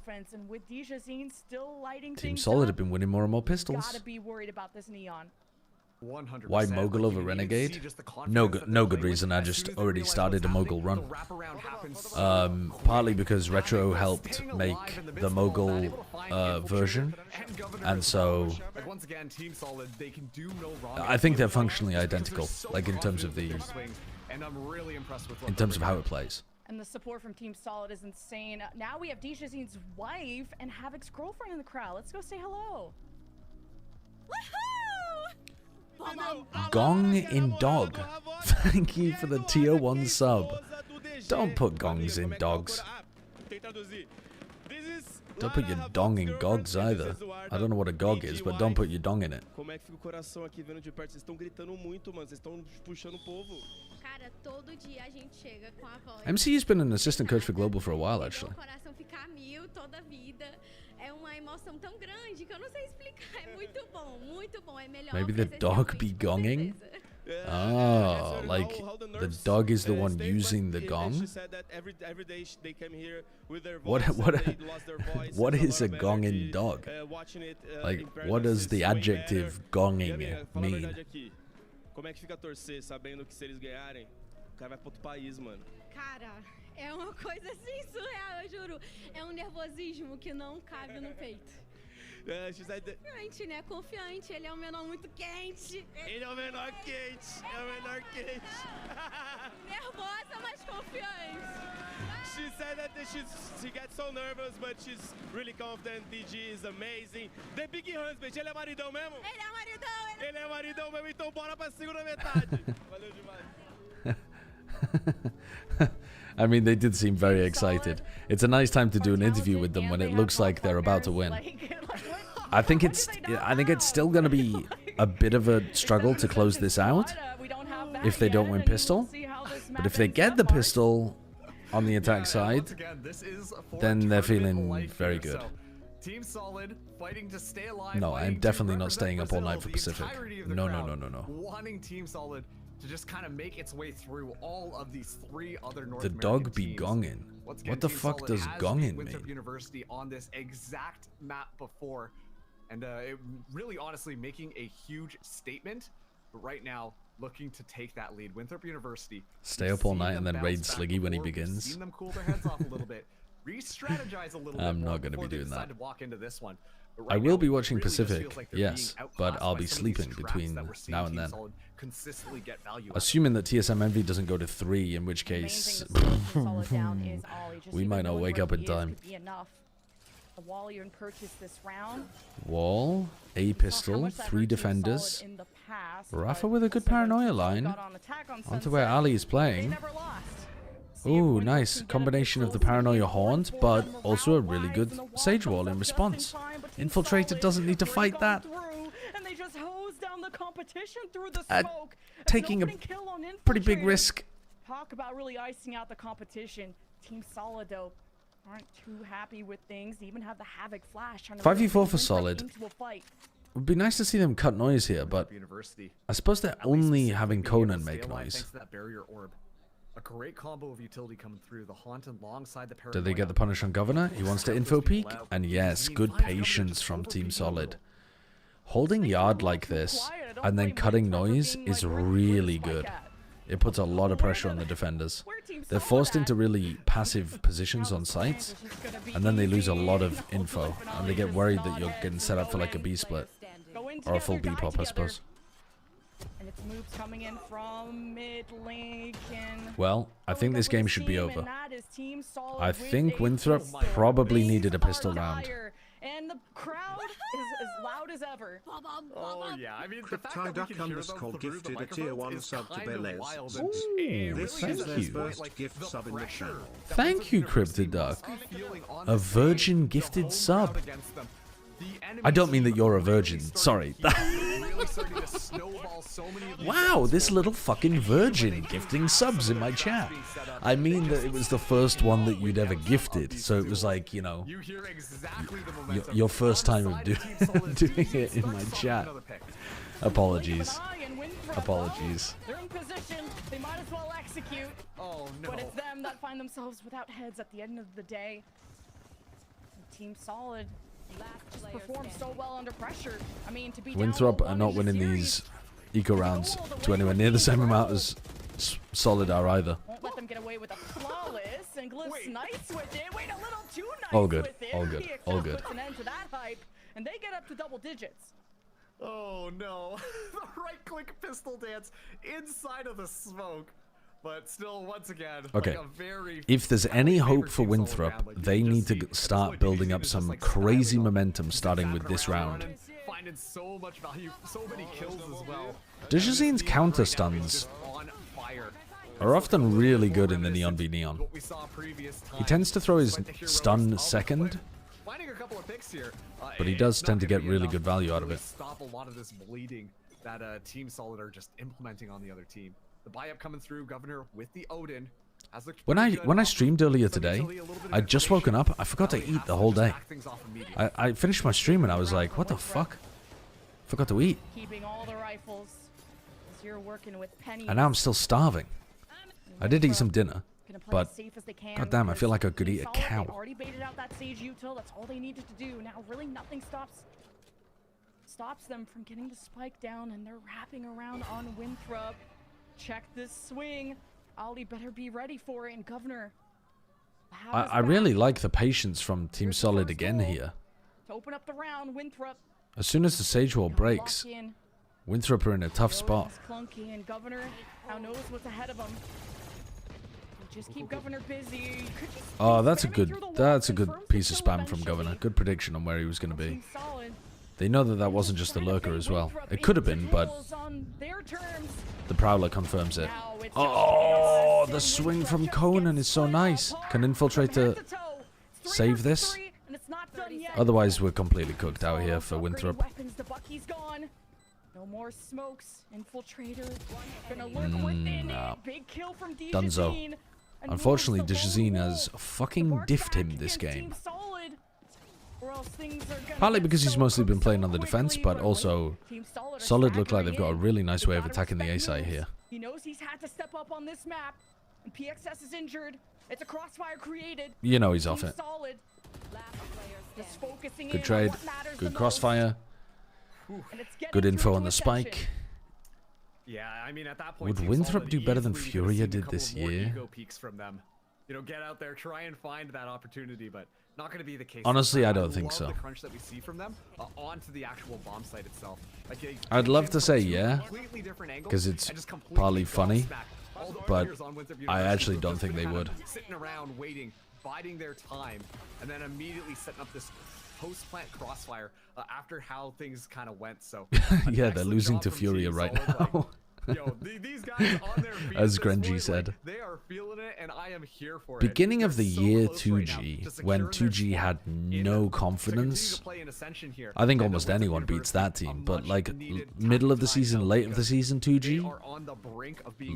Team Solid have been winning more and more pistols. Gotta be worried about this Neon. 100%. Why Mogul over Renegade? No good reason. I just already started a Mogul run. Partly because Retro helped make the Mogul version, and so I think they're functionally identical, like in terms of how it plays. And the support from Team Solid is insane. Now we have Dijazin's wife and Havoc's girlfriend in the crowd. Let's go say hello. Gong in dog. Thank you for the tier 1 sub. Don't put gongs in dogs. Don't put your dong in gogs either. I don't know what a gog is, but don't put your dong in it. MCU's been an assistant coach for Global for a while, actually. Maybe the dog be gonging? Oh, like the dog is the one using the gong? What is a gonging dog? Like, what does the adjective gonging mean? Cara, é uma coisa assim surreal, eu juro. É nervosismo que não cabe no peito. Confiante, né? Confiante. Ele é um menor muito quente. Ele é o menor quente. É o menor quente. Nervosa, mas confiante. She said that she gets so nervous, but she's really confident. DG is amazing. The Big Husband, ele é maridão mesmo? Ele é maridão. Ele é maridão mesmo, então bora pra segunda metade. Valeu demais. I mean, they did seem very excited. It's a nice time to do an interview with them when it looks like they're about to win. I think it's still going to be a bit of a struggle to close this out if they don't win pistol. But if they get the pistol on the attack side, then they're feeling very good. Team Solid fighting to stay alive. No, I'm definitely not staying up all night for Pacific. No. Wanting Team Solid to just kind of make its way through all of these 3 other North The American dog be teams. gonging. What the fuck does gonging Winthrop mean? University on this exact map before, and it really honestly making a huge statement. But right now, looking to take that lead. Winthrop University. Stay up all night and then raid Sliggy when he begins. Seen them cool their heads off a little bit. Re-strategize a little bit. I'm not going to be doing that. To walk into this one. I will be watching Pacific, yes, but I'll be sleeping between now and then. Assuming that TSM Envy doesn't go to 3, in which case we might not wake up in time. Wall, a pistol, 3 defenders. Rafa with a good paranoia line. Onto where Ali is playing. Ooh, nice. Combination of the Paranoia Haunt, but also a really good Sage Wall in response. Infiltrator doesn't need to fight that. Taking a pretty big risk. Talk about really icing out the competition. Team Solid, though, aren't too happy with things. They even have the Havoc Flash. 5v4 for Solid. It would be nice to see them cut noise here, but I suppose they're only having Conan make noise. A great combo of utility coming through the haunt alongside the Did they get the punish on Governor? He wants to info peek, and yes, good patience from Team Solid. Holding yard like this and then cutting noise is really good. It puts a lot of pressure on the defenders. They're forced into really passive positions on sites, and then they lose a lot of info, and they get worried that you're getting set up for like a B split or a full B pop, I suppose. And it's moves coming in from mid lane. Well, I think this game should be over. I think Winthrop probably needed a pistol round. And the crowd is as loud as ever. Oh yeah, I mean, Cryptiduck_ gifted a tier 1 sub to Belez. This is their first gift sub in the channel. Thank you, Cryptiduck. A virgin gifted sub. I don't mean that you're a virgin, sorry. Wow, this little fucking virgin gifting subs in my chat. I mean that it was the first one that you'd ever gifted, so it was like, you know, your first time of doing it in my chat. Apologies. Apologies. They're in position, they might as well execute. Oh no. But it's them that find themselves without heads at the end of the day. Team Solid performed so well under pressure. I mean, to be Winthrop are not winning these eco rounds to anywhere near the same amount as Solid are either. Won't let them get away with a flawless, and Glyph's nice with it. Wait, a little too nice All good, with it. all good, PXL all good. puts an end to that hype, and they get up to double digits. Oh no, the right-click pistol dance inside of the smoke. But still, once again, Okay, like a very if there's any hope for Team Solid Winthrop, round, like you they can need just to see, start like, building DJZ up is some just, like, crazy styling on, momentum starting with zapping this around, round. running, finding so much value, so many kills as well. DJZ's counter stuns are often really good in the Neon v Neon. He tends to throw his stun second, Finding a couple of picks here, but he does it's tend not to gonna get be really enough good value to out of really it. Stop a lot of this bleeding that Team Solid are just implementing on the other team. The buy-up coming through, Governor with the Odin. When I streamed earlier today, I'd just woken up. I forgot to eat the whole day. I finished my stream and I was like, what the fuck? Forgot to eat. Keeping all the rifles as you're working with Penny. And now I'm still starving. I did eat some dinner, but goddamn, I feel like I could eat a cow. Already baited out that Sage util. That's all they needed to do. Now really nothing stops them from getting the spike down, and they're wrapping around on Winthrop. Check this swing. Ollie better be ready for it, and Governor. I really like the patience from Team Solid again here. To open up the round, Winthrop. As soon as the Sage Wall breaks, Winthrop are in a tough spot. Clunky, and Governor now knows what's ahead of him. Just keep Governor busy. Oh, that's a good piece of spam from Governor. Good prediction on where he was going to be. They know that that wasn't just the lurker as well. It could have been, but the Prowler confirms it. Oh, the swing from Conan is so nice. Can Infiltrator save this? Otherwise, we're completely cooked out here for Winthrop. No more smokes. Infiltrator gonna lurk within it. Big kill from Dunzo. Unfortunately, DJZ has fucking diffed him this game. Partly because he's mostly been playing on the defense, but also Solid look like they've got a really nice way of attacking the A site here. He knows he's had to step up on this map, and PXS is injured. It's a crossfire created. You know he's off it. Good trade, good crossfire, good info on the spike. Yeah, I mean, at that point, would Winthrop do better than Furia did this year? From them. You know, get out there, try and find that opportunity, but not going to be the case. Honestly, I don't think so. The crunch that we see from them onto the actual bomb site itself. Like, I'd love to say yeah, because it's partly funny, but I actually don't think they would. Sitting around waiting, biding their time, and then immediately setting up this post-plant crossfire after how things kind of went. So yeah, they're losing to Furia right now. Yo, these guys on their feet as Grenji said. Like, they are feeling it, and I am here for it. Beginning of the year 2G, when 2G had no confidence, I think almost anyone beats that team. But like middle of the season, late of the season 2G,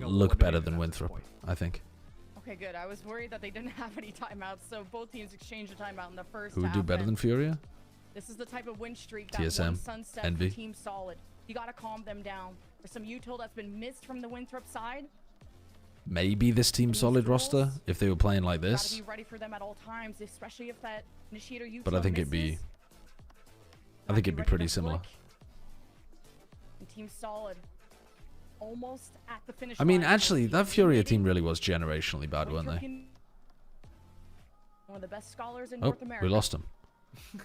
look better than Winthrop, I think. Okay, good. I was worried that they didn't have any timeouts, so both teams exchanged a timeout in the first Who would half. do better than Furia? This is the type of win streak that TSM, sunset Envy. Team Solid. You gotta calm them down. There's some util that's been missed from the Winthrop side. Maybe this Team Solid roster, if they were playing like this. Gotta be ready for them at all times, especially if that initiator util But I think it'd be pretty similar. And Team Solid almost at the finish. I mean, line. actually, that Furia team really was generationally bad, weren't they? One of the best scholars in Oh, North America. we lost them.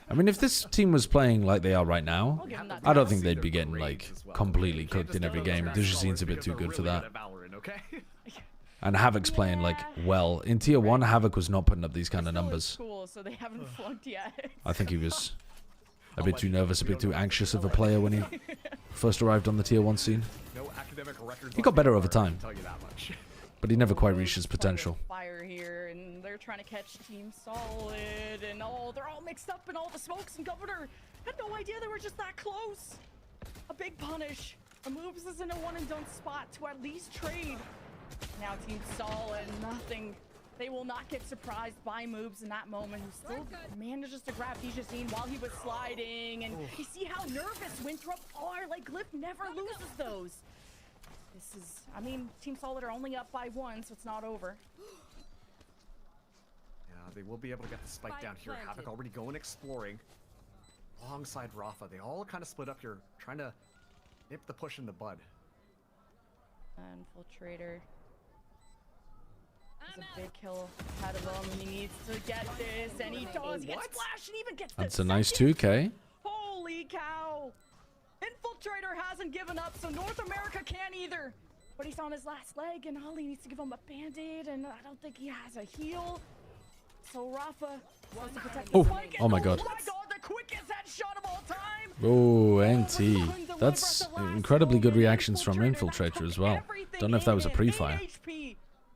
I mean, if this team was playing like they are right now, I don't think they'd be getting like completely cooked in every game. DJZ's a bit too good for that. And Havoc's playing like well. In Tier 1, Havoc was not putting up these kind of numbers. So they haven't flunked yet. I think he was a bit too nervous, a bit too anxious of a player when he first arrived on the Tier 1 scene. He got better over time, but he never quite reached his potential. Fire here, and they're trying to catch Team Solid, and they're all mixed up in all the smokes, and Governor had no idea they were just that close. A big punish. A moves is in a one and done spot to at least trade. Now Team Solid, nothing. They will not get surprised by moves in that moment. Who still manages to grab DJZ while he was sliding, and you see how nervous Winthrop are. Like Glyph never loses those. This is, I mean, Team Solid are only up by 1, so it's not over. Yeah, they will be able to get the spike down here. Havoc already going exploring alongside Rafa. They all kind of split up here, trying to nip the push in the bud. Infiltrator. It's a big kill ahead of him, and he needs to get this, and he does get splashed and even gets That's a nice 2K. Holy cow! Infiltrator hasn't given up, so North America can't either. But he's on his last leg, and Ollie needs to give him a band-aid, and I don't think he has a heal. So Rafa wants to protect the spike. Oh my god. Oh my god, the quickest headshot of all time! Oh, NT. That's incredibly good reactions from Infiltrator as well. Don't know if that was a pre-fire.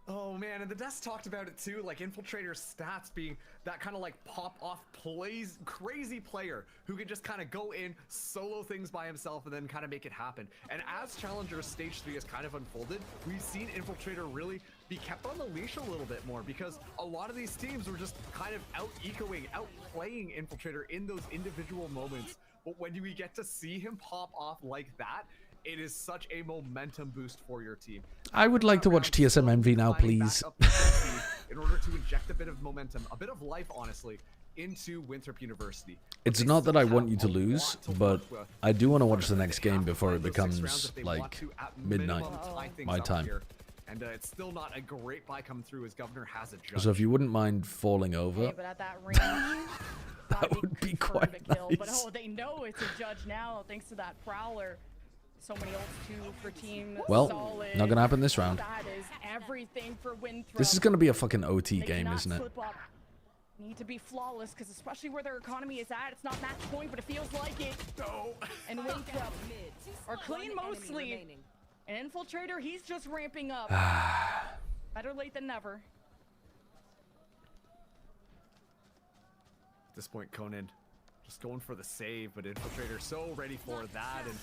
Oh man, and the devs talked about it too, like Infiltrator's stats being that kind of like pop-off plays, crazy player who can just kind of go in, solo things by himself, and then kind of make it happen. And as Challenger's Stage 3 has kind of unfolded, we've seen Infiltrator really be kept on the leash a little bit more, because a lot of these teams were just kind of out-ecoing, outplaying Infiltrator in those individual moments. But when we get to see him pop off like that, it is such a momentum boost for your team. I would like to watch TSM MV now, please. In order to inject a bit of momentum, a bit of life, honestly, into Winthrop University. It's not that I want you to lose, but I do want to watch the next game before it becomes like midnight my time. And it's still not a great buy come through, as Governor has a judge. So if you wouldn't mind falling over, but at that range, that would be quite nice. But oh, they know it's a judge now, thanks to that Prowler. So many ults too for team. Well, Solid. not gonna happen this round. That is everything for Winthrop. This is gonna be a fucking OT game, isn't it? Need to be flawless, because especially where their economy is at, it's not match point, but it feels like it. No. And Winthrop are clean mostly. An Infiltrator, he's just ramping up. Better late than never. At this point, Conan just going for the save, but Infiltrator so ready for that. And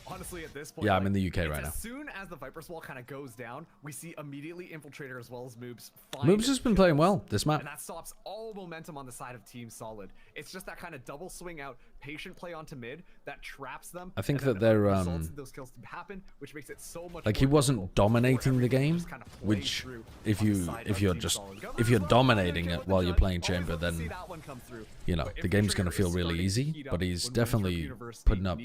honestly, at this point, yeah, I'm in the UK right now. As soon as the Viper's Wall kind of goes down, we see immediately Infiltrator as well as Moobs. Moobs has been playing well this map. And that stops all momentum on the side of Team Solid. It's just that kind of double swing out, patient play onto mid that traps them. I think that they're those kills to happen, which makes it so much like he wasn't dominating the game, which if you're dominating it while you're playing Chamber, then you know the game's gonna feel really easy. But he's definitely putting up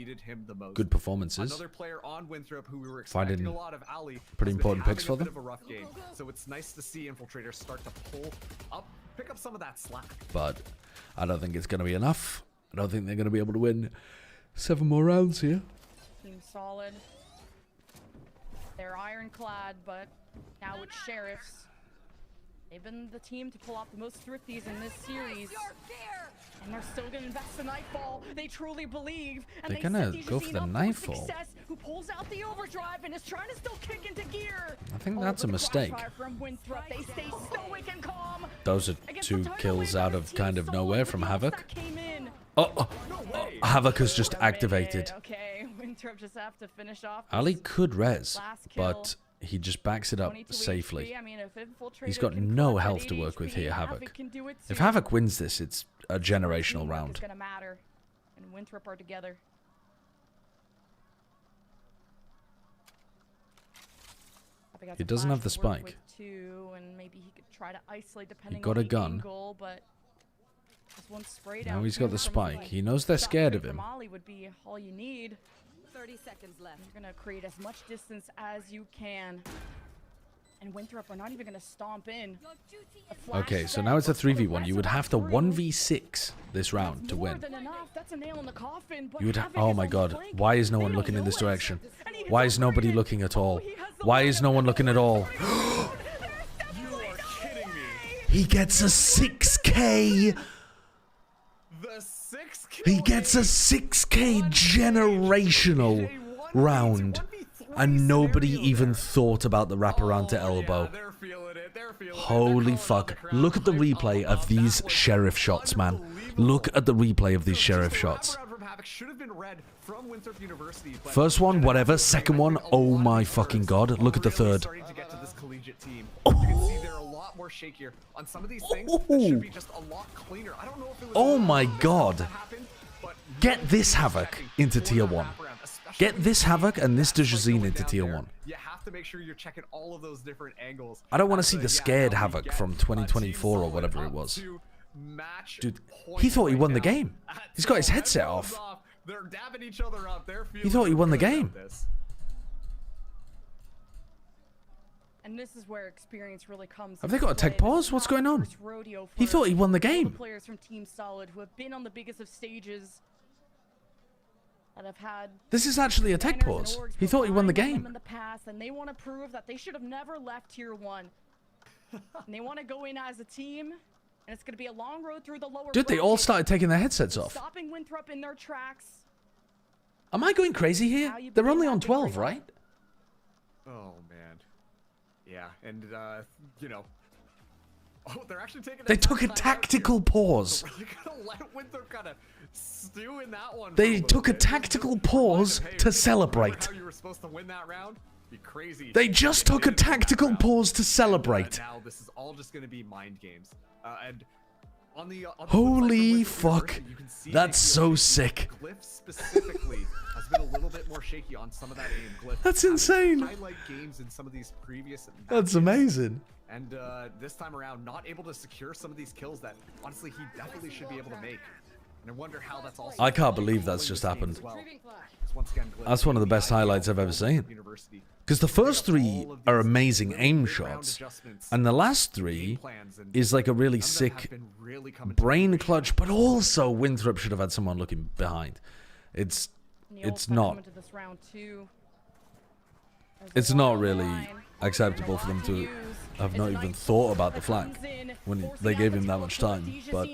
good performances. Another player on Winthrop who we were expecting a lot of Ali, pretty important picks for them. Bit of a rough game. So it's nice to see Infiltrators start to pick up some of that slack. But I don't think it's going to be enough. I don't think they're going to be able to win 7 more rounds here. Team Solid. They're ironclad, but now with Sheriffs, they've been the team to pull off the most thrifties in this series. And they're still going to invest in Nightfall. They truly believe. And they're going to go for the Nightfall. Who pulls out the overdrive and is trying to still kick into gear. I think that's a mistake. They stay stoic and calm. Those are 2 kills out of kind of nowhere from Havoc. Havoc has just activated. Okay, Winthrop just have to finish off. Ali could res, but he just backs it up safely. He's got no health to work with here, Havoc. If Havoc wins this, it's a generational round. It's gonna matter. And Winthrop are together. He doesn't have the spike. And maybe he could try to isolate depending he got a gun. Angle, but now he's got the spike. He knows they're scared of him. Would be all you need. 30 seconds left. You're gonna create as much distance as you can. And Winthrop are not even gonna stomp in. Okay, so now it's a 3v1. You would have to 1v6 this round to win. That's a nail in the coffin, you would oh my god, why is no one looking in this direction? Why is nobody looking at all? Why is no one looking at all? You are kidding me. He gets a 6k. The 6k. He gets a 6k generational round. And nobody even thought about the wraparound to elbow. Holy fuck. Look at the replay of these Sheriff shots, man. Look at the replay of these Sheriff shots. First one, whatever. Second one, oh my fucking god. Look at the third. Oh my god. Get this Havoc into tier 1. Get this Havoc and this Dejazine into tier 1. You have to make sure you're checking all of those different angles. I don't want to see the scared Havoc from 2024 or whatever it was. Dude, he thought he won the game. He's got his headset off. They're dabbing each other up. He thought he won the game. And this is where experience really comes. Have they got a tech pause? What's going on? He thought he won the game. Players from Team Solid who have been on the biggest of stages that have had. This is actually a tech pause. He thought he won the game. In the past, and they want to prove that they should have never left Tier 1. And they want to go in as a team, and it's going to be a long road through the lower. Dude, they all started taking their headsets off. Stopping Winthrop in their tracks. Am I going crazy here? They're only on 12, right? Oh man. Yeah, and you know, they're actually taking. They took a tactical pause. We're really gonna let Winthrop kind of stew in that one. They took a tactical pause to celebrate. How you were supposed to win that round? Be crazy. They just took a tactical pause to celebrate. Now this is all just gonna be mind games. And on the holy fuck, that's so sick. Glyph specifically has been a little bit more shaky on some of that aim. Glyph that's insane. Highlight games in some of these previous. That's amazing. And this time around, not able to secure some of these kills that honestly he definitely should be able to make. And I wonder how that's also. I can't believe that's just happened. Well. That's one of the best highlights I've ever seen. Because the first 3 are amazing aim shots, and the last 3 is like a really sick brain clutch, but also Winthrop should have had someone looking behind. It's not really acceptable for them to have not even thought about the flank when they gave him that much time, but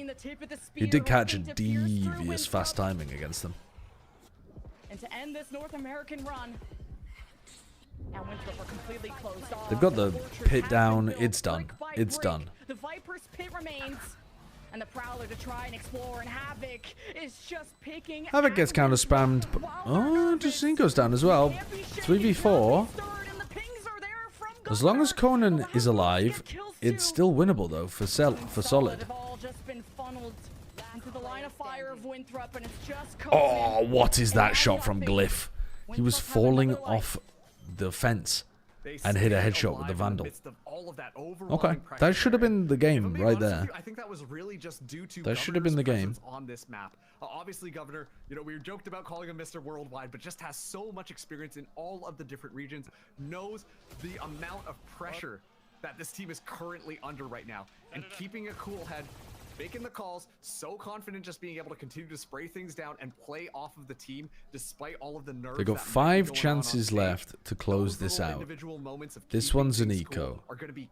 he did catch a devious fast timing against them. And to end this North American run, now Winthrop are completely closed off. They've got the pit down. It's done. It's done. The Viper's pit remains, and the Prowler to try and explore, and Havoc is just picking. Havoc gets counter spammed. Oh, Justine goes down as well. 3v4. As long as Conan is alive, it's still winnable though for Solid. Oh, what is that shot from Glyph? He was falling off the fence and hit a headshot with the Vandal. Okay, that should have been the game right there. I think that was really just due to that should have been the game on this map. Obviously, Governor, you know, we joked about calling him Mr. Worldwide, but just has so much experience in all of the different regions, knows the amount of pressure that this team is currently under right now, and keeping a cool head, making the calls, so confident just being able to continue to spray things down and play off of the team despite all of the nerves. They got 5 chances left to close this out. This one's an eco,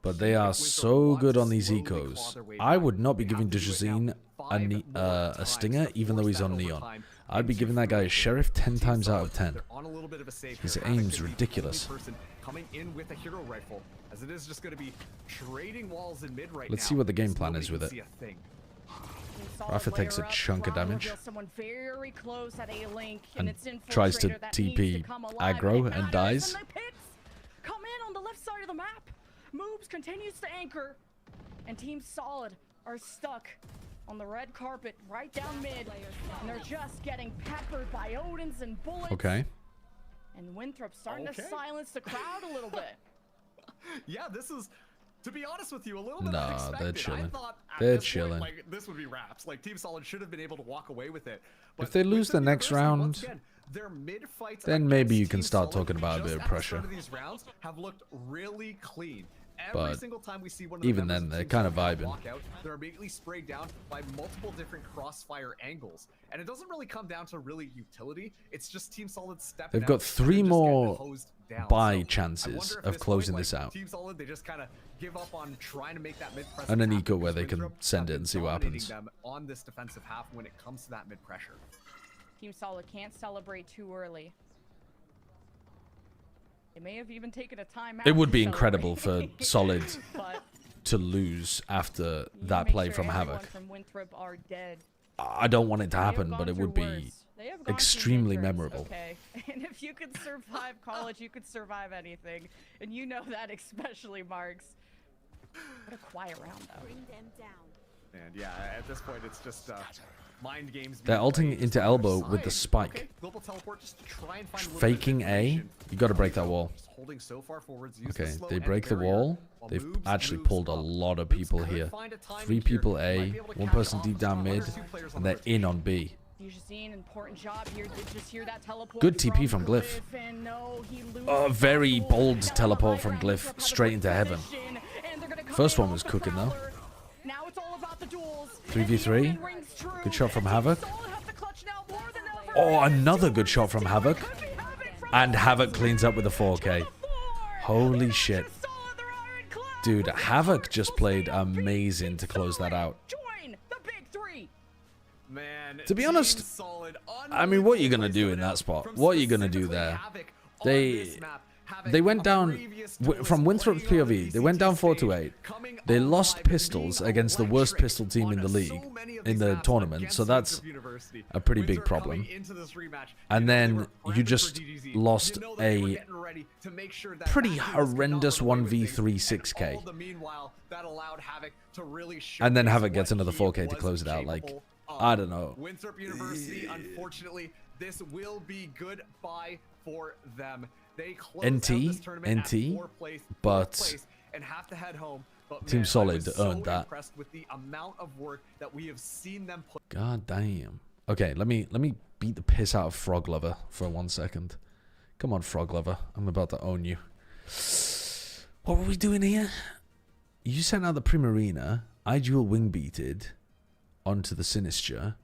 but they are so good on these ecos. I would not be giving Dejazine a stinger even though he's on Neon. I'd be giving that guy a Sheriff 10 times out of 10. His aim's ridiculous. Coming in with a hero rifle, as it is just going to be trading walls in mid right now. Let's see what the game plan is with it. Rafa takes a chunk of damage and tries to TP aggro and dies. Come in on the left side of the map. Moves continues to anchor, and Team Solid are stuck on the red carpet right down mid, and they're just getting peppered by Odins and bullets. Okay. And Winthrop starting to silence the crowd a little bit. Yeah, this is, to be honest with you, a little bit nah, unexpected. they're chilling. I thought they're chilling. Point, like, this would be wraps. Like, Team Solid should have been able to walk away with it. But if they lose the next round, again, their mid fights then maybe you can Team start Solid talking about a bit of pressure. These rounds have looked really clean. But every single time we see one of the even then, they're kind of vibing. Out, they're immediately sprayed down by multiple different crossfire angles, and it doesn't really come down to really utility. It's just Team Solid stepping. They've got 3 more buy chances of closing this out, Team Solid, they just kind of give up on trying to make that mid press, and an eco where they can send it and see what happens. Them on this defensive half when it comes to that mid pressure. Team Solid can't celebrate too early. They may have even taken a timeout. It would be incredible for Solid to lose after that play from Havoc. I don't want it to happen, but it would be extremely memorable. Okay. And if you could survive college, you could survive anything. And you know that especially, Marks. What a quiet round, though. Bring them down. And yeah, at this point, it's just mind games. They're ulting into elbow with the spike. Faking A. You got to break that wall. Okay, they break the wall. They've actually pulled a lot of people here. 3 people A, 1 person deep down mid, and they're in on B. You should see an important job here. Did just hear that teleport. Good TP from Glyph. And no, he Oh, very bold teleport from Glyph straight into heaven. First one was cooking though. Now it's all about the duels. 3v3. Good shot from Havoc. Oh, another good shot from Havoc. And Havoc cleans up with a 4K. Holy shit. Dude, Havoc just played amazing to close that out. Man, to be honest, I mean, what are you going to do in that spot? What are you going to do there? They went down from Winthrop's POV. They went down 4-8. They lost pistols against the worst pistol team in the league, in the tournament. So that's a pretty big problem. And then you just lost a pretty horrendous 1v3 6K. And then Havoc gets another 4K to close it out. Like, I don't know. Winthrop University, unfortunately, this will be goodbye for them. They NT, but and have to head home. But Team man, Solid so earned that. With the amount of work that we have seen them put. God damn. Okay, let me beat the piss out of Frog Lover for 1 second. Come on, Frog Lover. I'm about to own you. What were we doing here? You sent out the Primarina. I dual wing beated onto the Sinister.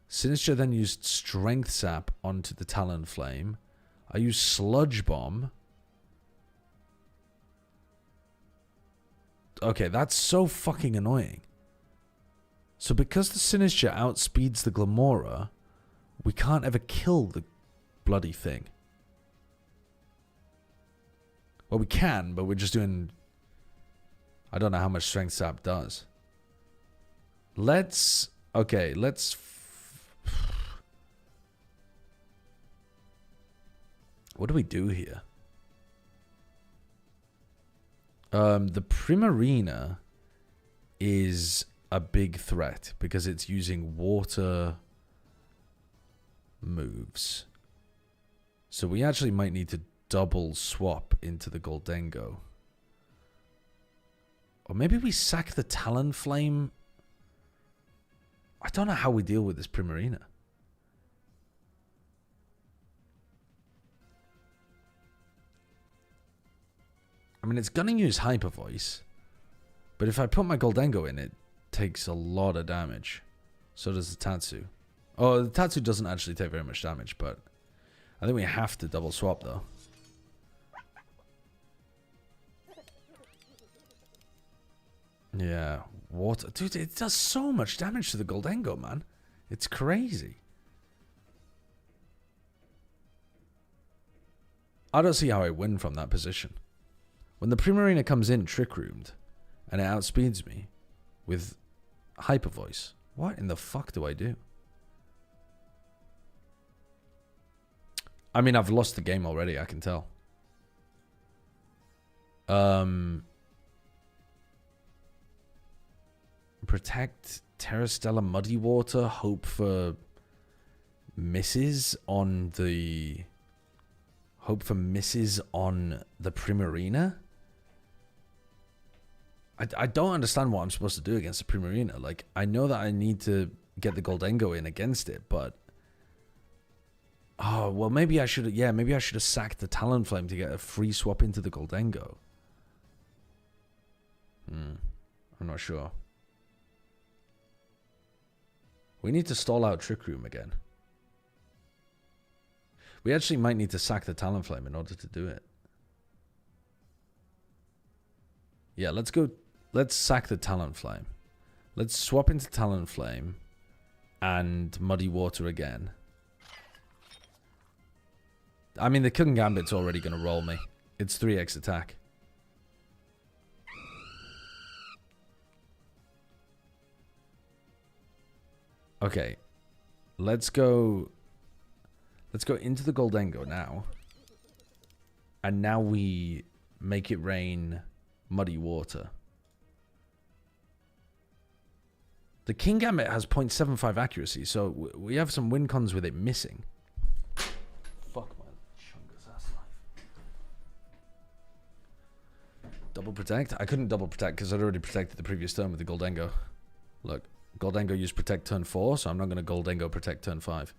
Sinister then used Strength Sap onto the Talonflame. I used Sludge Bomb. Okay, that's so fucking annoying. So because the Sinister outspeeds the Glamora, we can't ever kill the bloody thing. Well, we can, but we're just doing... I don't know how much Strength Sap does. Let's... Okay, let's... What do we do here? The Primarina is a big threat because it's using water moves. So we actually might need to double swap into the Goldengo. Or maybe we sack the Talonflame. I don't know how we deal with this Primarina. I mean, it's gonna use Hyper Voice, but if I put my Goldengo in, it takes a lot of damage. So does the Tatsu. Oh, the Tatsu doesn't actually take very much damage, but I think we have to double swap though. Yeah, water. Dude, it does so much damage to the Goldengo, man. It's crazy. I don't see how I win from that position. When the Primarina comes in trick-roomed and it outspeeds me with Hyper Voice, what in the fuck do I do? I mean, I've lost the game already, I can tell. Protect Terrastella Muddy Water, hope for misses on the... Hope for misses on the Primarina? I don't understand what I'm supposed to do against the Primarina. Like, I know that I need to get the Goldengo in against it, but... Oh, well, maybe I should have... Yeah, maybe I should have sacked the Talonflame to get a free swap into the Goldengo. I'm not sure. We need to stall out Trick Room again. We actually might need to sack the Talonflame in order to do it. Yeah, let's go... Let's sack the Talonflame. Let's swap into Talonflame and Muddy Water again. I mean, the Kung Gambit's already going to roll me. It's 3x attack. Okay. Let's go into the Goldengo now. And now we make it rain Muddy Water. The King Gambit has 0.75 accuracy, so we have some win cons with it missing. Fuck my chungus ass life. Double protect? I couldn't double protect because I'd already protected the previous turn with the Goldengo. Look, Goldengo used Protect turn 4, so I'm not going to Goldengo Protect turn 5.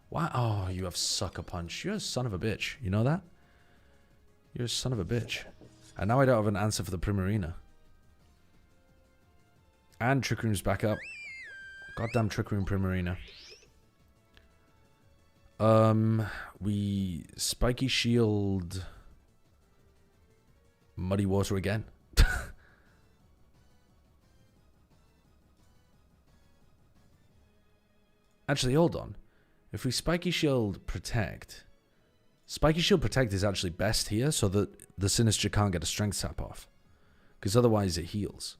Why? Oh, you have Sucker Punch. You're a son of a bitch. You know that? You're a son of a bitch. And now I don't have an answer for the Primarina. And Trick Room's back up. Goddamn Trick Room Primarina. We Spiky Shield Muddy Water again. Actually, hold on. If we Spiky Shield Protect, Spiky Shield Protect is actually best here so that the Sinister can't get a Strength Sap off. Because otherwise it heals.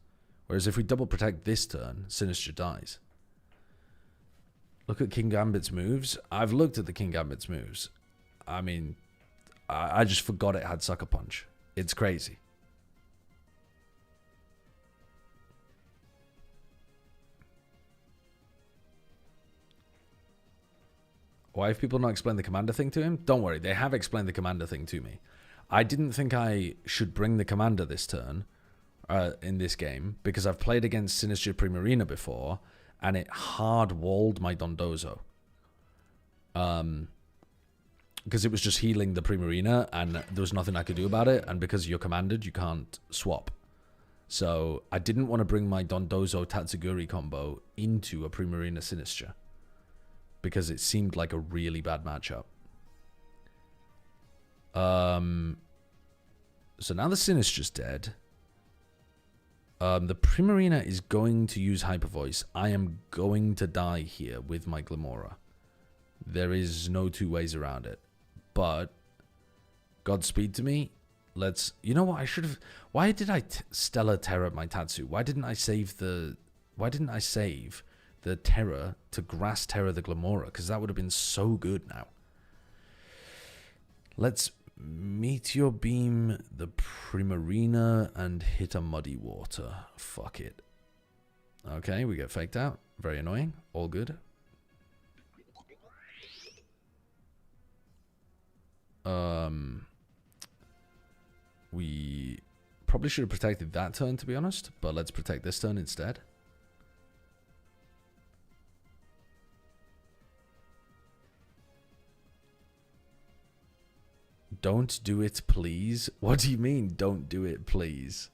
Whereas if we double Protect this turn, Sinister dies. Look at King Gambit's moves. I've looked at the King Gambit's moves. I mean, I just forgot it had Sucker Punch. It's crazy. Why have people not explained the Commander thing to him? Don't worry, they have explained the Commander thing to me. I didn't think I should bring the Commander this turn, in this game, because I've played against Sinister Primarina before, and it hard-walled my Dondozo. Because it was just healing the Primarina, and there was nothing I could do about it, and because you're commanded, you can't swap. So, I didn't want to bring my Dondozo Tatsuguri combo into a Primarina Sinistra, because it seemed like a really bad matchup. So now the Sinistra's dead. The Primarina is going to use Hyper Voice. I am going to die here with my Glamora. There is no two ways around it. But Godspeed to me. Let's... You know what? I should have... Why did I Stellar Terror my Tatsu? Why didn't I save the... Why didn't I save the Terror to Grass Terror the Glamora? Because that would have been so good now. Let's Meteor Beam the Primarina and hit a Muddy Water. Fuck it. Okay, we get faked out. Very annoying. All good. We probably should have protected that turn, to be honest, but let's protect this turn instead. Don't do it, please. What do you mean, don't do it, please?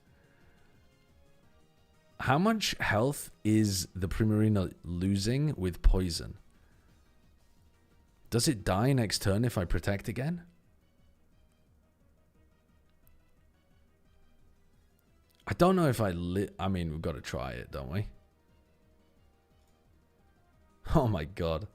How much health is the Primarina losing with poison? Does it die next turn if I protect again? I don't know if I I mean, we've got to try it, don't we? Oh my god.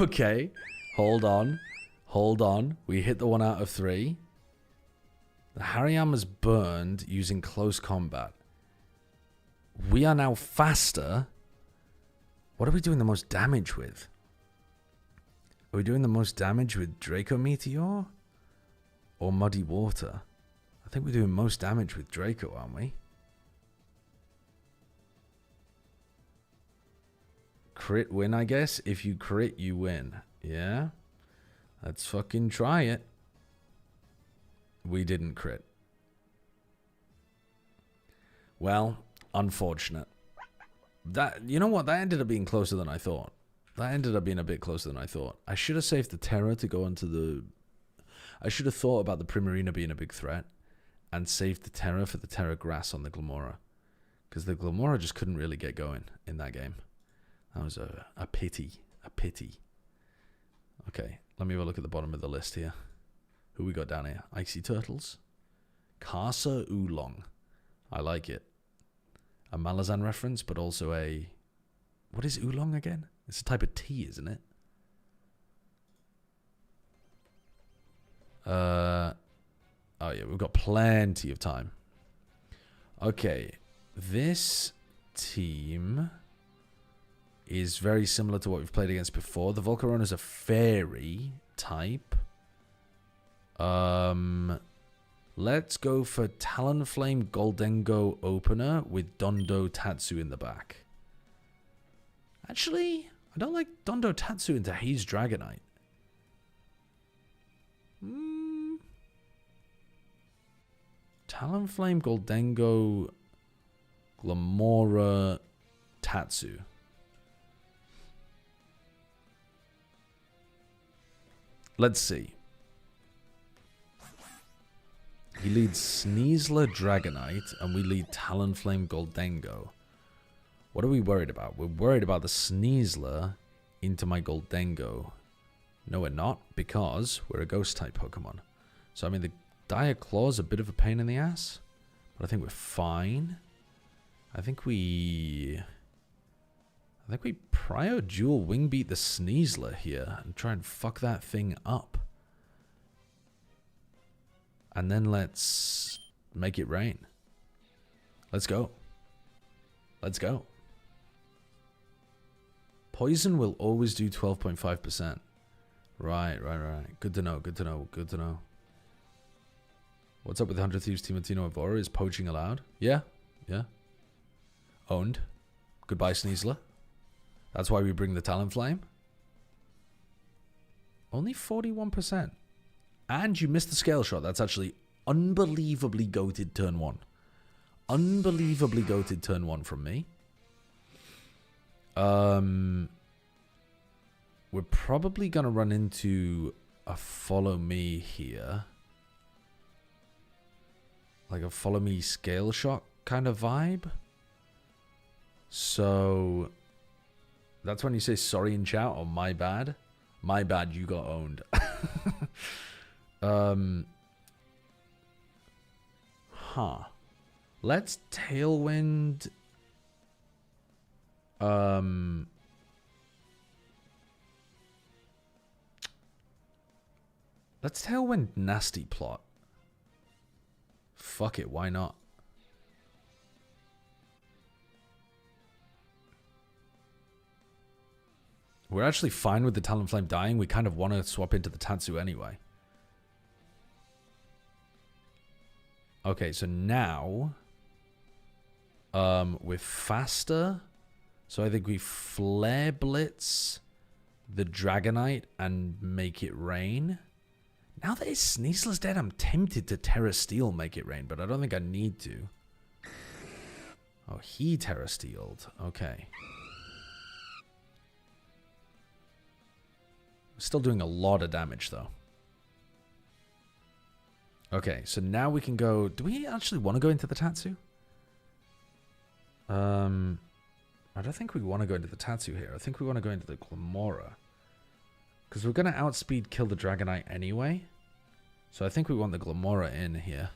Okay. Hold on. Hold on. We hit the 1 out of 3. The Hariyama's burned using close combat. We are now faster. What are we doing the most damage with? Are we doing the most damage with Draco Meteor? Or Muddy Water? I think we're doing most damage with Draco, aren't we? Crit win, I guess. If you crit, you win. Yeah? Let's fucking try it. We didn't crit. Well, unfortunate. That, you know what? That ended up being closer than I thought. That ended up being a bit closer than I thought. I should have saved the Terror to go into the... I should have thought about the Primarina being a big threat and saved the Terror for the Terror Grass on the Glamora. Because the Glamora just couldn't really get going in that game. That was a pity. A pity. Okay, let me have a look at the bottom of the list here. Who we got down here? Icy Turtles. Karsa Oolong. I like it. A Malazan reference, but also a... What is Oolong again? It's a type of tea, isn't it? Oh yeah, we've got plenty of time. Okay, this team is very similar to what we've played against before. The Volcarona is a fairy type. Let's go for Talonflame Goldengo opener with Dondo Tatsu in the back. Actually, I don't like Dondo Tatsu into Haze Dragonite. Talonflame, Goldengo, Glamora, Tatsu. Let's see. He leads Sneasler, Dragonite, and we lead Talonflame, Goldengo. What are we worried about? We're worried about the Sneasler into my Goldengo. No, we're not, because we're a Ghost-type Pokemon. So, I mean, the Dire Claw's a bit of a pain in the ass, but I think we're fine. I think we Prio Dual Wing Beat the Sneasler here and try and fuck that thing up. And then let's make it rain. Let's go. Let's go. Poison will always do 12.5%. Right. Good to know, good to know, good to know. What's up with 100 Thieves, Timatino Evora? Is poaching allowed? Yeah. Owned. Goodbye, Sneasler. That's why we bring the Talonflame. Only 41%. And you missed the scale shot. That's actually unbelievably goated turn 1. Unbelievably goated turn 1 from me. We're probably going to run into a follow me here. Like a follow me scale shot kind of vibe. So that's when you say sorry in chat or my bad. My bad, you got owned. Let's Tailwind. Let's Tailwind Nasty Plot. Fuck it, why not? We're actually fine with the Talonflame dying. We kind of want to swap into the Tatsu anyway. Okay, so now we're faster. So I think we Flare Blitz the Dragonite and make it rain. Now that his Sneasler's dead, I'm tempted to Terra Steel make it rain, but I don't think I need to. Oh, he Terra Steeled. Okay. Still doing a lot of damage, though. Okay, so now we can go... Do we actually want to go into the Tatsu? I don't think we want to go into the Tatsu here. I think we want to go into the Glamora. Because we're going to outspeed kill the Dragonite anyway. So I think we want the Glamora in here.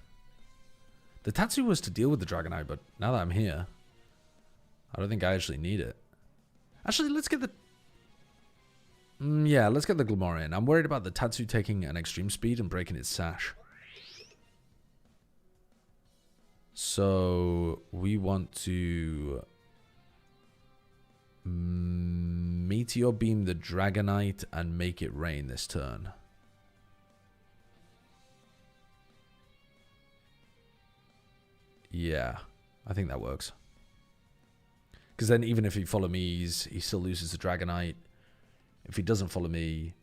The Tatsu was to deal with the Dragonite, but now that I'm here, I don't think I actually need it. Actually, let's get the... yeah, let's get the Glamora in. I'm worried about the Tatsu taking an extreme speed and breaking its sash. So we want to Meteor Beam the Dragonite and make it rain this turn. Yeah, I think that works. Because then even if he follows me, he still loses the Dragonite. If he doesn't follow me,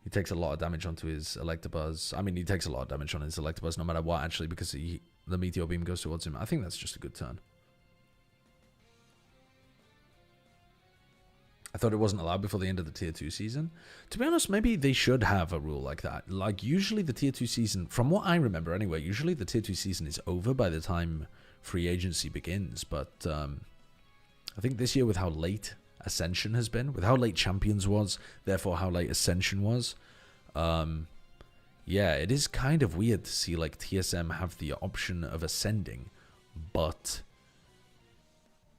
he takes a lot of damage onto his Electabuzz. I mean, he takes a lot of damage on his Electabuzz no matter what, actually, because the Meteor Beam goes towards him. I think that's just a good turn. I thought it wasn't allowed before the end of the Tier 2 season. To be honest, maybe they should have a rule like that. Like, usually the Tier 2 season, from what I remember anyway, usually the Tier 2 season is over by the time free agency begins. But I think this year with how late Ascension has been, with how late Champions was, therefore how late Ascension was, yeah, it is kind of weird to see like TSM have the option of ascending, but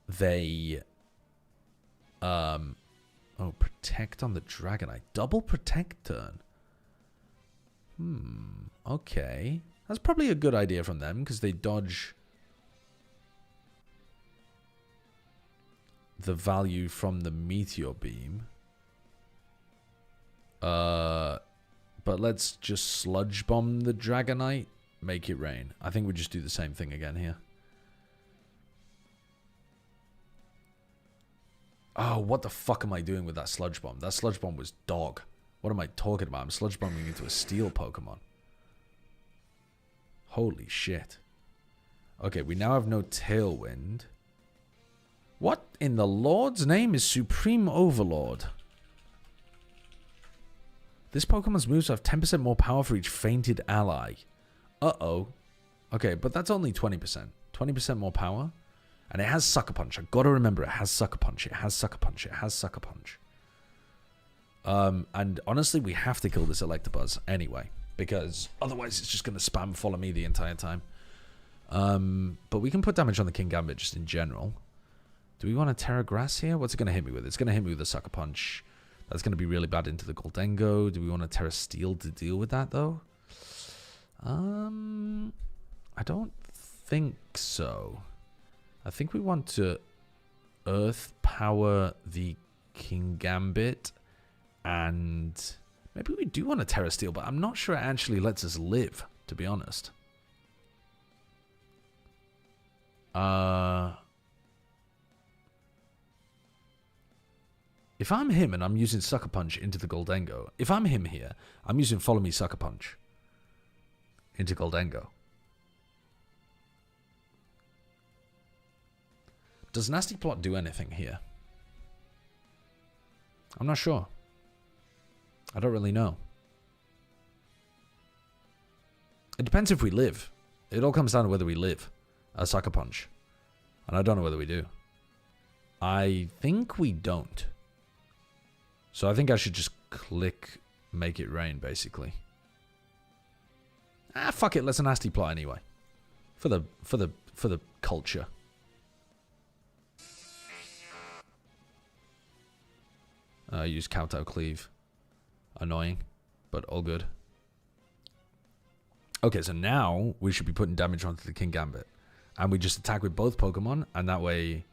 they oh, protect on the Dragonite. Double protect turn. Okay. That's probably a good idea from them because they dodge the value from the Meteor Beam. But let's just Sludge Bomb the Dragonite. Make it rain. I think we just do the same thing again here. Oh, what the fuck am I doing with that Sludge Bomb? That Sludge Bomb was dog. What am I talking about? I'm Sludge Bombing into a Steel Pokemon. Holy shit. Okay, we now have no Tailwind. What in the Lord's name is Supreme Overlord? This Pokemon's moves have 10% more power for each fainted ally. Uh-oh. Okay, but that's only 20%. 20% more power. And it has Sucker Punch. I've got to remember it has Sucker Punch. It has Sucker Punch. It has Sucker Punch. And honestly, we have to kill this Electabuzz anyway. Because otherwise it's just going to spam follow me the entire time. But we can put damage on the King Gambit just in general. Do we want a Terra Grass here? What's it going to hit me with? It's going to hit me with a Sucker Punch. That's going to be really bad into the Goldengo. Do we want a Terra Steel to deal with that, though? I don't think so. I think we want to Earth Power the King Gambit. And maybe we do want a Terra Steel, but I'm not sure it actually lets us live, to be honest. If I'm him and I'm using Sucker Punch into the Goldengo, if I'm him here, I'm using Follow Me Sucker Punch into Goldengo. Does Nasty Plot do anything here? I'm not sure. I don't really know. It depends if we live. It all comes down to whether we live a Sucker Punch. And I don't know whether we do. I think we don't. So I think I should just click Make It Rain, basically. Ah, fuck it. Let's a Nasty Plot anyway. For the culture. Use Kowtow Cleave. Annoying, but all good. Okay, so now we should be putting damage onto the King Gambit. And we just attack with both Pokemon, and that way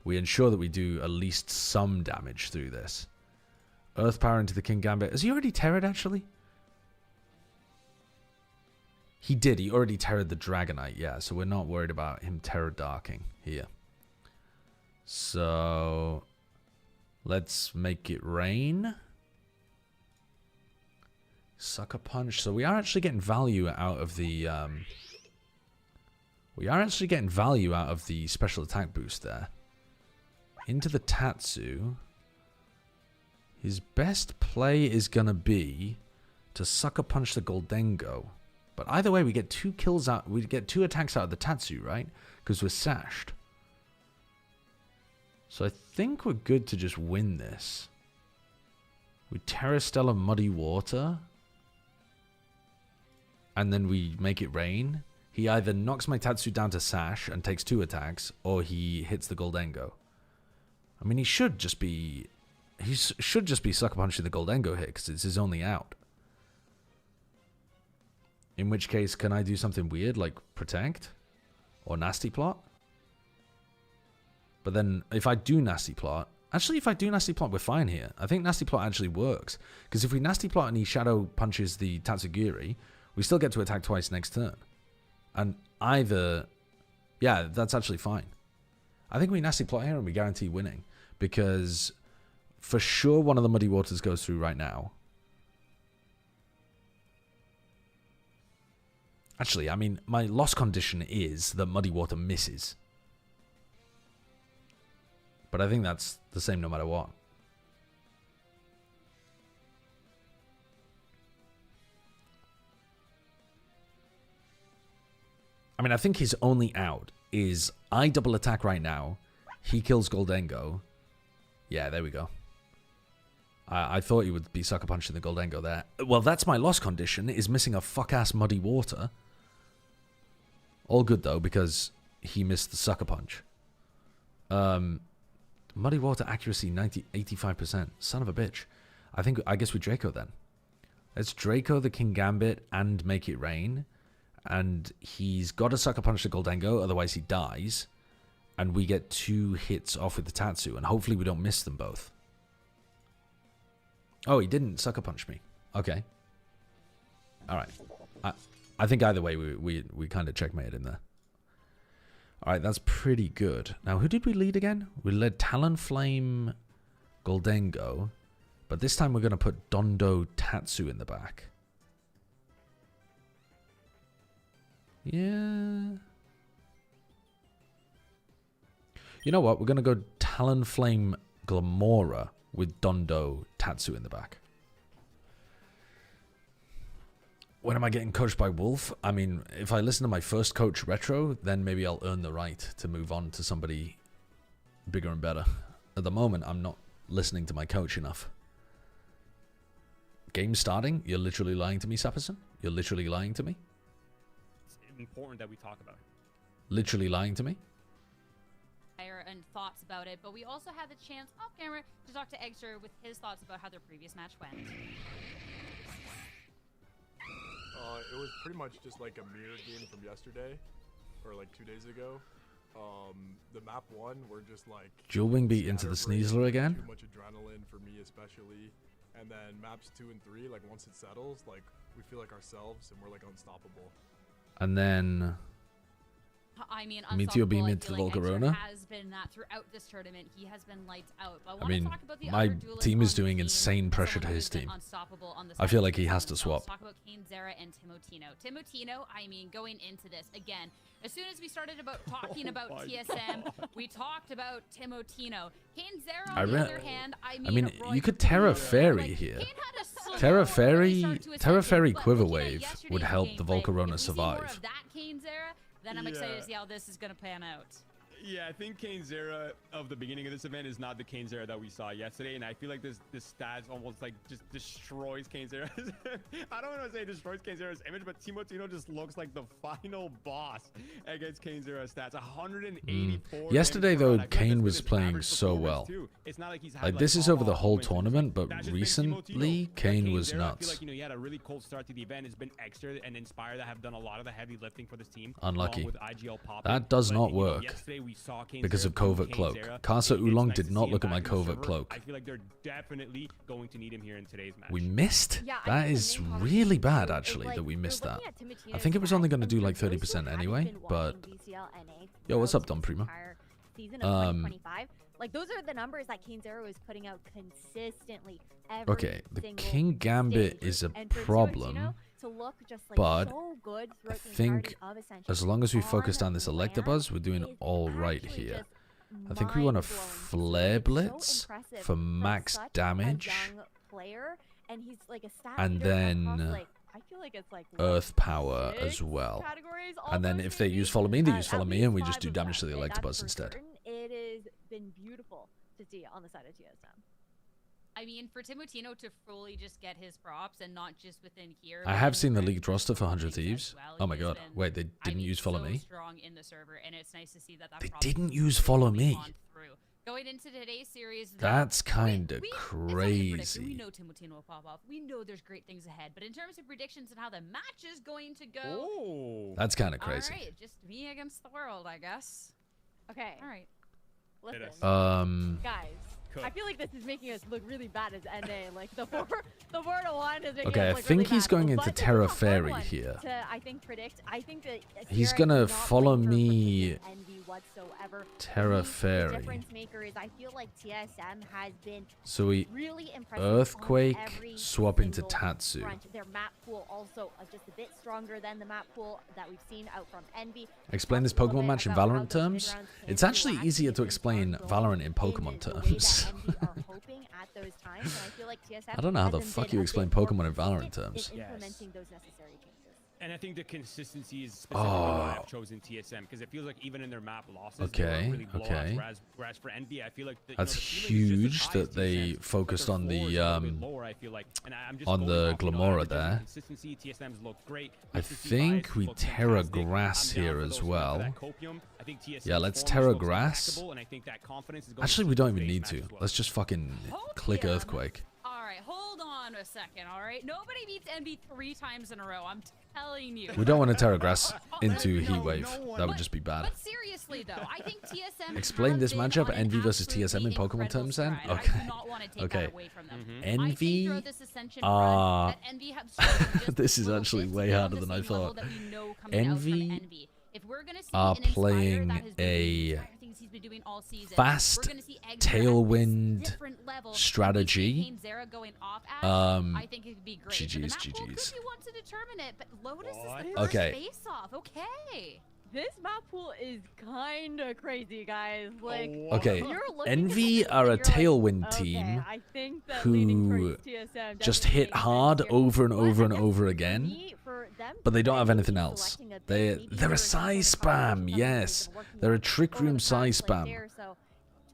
we ensure that we do at least some damage through this. Earth Power into the King Gambit. Has he already terrored, actually? He did. He already terrored the Dragonite, yeah. So we're not worried about him Terror Darking here. So let's make it rain. Sucker Punch. So we are actually getting value out of the special attack boost there. Into the Tatsu. His best play is gonna be to Sucker Punch the Goldengo. But either way, we get 2 kills out. We get 2 attacks out of the Tatsu, right? Because we're sashed. So I think we're good to just win this. We Terra Stella Muddy Water. And then we make it rain. He either knocks my Tatsu down to Sash and takes 2 attacks, or he hits the Goldengo. I mean, he should just be Sucker Punching the Goldengo here, because it's his only out. In which case, can I do something weird, like Protect? Or Nasty Plot? But then, if I do Nasty Plot... Actually, if I do Nasty Plot, we're fine here. I think Nasty Plot actually works. Because if we Nasty Plot and he Shadow Punches the Tatsugiri, we still get to attack twice next turn. And either... Yeah, that's actually fine. I think we Nasty Plot here and we guarantee winning. Because for sure one of the Muddy Waters goes through right now. Actually, I mean, my loss condition is that Muddy Water misses. But I think that's the same no matter what. I mean, I think his only out is I double attack right now. He kills Goldengo. Yeah, there we go. I thought he would be Sucker Punching the Goldengo there. Well, that's my loss condition, is missing a fuck-ass Muddy Water. All good, though, because he missed the Sucker Punch. Muddy Water accuracy, 85%. Son of a bitch. I guess we Draco, then. Let's Draco the King Gambit and make it rain. And he's got to Sucker Punch the Goldengo, otherwise he dies. And we get 2 hits off with the Tatsu, and hopefully we don't miss them both. Oh, he didn't Sucker Punch me. Okay. Alright. I think either way we kind of checkmated in there. Alright, that's pretty good. Now, who did we lead again? We led Talonflame Goldengo. But this time we're going to put Dondo Tatsu in the back. Yeah. You know what? We're going to go Talonflame Glamora with Dondo Tatsu in the back. When am I getting coached by Wolf? I mean, if I listen to my first coach Retro, then maybe I'll earn the right to move on to somebody bigger and better. At the moment, I'm not listening to my coach enough. Game starting? You're literally lying to me, Saperson? You're literally lying to me? It's important that we talk about it. Literally lying to me? And thoughts about it, but we also had the chance off camera to talk to Eggster with his thoughts about how their previous match went. It was pretty much just like a mirror game from yesterday, or like 2 days ago. The map 1, we're just like Dual Wing beat into the Sneasler again. Too much adrenaline for me especially, and then maps 2 and 3, like once it settles, like we feel like ourselves and we're like unstoppable. And then I mean, Meteor Beam into the Volcarona. Has been that throughout this tournament. He has been lights out. But I mean, my team is doing insane pressure to his team. I feel like he has to swap. Talk about Kane Zera and Timotino. Timotino, I mean, going into this again, as soon as we started talking about TSM, we talked about Timotino. Kane Zera, on the other hand, I mean you could Terra Fairy here. Terra Fairy Quiver Wave would help the Volcarona survive. Then I'm excited to see how this is going to pan out. Yeah, I think Kane Zera of the beginning of this event is not the Kane Zera that we saw yesterday, and I feel like this stats almost like just destroys Kane Zera. I don't want to say destroys Kane Zera's image, but Timotino just looks like the final boss against Kane Zera's stats. 184. Yesterday though, Kane was playing so well. It's not like he's had, this is over the whole tournament, but recently Kane was nuts. I feel like, you know, he had a really cold start to the event. It's been Extra and Inspire that have done a lot of the heavy lifting for this team. Unlucky. With IGL That does not work. Because of Covert Cloak. Casa Oolong did not look at my Covert Cloak. I feel like they're definitely going to need him here in today's match. We missed? That is really bad, actually, that we missed that. I think it was only going to do like 30% anyway, but... Yo, what's up, Don Primo? Like, those are the numbers that Kane Zera was putting out consistently. Okay, the King Gambit is a problem, but I think as long as we focused on this Electabuzz, we're doing all right here. I think we want a Flare Blitz for max damage, and then Earth Power as well. And then if they use Follow Me, they use Follow Me, and we just do damage to the Electabuzz instead. It has been beautiful to see on the side of TSM. I mean, for Timotino to fully just get his props and not just within here. I have seen the leaked roster for 100 Thieves. Oh my god. Wait, they didn't use Follow Me? Strong in the server, and it's nice to see that they didn't use Follow Me. Going into today's series, that's kind of crazy. We know Timotino will pop off. We know there's great things ahead. But in terms of predictions and how the match is going to go, that's kind of crazy. All right, just me against the world, I guess. Okay. All right. Listen, guys. I feel like this is making us look really bad as NA. Like the 4-1 is making us look I think he's going into Terra Fairy here. I think that he's gonna Follow Me Terra Fairy. The difference maker is I feel like TSM has been really Earthquake, swap into Tatsu. Their map pool also just a bit stronger than the map pool that we've seen out from Envy. Explain this Pokemon match in Valorant terms. It's actually easier to explain Valorant in Pokemon terms. I don't know how the fuck you explain Pokemon in Valorant terms. And I think the consistency is specifically why I've chosen TSM, because it feels like even in their map losses, they were really blowouts, whereas for Envy, I feel like that's huge that they focused on the Glamora there. I think we Terra Grass here as well. Yeah, let's Terra Grass. Actually, we don't even need to. Let's just fucking click Earthquake. Alright, hold on a second, alright? Nobody beats Envy 3 times in a row, I'm telling you. We don't want to Terra Grass into Heat Wave. That would just be bad. But seriously though, I think TSM explain this matchup, Envy versus TSM in Pokemon terms then? Okay. Okay. Envy this is actually way harder than I thought. Envy are playing a fast Tailwind strategy. GG's. Okay. This map pool is kind of crazy, guys. Like, Okay, you're looking Envy at are a you're like, Tailwind okay, team I think that leaning who towards TSM just doesn't hit make sense hard here. over and But over I and guess over for again, me, for them but they don't have to anything be else. selecting a bit, They're maybe a you're Psy not spam, gonna yes. working They're a on Trick over Room the Psy past, like, spam. there, so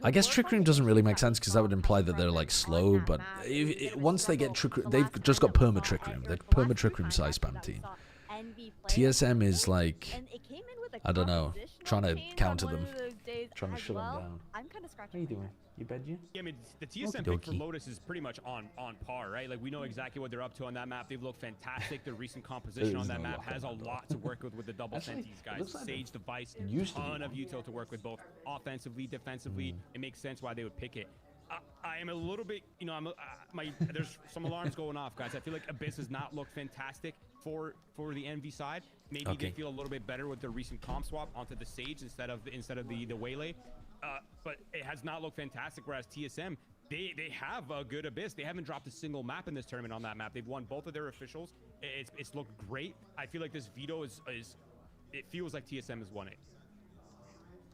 I guess to Trick work Room on doesn't really issues make that sense we because that would saw imply come that from they're them like on slow, that but map, it was a bit of a once they get struggle Trick Room, the they've last just time got that we perma saw Trick Room. it. They're It was the perma last Trick two Room times Psy actually spam that we team. saw Envy play, TSM is and like, it came in with a I don't know, compositional trying to change on counter one them, of those days trying to as shut them well. down. I'm kind of How you scratching my doing? head. You bed you? Yeah, I mean, the TSM pick for Lotus is pretty much on par, right? Like, we know exactly what they're up to on that map. They've looked fantastic. Their recent composition on that map has a lot to work with the double senties, guys. like Sage device, ton of util to work with both offensively, defensively. It makes sense why they would pick it. I am a little bit, you know, there's some alarms going off, guys. I feel like Abyss has not looked fantastic for the Envy side. Maybe they feel a little bit better with their recent comp swap onto the Sage instead of the Waylay. But it has not looked fantastic, whereas TSM, they have a good Abyss. They haven't dropped a single map in this tournament on that map. They've won both of their officials. It's looked great. I feel like this veto is it feels like TSM has won it.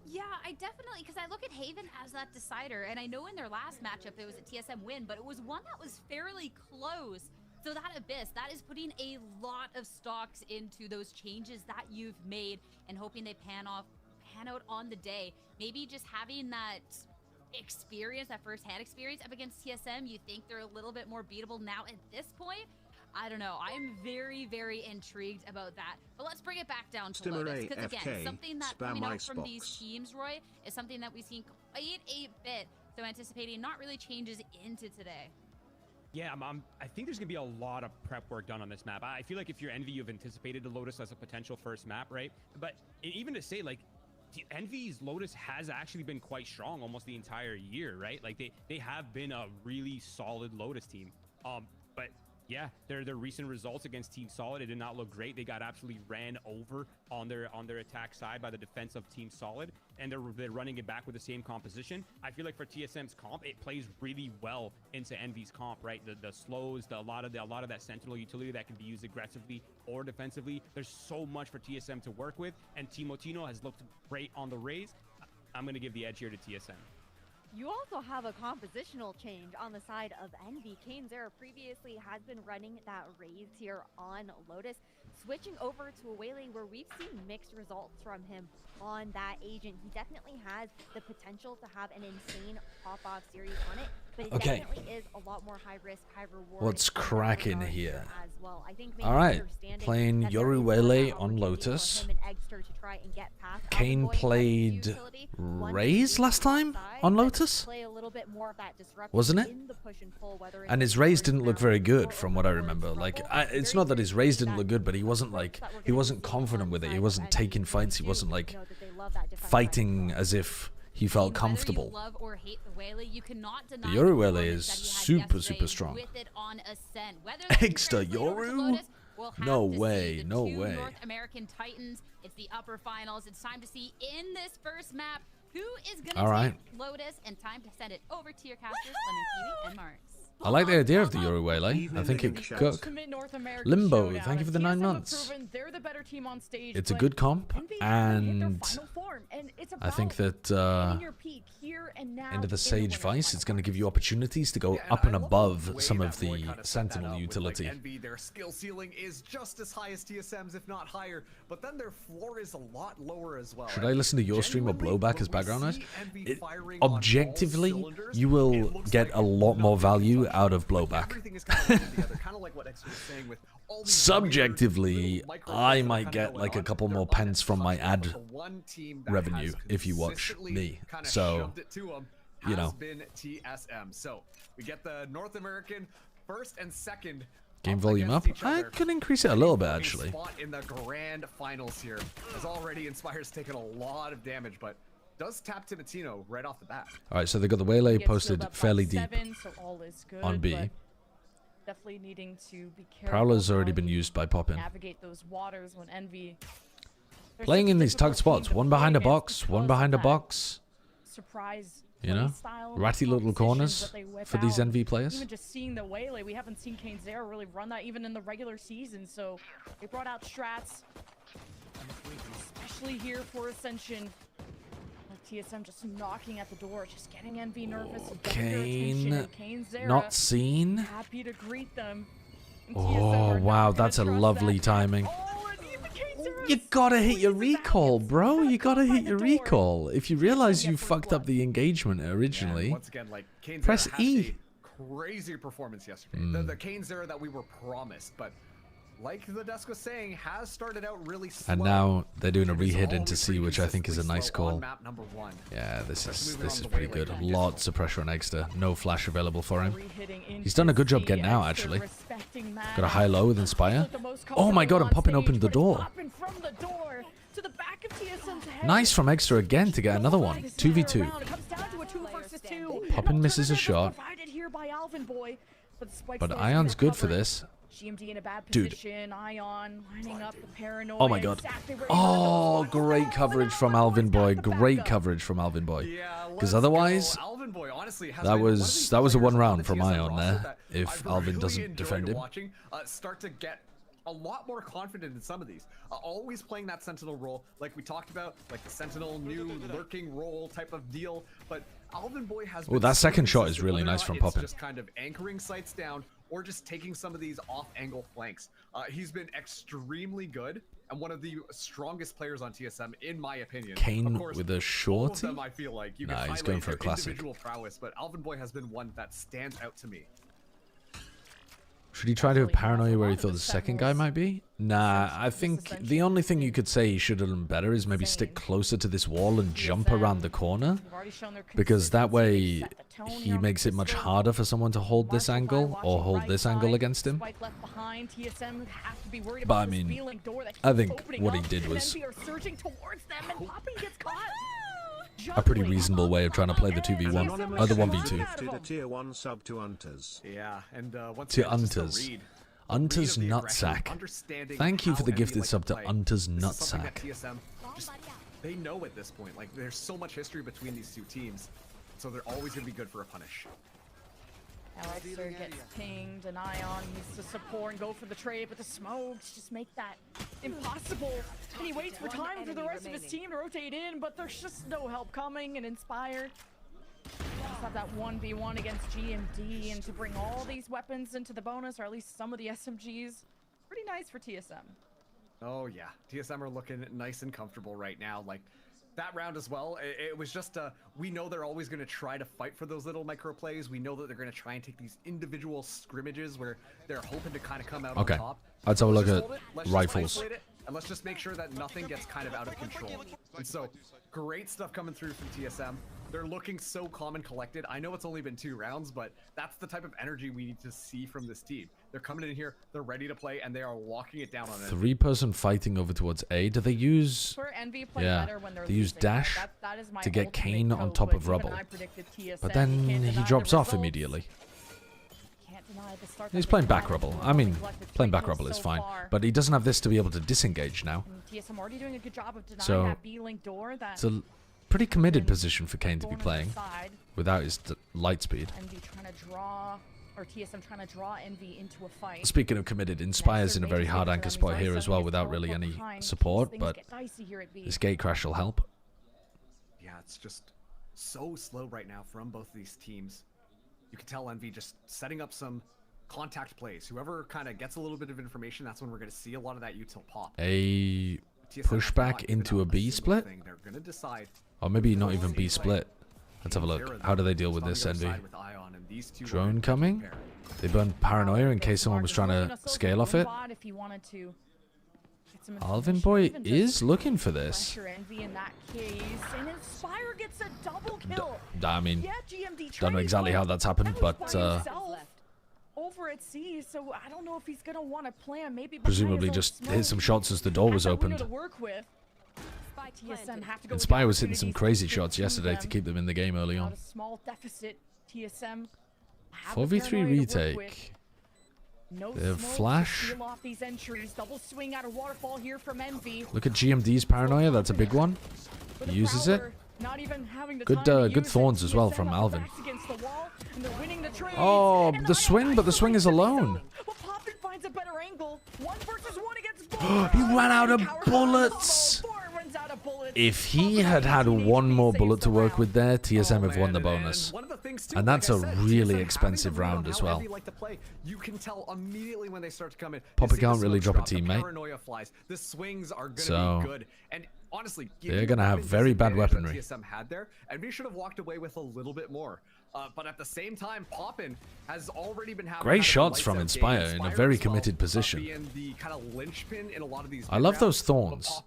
Yeah, I definitely, because I look at Haven as that decider, and I know in their last matchup it was a TSM win, but it was one that was fairly close. So that Abyss, that is putting a lot of stocks into those changes that you've made and hoping they pan out on the day. Maybe just having that experience, that first-hand experience up against TSM, you think they're a little bit more beatable now at this point? I don't know. I'm very, very intrigued about that. But let's bring it back down to Lotus. Because again, something that coming out from these teams, Roy, is something that we've seen quite a bit. So anticipating not really changes into today. Yeah, I think there's going to be a lot of prep work done on this map. I feel like if you're Envy, you've anticipated the Lotus as a potential first map, right? But even to say, like, Envy's Lotus has actually been quite strong almost the entire year, right? Like, they have been a really solid Lotus team. But yeah, their recent results against Team Solid, it did not look great. They got absolutely ran over on their attack side by the defense of Team Solid, and they're running it back with the same composition. I feel like for TSM's comp, it plays really well into Envy's comp, right? The slows, a lot of that sentinel utility that can be used aggressively or defensively. There's so much for TSM to work with, and Timotino has looked great on the Raze. I'm going to give the edge here to TSM. You also have a compositional change on the side of Envy. Kainzera previously has been running that Raze here on Lotus, switching over to a Waylay where we've seen mixed results from him on that agent. He definitely has the potential to have an insane pop-off series on it, but it definitely is a lot more high risk, high reward. What's cracking here? As well. I think all right, playing Yoru Waylay on Lotus. Kane played Raze last time on Lotus, wasn't it? And his Raze didn't look very good from what I remember. Like, it's not that his Raze didn't look good, but he wasn't confident with it. He wasn't taking fights. He wasn't like fighting as if he felt comfortable. The Yoru Waylay is super strong. Extra Yoru? No way, no way. North American Titans. It's the upper finals. It's time to see in this first map who is going to take Lotus, and time to send it over to your casters, Lemon Kiwi and Marks. I like the idea of the Yoru Waylay. I think it could cook. Limbo, thank you for the 9 months. It's a good comp, and I think that into the Sage Vice, it's going to give you opportunities to go up and above some of the Sentinel utility. Their skill ceiling is just as high as TSM's, if not higher, but then their floor is a lot lower as well. Should I listen to your stream or Blowback as background noise? Objectively, you will get a lot more value out of Blowback. Subjectively, I might get like a couple more pence from my ad revenue if you watch me. So, you know. TSM. So we get the North American first and second. Game volume up? I could increase it a little bit, actually. Spot in the grand finals here, as already Inspire's taken a lot of damage, but does tap Timotino right off the bat. All right, so they got the Waylay posted fairly deep on B. Definitely needing to be careful. Prowler's already been used by Poppin. Navigate those waters when Envy. Playing in these tucked spots, one behind a box, one behind a box. Surprise. You know, ratty little corners for these Envy players. Even just seeing the Waylay, we haven't seen Kainzera really run that even in the regular season. So they brought out strats, nicely here for Ascension. TSM just knocking at the door, just getting Envy nervous. Kane not seen. Happy to greet them. Oh, wow, that's a lovely timing. You gotta hit your recall, bro. You gotta hit your recall. If you realize you fucked up the engagement originally, once again, like, press E. Crazy performance yesterday. The Kane Zera that we were promised, but like the desk was saying, has started out really slow. And now they're doing a re-hit into C, which I think is a nice call. Map number 1. Yeah, this is pretty good. Lots of pressure on Exeter. No flash available for him. He's done a good job getting out, actually. Got a high-low with Inspire. Oh my god, I'm popping open the door. Nice from Exeter again to get another one. 2v2. Poppin misses a shot. But Ion's good for this. Dude. Oh my god. Oh, great coverage from Alvin Boy. Great coverage from Alvin Boy. Because otherwise, that was a one round from Ion there. If Alvin doesn't defend him. Start to get a lot more confident in some of these. Always playing that Sentinel role, like we talked about, like the Sentinel new lurking role type of deal. But Alvin Boy has. Oh, that second shot is really nice from Poppin. Just kind of anchoring sights down, or just taking some of these off-angle flanks. He's been extremely good and one of the strongest players on TSM, in my opinion. Kane with a shorty? I feel like you nah, he's going for a classic. Individual prowess, but Alvin Boy has been one that stands out to me. Should he try to have paranoia where he thought the second guy might be? Nah, I think the only thing you could say he should have done better is maybe stick closer to this wall and jump around the corner. Because that way he makes it much harder for someone to hold this angle or hold this angle against him. But I mean, I think what he did was a pretty reasonable way of trying to play the 2v1 or the 1v2. Tier 1 sub to Unters. Yeah, and once to Unters. Unters Nutsack. Thank you for the gifted sub to Unters Nutsack. They know at this point, like, there's so much history between these two teams, so they're always going to be good for a punish. Alexa gets pinged, and Ion needs to support and go for the trade, but the smokes just make that impossible. And he waits for time for the rest of his team to rotate in, but there's just no help coming, and Inspired just have that 1v1 against GMD, and to bring all these weapons into the bonus, or at least some of the SMGs, pretty nice for TSM. Oh yeah, TSM are looking nice and comfortable right now. Like, that round as well, it was just we know they're always going to try to fight for those little micro plays. We know that they're going to try and take these individual scrimmages where they're hoping to kind of come out on top. Let's have a look at rifles. And let's just make sure that nothing gets kind of out of control. And so, great stuff coming through from TSM. They're looking so calm and collected. I know it's only been 2 rounds, but that's the type of energy we need to see from this team. They're coming in here, they're ready to play, and they are locking it down on it. 3-person fighting over towards A. Do they use... Yeah, they use dash to get Kane on top of rubble. But then he drops off immediately. He's playing back rubble. I mean, playing back rubble is fine, but he doesn't have this to be able to disengage now. So it's a pretty committed position for Kane to be playing without his light speed. TSM trying to draw Envy into a fight. Speaking of committed, Inspire's in a very hard anchor spot here as well without really any support, but this gate crash will help. Yeah, it's just so slow right now from both of these teams. You can tell Envy just setting up some contact plays. Whoever kind of gets a little bit of information, that's when we're going to see a lot of that util pop. A pushback into a B split? They're going to decide. Or maybe not even B split. Let's have a look. How do they deal with this, Envy? Drone coming? They burned Paranoia in case someone was trying to scale off it. Alvin Boy is looking for this. I mean, don't know exactly how that's happened, but over at C, so I don't know if he's gonna want to plan. Maybe presumably just hit some shots as the door was opened. Inspire was hitting some crazy shots yesterday to keep them in the game early on. 4v3 retake. They have flash. Look at GMD's Paranoia, that's a big one. He uses it. Good thorns as well from Alvin. Oh, the swing, but the swing is alone. He ran out of bullets. If he had had one more bullet to work with there, TSM have won the bonus. And that's a really expensive round as well. You can tell immediately when they start to come in. Papa can't really drop a teammate. Paranoia flies. The swings are going to be good. And honestly, they're going to have very bad weaponry. TSM had there, and we should have walked away with a little bit more. But at the same time, Poppin has already been having great shots from Inspire in a very committed position. I love those thorns.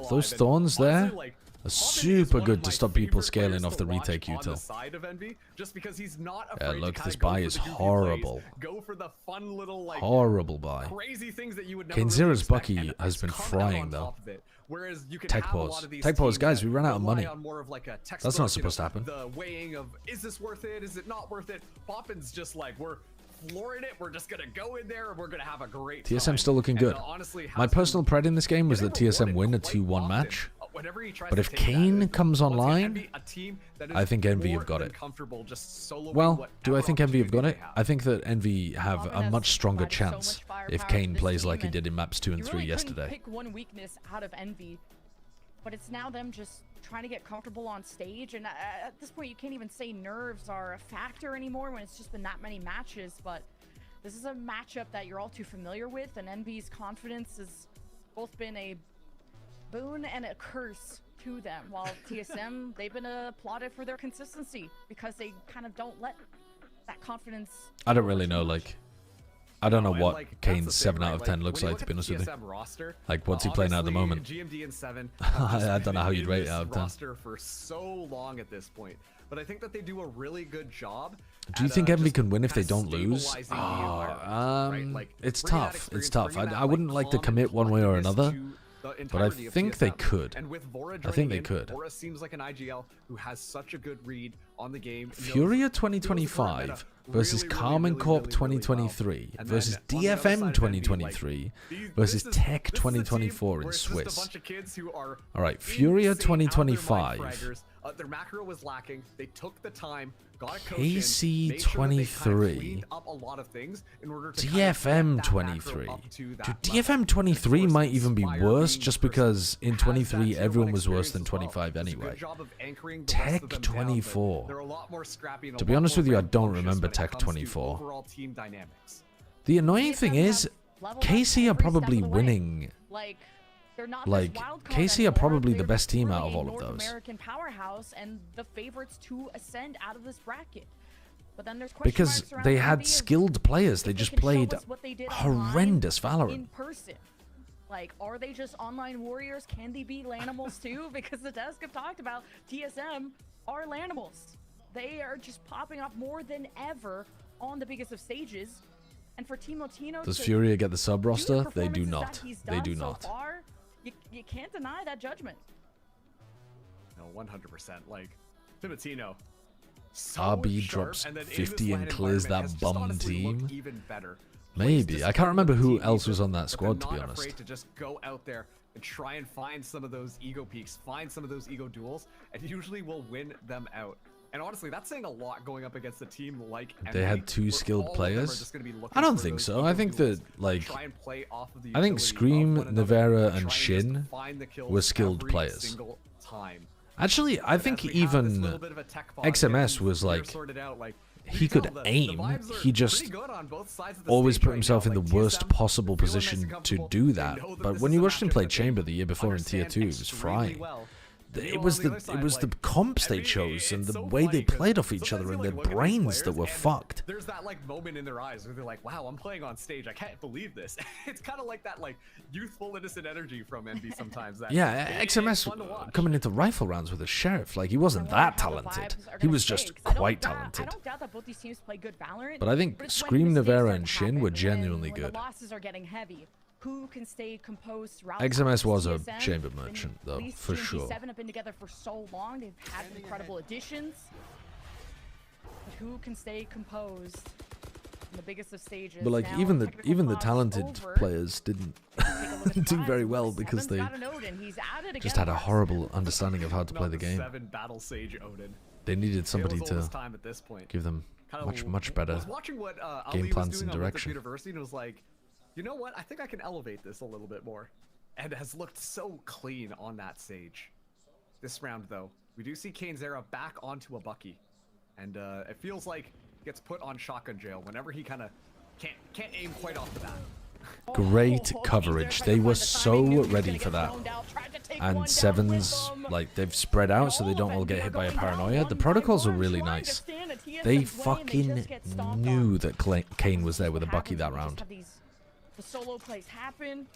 Those thorns there are super good to stop people scaling off the retake util. Yeah, look, this buy is horrible. Horrible buy. Kainzera's Bucky has been frying though. Tech pause. Tech pause, guys, we ran out of money. That's not supposed to happen. The weighing of, is this worth it? Is it not worth it? Poppin's just like, we're flooring it. We're just going to go in there and we're going to have a great time. TSM still looking good. My personal pride in this game was that TSM win a 2-1 match. But if Kane comes online, I think Envy have got it. Well, do I think Envy have got it? I think that Envy have a much stronger chance if Kane plays like he did in maps 2 and 3 yesterday. Pick one weakness out of Envy, but it's now them just trying to get comfortable on stage. And at this point, you can't even say nerves are a factor anymore when it's just been that many matches. But this is a matchup that you're all too familiar with, and Envy's confidence has both been a boon and a curse to them, while TSM, they've been applauded for their consistency because they kind of don't let that confidence. I don't really know, like, I don't know what Kane's 7 out of 10 looks like, to be honest with you. Like, what's he playing at the moment? I don't know how you'd rate it out of 10. Roster for so long at this point, but I think that they do a really good job. Do you think Envy can win if they don't lose? It's tough. It's tough. I wouldn't like to commit one way or another. But I think they could. I think they could. Vora seems like an IGL who has such a good read on the game. Furia 2025 versus Carmen Corp 2023 versus DFM 2023 versus Tech 2024 in Swiss. Alright, Furia 2025. Their macro was lacking. They took the time, got a KC 23. DFM 23. Dude, DFM 23 might even be worse just because in 23 everyone was worse than 25 anyway. Tech 24. To be honest with you, I don't remember Tech 24. The annoying thing is, KC are probably winning. Like, KC are probably the best team out of all of those. American powerhouse and the favorites to ascend out of this bracket. But then there's because they had skilled players, they just played horrendous Valorant. In person. Like, are they just online warriors? Can they be Lanimals too? Because the desk have talked about TSM are Lanimals. They are just popping up more than ever on the biggest of stages. And for Team Latino, does Furia get the sub roster? They do not. They do not. You can't deny that judgment. No, 100%. Like, Timotino. RB drops 50 and clears that bum team. Maybe. I can't remember who else was on that squad, to be honest. Afraid to just go out there and try and find some of those ego peaks, find some of those ego duels, and usually will win them out. And honestly, that's saying a lot going up against a team like Envy. They had 2 skilled players? I don't think so. I think that, like, I think Scream, Nevera, and Shin were skilled players. Actually, I think even XMS was like, he could aim, he just always put himself in the worst possible position to do that. But when you watched him play Chamber the year before in Tier 2, he was frying. It was the comps they chose and the way they played off each other and their brains that were fucked. There's that like moment in their eyes where they're like, wow, I'm playing on stage, I can't believe this. It's kind of like that like youthful innocent energy from Envy sometimes. That yeah, XMS coming into rifle rounds with a sheriff, like he wasn't that talented. He was just quite talented. I don't doubt that both these teams play good Valorant. But I think Scream, Nevera, and Shin were genuinely good. The losses are getting heavy. Who can stay composed throughout? XMS was a TSM, chamber merchant, though, for sure. Seven have been together for so long; they've had incredible additions. But who can stay composed in the biggest of stages? But like even the talented players didn't do very well because they just had a horrible understanding of how to play the game. They needed somebody to give them much better game plans and direction. University was like, you know what? I think I can elevate this a little bit more, and has looked so clean on that stage. this round, though, we do see Kainzera back onto a Bucky. And it feels like gets put on shotgun jail whenever he kind of can't aim quite off the bat. Great coverage. They were so ready for that. And Sevens, like, they've spread out so they don't all get hit by a paranoia. The protocols are really nice. They fucking knew that Kane was there with a Bucky that round.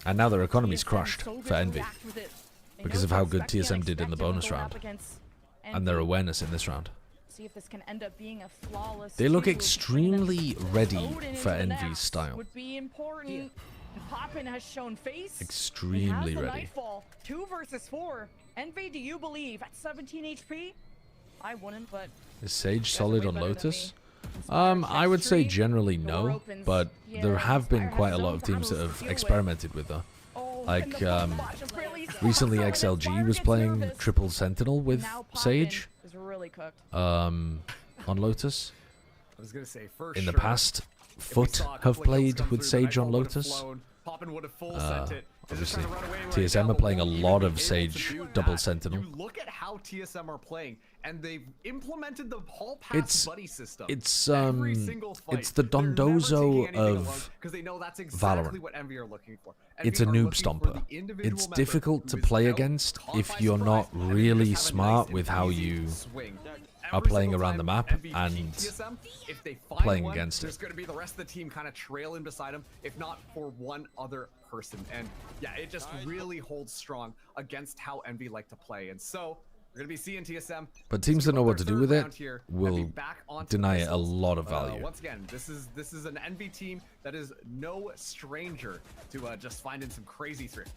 And now their economy's crushed for Envy because of how good TSM did in the bonus round and their awareness in this round. See if this can end up being a flawless. They look extremely ready for Envy's style. Would be important. Poppin has shown face. Extremely ready. Nightfall. 2 versus 4. Envy, do you believe at 17 HP? I wouldn't, but is Sage solid on Lotus? I would say generally no, but there have been quite a lot of teams that have experimented with her. Like recently XLG was playing Triple Sentinel with Sage. On Lotus. I was gonna say, in the past, Foot have played with Sage on Lotus. Obviously, TSM are playing a lot of Sage double Sentinel. You look at how TSM are playing, and they've implemented the Hall Pass buddy system. It's the Dondozo of Valorant. It's a noob stomper. It's difficult to play against if you're not really smart with how you are playing around the map and playing against it. There's going to be the rest of the team kind of trailing beside him, if not for one other person. And yeah, it just really holds strong against how Envy like to play. And so we're going to be seeing TSM. But teams that know what to do with it will deny it a lot of value. Once again, this is an Envy team that is no stranger to just finding some crazy thrift.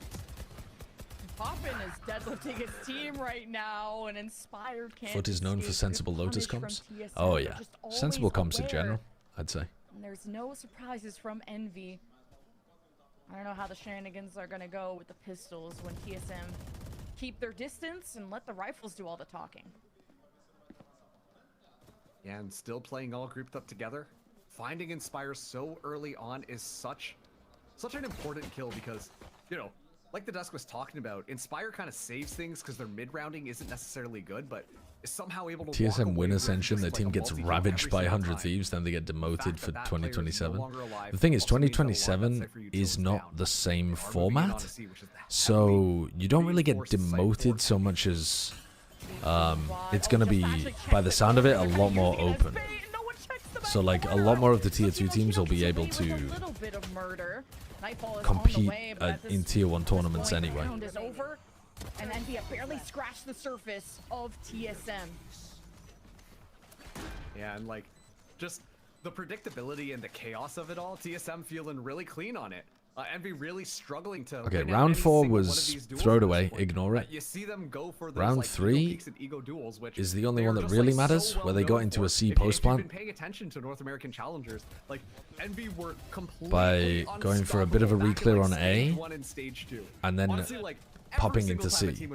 Poppin is deadlifting his team right now, and Inspired can't. Foot is known for sensible Lotus comps. Oh yeah, sensible comps in general, I'd say. And there's no surprises from Envy. I don't know how the shenanigans are gonna go with the pistols when TSM keep their distance and let the rifles do all the talking. Yeah, and still playing all grouped up together. Finding Inspire so early on is such an important kill because, you know, like the Dusk was talking about, Inspire kind of saves things because their mid-rounding isn't necessarily good, but is somehow able to TSM win Ascension, their team gets ravaged by 100 Thieves, then they get demoted for 2027. The thing is, 2027 is not the same format, so you don't really get demoted so much as it's going to be, by the sound of it, a lot more open. So like a lot more of the tier 2 teams will be able to compete in tier 1 tournaments anyway. And Envy have barely scratched the surface of TSM. Yeah, and like just the predictability and the chaos of it all, TSM feeling really clean on it. Envy really struggling to. Okay, round 4 was throwed away. Ignore it. You see them go for those, round 3 is the only one that really matters, where they got into a C post plant. If you've been paying attention to North American challengers, like Envy were completely by going for a bit of a reclear on A, and then honestly, like, popping into C.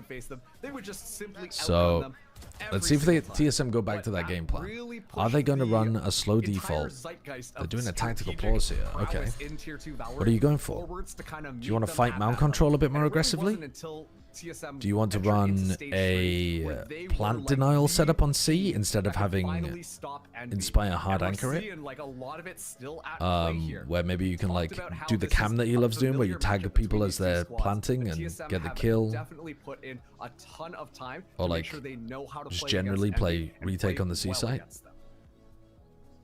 They would just simply so let's see if they TSM go back to that game plan. Are they going to run a slow default? They're doing a tactical pause here. Okay. What are you going for? Do you want to fight mount control a bit more aggressively? Do you want to run a plant denial setup on C instead of having Inspire hard anchor it? Where maybe you can like do the cam that he loves doing, where you tag people as they're planting and get the kill. Or like just generally play retake on the C site.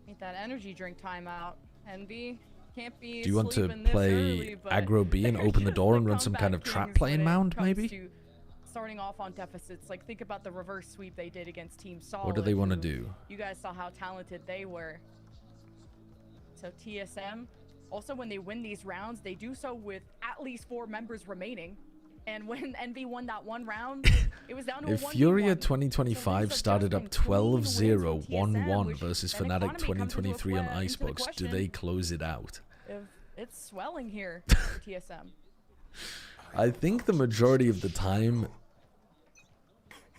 Need that energy drink timeout. Envy can't be. Do you want to play aggro B and open the door and run some kind of trap playing mound, maybe? Starting off on deficits, like think about the reverse sweep they did against Team Solid. What do they want to do? You guys saw how talented they were. So TSM, also when they win these rounds, they do so with at least 4 members remaining. And when Envy won that one round, it was down to if Furia 2025 started up 12-0, 1-1 versus Fnatic 2023 on Icebox, do they close it out? It's swelling here for TSM. I think the majority of the time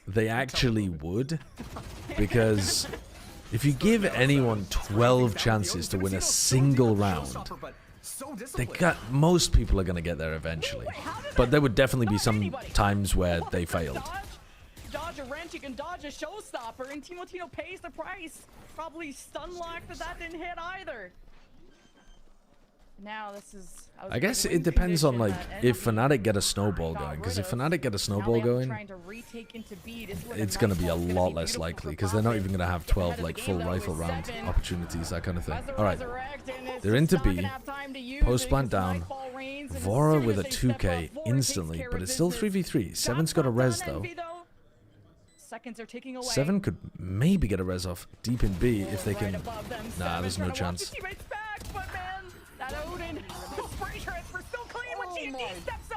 they actually would, because if you give anyone 12 chances to win a single round, most people are going to get there eventually. But there would definitely be some times where they failed. a wrench, you can dodge a showstopper, and Timotino pays the price. Probably stun locked, but that didn't hit either. Now this is... I guess it depends on, like, if Fnatic get a snowball going. Because if Fnatic get a snowball going, it's going to be a lot less likely. Because they're not even going to have 12, like, full rifle round opportunities, that kind of thing. Alright. They're into B. Post plant down. Vora with a 2k instantly. But it's still 3v3. Seven's got a res, though. Seven could maybe get a res off deep in B if they can... Nah, there's no chance.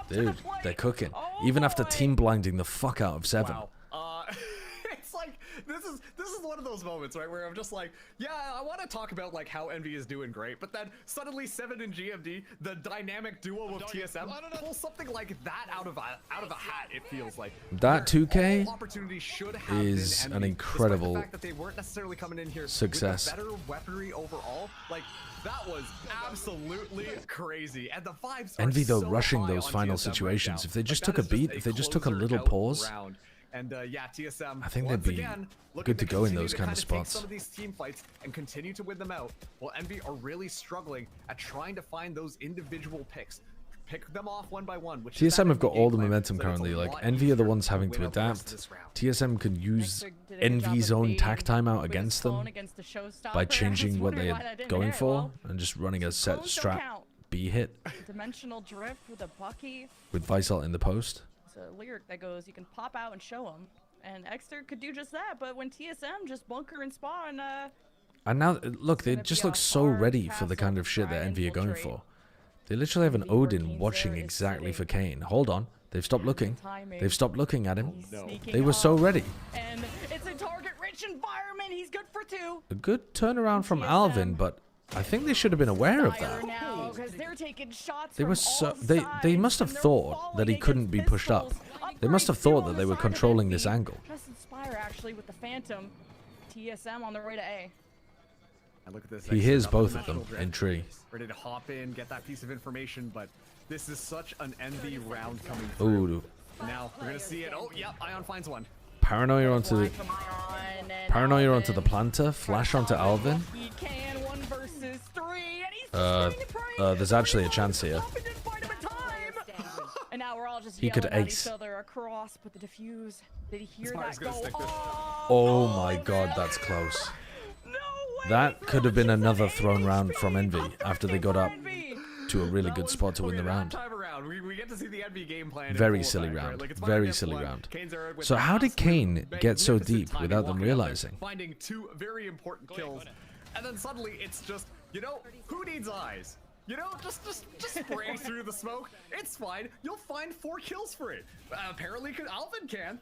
Dude, they're cooking. Even after team blinding the fuck out of Seven. Wow. It's like this is one of those moments, right, where I'm just like, yeah, I want to talk about like how Envy is doing great, but then suddenly Seven and GMD, the dynamic duo of TSM, pull something like that out of a hat. It feels like that 2K opportunity should have is an incredible the fact that they weren't necessarily coming in here success. With better weaponry overall, like. That was absolutely crazy, and the vibes. Envy though so rushing those final situations. Right, if they just took a beat, if they just took a little pause, and yeah, TSM. I think they'd be good to go in those kind of spots. Some of these team fights and continue to win them out. While Envy are really struggling at trying to find those individual picks. Pick them off one by one. TSM have got all the momentum currently. Like Envy are the ones having to adapt. TSM can use Envy's own tack timeout against them by changing what they're going for and just running a set strat B hit. Dimensional drift with a Bucky. With Visalt in the post. It's a lyric that goes, you can pop out and show them. And Exter could do just that, but when TSM just bunker and spawn, and now look, they just look so ready for the kind of shit that Envy are going for. They literally have an Odin watching exactly for Kane. Hold on. They've stopped looking. They've stopped looking at him. They were so ready. And it's a target-rich environment. He's good for 2. A good turnaround from Alvin, but I think they should have been aware of that. They were so... They must have thought that he couldn't be pushed up. They must have thought that they were controlling this angle. Just Inspire, actually, with the Phantom. TSM on their way to A. Look at this. He hears both of them in tree. Ready to hop in, get that piece of information, but this is such an Envy round coming through. Ooh. Now we're gonna see it. Oh, yep, Ion finds one. Paranoia onto the planter. Flash onto Alvin. He can 1 versus 3, and he's there's actually a chance here. And now we're all just he could ace. Each other across, but the defuse. Did he hear that go? Oh my god, that's close. That could have been another thrown round from Envy after they got up to a really good spot to win the round. We get to see the Envy game plan. Very silly round. Very silly round. So how did Kane get so deep without them realizing? Finding 2 very important kills, and then suddenly it's just, you know, who needs eyes? You know, just spray through the smoke. It's fine. You'll find 4 kills for it. Apparently, Alvin can.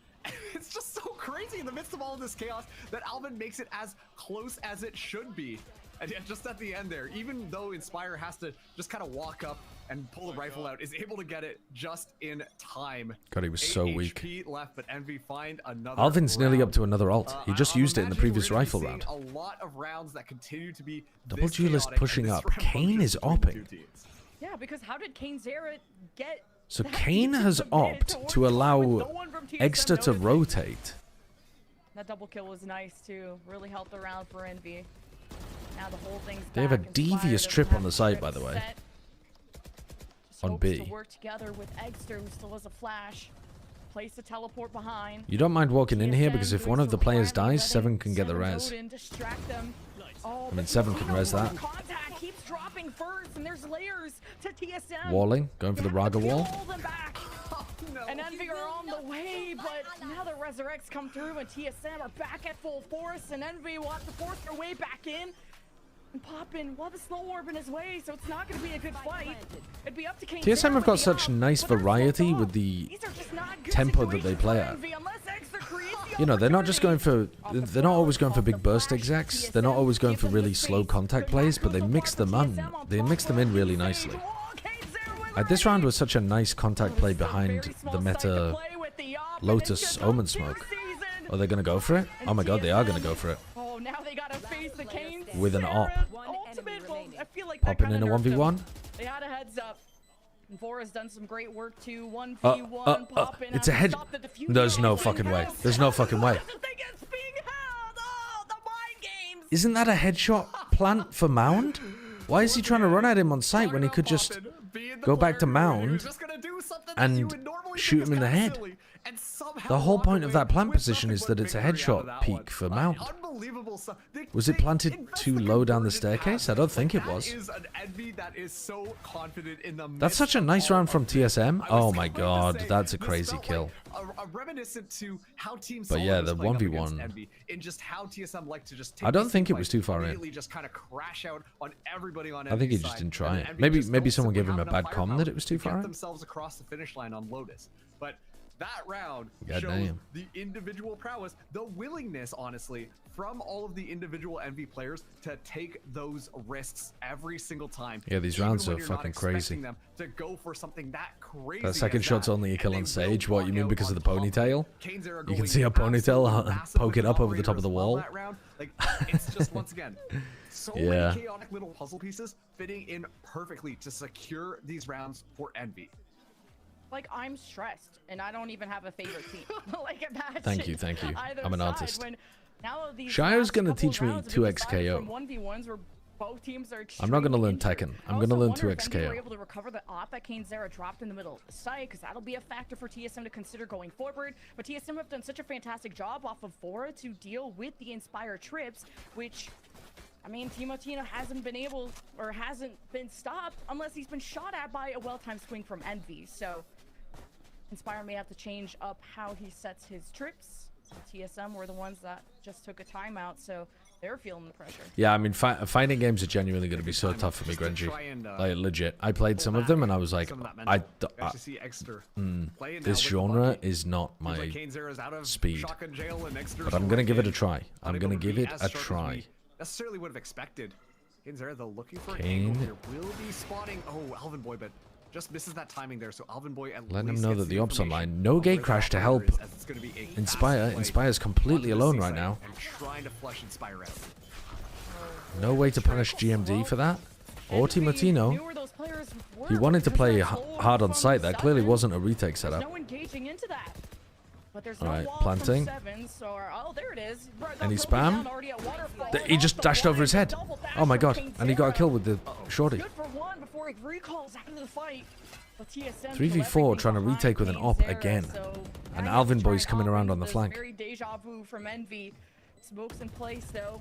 It's just so crazy in the midst of all of this chaos that Alvin makes it as close as it should be. And just at the end there, even though Inspire has to just kind of walk up and pull the rifle out, is able to get it just in time. God, he was so weak. HP left, but Envy find another Alvin's round. nearly up to another ult. He just used it in the previous rifle round. A lot of rounds that continue to be Double duelist pushing up. Kane is opping. Yeah, because how did Kane Zera get... So Kane has opted to allow Exter to rotate. That double kill was nice too. Really helped the round for Envy. Now the whole thing's they have a devious trip on the side, by the way. On B. To work together with Exter, who still has a flash. Place the teleport behind. You don't mind walking in here because if one of the players dies, Seven can get the res. I mean, Seven can res that. Contact keeps dropping first, and there's layers to TSM. Walling, going for the Raga wall. And Envy are on the way, but now the Resurrects come through, and TSM are back at full force, and Envy will have to force their way back in. And Poppin will have a slow orb in his way, so it's not going to be a good fight. It'd be up to Kane. TSM have got such nice variety with the tempo that they play at. You know, they're not just going for, they're not always going for big burst execs. They're not always going for really slow contact plays, but they mix them in. They mix them in really nicely. This round was such a nice contact play behind the meta Lotus Omen smoke. Are they going to go for it? Oh my god, they are going to go for it. Oh, now they got to face the Kane with an op. Ultimate, well, I feel like popping in a 1v1. They had a heads up. Vora's done some great work too. 1v1 popping. It's a head. There's no fucking way. There's no fucking way. Isn't that a headshot plant for Mound? Why is he trying to run at him on sight when he could just go back to Mound and shoot him in the head? The whole point of that plant position is that it's a headshot peak for Mound. Was it planted too low down the staircase? I don't think it was. That's such a nice round from TSM. Oh my god, that's a crazy kill. But yeah, the 1v1. I don't think it was too far in. I think he just didn't try it. Maybe someone gave him a bad comm that it was too far in. But that round shows the individual prowess, the willingness, honestly, from all of the individual Envy players to take those risks every single time. Yeah, these rounds are fucking crazy. Them to go for something that crazy. That second shot's only a kill on Sage. What, you mean because of the ponytail? You can see a ponytail poke it up over the top of the wall. Like, it's just, once again, so many chaotic little puzzle pieces fitting in perfectly to secure these rounds for Envy. Like, I'm stressed, and I don't even have a favorite team. Like, imagine. Thank you. I'm an artist. Now Shire's gonna teach me 2x KO. I'm not gonna learn Tekken. I'm gonna learn 2x KO. We're able to recover the op that KaneZera dropped in the middle of the site, because that'll be a factor for TSM to consider going forward. But TSM have done such a fantastic job off of Vora to deal with the Inspire trips, which, I mean, Timotino hasn't been able, or hasn't been stopped unless he's been shot at by a well-timed swing from Envy. So Inspire may have to change up how he sets his trips. TSM were the ones that just took a timeout, so they're feeling the pressure. Yeah, I mean, fighting games are genuinely going to be so tough for me, Grenji. Like, legit. I played some of them, and I was like, this genre is not my speed. But I'm going to give it a try. I'm going to give it a try. Necessarily would have expected. KaneZera, though, looking for Kane there will be spotting. Oh, Alvin Boy, but just misses that timing there. So Alvin Boy at let him know that the op's online. No gate crash to help Inspire. Inspire's completely alone right now. Trying to flush Inspire out. No way to punish GMD for that. Or Timotino. He wanted to play hard on site. That clearly wasn't a retake setup. Alright, planting. Any spam? He just dashed over his head. Oh my god. And he got a kill with the shorty. 3v4 trying to retake with an op again. And Alvin Boy's coming around on the flank. Very deja vu from Envy. Smokes in place though.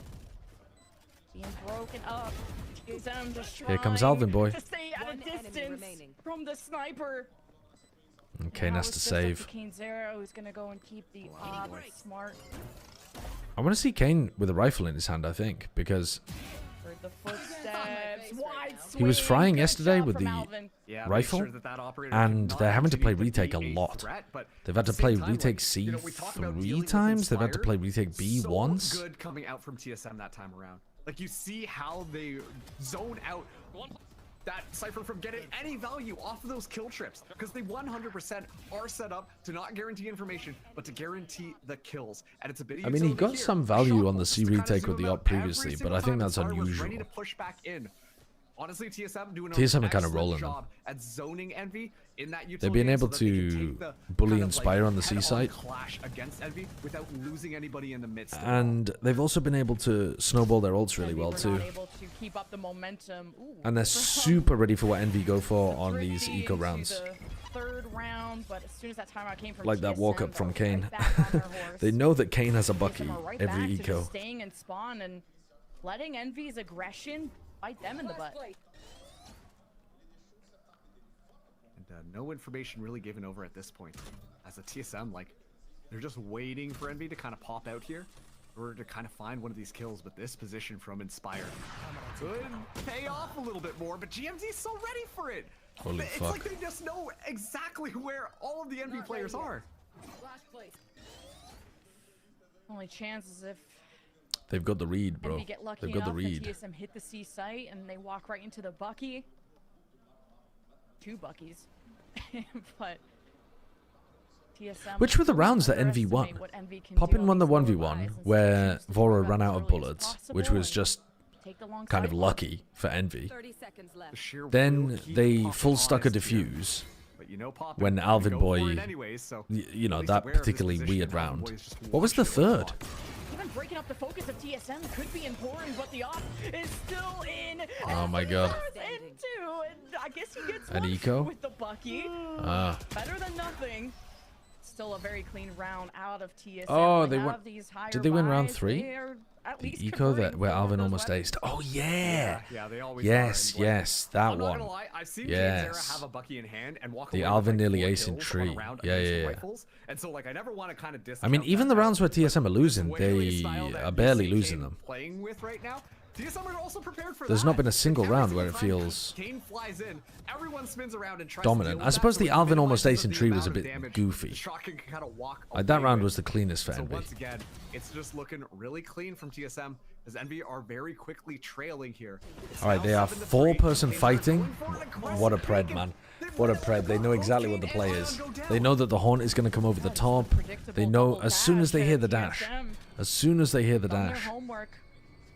Being broken up. Here comes Alvin Boy. To stay at a distance from the sniper. Okay, has to save. KaneZera, who's gonna go and keep the smart. I want to see Kane with a rifle in his hand, I think, because he was frying yesterday with the rifle, and they're having to play retake a lot. They've had to play retake C 3 times. They've had to play retake B once. Good coming out from TSM that time around. Like, you see how they zone out that Cypher from getting any value off of those kill trips, because they 100% are set up to not guarantee information, but to guarantee the kills. And it's a bit. I mean, he got some value on the C retake with the op previously, but I think that's unusual. Ready to push back in. Honestly, TSM doing TSM are kind of rolling job at zoning Envy in that they've been able to bully Inspire on the C side, against Envy without losing anybody in the midst. And they've also been able to snowball their ults really well too. And they're super ready for what Envy go for on these eco rounds. Like that walk up from Kane. They know that Kane has a bucky every eco. Staying in spawn and letting Envy's aggression bite them in the butt. And no information really given over at this point. As a TSM, like, they're just waiting for Envy to kind of pop out here in order to kind of find one of these kills. But this position from Inspire could pay off a little bit more, but GMD's so ready for it. Holy it's fuck. like they just know exactly where all of the Envy players are. Only chance is if they've got the read, bro. They've got the read. TSM hit the C site and they walk right into the Bucky. 2 Buckies. But TSM, which were the rounds that Envy won? Poppin won the 1v1 where Vora ran out of bullets, which was just kind of lucky for Envy. 30 seconds left. Then they full stuck a defuse when Alvin Boy, you know, that particularly weird round. What was the third? Even breaking up the focus of TSM could be important, but the op is still in. Oh my god. And I guess he gets An one eco? with the Bucky. Better than nothing. Still a very clean round out of TSM. Oh, they won. have Did they win round buys. 3? They are at The least eco that converting where from Alvin those almost weapons. aced. Oh yeah. Yeah, they always Yes, are. And, like, yes, that I'm not one. gonna lie, I've seen Yes. Zera have a Bucky in hand and walk The away with, Alvin like, nearly 4 acing kills on a tree. round Yeah, against yeah. rifles. And so, like, I never want to kind of I mean, even the rounds where TSM are losing, they are barely losing them. Playing with right now. TSM are also prepared for There's that. not been a single Every round where it single time feels Kane flies in, everyone spins around and tries dominant. To deal I with suppose that, the so it Alvin almost minimizes acing the tree was a amount of bit damage goofy. the shotgun can kind of walk Like, that away round with. was the cleanest for So Envy. once again, it's just looking really clean from TSM as Envy are very quickly trailing here. It's All right, now they are 7-3. 4-person Kane's fighting. going for it, and What a Close pred, Taken. man. They've What a won pred. They know exactly what the Kane play and is. Ion go They down. know that the Haunt is going to come over the top. They know as soon as they hear the dash. As soon as they hear the Done their dash. homework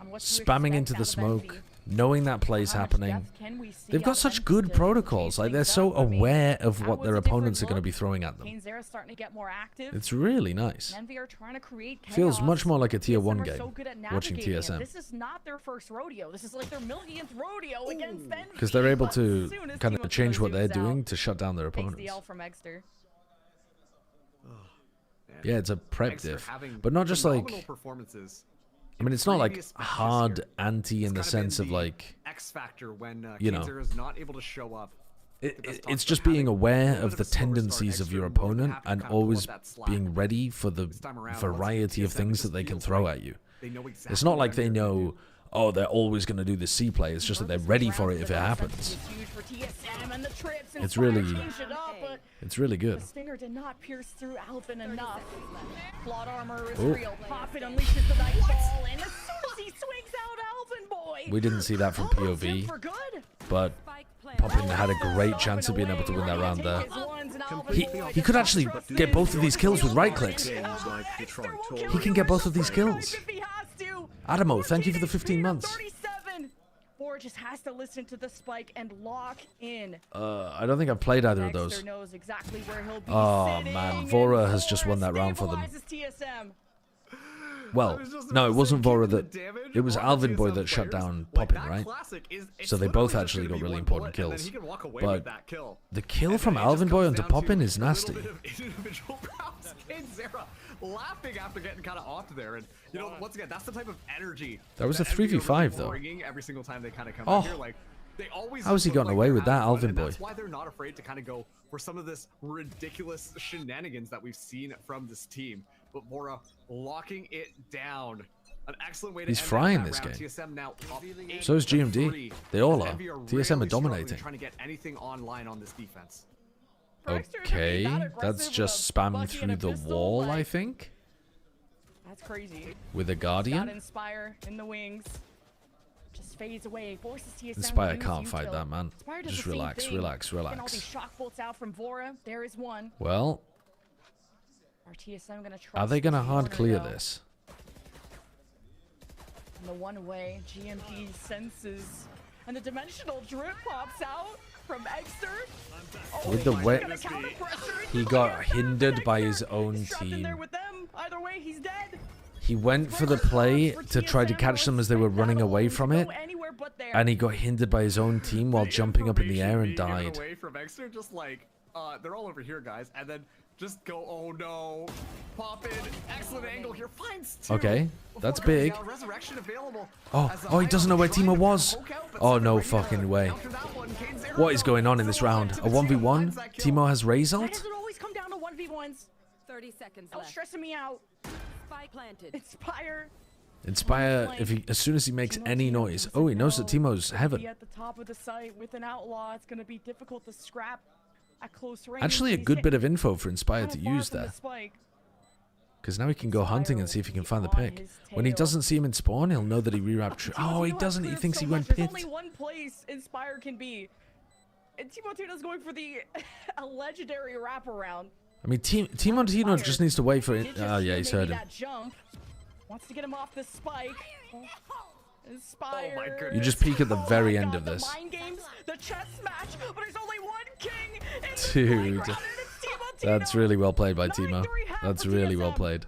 on what to Spamming expect into out the of smoke. Envy. Knowing that play's How much happening. depth can we see They've out got of such Envy good to protocols. chase Like, they're things so up? I mean, aware of that what was their a different opponents are going to look. be throwing at them. Kane Zera starting to get more active. It's really nice. And Envy are trying to create chaos. Feels much more like a tier TSM 1 are game, so good at watching navigating it. TSM. This is not their first rodeo. This is like their millionth rodeo against Envy. Because they're able But to as soon as kind Timo of change what they're zooms doing out, to shut down their takes opponents. the L from Exter. Yeah, it's a prep Exter diff. having But not just phenomenal like... performances. I mean, it's not like Previous matches hard here. anti in the It's sense kinda of been the like... X factor when you Kane know. Zera is not able to show up. It's just being aware of the tendencies of your opponent and always being ready for the variety of things that they can throw at you. It's not like they know, oh, they're always going to do the C play. It's just that they're ready for it if it happens. It's really good. The stinger did not pierce through Alvin enough. Plot armor is Oh. real. Pop it unleashes the nightfall, and as soon as he swings out, Alvin boy. We didn't see that from almost in POV, for good. but Poppin had a great chance of being able to win that round there. He could actually get both of these kills with right clicks. Games like Detroit or He can get both of these kills. Adamo, thank you for the 15 months. 37. Or just has to listen to the spike and lock in. I don't think I've played either of those. Dexter knows exactly where he'll be Oh sitting, man, and Vora has just won that round for them. stabilizes TSM. Well, no, it wasn't Vora that... It was Alvin Boy that shut down Poppin, right? So they both actually got really important kills. But the kill from Alvin Boy onto Poppin is nasty. Laughing after getting kind of off there, and you know, once again, that's the type of energy That was a Envy are really 3v5 though. bringing every single time they kind of come Oh. out here. Like, they always How has he look gotten like away they're with that, having fun, Alvin and Boy? That's why they're not afraid to kind of go for some of this ridiculous shenanigans that we've seen from this team. But Vora locking it down. An excellent way to He's end frying that this round. game. TSM now up So is GMD. 8-3. They all As are. Envy TSM are really struggling dominating. Trying to get anything online on this defense. Okay, that's just spam through the wall, I think, That's crazy. with a Got Guardian. Inspire in the wings. Just fades away. Forces TSM Inspire to use can't fight util. that, man. Inspire does Just the same relax, thing. relax, Getting all these relax. shock bolts out from Vora. There is one. Well, Are TSM gonna trust are they going to this hard corner, clear though? this? And the one way GMD senses. And the dimensional drip pops out from Exter. Oh, With the he's way gonna counter-pressure. he got hindered by his own He's trapped in there team. with them. Either way, he's dead. He went for the play to try to catch them as they were running away from it, and he got hindered by his own team while jumping up in the air and Information being died. given away from Exter, just like, they're all over here, guys, and then just go, oh no, pop in, excellent angle here, finds two. Okay, that's Before big. now, resurrection available Oh, as the oh, he doesn't know where Ion Timo trying to was. poke out, but Oh, Seven no ready to fucking way. counter that one. Kane Zera What is going on in for this one round? to A the team, 1v1? finds that kill. Timo has Why Razalt? does it always come down to 1v1s? 30 seconds That was left. stressing me out. Spy planted. Inspire. Inspire, as soon as he makes any noise. Oh, he knows that Timo's Be heaven. at the top of the site with an outlaw. It's going to be difficult to scrap at close range. Actually, a He's good hit bit of info for Inspire kinda to far use from the there. spike. Because now he can go hunting and see if he can find the pick. When he doesn't see him in spawn, he'll know that he rewrapped. Oh, he doesn't. He thinks he went There's pit. only one place Inspire can be. And Timo's going for the a legendary wraparound. I mean, Timo just needs to wait for it. Did just Oh, yeah, hear he's maybe heard him. that jump. Wants to get him off the spike. Inspire. Oh my goodness. You just peek at the very my end God, of this. The mind games, the chess match, but there's only one king in the Dude, playground, and it's Timo that's Tino. really well played by Timo. 9-3 half That's for really well TSM. played.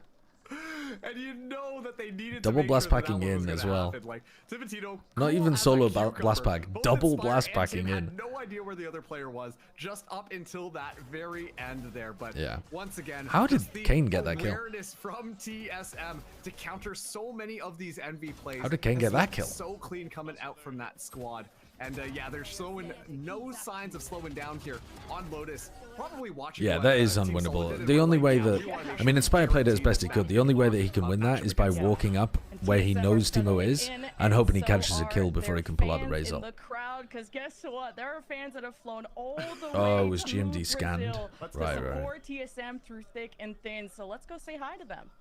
And you know that they needed Double to make blast sure that packing that one was in gonna as well. happen. Like, Timotino, Not cool even as a solo cucumber. blast pack, Both double Inspire blast and packing Tim in. had no idea where the other player was, just up until that very end there. But Yeah. once again, How did just the Kane get that kill? awareness from TSM to counter so many of these envy plays. How did Kane get that kill? So clean coming out from that squad. And yeah, they're showing no signs of slowing down here on Lotus. Probably watching. Yeah, what, that is Team Solid unwinnable. did, The and only we're way like, yeah, that, we wanna make I sure mean, we Inspire played it as guarantee best he this could. The match only way that he before can win that is by walking up where he knows Timo is and hoping he catches a kill before he can pull out the fans razor. in the crowd, because guess what? There are fans that have flown all the Oh, way it was to GMD scanned. Brazil to Right, support TSM through thick and thin. So let's go say hi to them.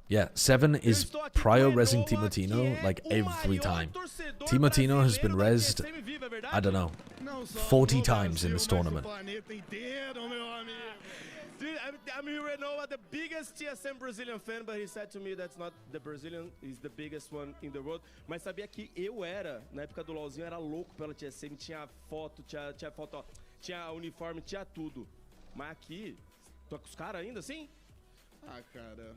Yeah, 7 is prior resing Timotino like every time. Timotino has been resed, I don't know, 40 times in this tournament. I'm here right now, the biggest TSM Brazilian fan, but he said to me that's not the Brazilian, he's the biggest one in the world. Mas sabia que eu era, na época do LoLzinho, era louco pela TSM, tinha foto, tinha foto, ó, tinha uniforme, tinha tudo. Mas aqui, tô com os caras ainda assim? Ah, cara.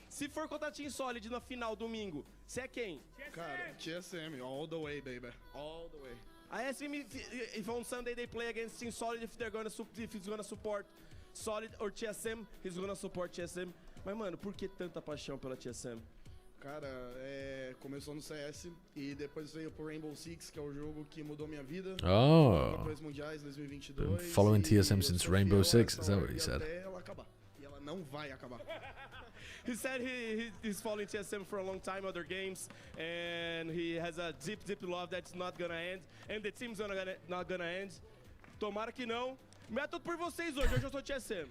Se for contra Team Solid na final domingo, você é quem? Cara, TSM, all the way, baby. All the way. I asked him if on Sunday they play against Team Solid, if he's gonna support Solid or TSM, he's gonna support TSM. Mas, mano, por que tanta paixão pela TSM? Cara, começou no CS e depois veio pro Rainbow Six, que é o jogo que mudou minha vida. Oh. Campeões mundiais 2022. Been following TSM since Rainbow Six, is that what he said? Até ela acabar. E ela não vai acabar. He said he's following TSM for a long time, other games, and he has a deep love that's not gonna end, and the team's not gonna end. Tomara que não. Método por vocês hoje eu sou TSM.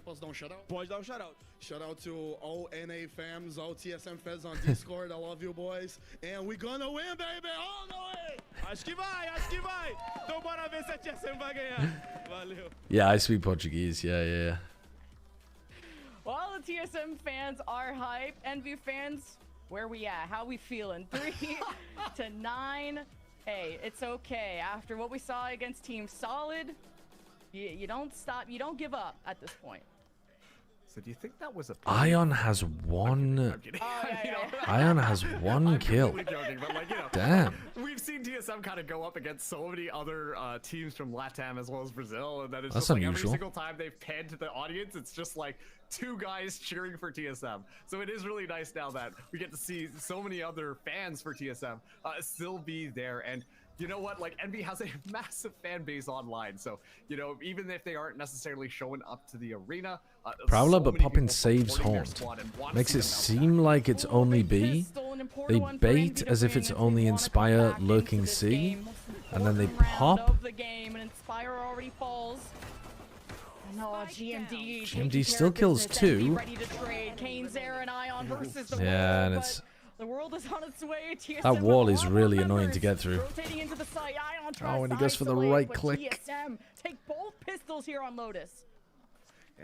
Posso dar um shout-out? Pode dar um shout-out. Shout-out to all NA fans, all TSM fans on Discord. I love you boys. And we're gonna win, baby, all the way! Acho que vai, acho que vai. Então bora ver se a TSM vai ganhar. Valeu. Yeah, I speak Portuguese, yeah. Well, the TSM fans are hype. Envy fans, where we at? How we feeling? 3 to 9. Hey, it's okay. After what we saw against Team Solid, you don't stop. You don't give up at this point. So do you think that was a... Ion has one... Ion has one kill. Joking, but like, you know, Damn. We've seen TSM kind of go up against so many other teams from LATAM as well as Brazil, and that it's That's just like unusual. every single time they've panned to the audience, it's just like 2 guys cheering for TSM. So it is really nice now that we get to see so many other fans for TSM still be there. And you know what? Like, Envy has a massive fan base online, so you know, even if they aren't necessarily showing up to the arena, Prowler, so but many Poppin people saves supporting their Horned. squad and want to Makes see it them out seem like it's only B. They bait as if it's only Inspire lurking C, and then they pop. The game, and Inspire already falls. No, GMD. GMD still kills 2. Ready to trade. Kane, Zera, and Ion versus the Yeah, world, and it's... The world is on its way. TSM That wall with is a lot really more annoying members to get through. rotating into the site. Ion tries Oh, and he to goes for the isolate, right but click. TSM take both pistols here on Lotus.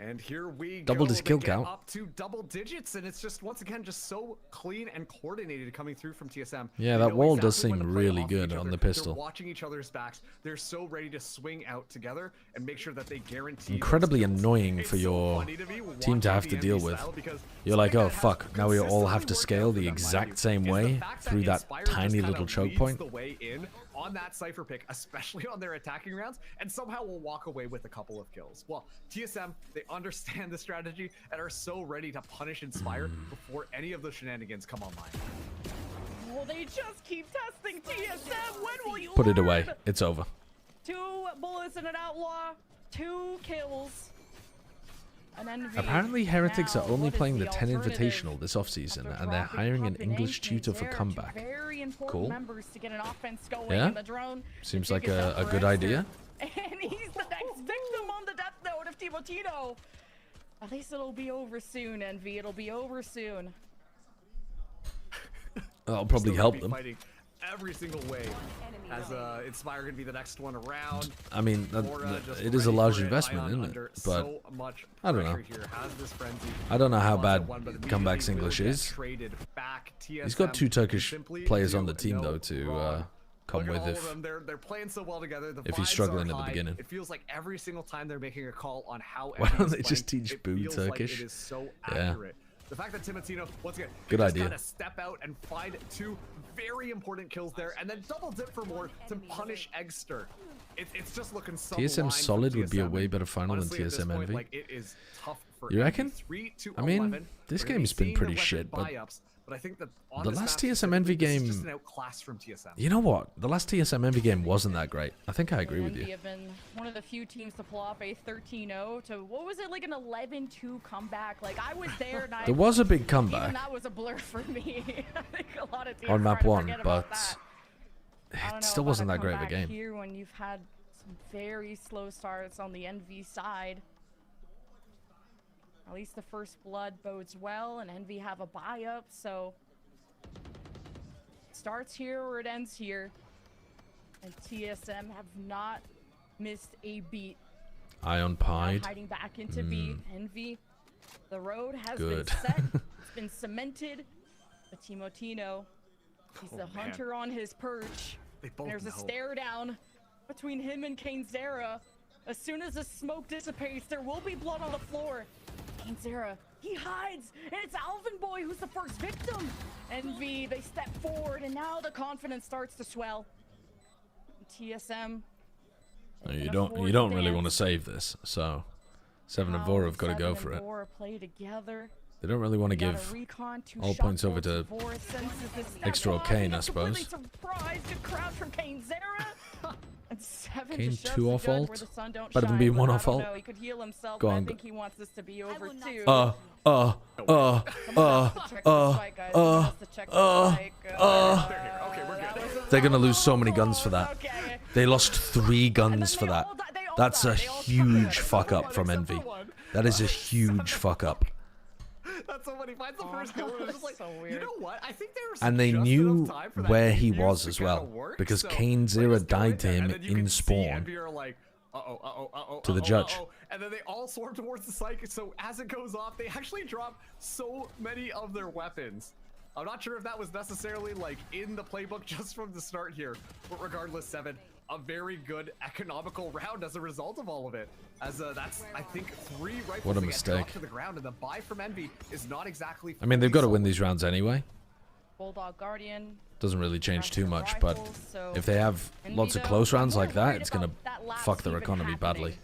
And here we Doubled go. his kill They get count. up to double digits, and it's just once again just so clean and coordinated coming through from TSM. Yeah, They that know wall does exactly when seem to play really off good each on other. the pistol. They're watching each other's backs. They're so ready to swing out together and make sure that they guarantee. Incredibly those kills. annoying It's for so your funny to me team to watching have the to NB deal with. style because You're like, something oh that has fuck, now we all have to consistently scale worked the out for them, exact mind same you, is the way fact through that Inspire tiny just little kinda choke leads point. the way in on that cypher pick, especially on their attacking rounds, and somehow will walk away with a couple of kills. Well, TSM, they understand the strategy and are so ready to punish Inspire before any of the shenanigans come online. Well, they just keep testing TSM. When will you Put it away. learn? It's over. 2 bullets and an outlaw, 2 kills. An envy. Apparently, Heretics Now, are only what is playing the the 10 alternative? Invitational this offseason, After and they're dropping hiring an Pup and English Ancient, tutor for they're two comeback. Very important Cool. members to get an offense going Yeah? in the drone. Seems The like jig is up a for good Esther. idea. And he's the next victim on the death note of Timotino. At least it'll be over soon, Envy. It'll be over soon. That'll probably Still help gonna be them. fighting every single way. As Inspire gonna be the next one around. I mean, it is a large investment, isn't it? But I don't know. I don't know how bad Comeback's English is. He's got 2 Turkish players on the team though to come with they're playing so well together. if he's struggling at the beginning. It feels like every single time they're making a call on how. Why don't they just teach Boo Turkish? Like it is so accurate. The fact that Timotino, once again, good idea, kind of step out and find 2 very important kills there, and then double dip for more to punish Eggster. It's just looking so. TSM Solid would be a way better final than TSM Envy. Like, it is tough for you reckon? I mean, this game's been pretty shit, but I think that the last TSM Envy game, just an outclass from TSM. You know what? The last TSM Envy game wasn't that great. I think I agree with you. Envy have been one of the few teams to pull off a 13-0 to, what was it, like an 11-2 comeback? Like, I was there and there was a big comeback. Even that was a blur for me. I think a lot of teams on map 1, but it still wasn't that great of a game. Here when you've had some very slow starts on the Envy side. At least the first blood bodes well, and Envy have a buy-up, so it starts here or it ends here. And TSM have not missed a beat. Ion Pied. Hiding back into B. Envy, the road has been set. It's been cemented. But Timotino, he's the hunter on his perch. There's a stare down between him and Kainzera. As soon as the smoke dissipates, there will be blood on the floor. Kainzera, he hides, and it's Alvin Boy who's the first victim. Envy, they step forward, and now the confidence starts to swell. TSM. No, you don't really want to save this, so 7 and Vora have got to go for it. Play together. They don't really want to give all points over to Extra or Kane, I suppose. Kane 2 off ult? Better than being 1 off ult? Go on. I think he wants this to be over too. They're gonna lose so many guns for that. They lost 3 guns for that. That's a huge fuck up from Envy. That is a huge fuck up. That's so funny. Finds the first kill. Just like, you know what? I think and they knew where he was as well, because Kainzera died to him in spawn to the judge. And then they all swarm towards the site. So as it goes off, they actually drop so many of their weapons. I'm not sure if that was necessarily like in the playbook just from the start here, but regardless, 7, a very good economical round as a result of all of it. As that's, I think, 3 rifles what a mistake to the ground, and the buy from Envy is not exactly. I mean, they've got to win these rounds anyway. Bulldog Guardian doesn't really change too much, but if they have lots of close rounds like that, it's gonna fuck their economy badly.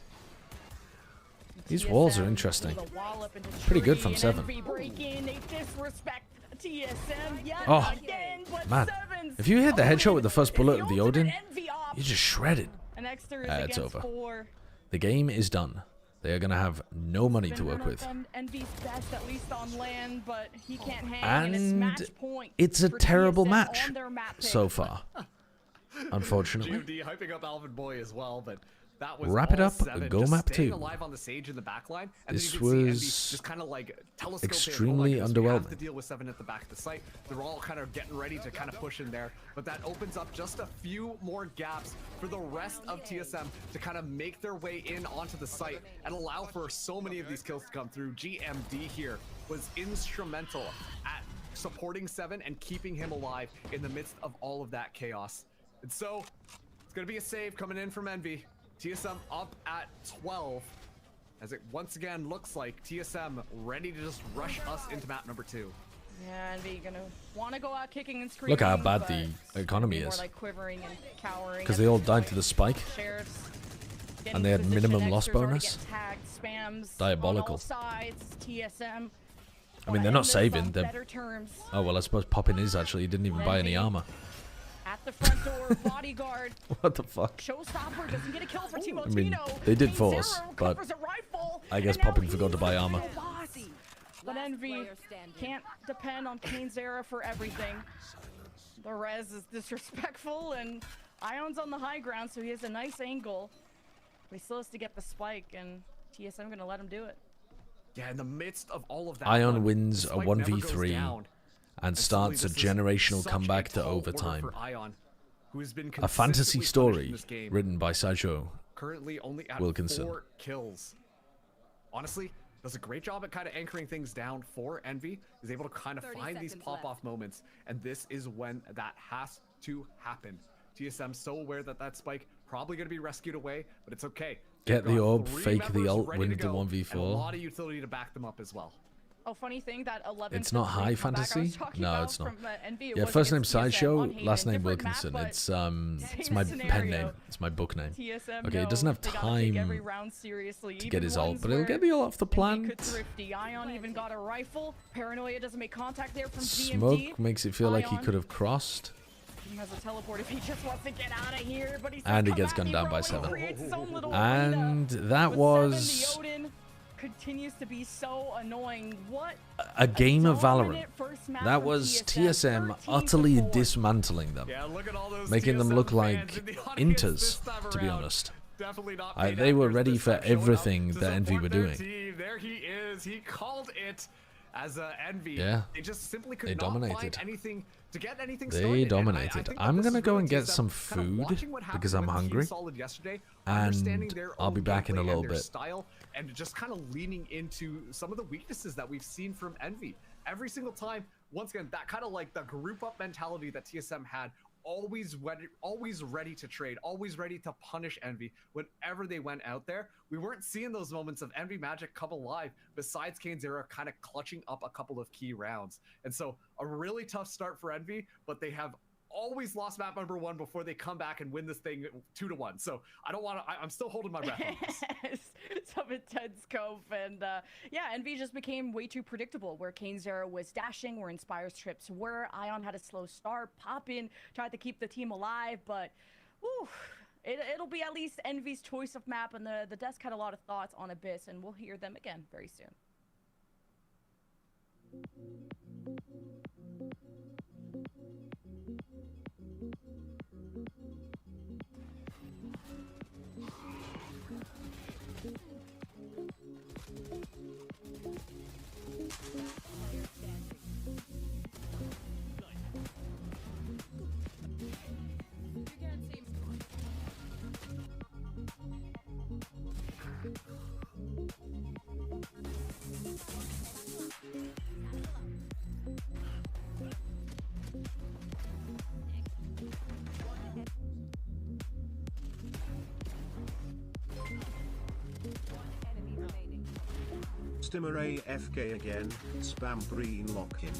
These walls are interesting. Pretty good from 7. Oh, man. If you hit the headshot with the first bullet of the Odin, you just shredded. It's over. The game is done. They are going to have no money to work with. And it's a terrible match so far, unfortunately. Hyping up Alvin Boy as well, but that was wrap it up and go map 2. Alive on the stage in the back line, and this was just kind of like extremely underwhelming. To deal with 7 at the back of the site. They're all kind of getting ready to kind of push in there, but that opens up just a few more gaps for the rest of TSM to kind of make their way in onto the site and allow for so many of these kills to come through. GMD here was instrumental at supporting 7 and keeping him alive in the midst of all of that chaos. And so it's gonna be a save coming in from Envy. TSM up at 12, as it once again looks like TSM ready to just rush us into map number 2. Yeah, Envy gonna want to go out kicking and screaming. Look how bad the economy is. Like quivering and cowering. Because they all died to the spike. And they had minimum loss bonus. Diabolical. TSM. I mean, they're not saving. They're... Oh, well, I suppose Poppin is actually. He didn't even buy any armor. At the front door, bodyguard. What the fuck? Showstopper doesn't get a kill for Timotino. I mean, they did force, but I guess Poppin forgot to buy armor. But Envy can't depend on Kainzera for everything. The res is disrespectful, and Ion's on the high ground, so he has a nice angle. But he still has to get the spike, and TSM gonna let him do it. Yeah, in the midst of all of that, Ion wins a 1v3 and starts a generational comeback to overtime. A fantasy story written by Sideshow currently only at Wilkinson. 4 kills. Honestly, does a great job at kind of anchoring things down for Envy. Is able to kind of find these pop-off moments, and this is when that has to happen. TSM so aware that that spike probably going to be rescued away, but it's okay. Get the orb, fake the ult, win the 1v4. And a lot of utility to back them up as well. Oh, funny thing that 11. It's not high fantasy. No, it's not. Yeah, first name Sideshow, last name Wilkinson. It's my pen name. It's my book name. Okay, it doesn't have time to get his ult, but it'll get the ult off the plant. Ion even got a rifle. Paranoia doesn't make contact there from Smoke makes it feel like he could have crossed. He has a teleport if he just wants to get out of here, but and he gets gunned down by 7. And that was continues to be so annoying. What a game of Valorant. That was TSM utterly dismantling them, making them look like inters, to be honest. They were ready for everything that Envy were doing. There he is. He called it as Envy. Yeah, they just simply could they not dominated. Find anything to get anything they started. dominated. I'm gonna go and get some food because I'm hungry, and I'll be back in a little bit. And just kind of leaning into some of the weaknesses that we've seen from Envy every single time. Once again, that kind of like the group up mentality that TSM had, always ready to trade, always ready to punish Envy whenever they went out there. We weren't seeing those moments of Envy Magic come alive besides cainzero kind of clutching up a couple of key rounds. And so a really tough start for Envy, but they have always lost map number 1 before they come back and win this thing 2-1. So I don't want to. I'm still holding my breath on this. Some intense scope, and yeah, Envy just became way too predictable. Where cainzero was dashing, where Inspire's trips were. Ion had a slow start. Poppin tried to keep the team alive, but whew, it'll be at least Envy's choice of map, and the desk had a lot of thoughts on Abyss, and we'll hear them again very soon. Stimmer AFK again, spam green lock-in.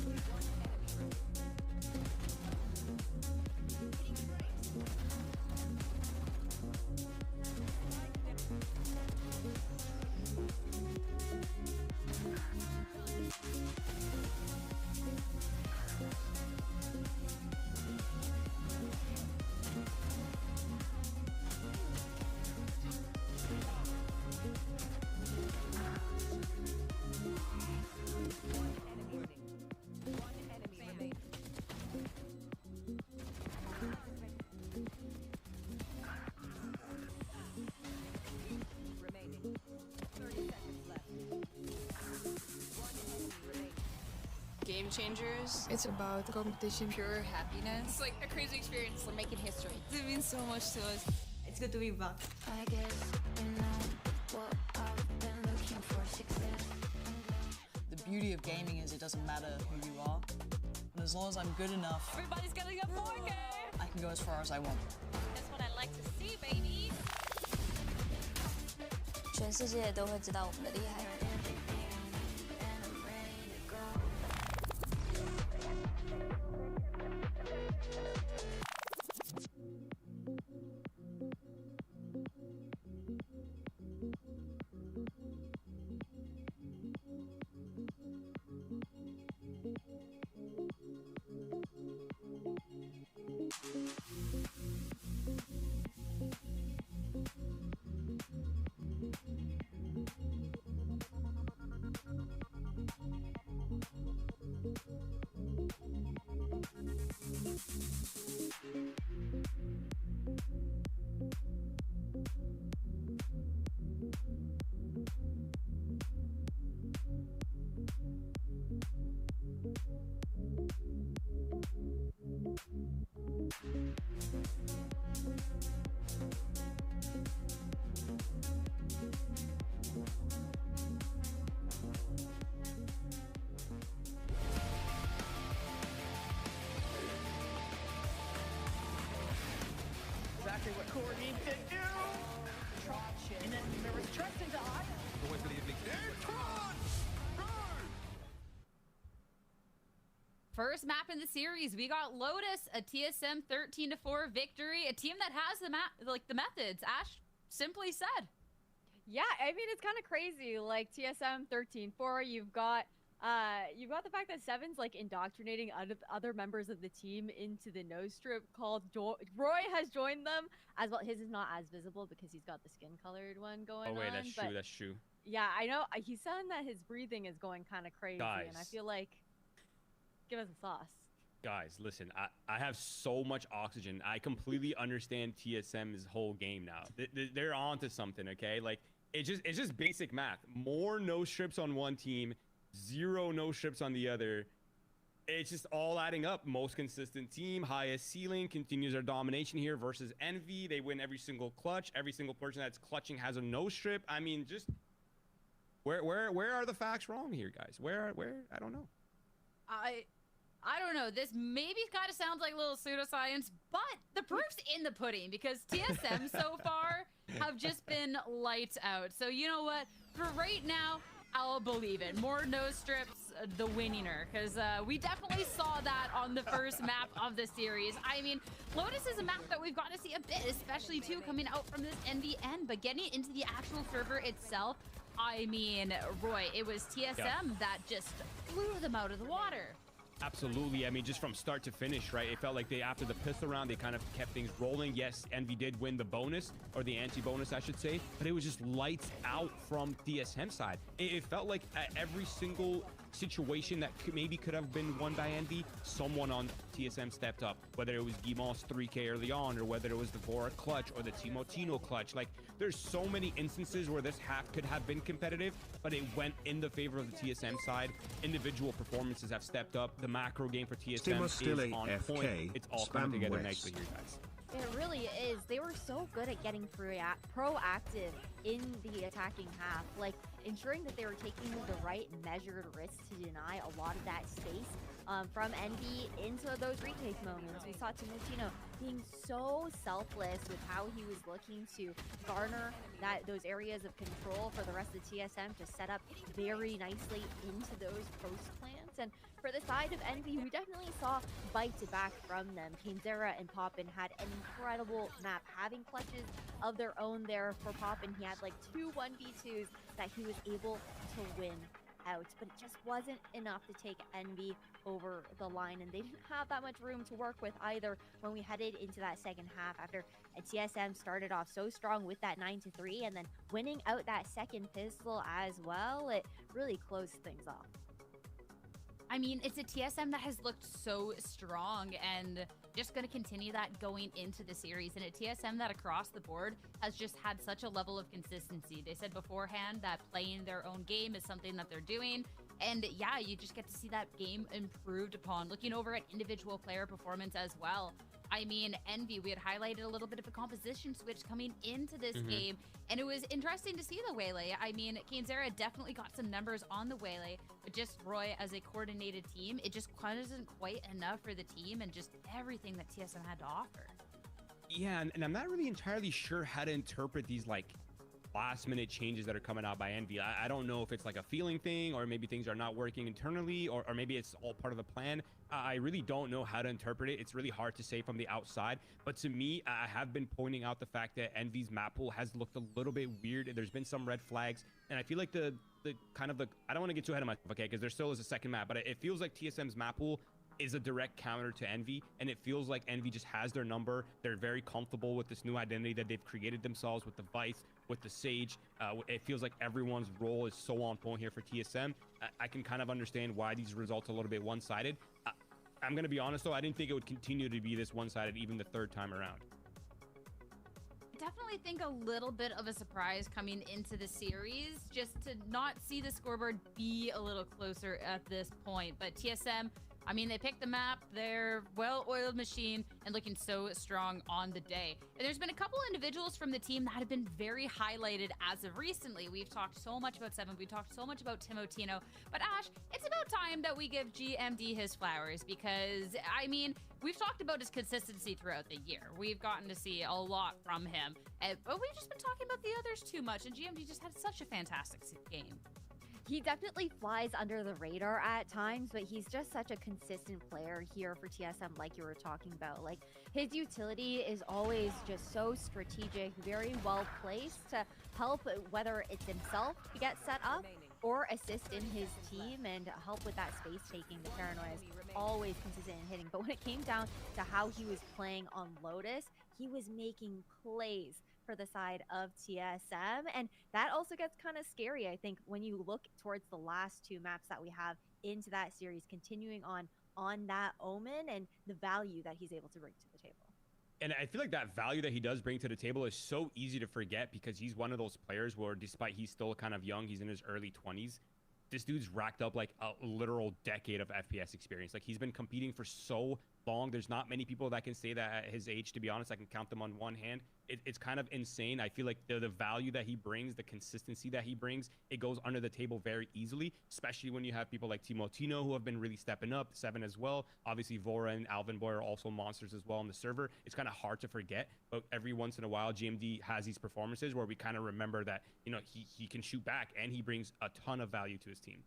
Game changers. It's about competition, pure happiness. It's like a crazy experience. We're making history. It means so much to us. It's good to be back. I guess we know what I've been looking for, success. The beauty of gaming is it doesn't matter who you are. And as long as I'm good enough, everybody's getting a 4K. I can go as far as I want. That's what I like to see, baby. 全世界都会知道我们的厉害。according to you. Trotch, and then there was Tristan to Aya. First map in the series, we got Lotus, a TSM 13-4 victory, a team that has the the methods. Ash simply said. Yeah, I mean, it's kind of crazy. Like TSM 13-4, you've got the fact that Seven's like indoctrinating other members of the team into the nose strip called Roy has joined them as well. His is not as visible because he's got the skin colored one going on. Oh wait, that's true. That's true. Yeah, I know. He's saying that his breathing is going kind of crazy, Guys. and I feel like give us a sauce. Guys, listen, I have so much oxygen. I completely understand TSM's whole game now. They're onto something, okay? Like it's just basic math. More no strips on one team, 0 no strips on the other. It's just all adding up. Most consistent team, highest ceiling, continues their domination here versus Envy. They win every single clutch. Every single person that's clutching has a no strip. I mean, just where are the facts wrong here, guys? Where I don't know. I don't know. This maybe kind of sounds like a little pseudoscience, but the proof's in the pudding because TSM so far have just been lights out. So you know what? For right now, I'll believe it. More nose strips, the winner, because we definitely saw that on the first map of the series. I mean, Lotus is a map that we've got to see a bit, especially too coming out from this NVN, but getting into the actual server itself, I mean, Roy, it was TSM that just blew them out of the water. Absolutely. I mean, just from start to finish, right? It felt like after the pistol round, they kind of kept things rolling. Yes, Envy did win the bonus, or the anti-bonus, I should say, but it was just lights out from TSM side. It felt like at every single situation that maybe could have been won by Envy, someone on TSM stepped up, whether it was Gimos 3K early on, or whether it was the Vora clutch or the Timotino clutch. Like, there's so many instances where this half could have been competitive, but it went in the favor of the TSM side. Individual performances have stepped up. The macro game for TSM is on point. It's all coming together nicely here, guys. It really is. They were so good at getting proactive in the attacking half, like ensuring that they were taking the right measured risks to deny a lot of that space from Envy into those retake moments. We saw Timotino being so selfless with how he was looking to garner those areas of control for the rest of the TSM to set up very nicely into those post plants. And for the side of Envy, we definitely saw bite to back from them. Kenzera and Poppin had an incredible map, having clutches of their own there for Poppin. He had like 2 1v2s that he was able to win out, but it just wasn't enough to take Envy over the line, and they didn't have that much room to work with either when we headed into that second half after TSM started off so strong with that 9-3 and then winning out that second pistol as well. It really closed things off. I mean, it's a TSM that has looked so strong and just going to continue that going into the series. And a TSM that across the board has just had such a level of consistency. They said beforehand that playing their own game is something that they're doing. And yeah, you just get to see that game improved upon. Looking over at individual player performance as well. I mean, Envy, we had highlighted a little bit of a composition switch coming into this game, and it was interesting to see the Waylay. I mean, Kenzera definitely got some numbers on the Waylay, but just Roy as a coordinated team, it just wasn't quite enough for the team and just everything that TSM had to offer. Yeah, and I'm not really entirely sure how to interpret these, like, last-minute changes that are coming out by Envy. I don't know if it's like a feeling thing, or maybe things are not working internally, or maybe it's all part of the plan. I really don't know how to interpret it. It's really hard to say from the outside, but to me, I have been pointing out the fact that Envy's map pool has looked a little bit weird. There's been some red flags, and I feel like the I don't want to get too ahead of myself, okay, because there still is a second map, but it feels like TSM's map pool is a direct counter to Envy, and it feels like Envy just has their number. They're very comfortable with this new identity that they've created themselves with the Vice, with the Sage. It feels like everyone's role is so on point here for TSM. I can kind of understand why these results are a little bit one-sided. I'm going to be honest, though, I didn't think it would continue to be this one-sided even the third time around. Definitely think a little bit of a surprise coming into the series, just to not see the scoreboard be a little closer at this point. But TSM I mean, they picked the map, they're well-oiled machine, and looking so strong on the day. And there's been a couple individuals from the team that have been very highlighted as of recently. We've talked so much about Seven, we've talked so much about Timotino, but Ash, it's about time that we give GMD his flowers because, I mean, we've talked about his consistency throughout the year. We've gotten to see a lot from him, but we've just been talking about the others too much, and GMD just had such a fantastic game. He definitely flies under the radar at times, but he's just such a consistent player here for TSM, like you were talking about. Like, his utility is always just so strategic, very well placed to help, whether it's himself to get set up or assist in his team and help with that space taking. The Paranoia is always consistent in hitting. But when it came down to how he was playing on Lotus, he was making plays for the side of TSM, and that also gets kind of scary, I think, when you look towards the last two maps that we have into that series, continuing on that Omen and the value that he's able to bring to the table. And I feel like that value that he does bring to the table is so easy to forget because he's one of those players where, despite he's still kind of young, he's in his early 20s, this dude's racked up like a literal decade of FPS experience. Like, he's been competing for so long. There's not many people that can say that at his age, to be honest. I can count them on one hand. It's kind of insane. I feel like the value that he brings, the consistency that he brings, it goes under the table very easily, especially when you have people like Timotino who have been really stepping up, Seven as well. Obviously, Vora and Alvin Boy are also monsters as well on the server. It's kind of hard to forget, but every once in a while, GMD has these performances where we kind of remember that, you know, he can shoot back and he brings a ton of value to his team.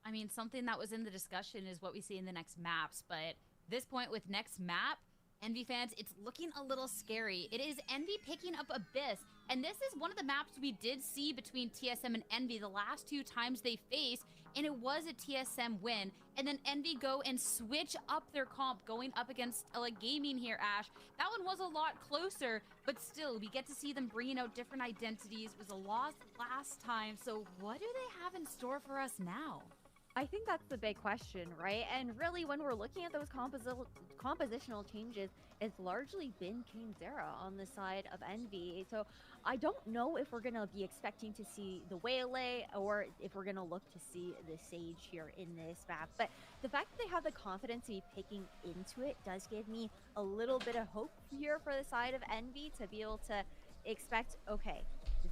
I mean, something that was in the discussion is what we see in the next maps, but this point with next map, Envy fans, it's looking a little scary. It is Envy picking up Abyss, and this is one of the maps we did see between TSM and Envy the last two times they faced, and it was a TSM win. And then Envy go and switch up their comp, going up against like Gaming here, Ash. That one was a lot closer, but still, we get to see them bringing out different identities. It was a loss last time, so what do they have in store for us now? I think that's the big question, right? And really, when we're looking at those compositional changes, it's largely been KaneZera on the side of Envy. So I don't know if we're going to be expecting to see the Waylay or if we're going to look to see the Sage here in this map. But the fact that they have the confidence to be picking into it does give me a little bit of hope here for the side of Envy to be able to expect, okay,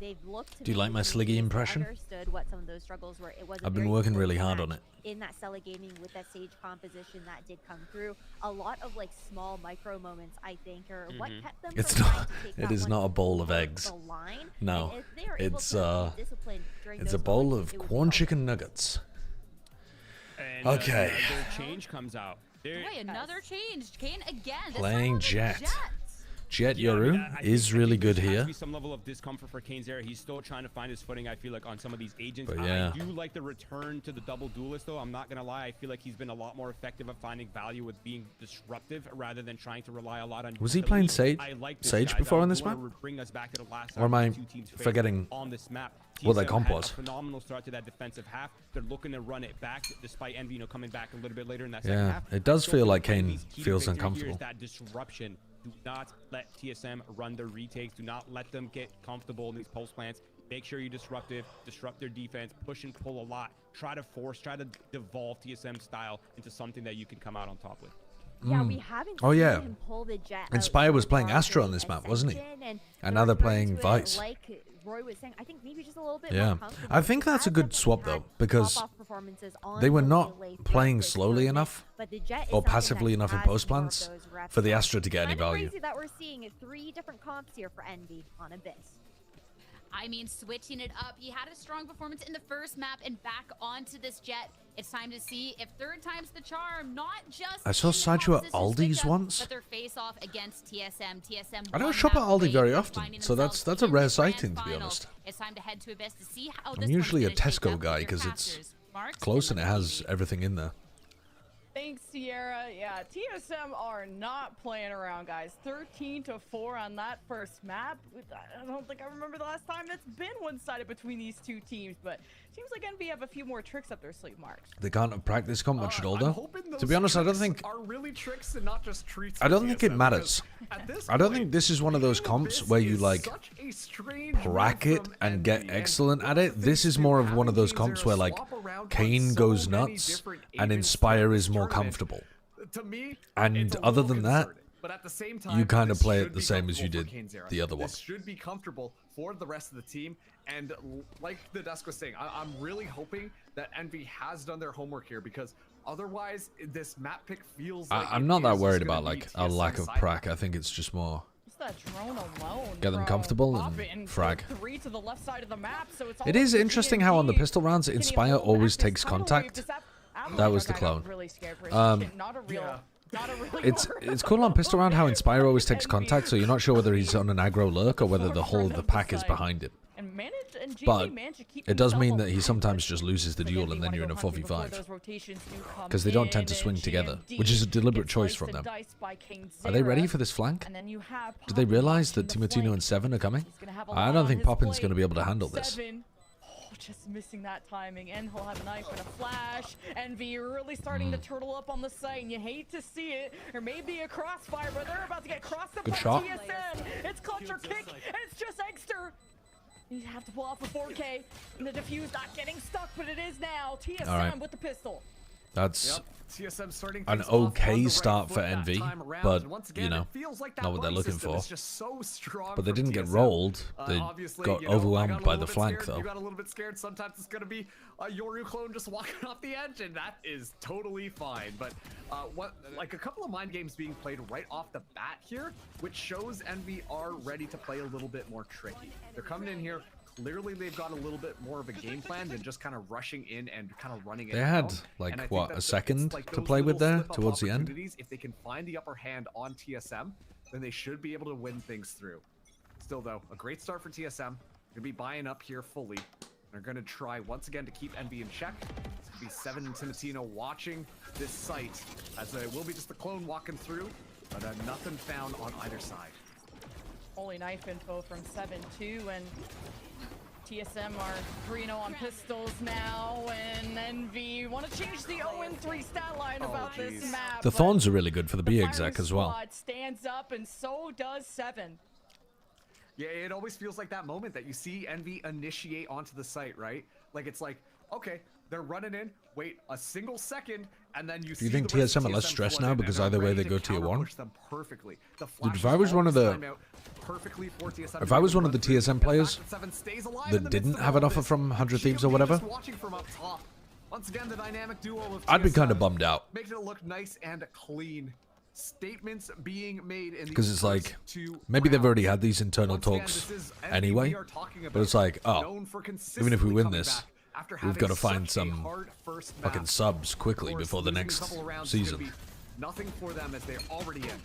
they've looked to Do you like my Sliggy impression? Understood what some of those struggles were. It was I've been working really hard on it. In that Stella Gaming with that Sage composition that did come through. A lot of like small micro moments, I think, are what kept them It's from not. trying to take It that is one not a bowl of over eggs. the line. No, And if they are able it's to be disciplined during it's those a bowl moments, of it would corn be chicken nuggets. And, Okay. Their change comes out. Boy, another change. Kane again. This Playing time Jet. Jets. Jet Yeah, I Yoru mean, I is think really there good has here. to be some level of discomfort for KaneZera. He's still trying to find his footing, I feel like, on some of these agents. But yeah. I do like the return to the double duelist, though. I'm not going to lie. I feel like he's been a lot more effective at finding value with being disruptive rather than trying to rely a lot on Was he utility. playing Sage- I like this Sage guy. before I on do this wanna map? Bring us back to the last Or am time I the two teams faced forgetting on this map. what their TSM comp had was? a phenomenal start to that defensive half. They're looking to run it back, despite Envy, coming back a little bit later in that second Yeah, half. it does So feel for like Kane Envy's key to feels victory here uncomfortable. is that disruption. Do not let TSM run their retakes. Do not let them get comfortable in these post plants. Make sure you're disruptive, disrupt their defense, push and pull a lot. Try to devolve TSM style into something that you can come out on top with. Yeah, we haven't Oh, seen yeah. him pull the Jet Inspire out was so playing far Astra on during this map, wasn't he? Ascension, And now they're return playing to it, Vice. Like Roy was saying, I think maybe just a little bit Yeah, more comfortable. I think that's a good swap though, because they were not playing slowly enough but the Jet is or something passively that enough in has post more of plants those reps. for the Astra to get any Kinda value. crazy that we're seeing 3 different comps here for Envy on Abyss. I mean, switching it up. He had a strong performance in the first map and back onto this Jet. It's time to see if third time's the charm, not just I saw in the Sideshow at composition Aldi's switch up, once. but their face off against TSM. TSM I don't won shop at that Aldi race, very and often, finding so themselves that's a in rare the grand sighting, to be final. honest. It's time to head to Abyss to see how I'm this usually a one's gonna shake Tesco up guy with your because it's casters. Marks close and and it has everything in there. Thanks, Sierra. Yeah, TSM are not playing around, guys. 13-4 on that first map. I don't think I remember the last time that's been one-sided between these two teams, but Seems like Envy have a few more tricks up their sleeve, Mark. They can't have practiced comp much at all, though. To be honest, I don't think. Are really tricks and not just treats. I don't think it matters. I don't think this is one of those comps where you like crack it and get excellent at it. This is more of one of those comps where like Kane goes nuts and Inspire is more comfortable. And other than that, you kind of play it the same as you did the other one. This should be comfortable for the rest of the team. And like the desk was saying, I'm really hoping that Envy has done their homework here, because otherwise this map pick feels like I'm not that worried about like a lack of prac. I think it's just more that drone alone, get them comfortable and frag. To the left side of the map, so it's It is interesting how on the pistol rounds, Inspire always takes contact. That was the clone. It's cool on pistol round how Inspire always takes contact, so you're not sure whether he's on an aggro lurk or whether the whole of the pack is behind him. But it does mean that he sometimes just loses the duel and then you're in a 4v5. Because they don't tend to swing together, which is a deliberate choice from them. Are they ready for this flank? Do they realize that Timotino and Seven are coming? I don't think Poppin's going to be able to handle this. Just missing that timing, and he'll have a knife and a flash. Envy really starting to turtle up on the site, and you hate to see it. Or maybe a crossfire, but they're about to get crossed up by TSM. It's clutch or kick, and it's just Exter. You have to pull off a 4K, and the defuse not getting stuck, but it is now. TSM with the pistol. That's an okay start for Envy, but, you know, not what they're looking for. But they didn't get rolled. They got overwhelmed by the flank, though. You got a little bit scared. Sometimes it's going to be a Yoru clone just walking off the edge, and that is totally fine. But like a couple of mind games being played right off the bat here, which shows Envy are ready to play a little bit more tricky. They're coming in here. Clearly, they've got a little bit more of a game plan than just kind of rushing in and kind of running it. They had, like, what, a second to play with there towards the end? If they can find the upper hand on TSM, then they should be able to win things through. Still, though, a great start for TSM. Going to be buying up here fully. They're going to try once again to keep Envy in check. It's going to be Seven and Timotino watching this site, as it will be just the clone walking through, but nothing found on either side. Only knife info from 7-2, and TSM are 3-0 on pistols now, and Envy want to change the 0-3 stat line about this map. The Thorns are really good for the B exec as well. Stands up, and so does Seven. Yeah, it always feels like that moment that you see Envy initiate onto the site, right? Like, it's like, okay, they're running in, wait a single second, and then you see. Do you think TSM are less stressed now because either way they go tier 1? Dude, if I was one of the TSM players that didn't have an offer from 100 Thieves or whatever, I'd be kind of bummed out. Making it look nice and clean. Statements being made in because it's like maybe they've already had these internal talks anyway, but it's like, oh, even if we win this, we've got to find some fucking subs quickly before the next season. Nothing for them as they're already in.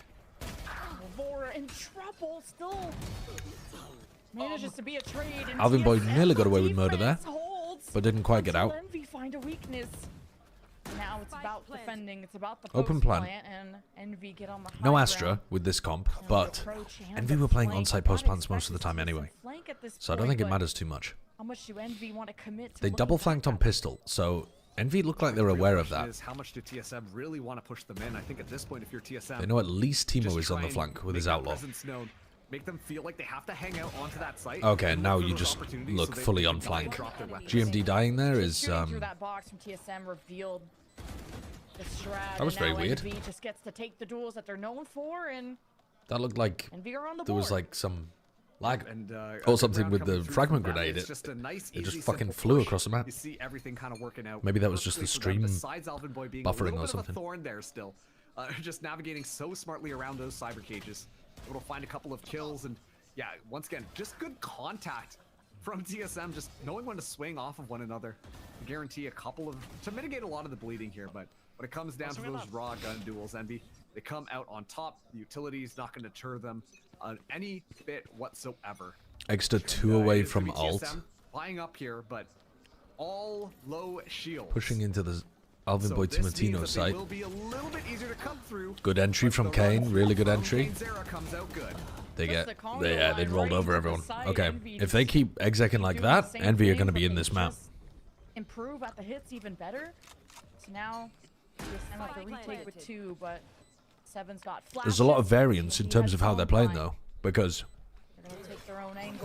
Vora in trouble still. Manages to be a trade. Alvin Boyd nearly got away with murder there, but didn't quite get out. Envy find a weakness. Now it's about defending. It's about the open plan. And Envy get on the no Astra with this comp, but Envy were playing on-site post plants most of the time anyway, so I don't think it matters too much. How much do Envy want to commit to they double flanked on pistol, so Envy looked like they were aware of that. How much do TSM really want to push them in? I think at this point, if you're TSM, they know at least Timo is on the flank with his outlaw. Make them feel like they have to hang out onto that site. Okay, now you just look fully on flank. GMD dying there is that box from TSM revealed the strat, that was very weird. Envy just gets to take the duels that they're known for, and that looked like there was like some lag or something with the fragment grenade. It just fucking flew across the map. You see everything kind of working out. Maybe that was just the stream buffering or something. Thorn there still, just navigating so smartly around those cyber cages. Able to find a couple of kills, and yeah, once again, just good contact from TSM, just knowing when to swing off of one another. To guarantee a couple of, to mitigate a lot of the bleeding here, but when it comes down to those raw gun duels, Envy, they come out on top. The utility is not going to deter them any bit whatsoever. Extra 2 away from ult. Buying up here, but all low shield. Pushing into the Alvin Boy Timotino site. Will be a little bit easier to come through, good entry from Kane, really good entry. Comes out good. They rolled over everyone. Okay, if they keep execing like that, Envy are going to be in this map. improve at the hits even better. So now TSM have to retake with 2, but Seven's got flashes. There's a lot of variance in terms of how they're playing, though, because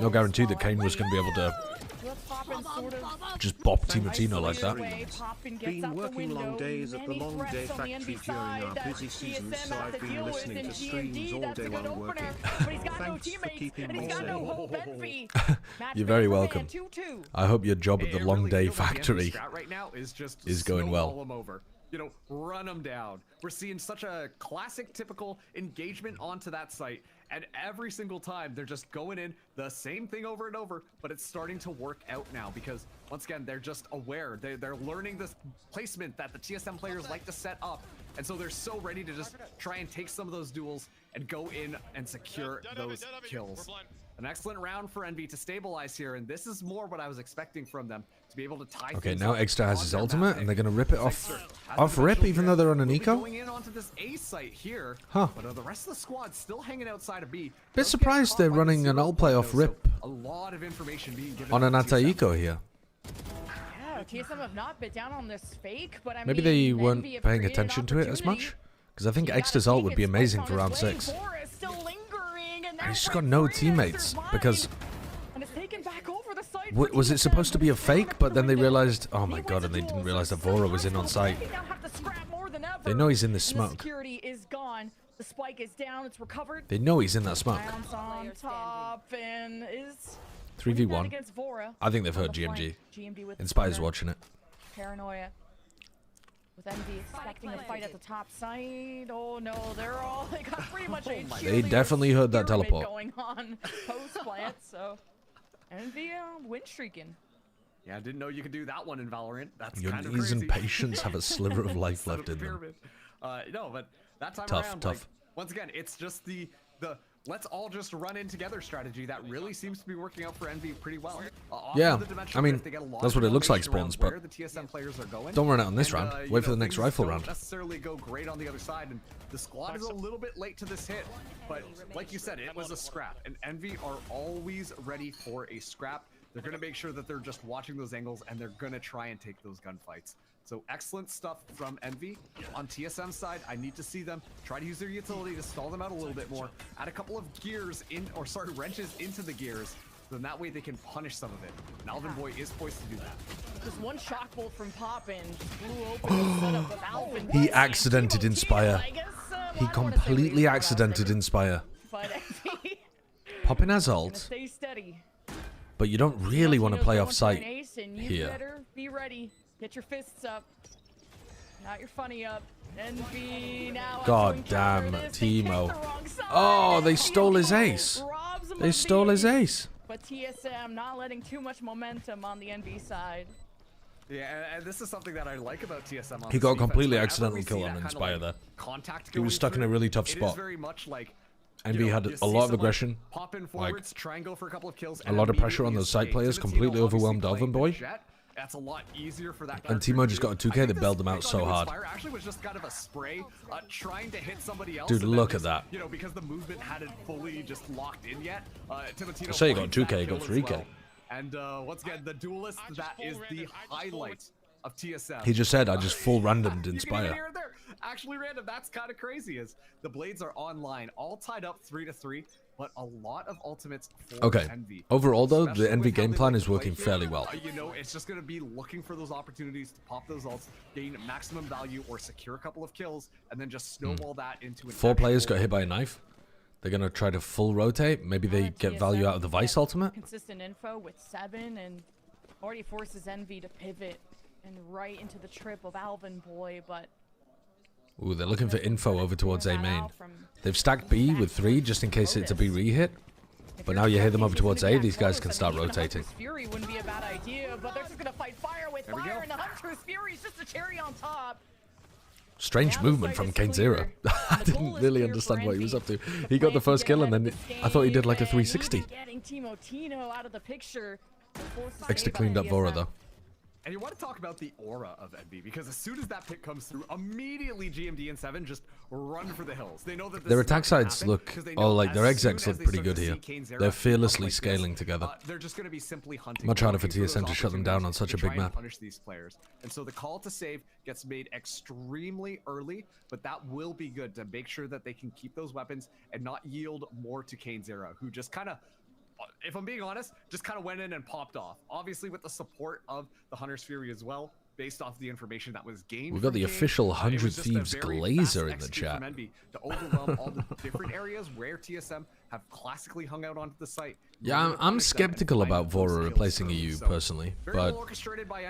no guarantee that Kane was going to be able to just bop Timotino like that. Been working long days at the Long Day Factory during our busy season, so I've been listening to streams all day while working. Thanks for keeping me safe. You're very welcome. I hope your job at the Long Day Factory right now is going well. Them over. You know, run them down. We're seeing such a classic, typical engagement onto that site. And every single time, they're just going in the same thing over and over, but it's starting to work out now because, once again, they're just aware. They're learning this placement that the TSM players like to set up, and so they're so ready to just try and take some of those duels and go in and secure those kills. An excellent round for Envy to stabilize here, and this is more what I was expecting from them, to be able to tie Okay, things now up Extra has his on their ultimate, map. and they're going to rip it off rip, even though they're on an eco? Going in onto this A site here, Huh. but the rest of the squad still hanging outside of B. Bit surprised they're running an ult play off rip A lot of information being given on an to TSM. anti-eco here. Yeah, TSM have not bit down on this fake, but I Maybe mean, they Envy weren't have paying created attention to it as opportunity. much. Because I think Extra's ult would be amazing for round 6. And he's just got no teammates because was it supposed to be a fake, but then they realized, oh my god, and they didn't realize that Vora was in on site. They know he's in this smoke. Security is gone. The spike is down. It's recovered. They know he's in that smoke. Bounce on top and is 3v1. against Vora. I think they've heard On the GMG. flank. GMD with Inspire's Thunder. watching it. Paranoia. With Envy expecting a fight at the top side. Oh no, they got pretty much a They definitely heard that pyramid teleport. going on post plant, so Envy win streaking. Yeah, I didn't know you could do that one in Valorant. That's Your kind of knees crazy. and patience have a sliver of life Set up left the in them. pyramid. No, but that time Tough, around, tough. like, once again, it's just the let's all just run in together strategy that really seems to be working out for Envy pretty well. Yeah, I mean, that's what it looks like, Spawns, but the TSM players are going. don't run it on this round. you Wait for know, the next things rifle don't round. necessarily go great on the other side, and the squad is a little bit late to this hit. But like you said, it was a scrap, and Envy are always ready for a scrap. They're going to make sure that they're just watching those angles, and they're going to try and take those gunfights. So excellent stuff from Envy. On TSM side, I need to see them try to use their utility to stall them out a little bit more. Add a couple of gears wrenches into the gears. Then that way they can punish some of it. And Alvin Boy is poised to do that. Just one shock bolt from Poppin blew open the setup of Alvin. He accidented Inspire. He completely accidented Inspire. But Envy Poppin has gonna ult, stay steady. but you don't really want to play off Going for an site ace, and you here. better be ready. Get your fists up. Not your funny up. Envy now. God damn, Teemo. Oh, they stole his ace. They stole his ace. But TSM not letting too much momentum on the NV side. Yeah, and this is something that I like about TSM. On He this got a defense. completely Whenever accidental we see kill that on kind of, Inspire like, there. contact He was going stuck in a through, really tough it is spot. very much like Envy had you a see lot of someone aggression, pop in like forwards, try and go for a couple of kills, a lot of pressure on those side players, completely overwhelmed Alvin Boy. That's a lot easier for that. And Teemo just got a 2K that bailed them out so hard. Actually, was just kind of a spray, trying to hit somebody else. Dude, and then look at just, that. You know, because the movement hadn't fully just locked in yet. Timotino I say you got finds 2K, that you got kill as 3K. well. And once again, the duelist, that is the highlight of TSM. He just said, I just full randomed Inspire. Here and there. Actually random. That's kind of crazy. Is the blades are online, all tied up 3-3, but a lot of ultimates for Okay. Envy. Overall, though, the Especially Envy with how game they plan like is to play working here. fairly well. You know, it's just going to be looking for those opportunities to pop those ults, gain maximum value, or secure a couple of kills, and then just snowball that into an 4 players actual got hit by a knife. They're going to try to full rotate. Maybe they get value out of the Vice ultimate. Consistent info with 7 and already forces Envy to pivot and right into the trip of Alvin Boy, but Ooh, they're looking for info over towards A main. They've stacked B with 3 just in case it's a B re-hit. But now you hear them over towards A, these guys can start rotating. Fury wouldn't be a bad idea, but they're just gonna fight fire with fire, and the Hunter's Fury is just a cherry on top. Strange movement from Kane Zero. I didn't really understand what he was up to. He got the first kill and then I thought he did like a 360. Getting Timotino out of the picture. Extra cleaned up Vora though. And you want to talk about the aura of Envy, because as soon as that pick comes through, immediately GMD and 7 just run for the hills. They know that their attack sides look, oh, like their execs look pretty good here. They're fearlessly scaling together. They're just going to be simply hunting. Much harder for TSM to shut them down on such a big map. Punish these players. And so the call to save gets made extremely early, but that will be good to make sure that they can keep those weapons and not yield more to Kainzera, who just kind of, if I'm being honest, just kind of went in and popped off. Obviously with the support of the Hunter's Fury as well, based off the information that was gained. We've got the official 100 Thieves Glazer in the chat. To overwhelm all the different areas where TSM have classically hung out onto the site. Yeah, I'm skeptical about Vora replacing EU personally, but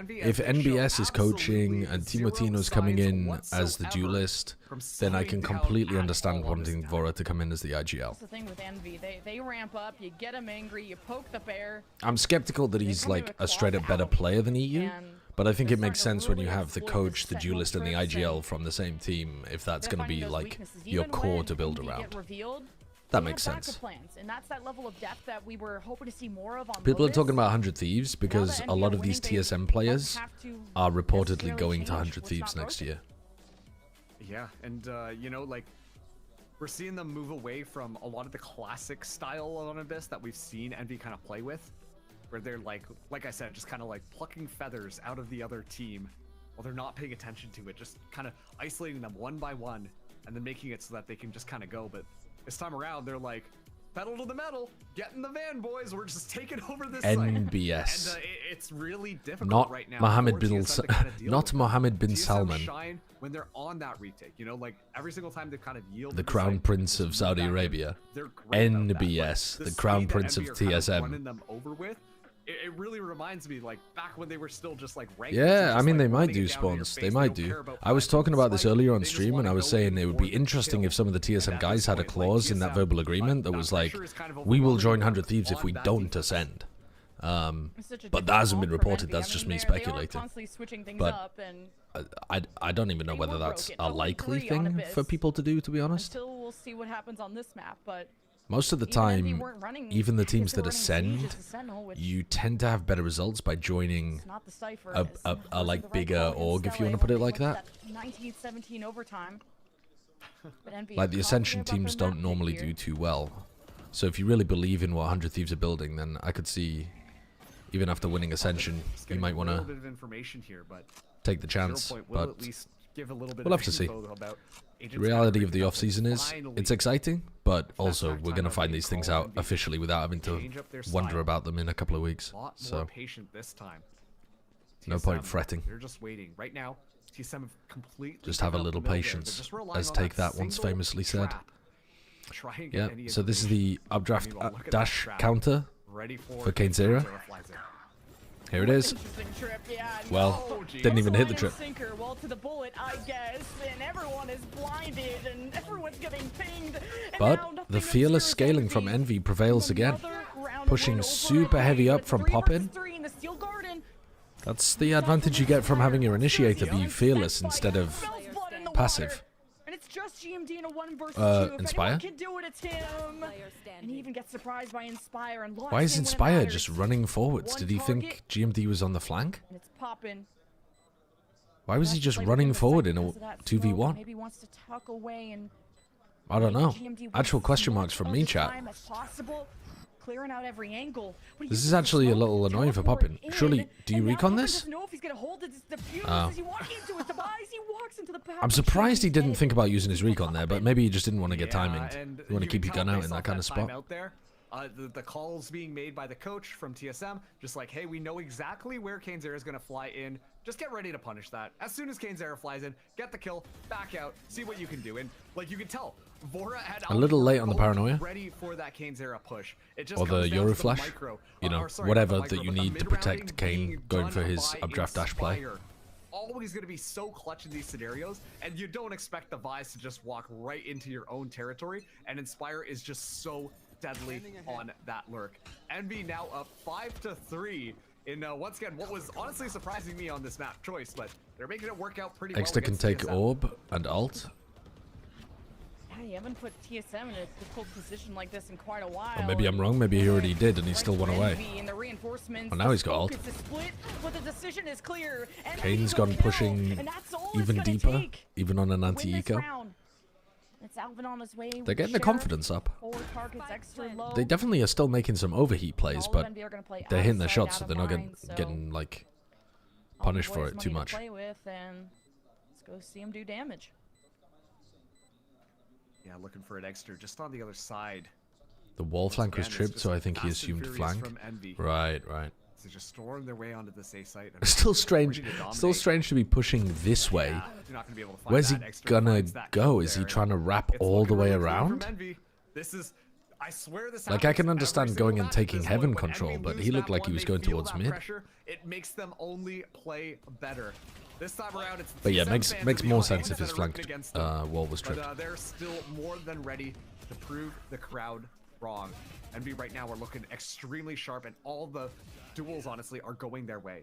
if NBS is coaching and Timotino's coming in as the duelist, then I can completely understand wanting Vora to come in as the IGL. That's the thing with Envy. They ramp up, you get him angry, you poke the bear. I'm skeptical that he's like a straight up better player than EU, but I think it makes sense when you have the coach, the duelist, and the IGL from the same team, if that's going to be like your core to build around. That makes sense. And that's that level of depth that we were hoping to see more of on People are Lotus. talking about 100 Thieves because a lot of these TSM players are reportedly going to 100 Thieves next year. Yeah, and you know, like, we're seeing them move away from a lot of the classic style on Abyss that we've seen Envy kind of play with, where they're like I said, just kind of like plucking feathers out of the other team while they're not paying attention to it, just kind of isolating them one by one and then making it so that they can just kind of go. But this time around, they're like, pedal to the metal, get in the van, boys. We're just taking over this NBS. site. And it's really difficult right now. Not Mohammed bin Salman. Shine when they're on that retake, you know, like every single time they've kind of yielded. The Crown Prince of Saudi Arabia. NBS, the Crown Prince of TSM. Running them over with. It really reminds me, like, back when they were still just, like, ranked. Yeah, I mean, they might do spawns. They might do. I was talking about this earlier on stream, and I was saying it would be interesting if some of the TSM guys had a clause in that verbal agreement that was like, we will join 100 Thieves if we don't ascend. But that hasn't been reported. That's just me speculating. But I don't even know whether that's a likely thing for people to do, to be honest. Until we'll see what happens on this map, but most of the time, even the teams that ascend, you tend to have better results by joining a like bigger org, if you want to put it like that. 19-17 overtime. Like the Ascension teams don't normally do too well. So if you really believe in what 100 Thieves are building, then I could see, even after winning Ascension, you might want to take the chance. But we'll have to see. The reality of the off-season is, it's exciting, but also we're going to find these things out officially without having to wonder about them in a couple of weeks. So, no point fretting. They're just waiting. Right now, TSM have completely just have a little patience, as Take That once famously said. Yeah, so this is the updraft dash counter for Kainzera. Here it is. Well, didn't even hit the trip. Well, to the bullet, I guess, and everyone is blinded, and everyone's getting pinged. But the fearless scaling from Envy prevails again, pushing super heavy up from Poppin. That's the advantage you get from having your initiator be fearless instead of passive. Just GMD in a 1 versus 2. Inspire? Can do it, it's him. And he even gets surprised by Inspire and why is Inspire just running forwards? Did he think GMD was on the flank? And it's popping. Why was he just running forward in a 2v1? Maybe wants to tuck away and I don't know. Actual question marks from me, chat. Clearing out every angle. This is actually a little annoying for Poppin. Surely, do you recon this? I'm surprised he didn't think about using his recon there, but maybe he just didn't want to get timing. You want to keep your gun out in that kind of spot. The calls being made by the coach from TSM, just like, hey, we know exactly where Kainzera is going to fly in. Just get ready to punish that. As soon as Kainzera flies in, get the kill, back out, see what you can do. And like you can tell, Vora had a little late on the paranoia, ready for that Kainzera push. It just or the Euro flash, you know, whatever that you but need to protect Kane going for his updraft dash play. Always going to be so clutch in these scenarios, and you don't expect the Vice to just walk right into your own territory, and Inspire is just so deadly on that lurk. Envy now up 5-3 in once again what was honestly surprising me on this map choice, but they're making it work out pretty well. Extra can take orb and alt. Yeah, you haven't put TSM in a difficult position like this in quite a while. Or maybe I'm wrong. Maybe he already did, and he still won away. Well, now he's got ult. Kane's gone pushing even deeper, even on an anti-eco. They're getting the confidence up. They definitely are still making some overheat plays, but they're hitting their shots, so they're not getting like punished for it too much. Let's go see him do damage. Yeah, looking for an extra just on the other side. The wall flank was tripped, so I think he assumed flank. Right. So just storm their way onto this A site. Still strange to be pushing this way. Where's he gonna go? Is he trying to wrap all the way around? This is, I swear this like, I can understand going and taking heaven control, but he looked like he was going towards mid. It makes them only play better. This time around, it's but yeah, makes more sense if his flank wall was tripped. But they're still more than ready to prove the crowd wrong. Envy right now are looking extremely sharp, and all the duels, honestly, are going their way.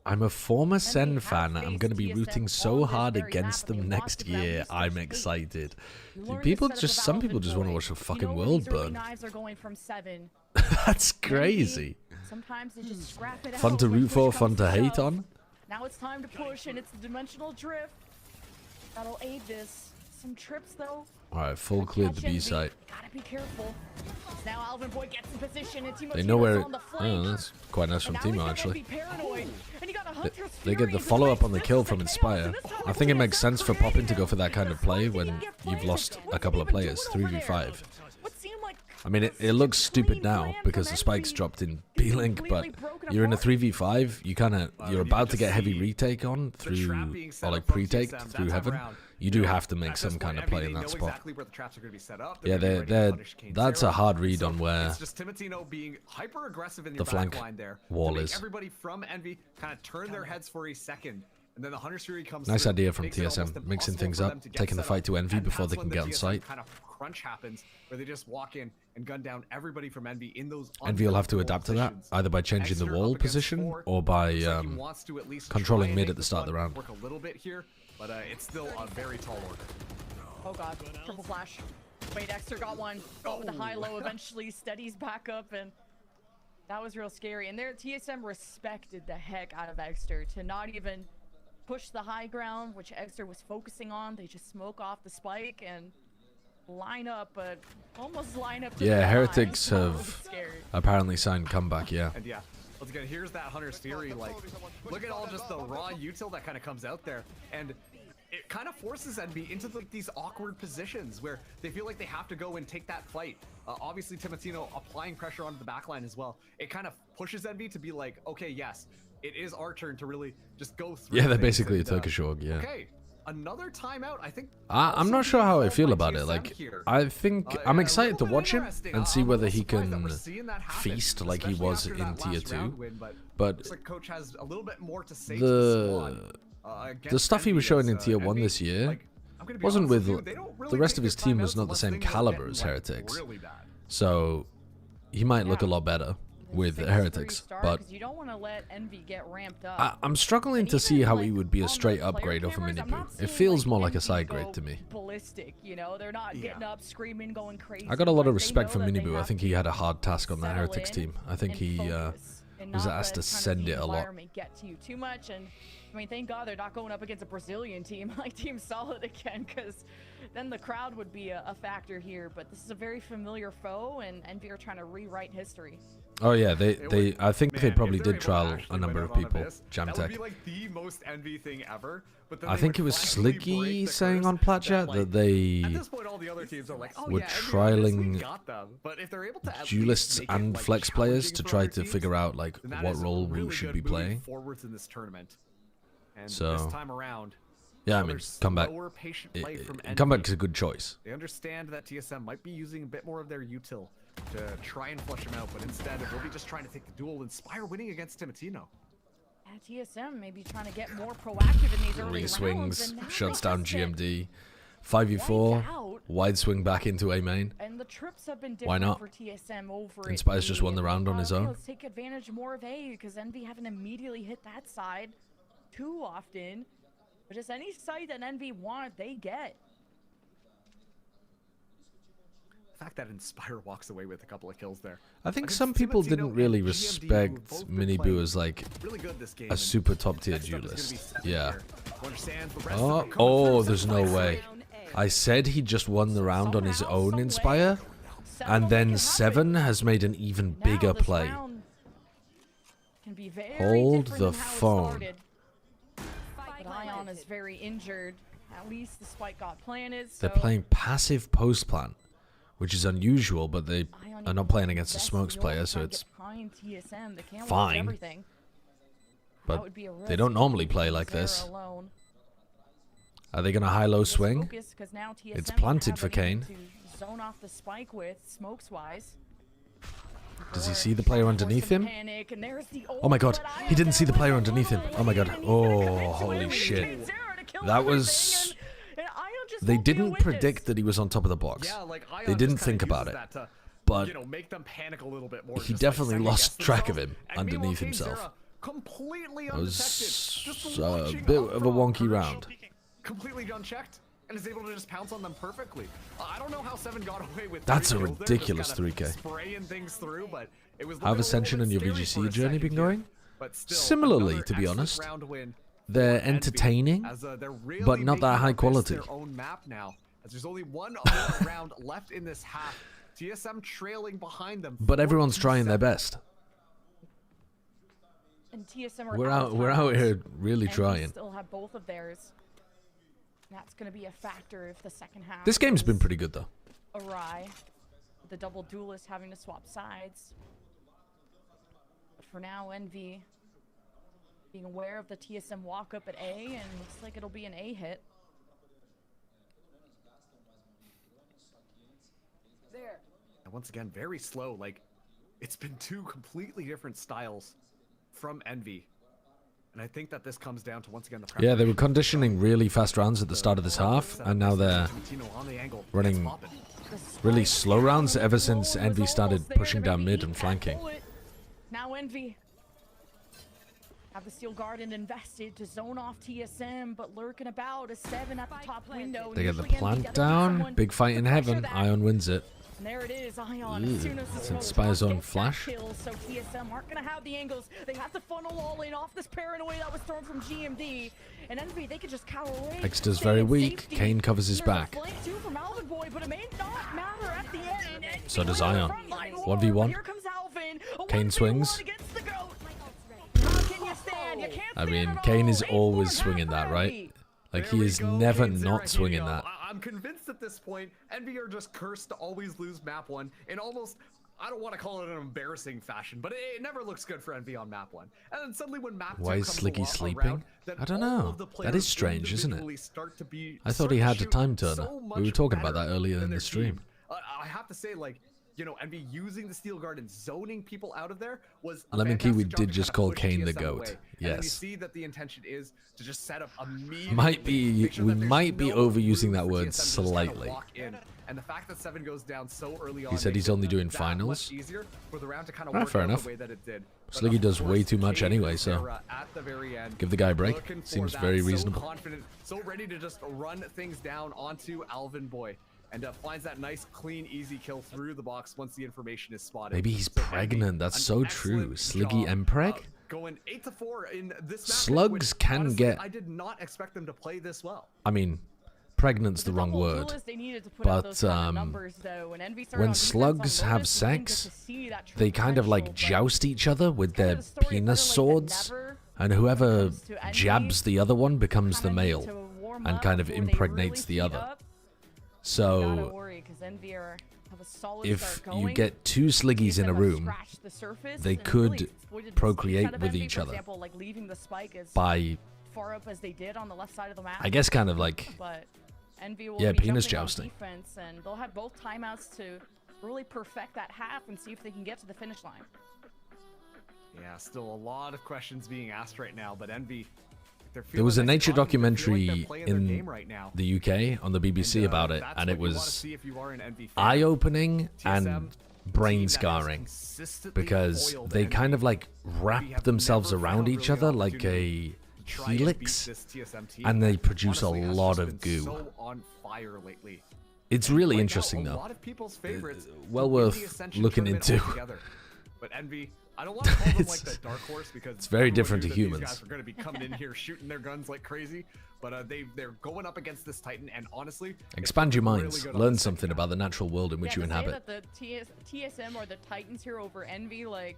I'm a former Sen fan. I'm going to be rooting so hard against them next year. I'm excited. Some people just want to watch the fucking world burn. That's crazy. Fun to root for, fun to hate on. Now it's time to push, and it's the dimensional drift that'll aid this. Some trips though. Alright, full cleared the B site. Gotta be careful. Now Alvin Boy gets in position, and Timo they know where. on the flank. Oh, that's quite nice from Timo actually. Oh. They get the follow up on the kill from Inspire. I think it makes sense for Poppin to go for that kind of play when you've lost a couple of players, 3v5. I mean, it looks stupid now because the spikes dropped in B-Link, but you're in a 3v5, you're about to get heavy retake on through, or like pre-take through heaven. You do have to make some kind of play in that spot. Yeah, that's a hard read on where the flank wall is. Everybody from Envy kind of turn their heads for a second. And then the Hunter's Fury comes nice through, idea from TSM, mixing things up, taking the fight to Envy before they can get on site. Kind of crunch happens where they just walk in and gun down everybody from Envy in those. Envy will have to adapt to that, either by changing the wall position or by controlling mid at the start of the round. Work a little bit here, but it's still a very tall order. Oh god, triple flash. Wait, Exter got one. Got with the high-low, eventually steadies back up, and that was real scary. And there, TSM respected the heck out of Exter to not even push the high ground, which Exter was focusing on. They just smoke off the spike and line up, but almost line up to yeah, the Heretics line. have apparently signed comeback, yeah. And yeah, once again, here's that Hunter's Fury. Like, look at all just the raw util that kind of comes out there, and it kind of forces Envy into like these awkward positions where they feel like they have to go and take that fight. Obviously, Timotino applying pressure onto the backline as well. It kind of pushes Envy to be like, okay, yes, it is our turn to really just go through. Yeah, they're basically a Turkish org, yeah. Okay, another timeout, I think. I'm not sure how I feel about it. Like, I think I'm excited to watch him and see whether he can feast like he was in Tier 2. But the stuff he was showing in Tier 1 this year wasn't with the rest of his team was not the same caliber as Heretics. So he might look a lot better with Heretics, but you don't want to let Envy get ramped up. I'm struggling to see how he would be a straight upgrade off a Miniboo. It feels more like a side grade to me. Ballistic, you know, they're not getting up, screaming, going crazy. I got a lot of respect for Miniboo. I think he had a hard task on that Heretics team. I think he was asked to send it a lot. Get to you too much, and I mean, thank God they're not going up against a Brazilian team like Team Solid again, because then the crowd would be a factor here. But this is a very familiar foe, and Envy are trying to rewrite history. Oh yeah, I think they probably did trial a number of people. Jamtech. It would be like the most Envy thing ever. But I think it was Sliggy saying on Platchat that they were trialing duelists and flex players to try to figure out like what role Wu should be playing. So yeah, I mean, comeback is a good choice. They understand that TSM might be using a bit more of their util to try and flush him out, but instead we'll be just trying to take the duel. Inspire winning against Timotino. TSM maybe trying to get more proactive in these early swings, shuts down GMD. 5v4, wide swing back into A main. And the trips have been why not? For TSM over Inspire's just won the round on his own. Let's take advantage more of A because Envy haven't immediately hit that side too often. But just any site that Envy want, they get. The fact that Inspire walks away with a couple of kills there. I think some people didn't really respect Miniboo as like a super top tier duelist. Yeah. Oh, there's no way. I said he just won the round on his own Inspire, and then Seven has made an even bigger play. Hold the phone. But Ion is very injured. At least the spike got planted. They're playing passive post plant, which is unusual, but they are not playing against a smokes player, so it's fine. But they don't normally play like this. Are they going to high-low swing? It's planted for Kane. Does he see the player underneath him? Oh my god, he didn't see the player underneath him. Oh my god. Oh, holy shit. That was... They didn't predict that he was on top of the box. They didn't think about it. But he definitely lost track of him underneath himself. It was a bit of a wonky round. Completely unchecked and is able to just pounce on them perfectly. I don't know how Seven got away with. That's a ridiculous 3K. Spraying things through, but it was how have Ascension and your VGC journey been going? Similarly, to be honest. They're entertaining, but not that high quality. Their own map now, as there's only one more round left in this half. TSM trailing behind them. But everyone's trying their best. And TSM we're out here really trying. Still have both of theirs. That's going to be a factor if the second half. This game's been pretty good though. Awry, the double duelist having to swap sides. But for now, Envy being aware of the TSM walk up at A, and looks like it'll be an A hit. There. And once again, very slow. Like, it's been two completely different styles from Envy. And I think that this comes down to, once again, the... Yeah, they were conditioning really fast rounds at the start of this half, and now they're running really slow rounds ever since Envy started pushing down mid and flanking. Now Envy have the Steel Garden invested to zone off TSM, but lurking about a Seven at the top window. They get the plant down. Big fight in heaven. Ion wins it. And there it is, Ion. As soon as it's Inspire's own flash. Kills, so TSM aren't going to have the angles. They have to funnel all in off this paranoia that was thrown from GMD. And Envy, they could just cower away. Exeter's very weak. Kane covers his back. Boy, but it may not matter at the end. So does Ion. 1v1. Kane swings. I mean, Kane is always swinging that, right? Like, he is never not swinging that. I'm convinced at this point, Envy are just cursed to always lose map 1 in almost, I don't want to call it an embarrassing fashion, but it never looks good for Envy on map 1. And then suddenly when map 2 Why is Sliggy sleeping? I don't know. That is strange, isn't it? I thought he had a time turner. We were talking about that earlier in the stream. I have to say, like, you know, Envy using the Steel Garden, zoning people out of there was a Lemon Kiwi did just call Kane the TSM GOAT. away. Yes. And you see that the intention is to just set up immediately. We might be overusing that word slightly. And the fact that Seven goes down so early on, He said he's only doing finals. For the round to kind of Fair enough. the way that it did. Sliggy does way too much anyway, so give the guy a break. Seems very reasonable. So confident, so ready to just run things down onto Alvin Boy. And finds that nice, clean, easy kill through the box once the information is spotted. Maybe he's pregnant. That's so true. Sliggy and preg? Going 8-4 in this Slugs can honestly, get... I did not expect them to play this well. I mean, pregnant's the wrong word. But when slugs have sex, they kind of like joust each other with their penis swords. And whoever jabs the other one becomes the male and kind of impregnates the other. So, if you get two Sliggies in a room, they could procreate with each other by, I guess, kind of like, yeah, penis jousting. And they'll have both timeouts to really perfect that half and see if they can get to the finish line. Yeah, still a lot of questions being asked right now, but Envy... There was a nature documentary in the UK on the BBC about it, and it was eye-opening and brain scarring because they kind of like wrap themselves around each other like a helix, and they produce a lot of goo. It's really right interesting, now, though. A lot of people's favorites well worth looking into. But Envy, I don't want to call them like the dark horse because it's very different to humans. These guys are going to be coming in here shooting their guns like crazy, but they're going up against this Titan, and honestly, expand your minds, learn something about the natural world in which you inhabit. That the TSM or the Titans here over Envy, like,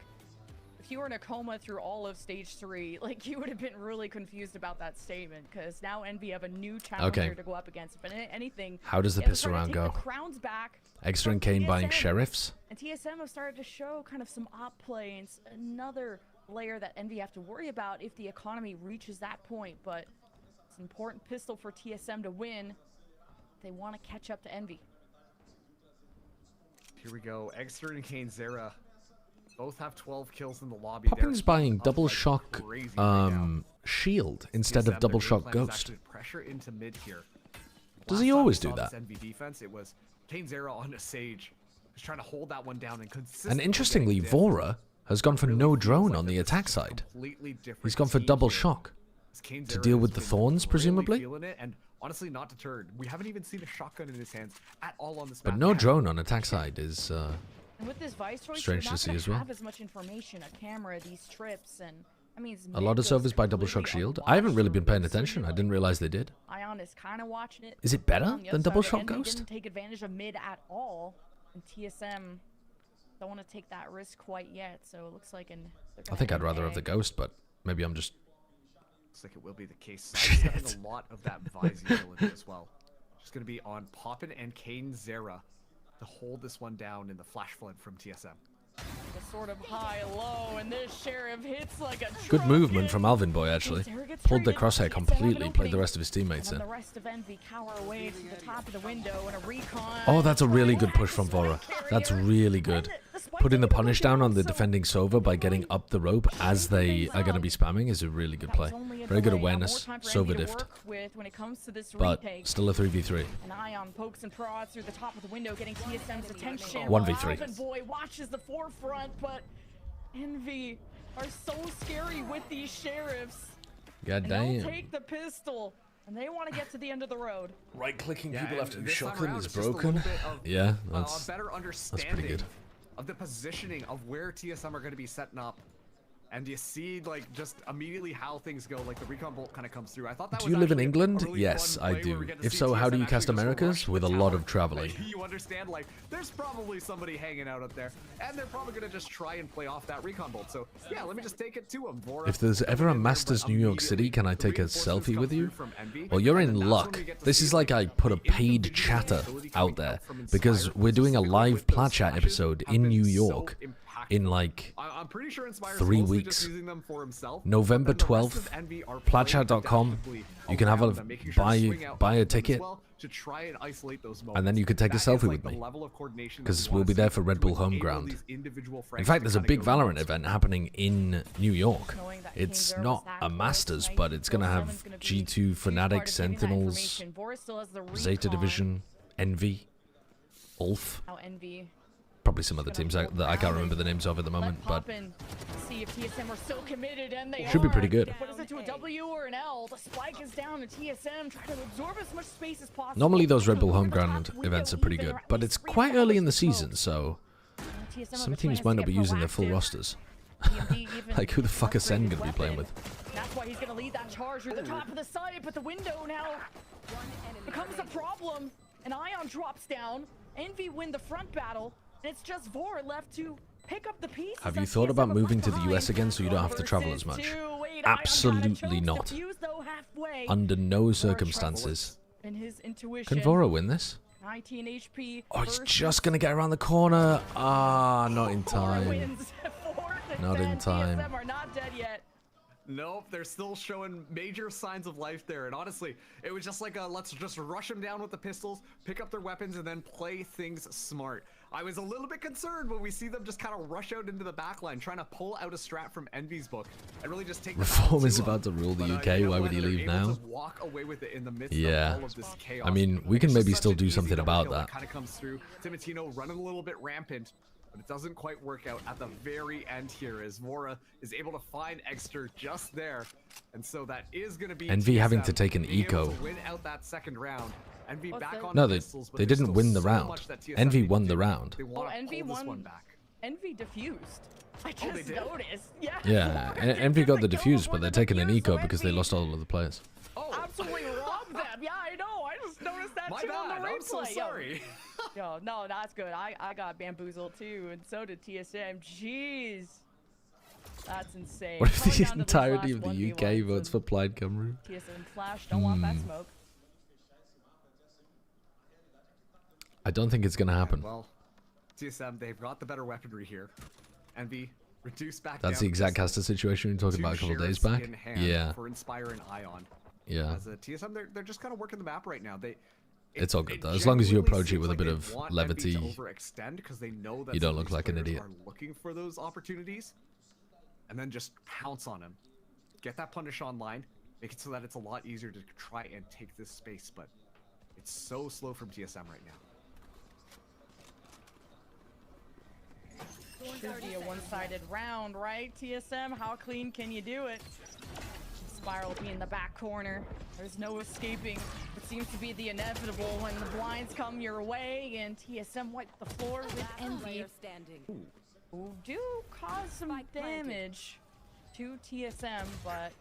if you were in a coma through all of stage 3, like, you would have been really confused about that statement, because now Envy have a new challenger to go up against. But anything, how does the pistol round go? Crowns back. Extra and Kane buying sheriffs. And TSM have started to show kind of some op play, and another layer that Envy have to worry about if the economy reaches that point. But it's an important pistol for TSM to win. They want to catch up to Envy. Here we go. Extra and Kane Zera both have 12 kills in the lobby. Popping's buying double shock shield instead of double shock ghost. Pressure into mid here. Does he always do that? Envy defense, it was Kane Zera on a Sage. He's trying to hold that one down and consistently. And interestingly, Vora has gone for no drone on the attack side. He's gone for double shock to deal with the thorns, presumably. And honestly, not deterred. We haven't even seen a shotgun in his hands at all on this map. But no drone on attack side is and with this Viceroy, strange to see as well. Have as much information, a camera, these trips, and I mean, a lot of servers buy double shock shield. I haven't really been paying attention. I didn't realize they did. Ion is kind of watching it. Is it better than double shock ghost? Didn't take advantage of mid at all, and TSM don't want to take that risk quite yet. So it looks like I think I'd rather have the ghost, but maybe I'm just. Looks like it will be the case. Having a lot of that Visor ability as well. Just gonna be on Poppin and Kane Zera to hold this one down in the flash flood from TSM. A sort of high-low, and this sheriff hits like a good movement from Alvin Boy, actually. Pulled the crosshair completely, played the rest of his teammates in. The rest of Envy cower away to the top of the window and a recon. Oh, that's a really good push from Vora. That's really good. Putting the punish down on the defending Sova by getting up the rope as they are going to be spamming is a really good play. Very good awareness. Sova diffed. But still a 3v3. An Ion pokes and prods through the top of the window, getting TSM's attention. 1v3. Alvin Boy watches the forefront, but Envy are so scary with these sheriffs. God damn. They'll take the pistol, and they want to get to the end of the road. Right-clicking people after the shotgun is broken. Yeah, that's pretty good. Of the positioning of where TSM are going to be setting up, and you see like just immediately how things go. Like the recon bolt kind of comes through. I thought that. Do you live in England? Yes, I do. If so, how do you cast Americas? With a lot of traveling. You understand? Like there's probably somebody hanging out up there, and they're probably going to just try and play off that recon bolt. So yeah, let me just take it to them. If there's ever a Masters New York City, can I take a selfie with you? Well, you're in luck. This is like I put a paid chatter out there because we're doing a live Plat Chat episode in New York in like 3 weeks. November 12th, platchat.com. You can have a buy a ticket, and then you could take a selfie with me because we'll be there for Red Bull Home Ground. In fact, there's a big Valorant event happening in New York. It's not a Masters, but it's gonna have G2, Fnatic, Sentinels, Zeta Division, Envy, Ulf. Probably some other teams that I can't remember the names of at the moment, but see if TSM are so committed, and they should be pretty good. What is it to a W or an L? The spike is down, and TSM trying to absorb as much space as possible. Normally those Red Bull Home Ground events are pretty good, but it's quite early in the season, so some teams might not be using their full rosters. Like who the fuck is Sen gonna be playing with? That's why he's gonna lead that charge through the top of the site, but the window now becomes a problem. An Ion drops down. Envy win the front battle. And it's just Vor left to pick up the pieces. Have you thought about moving to the US again so you don't have to travel as much? Absolutely not. Under no circumstances. Can Vora win this? 19 HP. Oh, he's just going to get around the corner. Ah, not in time. Not in time. TSM are not dead yet. Nope, they're still showing major signs of life there. And honestly, it was just like a let's just rush them down with the pistols, pick up their weapons, and then play things smart. I was a little bit concerned when we see them just kind of rush out into the backline, trying to pull out a strat from Envy's book and really just take Reform is about to rule the UK. Why would he leave now? Walk away with it in the midst yeah. of all of this chaos. I mean, we can maybe still do something about that. Kind of comes through. Timotino running a little bit rampant. but it doesn't quite work out at the very end here as Vora is able to find Exter just there. And so that is going to be Envy having to take an eco. To win out that second round. Envy back on No, pistols, but they there's didn't still win the so round. much that TSM Envy need to won the do. round. They want to Envy pull this won. one back. Envy diffused. I Oh, they just did? noticed. Yeah. Yeah, Envy got the defuse, but they're taking an eco because they lost all of the players. Absolutely robbed them. Yeah, I know. I just noticed that My too on the bad. replay. I'm so sorry. Yo, no, that's good. I got bamboozled too, and so did TSM. Jeez. That's insane. What if Coming the down to these entirety last of the 1v1s UK votes for Plaid Cymru? TSM Flash don't want that smoke. I don't think it's going to happen. Well, TSM, they've got the better weaponry here. Envy, reduce back That's down the to exact pistols. caster situation we were talking about a couple of days back. In hand Yeah. For Inspire and Ion. Yeah. As a TSM, they're just kind of working the map right now. It's all good though. As long as you genuinely approach it seems with a like bit they of want levity, Envy to overextend because they know that you some don't of look these like an players idiot. are looking for those opportunities, and then just pounce on him. Get that punish online. Make it so that it's a lot easier to try and take this space, but it's so slow from TSM right now. Should be a one-sided round, right, TSM? How clean can you do it? Spiral will be in the back corner. There's no escaping. It seems to be the inevitable when the blinds come your way, and TSM wipe the floor with Envy. Who do cause some damage to TSM, but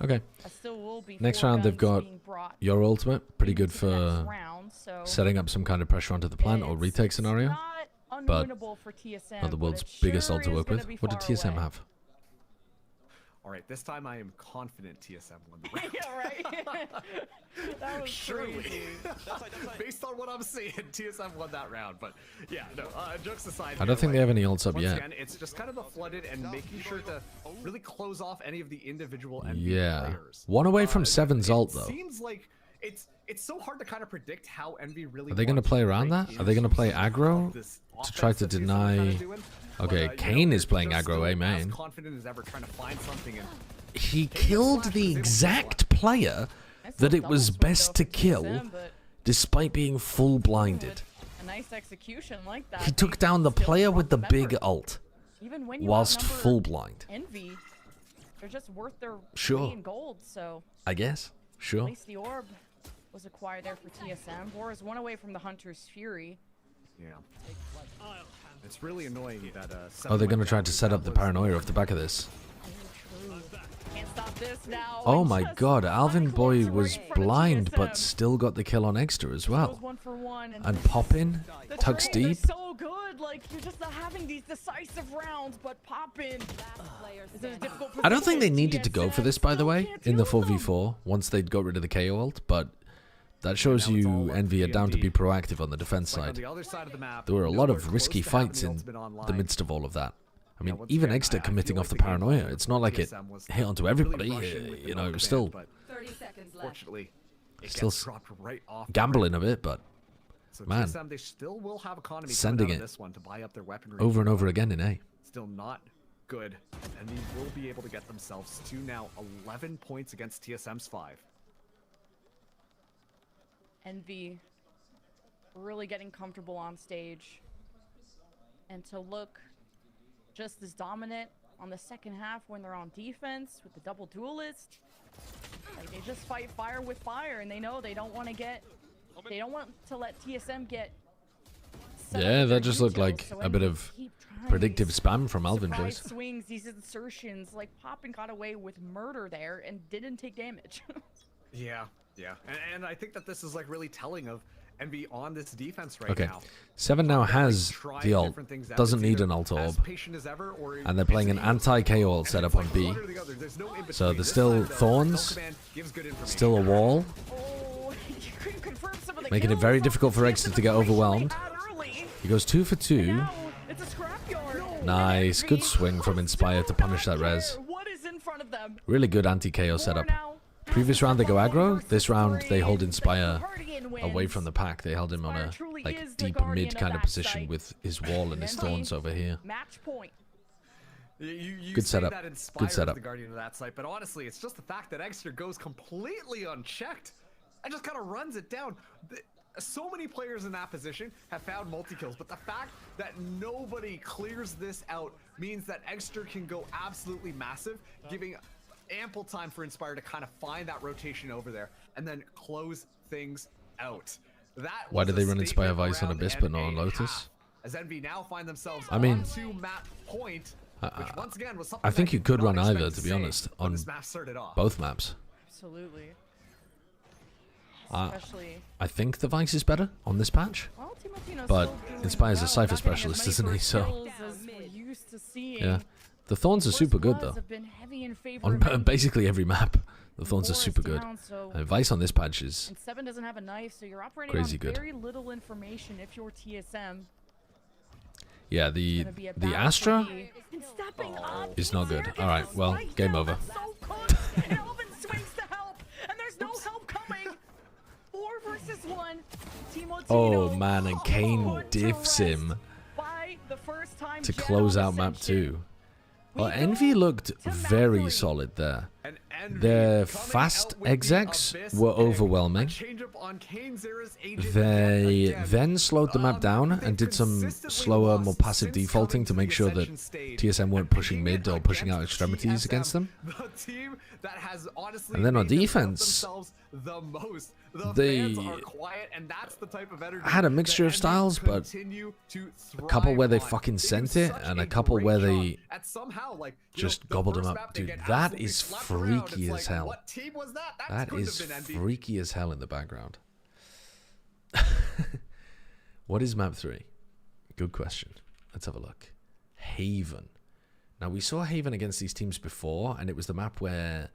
Okay. I still will be Next four round they've guns got being brought your ultimate, pretty good into the next for round, so setting up some kind of pressure onto the plant or retake scenario. not But unwinnable for TSM, not the but world's it biggest sure ult to is work gonna with. be What did far TSM away. have? All right, this time I am confident TSM won the round. Yeah, right? That was Surely. crazy. Based on what I'm seeing, TSM won that round. But yeah, no, jokes aside. I don't think they have any ults up once yet. Again, it's just kind of the flooded and making sure to really close off any of the individual envy Yeah. players. One away from 7's ult though. Seems like it's so hard to kind of predict how envy really. Are they going to play around that? Are they going to play aggro to try to deny? Okay, Kane is playing aggro A main. Confident as ever trying to find something. And He killed the exact player that it was best to kill, despite being full blinded. A nice execution like that. He took down the player with the big ult, Even when you whilst outnumber full blind. Envy, they're just worth their Sure. weight in gold. So I guess. Sure. at least the orb was acquired there for TSM. Boris one away from the Hunter's Fury. Yeah. It's really annoying that Oh, they're going to try to set up the paranoia off the back of this. Can't stop this now. Oh and my just god, Alvin Boy was in front of blind, but TSM. still got the kill on Exter as well. Goes 1 for 1, And Poppin, the tucks trades are deep. so good. Like you're just not having these decisive rounds, but Poppin. Is it a difficult I don't think they position? needed to go for this, by the way, in the 4v4, once they'd got rid of the KO ult, but that shows you Envy are down to be proactive on the defense on side. the other side of the map. There were a lot nowhere of risky close to having fights the in ultimate online. the midst of all of that. I mean, once even again, Exter I committing feel off the like the game paranoia, plan it's not like it TSM was hit onto really everybody. rushing with the You know, it was knockdown, still but 30 seconds left. Fortunately, it Still gets dropped right off. gambling a bit, but So man, TSM, they still will have economy sending coming out it of this one to buy up their weaponry. over and over again in A. Still not good, and they will be able to get themselves to now 11 points against TSM's 5. Envy really getting comfortable on stage, and to look just as dominant on the second half when they're on defense with the double duelist. Like they just fight fire with fire, and they know they don't want to let TSM get set up Yeah, with their that just looked details, like so a bit Envy of keep trying predictive these spam from Alvin surprise boys. swings, these insertions, like Poppin got away with murder there and didn't take damage. Yeah, yeah, and I think that this is like really telling of Envy on this defense right Okay, now. 7 now has Try the ult, different things out. doesn't It's need either an ult as orb, patient as ever, or and they're playing an anti-KO ult setup on B. one or the other. There's no in So between. there's This still time, though, thorns, Command gives good information. still a wall, Oh, you couldn't confirm some of the making it kills. very difficult for Exter to get overwhelmed. He goes 2 for 2. It's a scrapyard. Nice, good swing from Inspire to punish that res. What is in front of them? Really good anti-KO setup. Previous round they go aggro, this round they hold Inspire away from the pack. They held him on a like deep mid kind of position with his wall and his thorns over here. Match point. You Good say setup. that Inspire Good is setup. the guardian of that site, but honestly, it's just the fact that Exter goes completely unchecked and just kind of runs it down. so many players in that position have found multi-kills, but the fact that nobody clears this out means that Exeter can go absolutely massive, giving ample time for Inspire to kind of find that rotation over there and then close things out. Why did they run Inspire Vice on Abyss but not on Lotus? As Envy now find themselves I mean, to map point, which once again was something I think you could run either, to be say honest, when on this map started off. both maps. Absolutely. I think the Vice is better on this patch, Well, Timotino's but still doing Inspire's a well, Cypher not getting as specialist, many isn't he? first So kills as we're used to seeing. yeah, the Thorns are super good though. Have been heavy in favor On of basically every map, the Thorns are Boris super good. down, so- And Vice on this patch is And 7 doesn't have a knife, so you're operating crazy on good. very little information if you're TSM. yeah. The Astra And stepping up, is not good. All right, well, game over. so close. Elvin swings to help, and there's no help coming. 4 versus 1. Timotino Oh man, and Kane diffs him by the first time to Jet close on out map Ascension. 2. Well, Envy looked very solid there. Their fast execs were overwhelming. They then slowed the map down and did some slower, more passive defaulting to make sure that TSM weren't pushing mid or pushing out extremities against them. And then on defense, they had a mixture of styles, but a couple where they fucking sent it and a couple where they just gobbled them up. Dude, that is freaky as hell. That is freaky as hell in the background. What is map 3? Good question. Let's have a look. Haven. Now, we saw Haven against these teams before, and it was the map where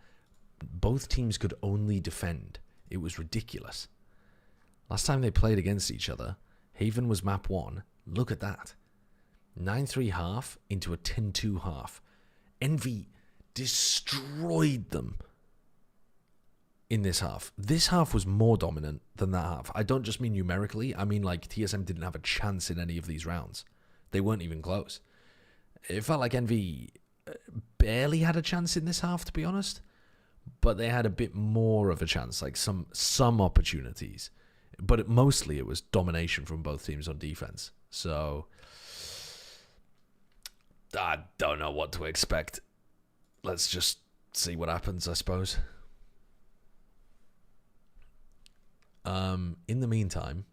both teams could only defend. It was ridiculous. Last time they played against each other, Haven was map 1. Look at that. 9-3 half into a 10-2 half. Envy destroyed them in this half. This half was more dominant than that half. I don't just mean numerically. I mean, like, TSM didn't have a chance in any of these rounds. They weren't even close. It felt like Envy barely had a chance in this half, to be honest. But they had a bit more of a chance, like some opportunities. But mostly it was domination from both teams on defense. So I don't know what to expect. Let's just see what happens, I suppose. In the meantime,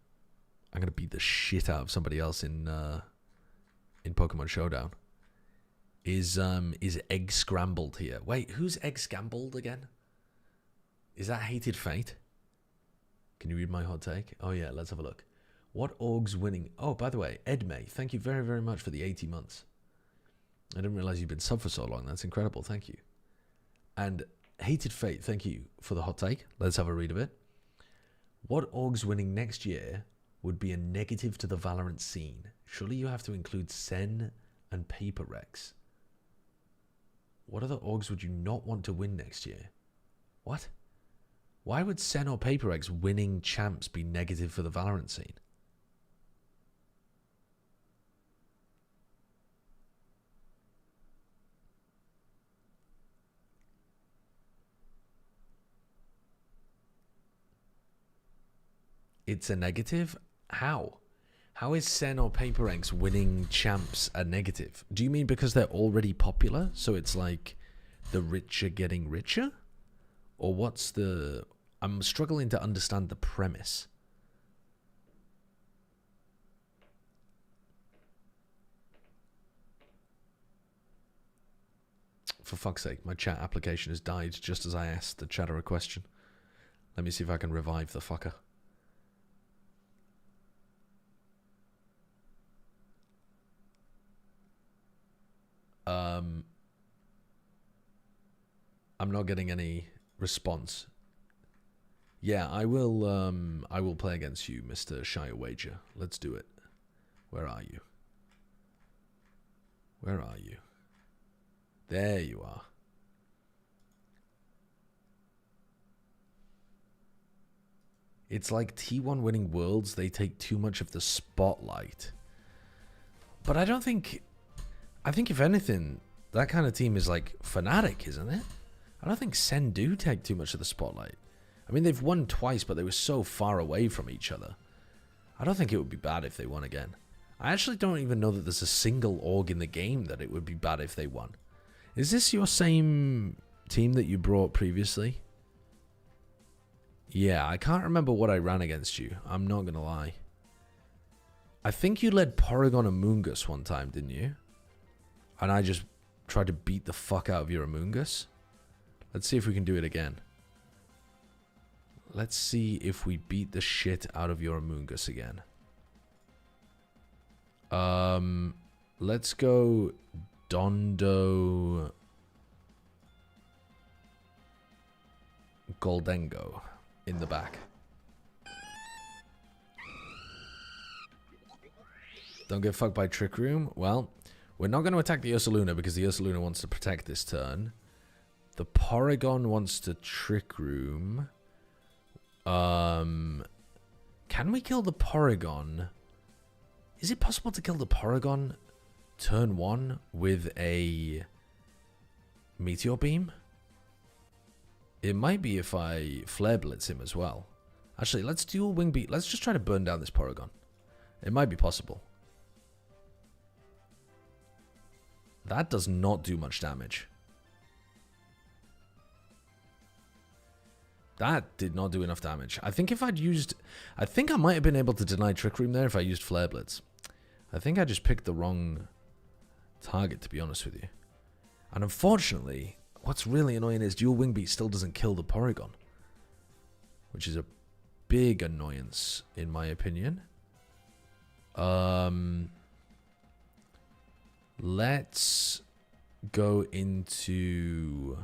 I'm going to beat the shit out of somebody else in Pokemon Showdown. Is Egg Scrambled here? Wait, who's Egg Scrambled again? Is that Hated Fate? Can you read my hot take? Oh yeah, let's have a look. What org's winning? Oh, by the way, Edmay, thank you very, very much for the 80 months. I didn't realize you've been sub for so long. That's incredible. Thank you. And Hated Fate, thank you for the hot take. Let's have a read of it. What org's winning next year would be a negative to the Valorant scene? Surely you have to include Sen and Paper Rex. What other orgs would you not want to win next year? What? Why would Sen or Paper Rex winning champs be negative for the Valorant scene? It's a negative? How? How is Sen or Paper Rex winning champs a negative? Do you mean because they're already popular? So it's like the rich are getting richer? Or what's the... I'm struggling to understand the premise. For fuck's sake, my chat application has died just as I asked the chatter a question. Let me see if I can revive the fucker. I'm not getting any response. Yeah, I will play against you, Mr. Shire Wager. Let's do it. Where are you? Where are you? There you are. It's like T1 winning worlds, they take too much of the spotlight. But I don't think... I think if anything, that kind of team is like Fnatic, isn't it? I don't think Sen do take too much of the spotlight. I mean, they've won twice, but they were so far away from each other. I don't think it would be bad if they won again. I actually don't even know that there's a single org in the game that it would be bad if they won. Is this your same team that you brought previously? Yeah, I can't remember what I ran against you. I'm not going to lie. I think you led Porygon Amoongus one time, didn't you? And I just tried to beat the fuck out of your Amoongus. Let's see if we can do it again. Let's see if we beat the shit out of your Amoongus again. Let's go Dondo Goldengo in the back. Don't get fucked by Trick Room. Well, we're not going to attack the Ursaluna because the Ursaluna wants to protect this turn. The Porygon wants to Trick Room. Can we kill the Porygon? Is it possible to kill the Porygon turn 1 with a Meteor Beam? It might be if I Flare Blitz him as well. Actually, let's dual Wing Beat. Let's just try to burn down this Porygon. It might be possible. That does not do much damage. That did not do enough damage. I think if I'd used... I think I might have been able to deny Trick Room there if I used Flare Blitz. I think I just picked the wrong target, to be honest with you. And unfortunately, what's really annoying is dual Wing Beat still doesn't kill the Porygon. Which is a big annoyance, in my opinion. Let's go into...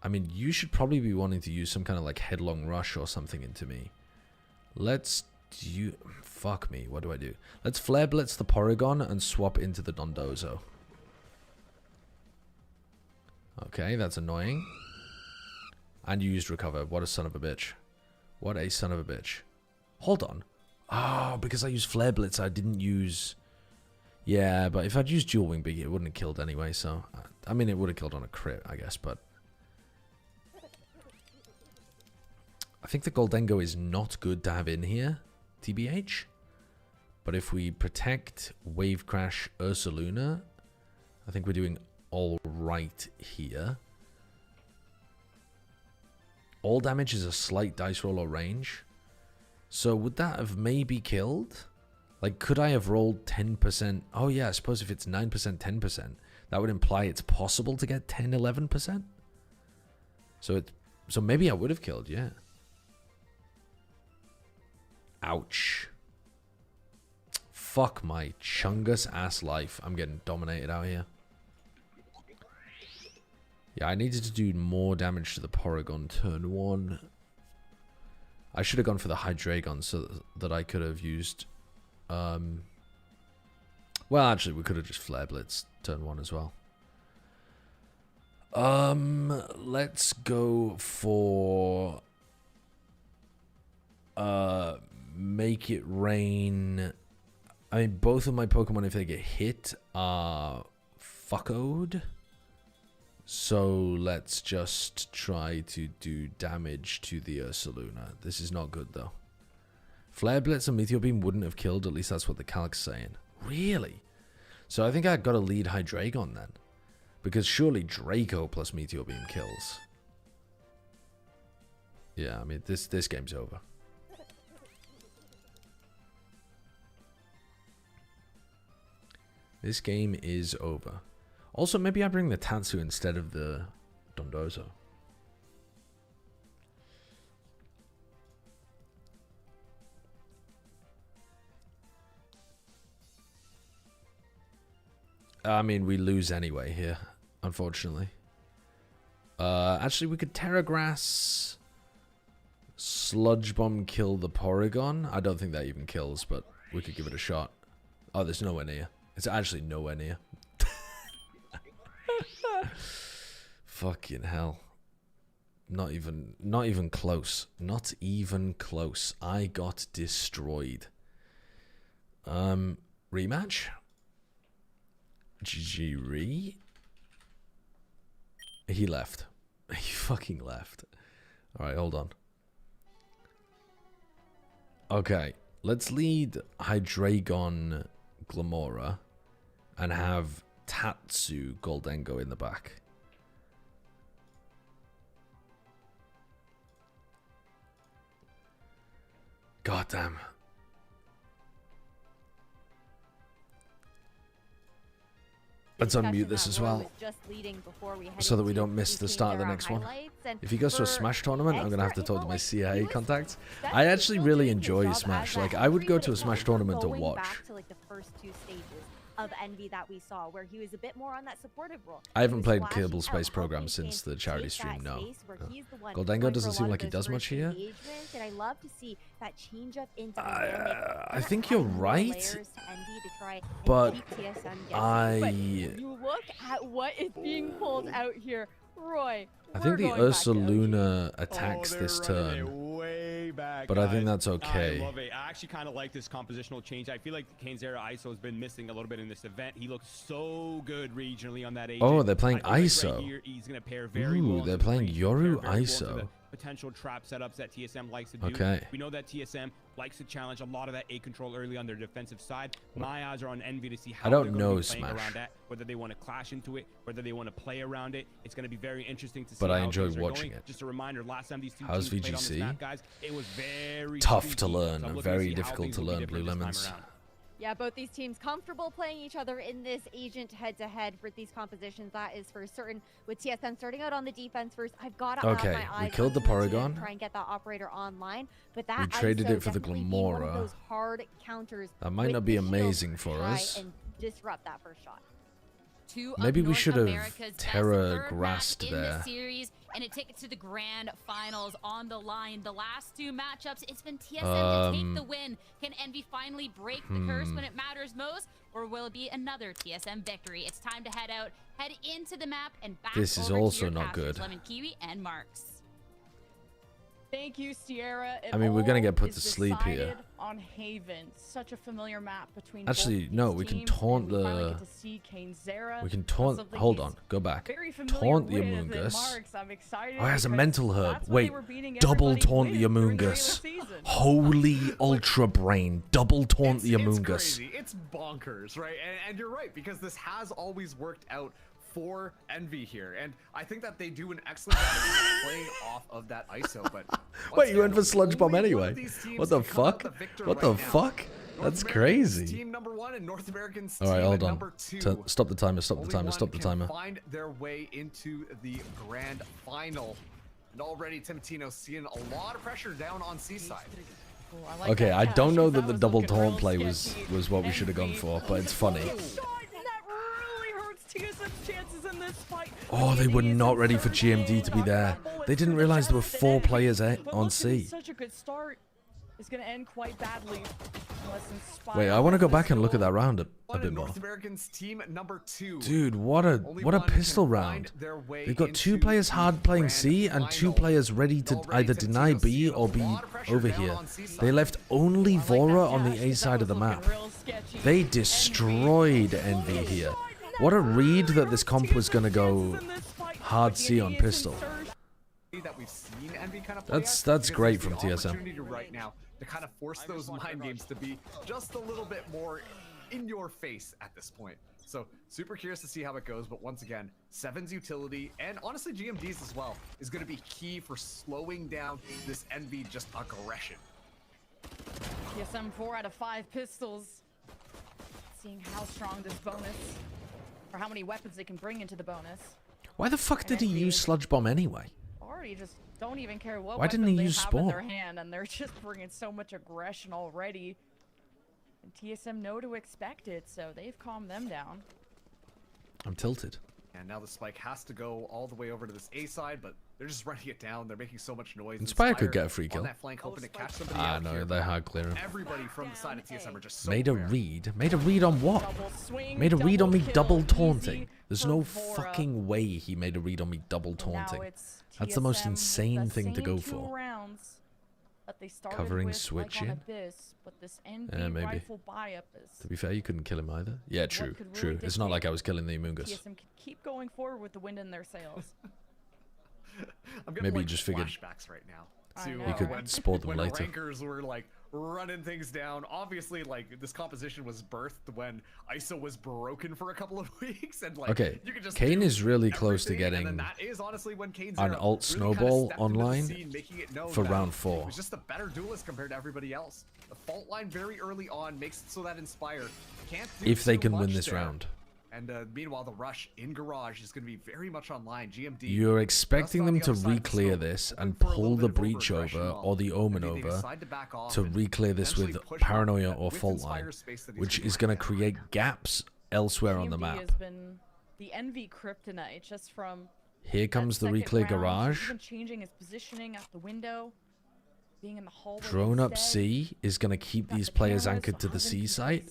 I mean, you should probably be wanting to use some kind of like Headlong Rush or something into me. Let's do... Fuck me, what do I do? Let's Flare Blitz the Porygon and swap into the Dondozo. Okay, that's annoying. And you used Recover. What a son of a bitch. What a son of a bitch. Hold on. Oh, because I used Flare Blitz, I didn't use... Yeah, but if I'd used Dual Wing Beat, it wouldn't have killed anyway, so... I mean, it would have killed on a crit, I guess, but... I think the Goldengo is not good to have in here, TBH. But if we protect Wave Crash Ursaluna, I think we're doing all right here. All damage is a slight dice roll or range. So would that have maybe killed? Like, could I have rolled 10%? Oh yeah, I suppose if it's 9%, 10%, that would imply it's possible to get 10, 11%. So maybe I would have killed, yeah. Ouch. Fuck my chungus ass life. I'm getting dominated out here. Yeah, I needed to do more damage to the Porygon turn 1. I should have gone for the Hydreigon so that I could have used... well, actually, we could have just Flare Blitz turn 1 as well. Let's go for... Make it rain. I mean, both of my Pokemon, if they get hit, are fuckoed. So let's just try to do damage to the Ursaluna. This is not good, though. Flare Blitz and Meteor Beam wouldn't have killed. At least that's what the calc's saying. Really? So I think I've got to lead Hydreigon then. Because surely Draco plus Meteor Beam kills. Yeah, I mean, this game's over. This game is over. Also, maybe I bring the Tatsu instead of the Dondozo. I mean, we lose anyway here, unfortunately. Actually, we could Terra Grass, Sludge Bomb, kill the Porygon. I don't think that even kills, but we could give it a shot. Oh, there's nowhere near. It's actually nowhere near. Fucking hell. Not even close. Not even close. I got destroyed. Rematch? GG. He left. He fucking left. Alright, hold on. Okay, let's lead Hydreigon Glamora and have Tatsu Goldengo in the back. God damn. Let's unmute this as well, so that we don't miss the start of the next one. If he goes to a Smash tournament, I'm going to have to talk to my CIA contacts. I actually really enjoy Smash. Like, I would go to a Smash tournament to watch. Of Envy that we saw, where he was a bit more on that supportive role. I haven't played Kerbal Space Program since the charity stream, no. Goldengo doesn't seem like he does much here. And I love to see that change up into I think you're right, but you look at what is being pulled out here, Roy. I think the Ursa Luna attacks this turn, but I think that's okay. I love it. I actually kind of like this compositional change. I feel like the Kane's Era ISO has been missing a little bit in this event. He looks so good regionally on that agent. Oh, they're playing ISO. Right here, he's gonna pair very Ooh, well they're playing Yoru well ISO. Potential trap setups that TSM likes to do. Okay. We know that TSM likes to challenge a lot of that A control early on their defensive side. My eyes are on Envy to see how I don't they're know going to be playing Smash. around that, whether they want to clash into it, whether they want to play around it. It's going to be very interesting to see. But I how enjoy things are watching going. it. Just a reminder, last time these two How's teams played on this VGC? map, guys, it was very Tough to squeaky. learn, So I'm looking very see how difficult things to will be learn, different Blue this time Lemons. around. Yeah, both these teams comfortable playing each other in this agent head-to-head for these compositions. That is for certain. With TSM starting out on the defense first, I've got to Okay, have my we eyes killed the on Team Porygon. to try and get that operator online. But that We traded ISO it for the definitely being one of Glamora. those hard counters That might with not be the shield amazing to for try us. and disrupt that first shot. Maybe we should have America's Terra best grassed third match in there. the series, and a ticket to the grand finals on the line. The last two matchups, it's been TSM to take the win. Can Envy finally break the curse when it matters most, or will it be another TSM victory? It's time to head out, head into the map, and back This is over to also your not casters, good. Lemon Kiwi and Marks. Thank you, Sierra. I mean, we're gonna get put is to sleep here. decided on Haven, such a familiar map between. Actually, both no, these we can teams, taunt and we finally the- get to see Kainzera, We can not taunt. something Hold he's on, go back. very familiar Taunt the with, and Amoongus. Marks, I'm excited Oh, it has a because mental herb. that's what they Wait, were beating double everybody taunt the with during the regular Amoongus. season. Holy ultra brain, double taunt the It's Amoongus. crazy. It's bonkers, right? And you're right, because this has always worked out for Envy here. And I think that they do an excellent job of kind of playing off of that ISO. But Wait, you went for Sludge Bomb only one anyway? of these teams What the can come out fuck? the victor What right the now. fuck? That's North Americans crazy. Team number 1 and North Americans All right, team hold on. number 2. Stop the timer. Stop the Only timer. one Stop the can timer. find their way into the grand final. And already Timotino seeing a lot of pressure down on Seaside. Okay, I don't know that the double taunt play was what we should have gone for, but it's funny. Oh, they were not ready for GMD to be there. They didn't realize there were 4 players on C. Such a good start. It's going to end quite badly. Wait, I want to go back and look at that round a bit more. North Americans team number 2. Dude, what a pistol round. They've got 2 players hard playing C and 2 players ready to either deny B or be over here. They left only Vora on the A side of the map. They destroyed Envy here. What a read that this comp was going to go hard C on pistol. That's great from TSM. Opportunity right now to kind of force those mind games to be just a little bit more in your face at this point. So super curious to see how it goes, but once again, Seven's utility and honestly GMD's as well is going to be key for slowing down this Envy just aggression. TSM 4 out of 5 pistols. Seeing how strong this bonus, or how many weapons they can bring into the bonus. Why the fuck did he use Sludge Bomb anyway? Already just don't even care what Why didn't he weapon they use have in Spore? their hand, and they're just bringing so much aggression already. And TSM know to expect it, so they've calmed them down. I'm tilted. And now the spike has to go all the way over to this A side, but they're just running it down. They're making so much noise. Inspire could get a free on kill. that flank, hoping to catch somebody Ah, out no, here, they're but hard clearing. Everybody from the side of TSM are just so Made a aware. read? Made a read on what? Made a read on me double taunting. There's no fucking way he made a read on me double taunting. That's the most insane thing to go for. Covering switch in? Yeah, maybe. To be fair, you couldn't kill him either. Yeah, true, true. It's not like I was killing the Amoongus. TSM can keep going forward with the wind in their sails. I'm getting Maybe like he just figured flashbacks right now I to know, he could right? sport them when later. rankers were like running things down. Obviously, like, this composition was birthed when ISO was broken for a couple of weeks, and like, okay, you could just Kane is really close to getting that is honestly when Kane's an alt snowball online for round 4. He was just a better duelist compared to everybody else. The fault line very early on makes it so that Inspire can't do if they so can win much this there. round. And meanwhile, the rush in Garage is going to be very much online. GMD. You're expecting them to re-clear this and pull the breach over or the Omen over to re-clear this with Paranoia or Fault Line, which is going to create gaps elsewhere on the map. Has been the Envy kryptonite just from Here comes the re-clear Garage. He's been changing his positioning at the window, being in the hallway. Drone up C is going to keep these players anchored to the C site.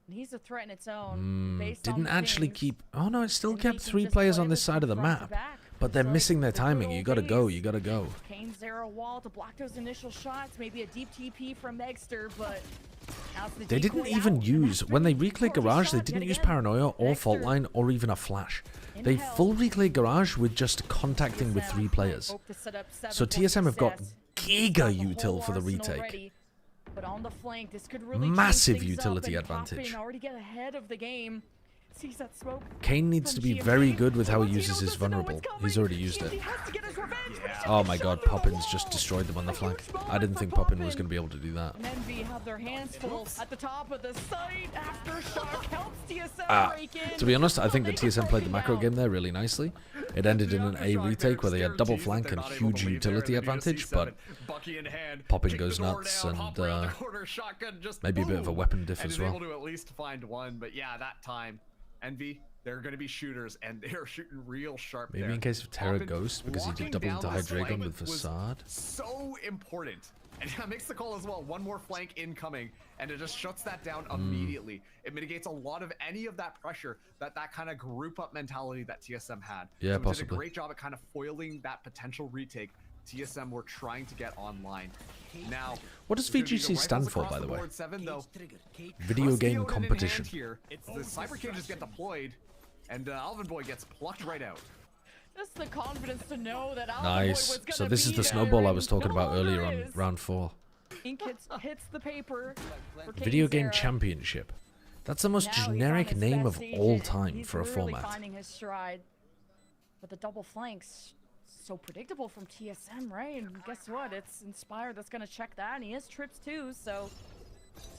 And he's a threat in its own. Didn't actually keep... Oh no, it still kept 3 players on this side of the map. But they're missing their timing. You gotta go, you gotta go. Kane Zero wall to block those initial shots. Maybe a deep TP from Megster, but... They didn't even use... When they re-clear Garage, they didn't use Paranoia or Fault Line or even a Flash. They full re-clear Garage with just contacting with 3 players. So TSM have got giga util for the retake. But on the flank, this could really massive utility advantage. Already get ahead of the game. Sees that smoke. Kane needs to be very good with how he uses his vulnerable. He's already used it. Oh my god, Poppins just destroyed them on the flank. I didn't think Poppin was going to be able to do that. Envy have their hands full at the top of the site. Aftershock helps TSM break in. To be honest, I think the TSM played the macro game there really nicely. It ended in an A retake where they had double flank and huge utility advantage, but Poppin goes nuts and maybe a bit of a weapon diff as well. Able to at least find one, but yeah, that time, Envy, they're going to be shooters, and they're shooting real sharp. Maybe in case of Terra Ghost, because he did double into Hydreigon with Facade. So important. And that makes the call as well. One more flank incoming, and it just shuts that down immediately. It mitigates a lot of any of that pressure, that kind of group up mentality that TSM had. Yeah, so possibly. Did a great job at kind of foiling that potential retake TSM were trying to get online. Now, what does VGC stand for, by the way? 7, though. Video game competition. Here, the Cyber Cages get deployed, and Alvin Boy gets plucked right out. Just the confidence to know that nice. So this is the snowball I was talking about earlier on round 4. Ink hits the paper. Video game championship. That's the most generic name of all time for a format. Finding his stride. But the double flanks, so predictable from TSM, right? And guess what? It's Inspire that's gonna check that, and he has trips too. So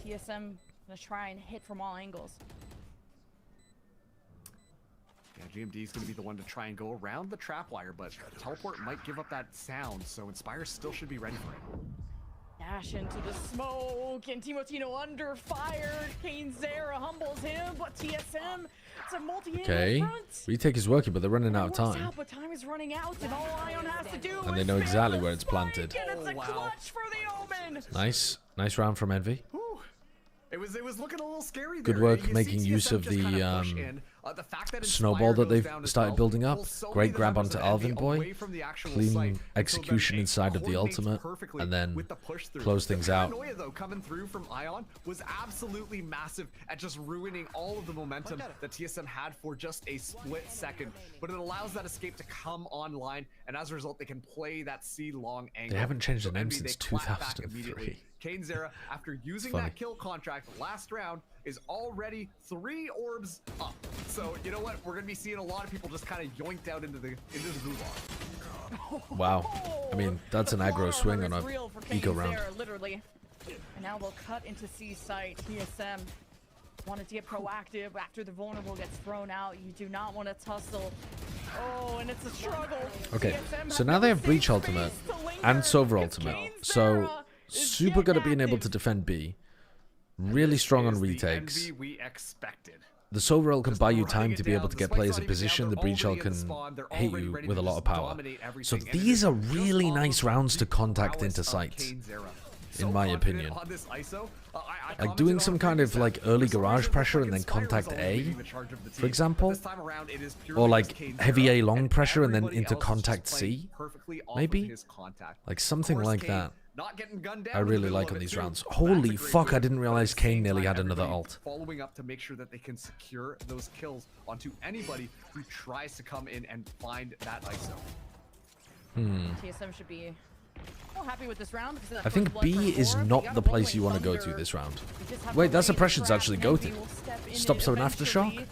TSM gonna try and hit from all angles. Yeah, GMD is going to be the one to try and go around the trap wire, but Teleport might give up that sound, so Inspire still should be ready for it. Dash into the smoke, and Timotino under fire. Kane Zera humbles him, but TSM, it's a multi-hit okay, retake is working, but they're running out of time. But time is running out, and all Ion has to do and they know exactly where it's planted. And it's a clutch for the Omen. Nice round from Envy. It was looking a little scary. Good work making use of the snowball that they've started building up. Great grab onto Alvin Boy. Clean execution inside of the ultimate, and then close things out. Paranoia, though, coming through from Ion was absolutely massive at just ruining all of the momentum that TSM had for just a split second. But it allows that escape to come online, and as a result, they can play that C-long angle. They haven't changed the name since 2003. Kane Zera, after using that kill contract last round, is already 3 orbs up. So you know what? We're gonna be seeing a lot of people just kind of yoinked out into the gulag. Wow. I mean, that's an aggro swing on a eco round. Literally. And now they'll cut into C site. TSM wanted to get proactive after the vulnerable gets thrown out. You do not want to tussle. Oh, and it's a struggle. Okay, so now they have Breach Ultimate and Silver Ultimate. So super good at being able to defend B. Really strong on retakes. The Silver Ult can buy you time to be able to get players in position. The Breach Ult can hit you with a lot of power. So these are really nice rounds to contact into sites, in my opinion. Like doing some kind of like early garage pressure and then contact A, for example, or like heavy A long pressure and then into contact C, maybe, like something like that. I really like on these rounds. Holy fuck, I didn't realize Kane nearly had another ult. Following up to make sure that they can secure those kills onto anybody who tries to come in and find that ISO. TSM should be Happy with this round because I think B is not the place you want to go to this round. Wait, that's suppressions actually go to. Stops an aftershock,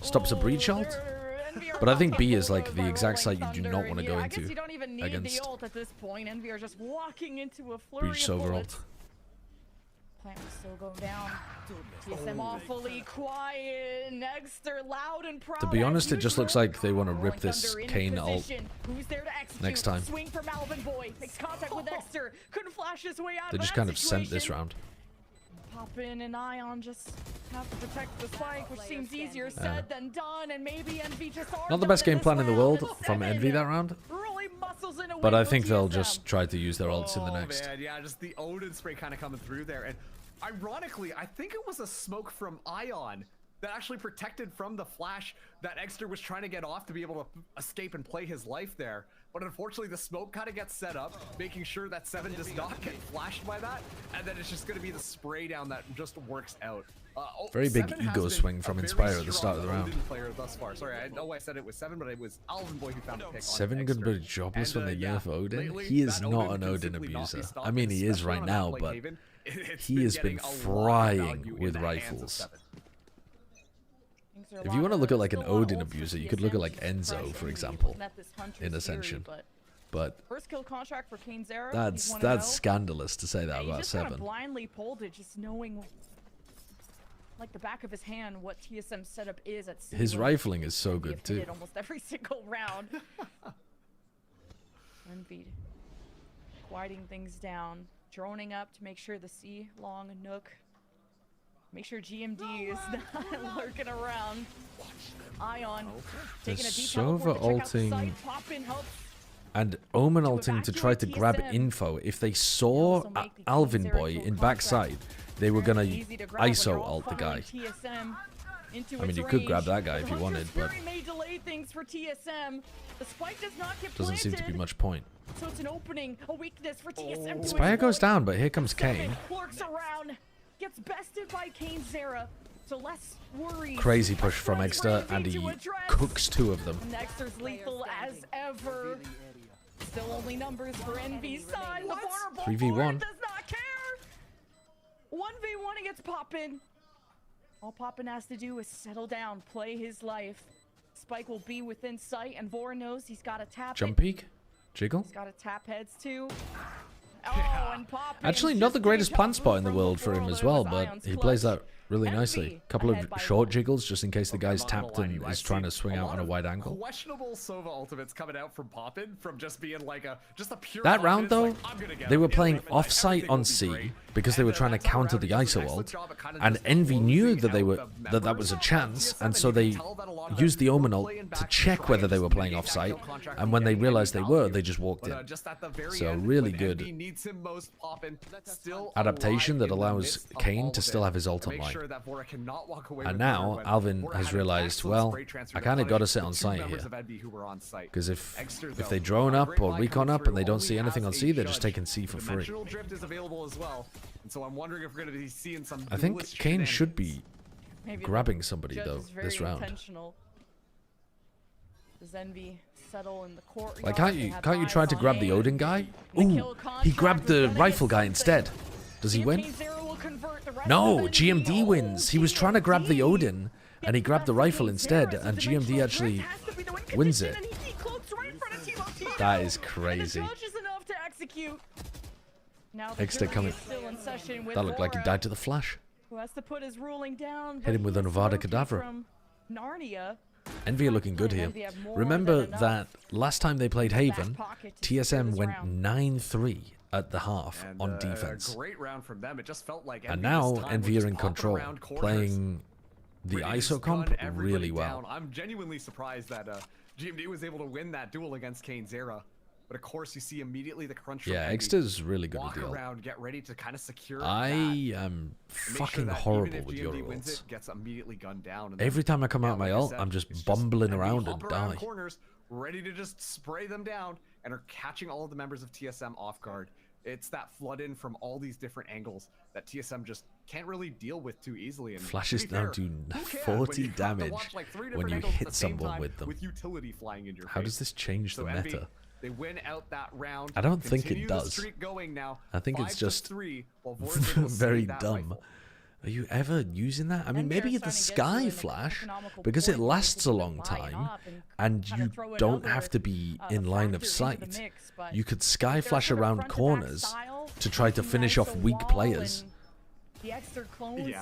stops a breach ult. But I think B is like the exact site you do not want to go into you don't even need against the ult at this point. Envy are just walking into a flurry breach of over bullets. ult. Plant will still go down. TSM awfully quiet. Nexter loud and proud. To be honest, it just looks like they want to rip this Kane ult Who's there to execute? next time. Swing from Alvin Boy. Makes contact with Nexter. Couldn't flash his way out They of just that kind of sent this situation. round. Poppin and Ion just have to protect the spike, which seems easier said than done, and maybe Envy just are Not the best game plan in the world from Envy that round. really muscles in a But win I for think they'll TSM. just try to use their ults in the next. Man, yeah, just the Odin spray kind of coming through there. And ironically, I think it was a smoke from Ion that actually protected from the flash that Exter was trying to get off to be able to escape and play his life there. But unfortunately, the smoke kind of gets set up, making sure that 7 does not get flashed by that, and then it's just going to be the spray down that just works out. Very big 7 has ego been swing a from very Inspire at the start of the strong round. Odin player thus far. Sorry, I know I said it was 7, but it was Alvin Boy who found the pick. 7 good but jobless when they nerf Odin. He is not an Odin abuser. I mean, he is right now, but he has been frying with rifles. If you want to look at like an Odin abuser, you could look at like Enzo, for example, in Ascension. But first kill contract for Kane Zera. that's scandalous to say that He about just kind 7. of blindly pulled it, just knowing like the back of his hand what TSM setup is at C. His rifling is so good Hit too. it almost every single round. Envy quieting things down, droning up to make sure the C long nook. Make sure GMD is not lurking around. Ion taking a deep Sova teleport to check out the ulting site. Pop in helps. and Omen ulting to try to grab info. If they saw Alvin Boy in backside, they were gonna ISO ult the guy. I mean, you could grab that guy if you wanted, but may delay things for TSM. The spike does not get doesn't seem to be planted. much point. So it's an opening, a weakness for TSM. to Spire goes exploit. down, but here comes Kane. Lurks around, gets bested by Kane Zera. So less worries. Crazy push from Exter, and he cooks 2 of them. Nexter's lethal as ever. Still only numbers for Envy's side. The vulnerable 3v1. does not care. 1v1 against Poppin. All Poppin has to do is settle down, play his life. Spike will be within sight, and Vor knows he's got to tap Jump it. peek? Jiggle? He's got to tap heads too. Oh, and Poppin Actually, not the greatest plant spot in the world for him as well, but he plays that really nicely. A couple of short jiggles just in case the guy's tapped and is trying to swing out on a wide angle. Questionable Sova ultimates coming out from Poppin from just being like just a pure. That round though, confidence, like, I'm gonna get they him. were In playing life, and, like, off-site everything on will be C great. because they were trying to counter the ISO ult, and Envy knew that they were that was a chance, and so they used the Omen ult to check whether they were playing off-site, and when they realized they were, they just walked in. So really good adaptation that allows Kane to still have his ult online. And now Alvin has realized, well, I kind of got to sit on site here, because if they drone up or recon up and they don't see anything on C, they're just taking C for free. Drift is available as well, and so I'm wondering if we're going to be seeing some. I think duelist Kane shenanigans. should be grabbing somebody though this round. Does Envy settle in the courtyard? Like, can't you try to grab the Odin guy? Ooh, he grabbed the rifle guy instead. Does he win? No, GMD wins. He was trying to grab the Odin, and he grabbed the rifle instead, and GMD actually wins it. That is crazy. Exter coming. That looked like he died to the flash. Who has to put his ruling down? Hit him with a Nevada Cadavra. From Narnia. Envy are looking good here. Remember that last time they played Haven, TSM went 9-3 at the half on defense. Great round from them. It just felt like And now Envy are in control, playing the ISO comp really well. I'm genuinely surprised that GMD was able to win that duel against Kane Zera. But of course, you see immediately the crunch. Yeah, Exter's really good with the ult. Around, get ready to kind of secure I am fucking horrible with your ults. Gets immediately gunned down. And Every time I come out of my ult, I'm just bumbling around and die. Corners, ready to just spray them down, and are catching all of the members of TSM off guard. It's that flood in from all these different angles that TSM just can't really deal with too easily. And Flashes now do 40 damage when you hit someone with them. With utility flying in your How face. does this change the meta? They win out that round. I don't think it Continue the does. streak going now. I think it's 5-3, just while Vor's able to very save that dumb. rifle. Are you ever using that? I mean, maybe the Sky Flash, because it lasts a long time, and you don't have to be in line of sight. You could Sky Flash around corners to try to finish off weak players. The extra clones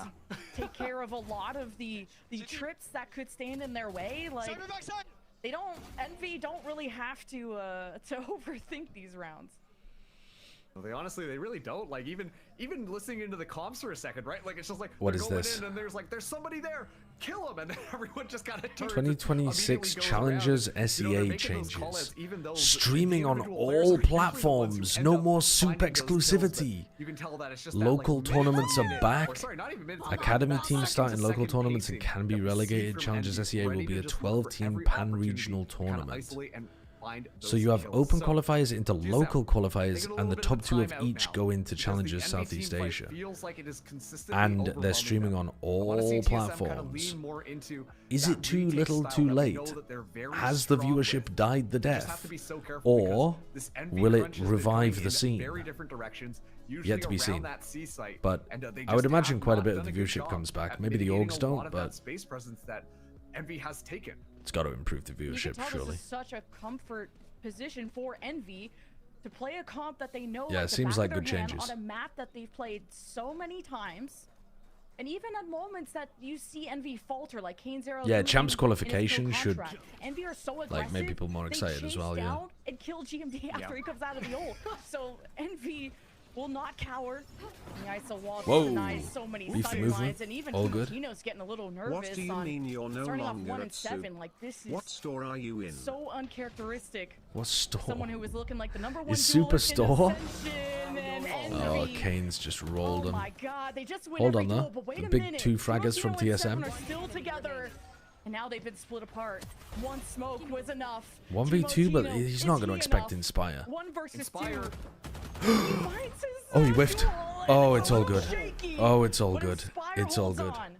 take care of a lot of the trips that could stand in their way. Like, they don't, Envy don't really have to overthink these rounds. Well, they really don't. Like, even listening into the comms for a second, right? Like, it's just like, what they're is going this? in and there's somebody there, kill him, and then everyone just kind of turns. 2026 Challenges SEA changes. Streaming on individual all players are platforms. No more soup exclusivity. You can tell that it's just Local that, like, tournaments are minute, back. or sorry, not even minutes, Academy about teams start in seconds a local second tournaments and pacing can be that we see relegated. from Challenges Envy, SEA will ready be to a just look for 12-team every pan-regional opportunity to kinda tournament. isolate and find So those you have kills. open So, qualifiers into local qualifiers, taking a and the little bit top of two of time out each now, go into because Challenges the enemy Southeast team fight Asia. feels like it is consistently And they're overwhelming streaming them. on I wanna see all TSM kinda platforms. lean more into Is that it too retake little style too that we late? know that they're very Has the strong with. viewership died the We just have death? to be so careful Or because this envy will it crunch has been revive coming the in scene? very different directions, usually Yet to be around seen. that C site, But and, they I would just imagine have quite a not bit of done the a good viewership job comes back. at Maybe the mitigating orgs a lot don't, of that but space presence that Envy has taken. it's got to improve the You can viewership, tell surely. this is such a comfort position for Envy to play a comp that they know Yeah, like it the seems back like of their good hand changes. on a map that they've played so many times. And even at moments that you see Envy falter, like Kane Zero. Yeah, losing Champs in his qualification should, contract. Envy are so aggressive, like, make people more excited they as well, chase yeah. down and kill GMD after he comes out of the ult. So Envy will not cower. The ISO wall Whoa. denies so many Beefy sidelines, movement. and even All good. Tino's getting a little nervous. What do you on mean you're no starting off longer 1 and at Soup? 7. Like, this is What store are you in? so uncharacteristic. What store? Someone who was looking like the number one Is Superstore? Oh, Oh, Kane's just rolled oh him. my God, they just win Hold every on, duel, though. but wait The a big minute. 2 fraggers from Timotino and Seven TSM. are still together, and now they've been split apart. One smoke was enough. 1v2, but Timotino, he's not is going to he expect enough? Inspire. 1 versus Inspire. 2. He finds his Oh, he whiffed. duel, and Oh, it's it's a all little good. shaky, Oh, it's all but good. Inspire It's all holds good. on.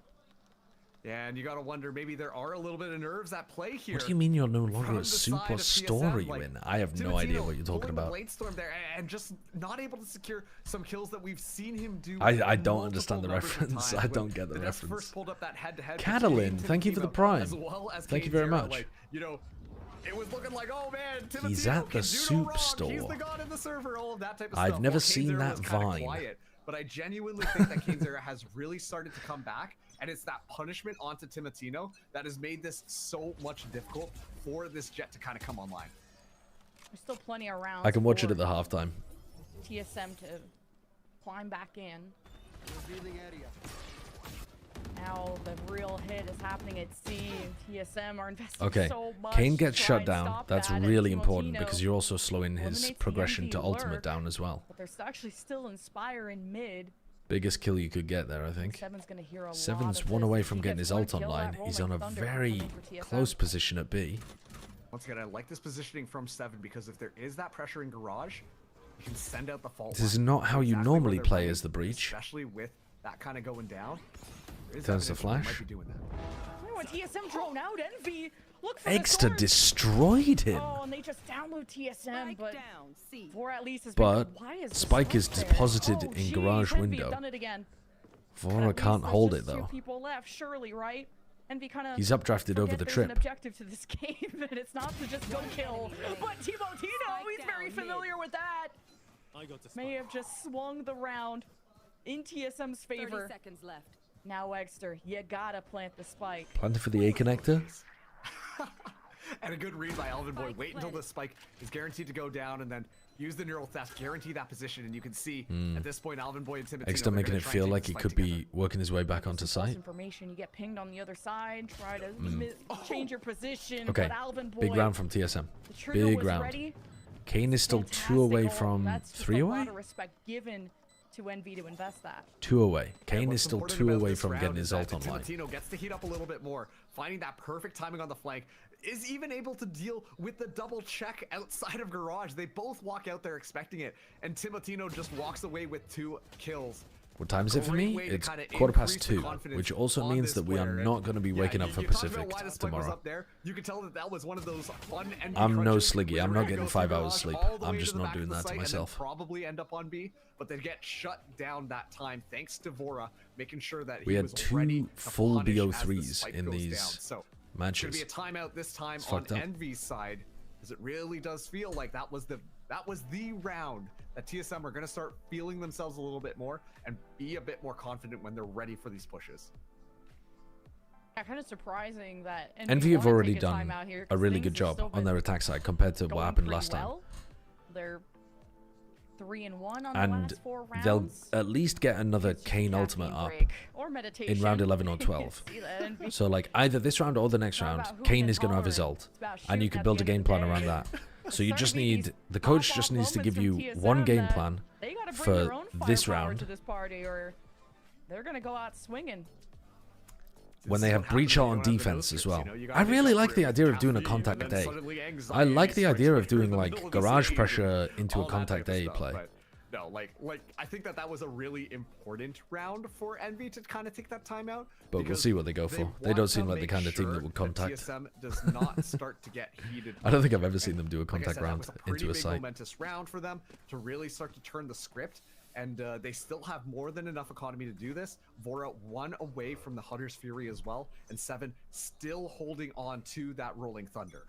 Yeah, and you gotta wonder, maybe there are a little bit of nerves at play here. What do you mean you're no longer From at the Soup? side What of store TSM, are you like, in? I have no idea what you're talking pulling the about. Blade Storm there and just not able to secure some kills that we've seen him do. I don't multiple understand the numbers of reference. times. I don't When get the Nets reference. First pulled up that head-to-head Catalin, between thank you for the Timotino prime. as well as Thank you Kane very Zero, much. like, you know, it was looking like, oh man, Timotino He's at can the do no Soup wrong. store. He's the god in the server, all of that type of I've stuff. never While seen Kane Zero that was kinda Vine. quiet. But I genuinely think that Kane Zero has really started to come back, and it's that punishment onto Timotino that has made this so much difficult for this Jet to kind of come online. There's still plenty of rounds. I can watch it for at the halftime. TSM to climb back in. Now the real hit is happening at C, and TSM are investing Okay, so much Kane to gets try shut and down. stop That's that, and really important Timotino because you're also slowing his eliminates the progression to envy ultimate lurk, down as well. But there's actually still Inspire in mid. Biggest kill you could get there, I think. Seven's gonna hear a lot Seven's of one this. away If from he getting gets his one ult kill, that online. He's on a Rolling Thunder very coming for TSM. close position at B. Once again, I like this positioning from Seven because if there is that pressure in Garage, you can send out the fault This is line. not how you Exactly where normally they're play running, as the Breach. especially with that kind of going down. There is Turns the evidence that they flash. might be doing that. Oh, and TSM drone out Envy. Look for Exta the source. destroyed him. Oh, and they just download TSM, but Vor at least has But been, why is the Spike is smoke there? deposited Oh, in geez, garage Envy window. done it again. Vora At can't least hold there's it just though. 2 people left, surely, right? Envy kind of He's updrafted over the there's trip. an objective to this game, and it's not to just go kill. But Timotino, he's very familiar with that. May have just swung the round in TSM's favor. 30 seconds left. Now, Exter, you gotta plant the spike. Planted for the A connector. And a good read by Alvin Boy. Wait until the spike is guaranteed to go down and then use the neural theft, guarantee that position, and you can see at this point Alvin Boy and Timotino Exta are making gonna it try and feel take like this he fight could together. be working his way back onto False site. information, you get pinged on the other side, try to change your position, Okay, but Alvin Boy, big round from TSM. the trigger Big was round. ready. Kane is still 2 Fantastic away goal. from That's just 3 a away? lot of respect given to Envy to invest that. 2 away. Kane What's is still important 2 about away this from round getting is his ult that online. Timotino gets to heat up a little bit more, finding that perfect timing on the flank, is even able to deal with the double check outside of Garage. They both walk out there expecting it, and Timotino just walks away with 2 kills. What time is it for me? It's 2:15, which also means that we are not going to be waking up for Pacific tomorrow. You can tell that was one of those fun I'm no Sliggy. I'm not getting 5 hours sleep. I'm just not doing that to myself. Probably end up on B, but they get shut down that time thanks to Vora making sure that we had 2 full BO3s in these matches. It's gonna be a timeout this time on Envy's side, because it really does feel like that was the round that TSM are going to start feeling themselves a little bit more and be a bit more confident when they're ready for these pushes. Yeah, kind of surprising that Envy have already done a really good job on their attack side compared to what happened last time. They're 3-1 on the last 4 rounds. They'll at least get another Kane ultimate up in round 11 or 12. So like either this round or the next round, Kane is going to have his ult, and you can build a game plan around that. So you just need, the coach just needs to give you one game plan for this round. They're going to go out swinging. When they have breach shot on defense as well. I really like the idea of doing a contact A. I like the idea of doing like garage pressure into a contact A play. No, like I think that was a really important round for Envy to kind of take that time out. But we'll see what they go for. They don't seem like the kind of team that would contact. TSM does not start to get heated. I don't think I've ever seen them do a contact round into a site. Momentous round for them to really start to turn the script. And they still have more than enough economy to do this. Vora 1 away from the Hunter's Fury as well, and 7 still holding on to that Rolling Thunder.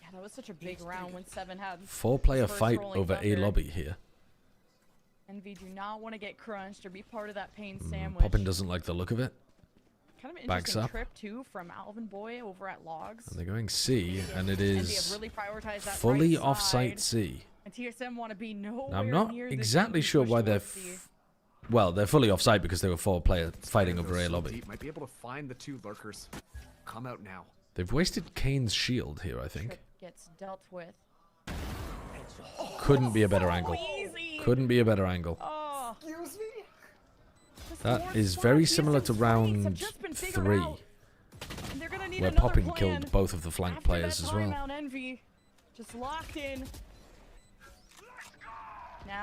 Yeah, that was such a big round when 7 had 4-player fight over A lobby here. Envy do not want to get crunched or be part of that pain sandwich. Poppin doesn't like the look of it. Kind of an interesting trip too from Alvin Boy over at Logs. And they're going C, and it is really fully off-site C. And TSM want to be nowhere I'm not near exactly sure why they're well, they're fully offside because they were 4-player fighting over A lobby. Might be able to find the 2 lurkers. Come out now. They've wasted Kane's shield here, I think. Gets dealt with. Couldn't be a better angle. Couldn't be a better angle. Oh, excuse me. That is very similar to round 3, where Poppin killed both of the flank players as well. Envy just locked in.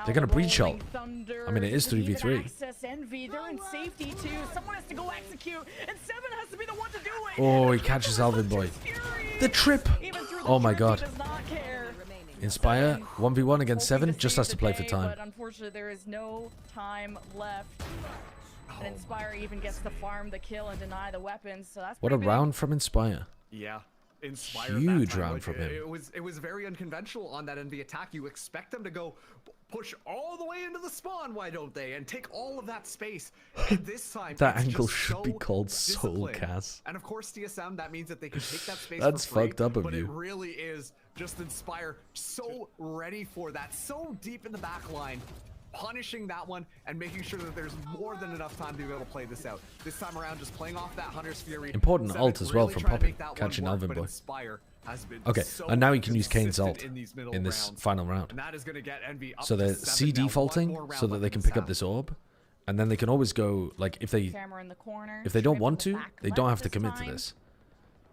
They're going to breach shot. I mean, it is 3v3. Envy, they're in safety too. Someone has to go execute, and 7 has to be the one to do it. Oh, he catches Alvin Boy. The trip. Oh my god. Inspire 1v1 against 7 just has to play for time. But unfortunately, there is no time left. And Inspire even gets to farm the kill and deny the weapons. So that's what a round from Inspire. Yeah. Inspire huge round from him. It was very unconventional on that Envy attack. You expect them to go push all the way into the spawn, why don't they, and take all of that space. And this time that angle should be called Soul Cass. And of course TSM, that means that they can take that space. That's for free, fucked up of but you. It really is just Inspire so ready for that, so deep in the back line, punishing that one and making sure that there's more than enough time to be able to play this out. This time around, just playing off that Hunter's Fury. Important ult as well from Poppin, catching Alvin Boy. Okay, and now you can use Kane's ult in this final round. And that is going to get Envy up so they're C defaulting so that they can pick up this orb, and then they can always go, like, if they don't want to, they don't have to commit to this.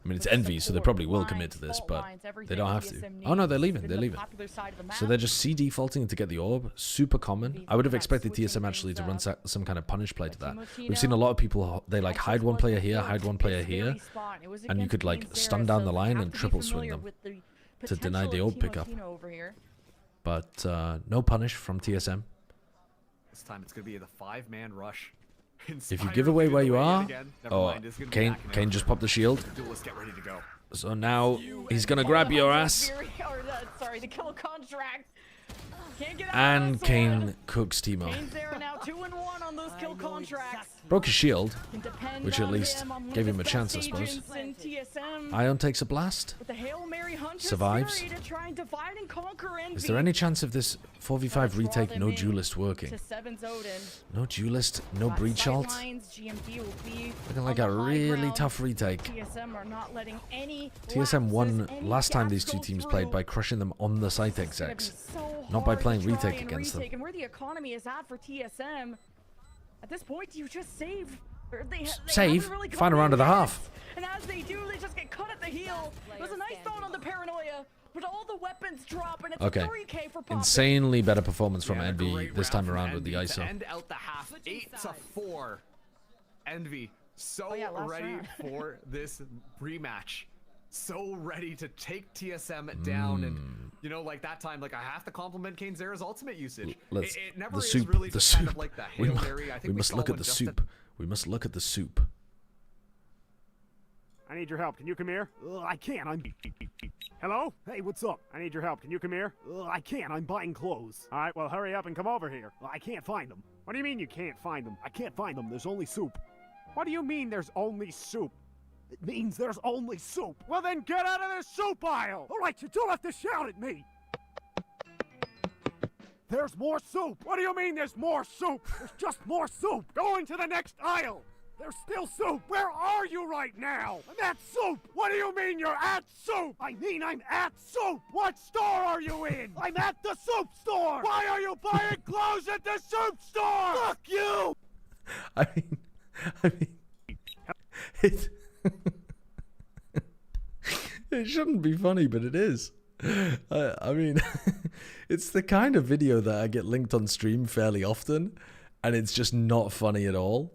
I mean, it's Envy, so they probably will commit to this, but they don't have to. Oh no, they're leaving, they're leaving. So they're just C defaulting to get the orb, super common. I would have expected TSM actually to run some kind to punish play to that. We've seen a lot of people, they like hide one player here, hide one player here, and you could like stun down the line and triple swing them to deny the orb pickup. But no punish from TSM. This time it's going to be the 5-man rush. If you give away where you are, oh, Kane just popped the shield. So now he's gonna grab your ass. And Kane cooks Timo. Broke his shield, which at least gave him a chance, I suppose. Ion takes a blast. Survives. Is there any chance of this 4v5 retake no duelist working? No duelist, no breach ult. Looking like a really tough retake. TSM won last time these two teams played by crushing them on the site execs, not by playing retake against them. And where the economy is at for TSM, at this point, you just save. Save? Final round of the half. And as they do, they just get cut at the heel. It was a nice throw on the paranoia. but all the weapons drop, and it's Okay. a 3K for Pop. Insanely better performance from Yeah, Envy great this time round around from with the Envy to ISO. end out the half 8-4. Envy so last ready round. for this rematch. So ready to take TSM down, and you know, like that time, like I have to compliment Kainzera's ultimate usage. Let's It never the is soup. really The just kind soup. of like the We, Hail mu- Mary. I think we must saw look at one the just soup. We must look at the soup. I need your help. Can you come here? I can't. I'm... Hello? Hey, what's up? I need your help. Can you come here? I can't. I'm buying clothes. All right, well, hurry up and come over here. I can't find them. What do you mean you can't find them? I can't find them. There's only soup. What do you mean there's only soup? It means there's only soup. Well, then get out of the soup aisle. All right, you don't have to shout at me. There's more soup. What do you mean there's more soup? There's just more soup. Go into the next aisle. There's still soup. Where are you right now? I'm at soup. What do you mean you're at soup? I mean I'm at soup. What store are you in? I'm at the soup store. Why are you buying clothes at the soup store? Fuck you. I mean, it, it shouldn't be funny, but it is. I mean, it's the kind of video that I get linked on stream fairly often, and it's just not funny at all.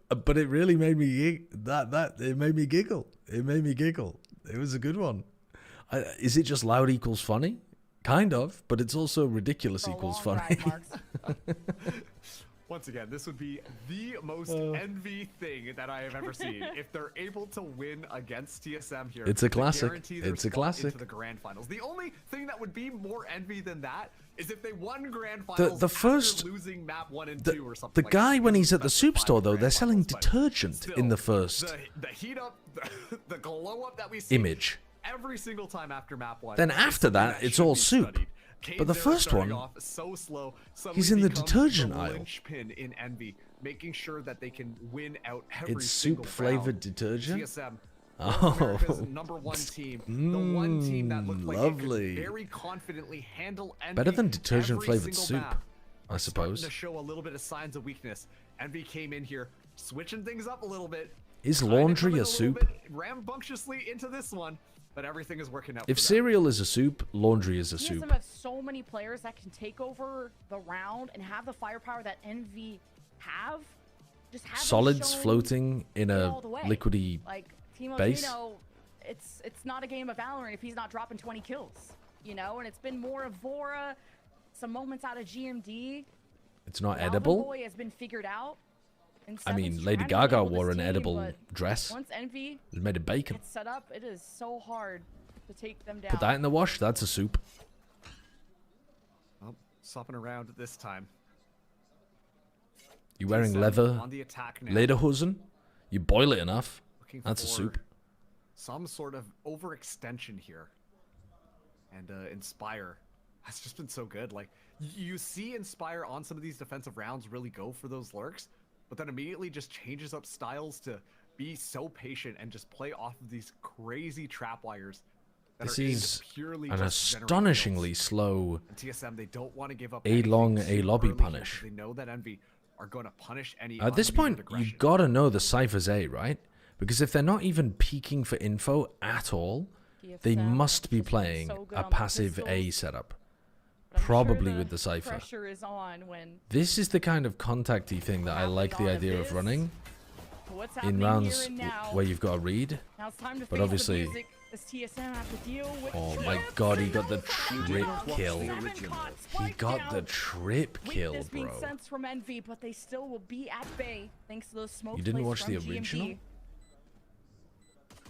But it really made me it made me giggle. It made me giggle. It was a good one. Is it just loud equals funny? Kind of, but it's also ridiculous equals funny. Once again, this would be the most Envy thing that I have ever seen. If they're able to win against TSM here, It's a they classic. guarantee their It's a spot classic. into the grand finals. The only thing that would be more Envy than that is if they won grand finals The first after losing map 1 and 2 or something. the like guy that. when This he's is at the best soup of store five though, grand they're selling finals, but detergent still, in the first the heat up, the glow up that we see image. every single time after map 1. Then is after something that, it's should all be soup. studied. But the Kainzera first starting one, off so slow, he's suddenly in the becomes detergent the aisle. linchpin in Envy, making sure that they can win out every It's single soup-flavored round. detergent? TSM, Oh. America's #1 team, the one team that looked like it lovely. could very confidently handle Envy. Better than detergent every flavored single soup, map. I Are starting suppose. to show a little bit of signs of weakness. Envy came in here, switching things up a little bit. Is Kinda laundry coming a little soup? bit Rambunctiously into this one, but everything is working out. If for them. cereal is a soup, laundry is a TSM soup. has so many players that can take over the round and have the firepower that Envy have. Just haven't Solids shown floating in it a all the way. liquidy like Timo base. Tino, it's not a game of Valorant if he's not dropping 20 kills, you know. And it's been more of Vora, some moments out of GMD. It's not Malvin edible. Boy has been figured out. And I mean, Seven's Lady trying to Gaga enable wore this an team, edible but dress. Once Envy It was made of bacon. gets set up, it is so hard to take them down. Put that in the wash. That's a soup. Well, swapping around this time. You wearing TSM leather? on the attack now. Lederhosen? You boil it enough. Looking That's a for soup. Some sort of overextension here. And Inspire has just been so good. Like, you see Inspire on some of these defensive rounds really go for those lurks, but then immediately just changes up styles to be so patient and just play off of these crazy trap wires. That This are aimed is purely an just to generate astonishingly kills. slow And TSM, they don't want to give up A anything long too A lobby early here punish. because they know that Envy are going to punish any At this unneeded point, aggression. you gotta know the Cypher's A, right? Because if they're not even peeking for info at all, they must be playing so good a on the passive A pistols. setup. But I'm sure Probably with the Cypher. Pressure is on when This is the kind of contacty thing that I like the idea of running what's in happening rounds here and now. where you've got to read. Now it's time to But face obviously, the music as TSM have to deal with oh my god, he got the trip kill. He got the trip kill, Weakness being bro. sensed from Envy, but they still will be at bay thanks to those smoke You didn't plays watch the from original? GMD.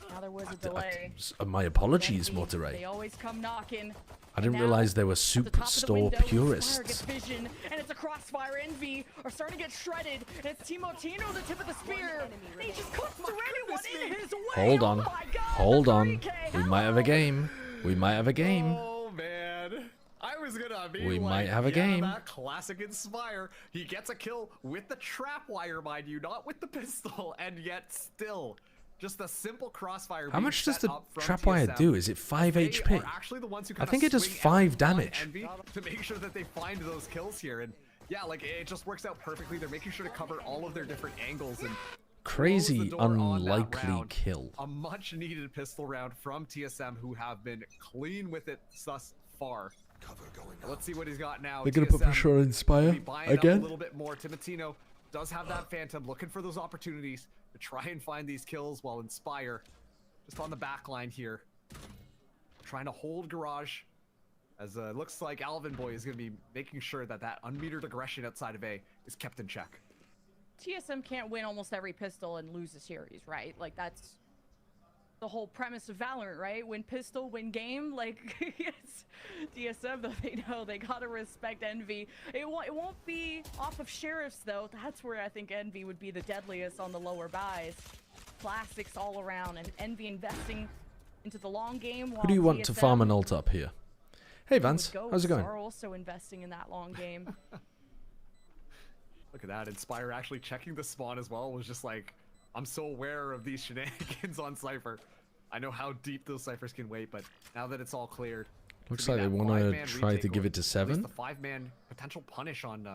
Now there was a delay. My apologies, Envy, Motorray. They always come knocking. I didn't Now, realize they were at the soup top of the store window, Inspire purists. gets vision, and it's a crossfire. Envy are starting to get shredded, and it's Timo Tino, the tip of the spear. He just cuts through anyone in his way. Hold Oh on. my God, Hold the on. 3K. We might have a game. We might have a game. Oh man, I was gonna be We like, might have a yeah, game. That classic Inspire. He gets a kill with the trap wire, mind you, not with the pistol, and yet still, just a simple crossfire. How being much does set the up from trapwire TSM. do? Is it 5 They HP? are actually the ones who I kinda think it does swing 5 out on damage. Envy to make sure that they find those kills here, and yeah, like it just works out perfectly. They're making sure to cover all of their different angles, and crazy unlikely kill. A much needed pistol round from TSM, who have been clean with it thus far. Let's see what he's got now. They're gonna put pressure on Inspire again. A little bit more. Timotino does have that Phantom, looking for those opportunities to try and find these kills, while Inspire just on the back line here, trying to hold Garage, as it looks like Alvin Boy is going to be making sure that that unmetered aggression outside of A is kept in check. TSM can't win almost every pistol and lose a series, right? Like, that's the whole premise of Valorant, right? Win pistol, win game. Like, it's TSM, though, they know they gotta respect Envy. It won't be off of Sheriffs, though. That's where I think Envy would be the deadliest on the lower buys. Classics all around, and Envy investing into the long game. Who do you want to farm an ult up here? Hey Vance, how's it going? Are also investing in that long game. Look at that, Inspire actually checking the spawn as well. Was just like, I'm so aware of these shenanigans on Cypher. I know how deep those Cyphers can wait, but now that it's all cleared, looks like they want to try to give it to 7. The 5-man potential punish on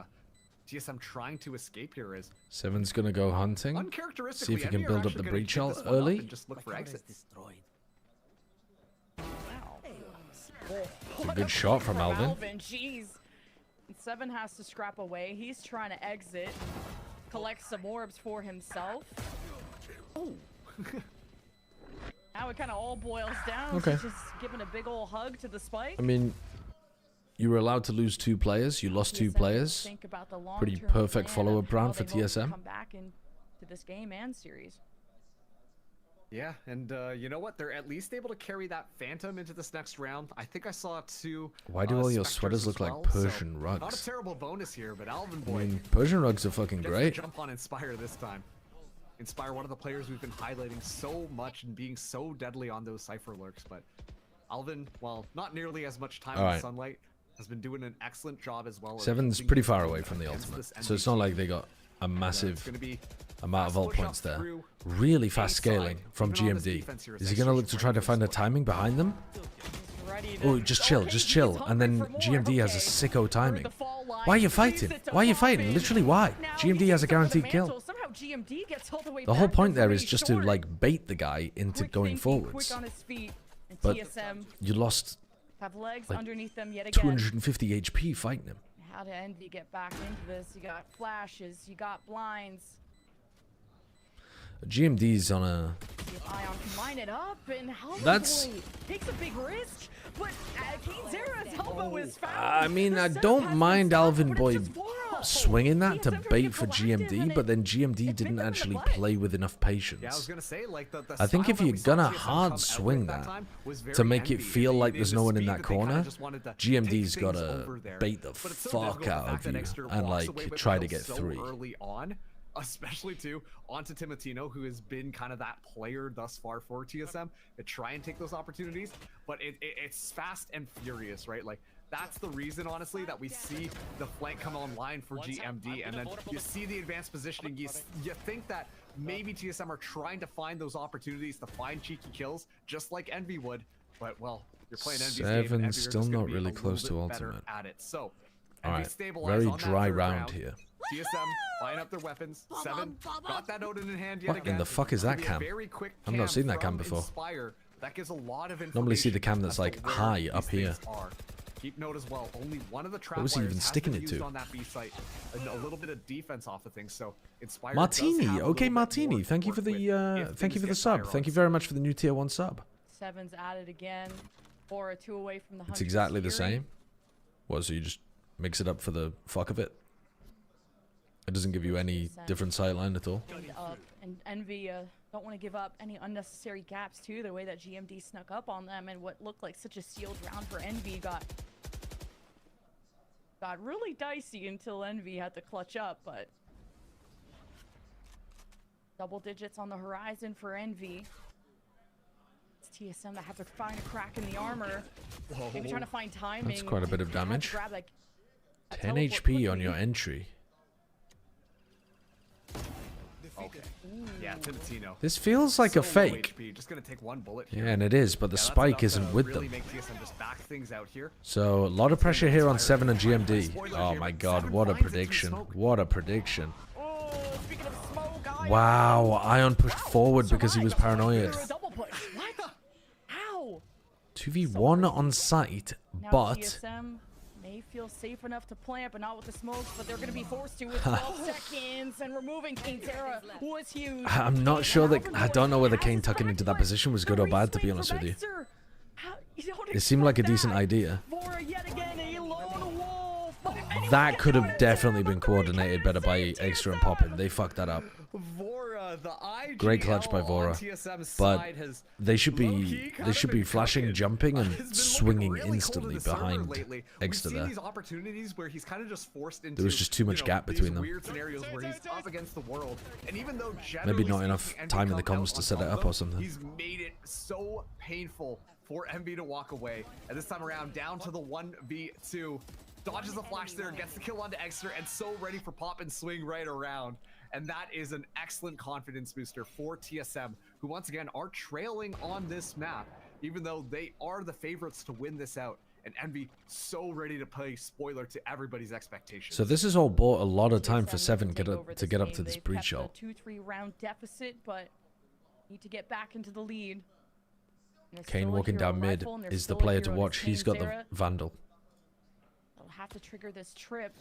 TSM trying to escape here is 7's gonna go hunting. See if he can build up the breach ult early. Just look for exits. It's a good shot from Alvin. Jeez. 7 has to scrap away. He's trying to exit, collect some orbs for himself. Oh. Now it kind of all boils down to just giving a big old hug to the spike. I mean, you were allowed to lose 2 players. You lost 2 players. Pretty perfect follow-up round for TSM. Come back into this game and series. Yeah, and you know what? They're at least able to carry that Phantom into this next round. I think I saw 2. Why do all your sweaters look like Persian rugs? Not a terrible bonus here, but Alvin Boy. I mean, Persian rugs are fucking great. Jump on Inspire this time. Inspire, one of the players we've been highlighting so much and being so deadly on those Cypher lurks, but Alvin, well, not nearly as much time in sunlight, has been doing an excellent job as well. 7's pretty far away from the ultimate, so it's not like they got a massive amount of ult points there. Really fast scaling from GMD. Is he going to look to try to find a timing behind them? Oh, just chill. And then GMD has a sicko timing. Why are you fighting? Why are you fighting? Literally, why? GMD has a guaranteed kill. The whole point there is just to, like, bait the guy into going forwards. But you lost, like, 250 HP fighting him. How did Envy get back into this? You got flashes, you got blinds. GMD's on a... Ion can line it up, and that's... takes a big risk, but King Zera's elbow is found. I mean, I don't mind Alvin Boy swinging that to bait for GMD, but then GMD didn't actually play with enough patience. Yeah, I was gonna say, like, I think if you're gonna hard swing that to make it feel like there's no one in that corner, GMD's gotta bait the fuck out of you and, like, try to get 3. Early on, especially too onto Timotino, who has been kind of that player thus far for TSM to try and take those opportunities, but it's fast and furious, right? Like, that's the reason, honestly, that we see the flank come online for GMD, and then you see the advanced positioning. You think that maybe TSM are trying to find those opportunities to find cheeky kills, just like Envy would, but, well, you're playing Envy's game, and still not really close to ultimate. At it. So, alright, very dry round here. TSM buying up their weapons. 7 got that Odin in hand yet again. What in the fuck is that cam? I've not seen that cam before. That gives a lot of normally see the cam that's like high up here. Keep note as well. Only one of the trap what was he even sticking it to? On that B site, and a little bit of defense off of things. So Inspire Martini, okay, Martini. Thank you for the sub. Thank you very much for the new tier 1 sub. 7's added again. 4 or 2 away from the. It's exactly the same. What? So you just mix it up for the fuck of it? It doesn't give you any different sightline at all. And Envy don't want to give up any unnecessary gaps too. The way that GMD snuck up on them, and what looked like such a sealed round for Envy got really dicey until Envy had to clutch up. But double digits on the horizon for Envy. It's TSM that have to find a crack in the armor. Whoa. Maybe trying to find timing. That's quite a bit of damage. 10 HP on your entry. Okay. Yeah, Timotino. This feels like a fake. Just gonna take 1 bullet here. Yeah, and it is, but the spike isn't with them. Just back things out here. So, a lot of pressure here on 7 and GMD. Oh my god, what a prediction. What a prediction. Wow, Ion pushed forward because he was paranoid. What? How? 2v1 on site, Now but TSM may feel safe enough to plant, but not with the smokes, but they're going to be forced to with 12 seconds, and removing Kane's was huge. I'm not sure that, I don't know whether Kane tucking into that position was good or bad, to be honest with you. It seemed like a decent idea. That could have definitely been coordinated better by Extra and Poppin. They fucked that up. Great clutch by Vora, but they should be flashing, jumping, and swinging instantly behind Extra there. There was just too much gap between them. Maybe not enough time in the comms to set it up or something. He's made it so painful for MV to walk away, and this time around down to the 1v2. Dodges the flash there, gets the kill onto Extra, and so ready for pop and swing right around. And that is an excellent confidence booster for TSM, who once again are trailing on this map, even though they are the favorites to win this out. And Envy so ready to play spoiler to everybody's expectations. So this has all bought a lot of time for Seven to get up to this breach shot. 2-3 round deficit, but need to get back into the lead. Kane walking down mid is the player to watch. He's got the Vandal. They'll have to trigger this trip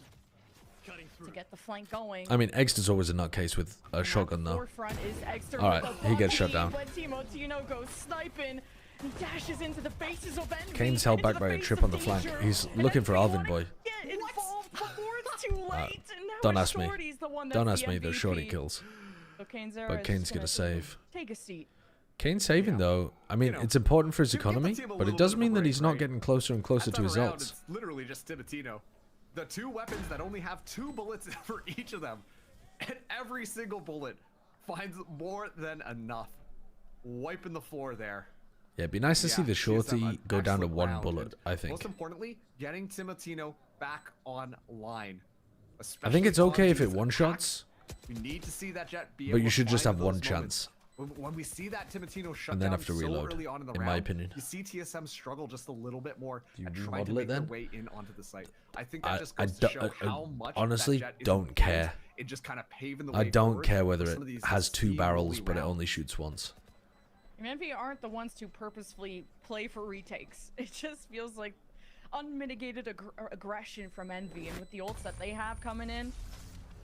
to get the flank going. I mean, Extra's always a nutcase with a shotgun though. Alright, he gets shut down. Goes sniping and dashes into the faces of Envy. Kane's held back by a trip on the flank. He's looking for Alvin Boy. Don't ask me. Don't ask me. They're shorty kills. But Kane's gonna save. Take a seat. Kane's saving though. I mean, it's important for his economy, but it does mean that he's not getting closer and closer to his ults. It's literally just Timatino. The two weapons that only have 2 bullets for each of them, and every single bullet finds more than enough. Wiping the floor there. Yeah, it'd be nice to see the shorty go down to 1 bullet, I think. Most importantly, getting Timatino back online. I think it's okay if it one-shots, You need to see that Jet be but you able should to just find have one those chance. moments. When we see that Timatino shut And then down have to so reload, early on in the in round, my opinion. you see TSM struggle just a little bit more Do you at trying to remodel it make their then? way in onto the site. I think that just goes to show how much honestly that Jet is don't care. in just kind of paving the I way don't forward care for whether some of it these has 2 steamroly barrels, but it rounds. only shoots once. Envy aren't the ones to purposefully play for retakes. It just feels like unmitigated aggression from Envy, and with the ults that they have coming in,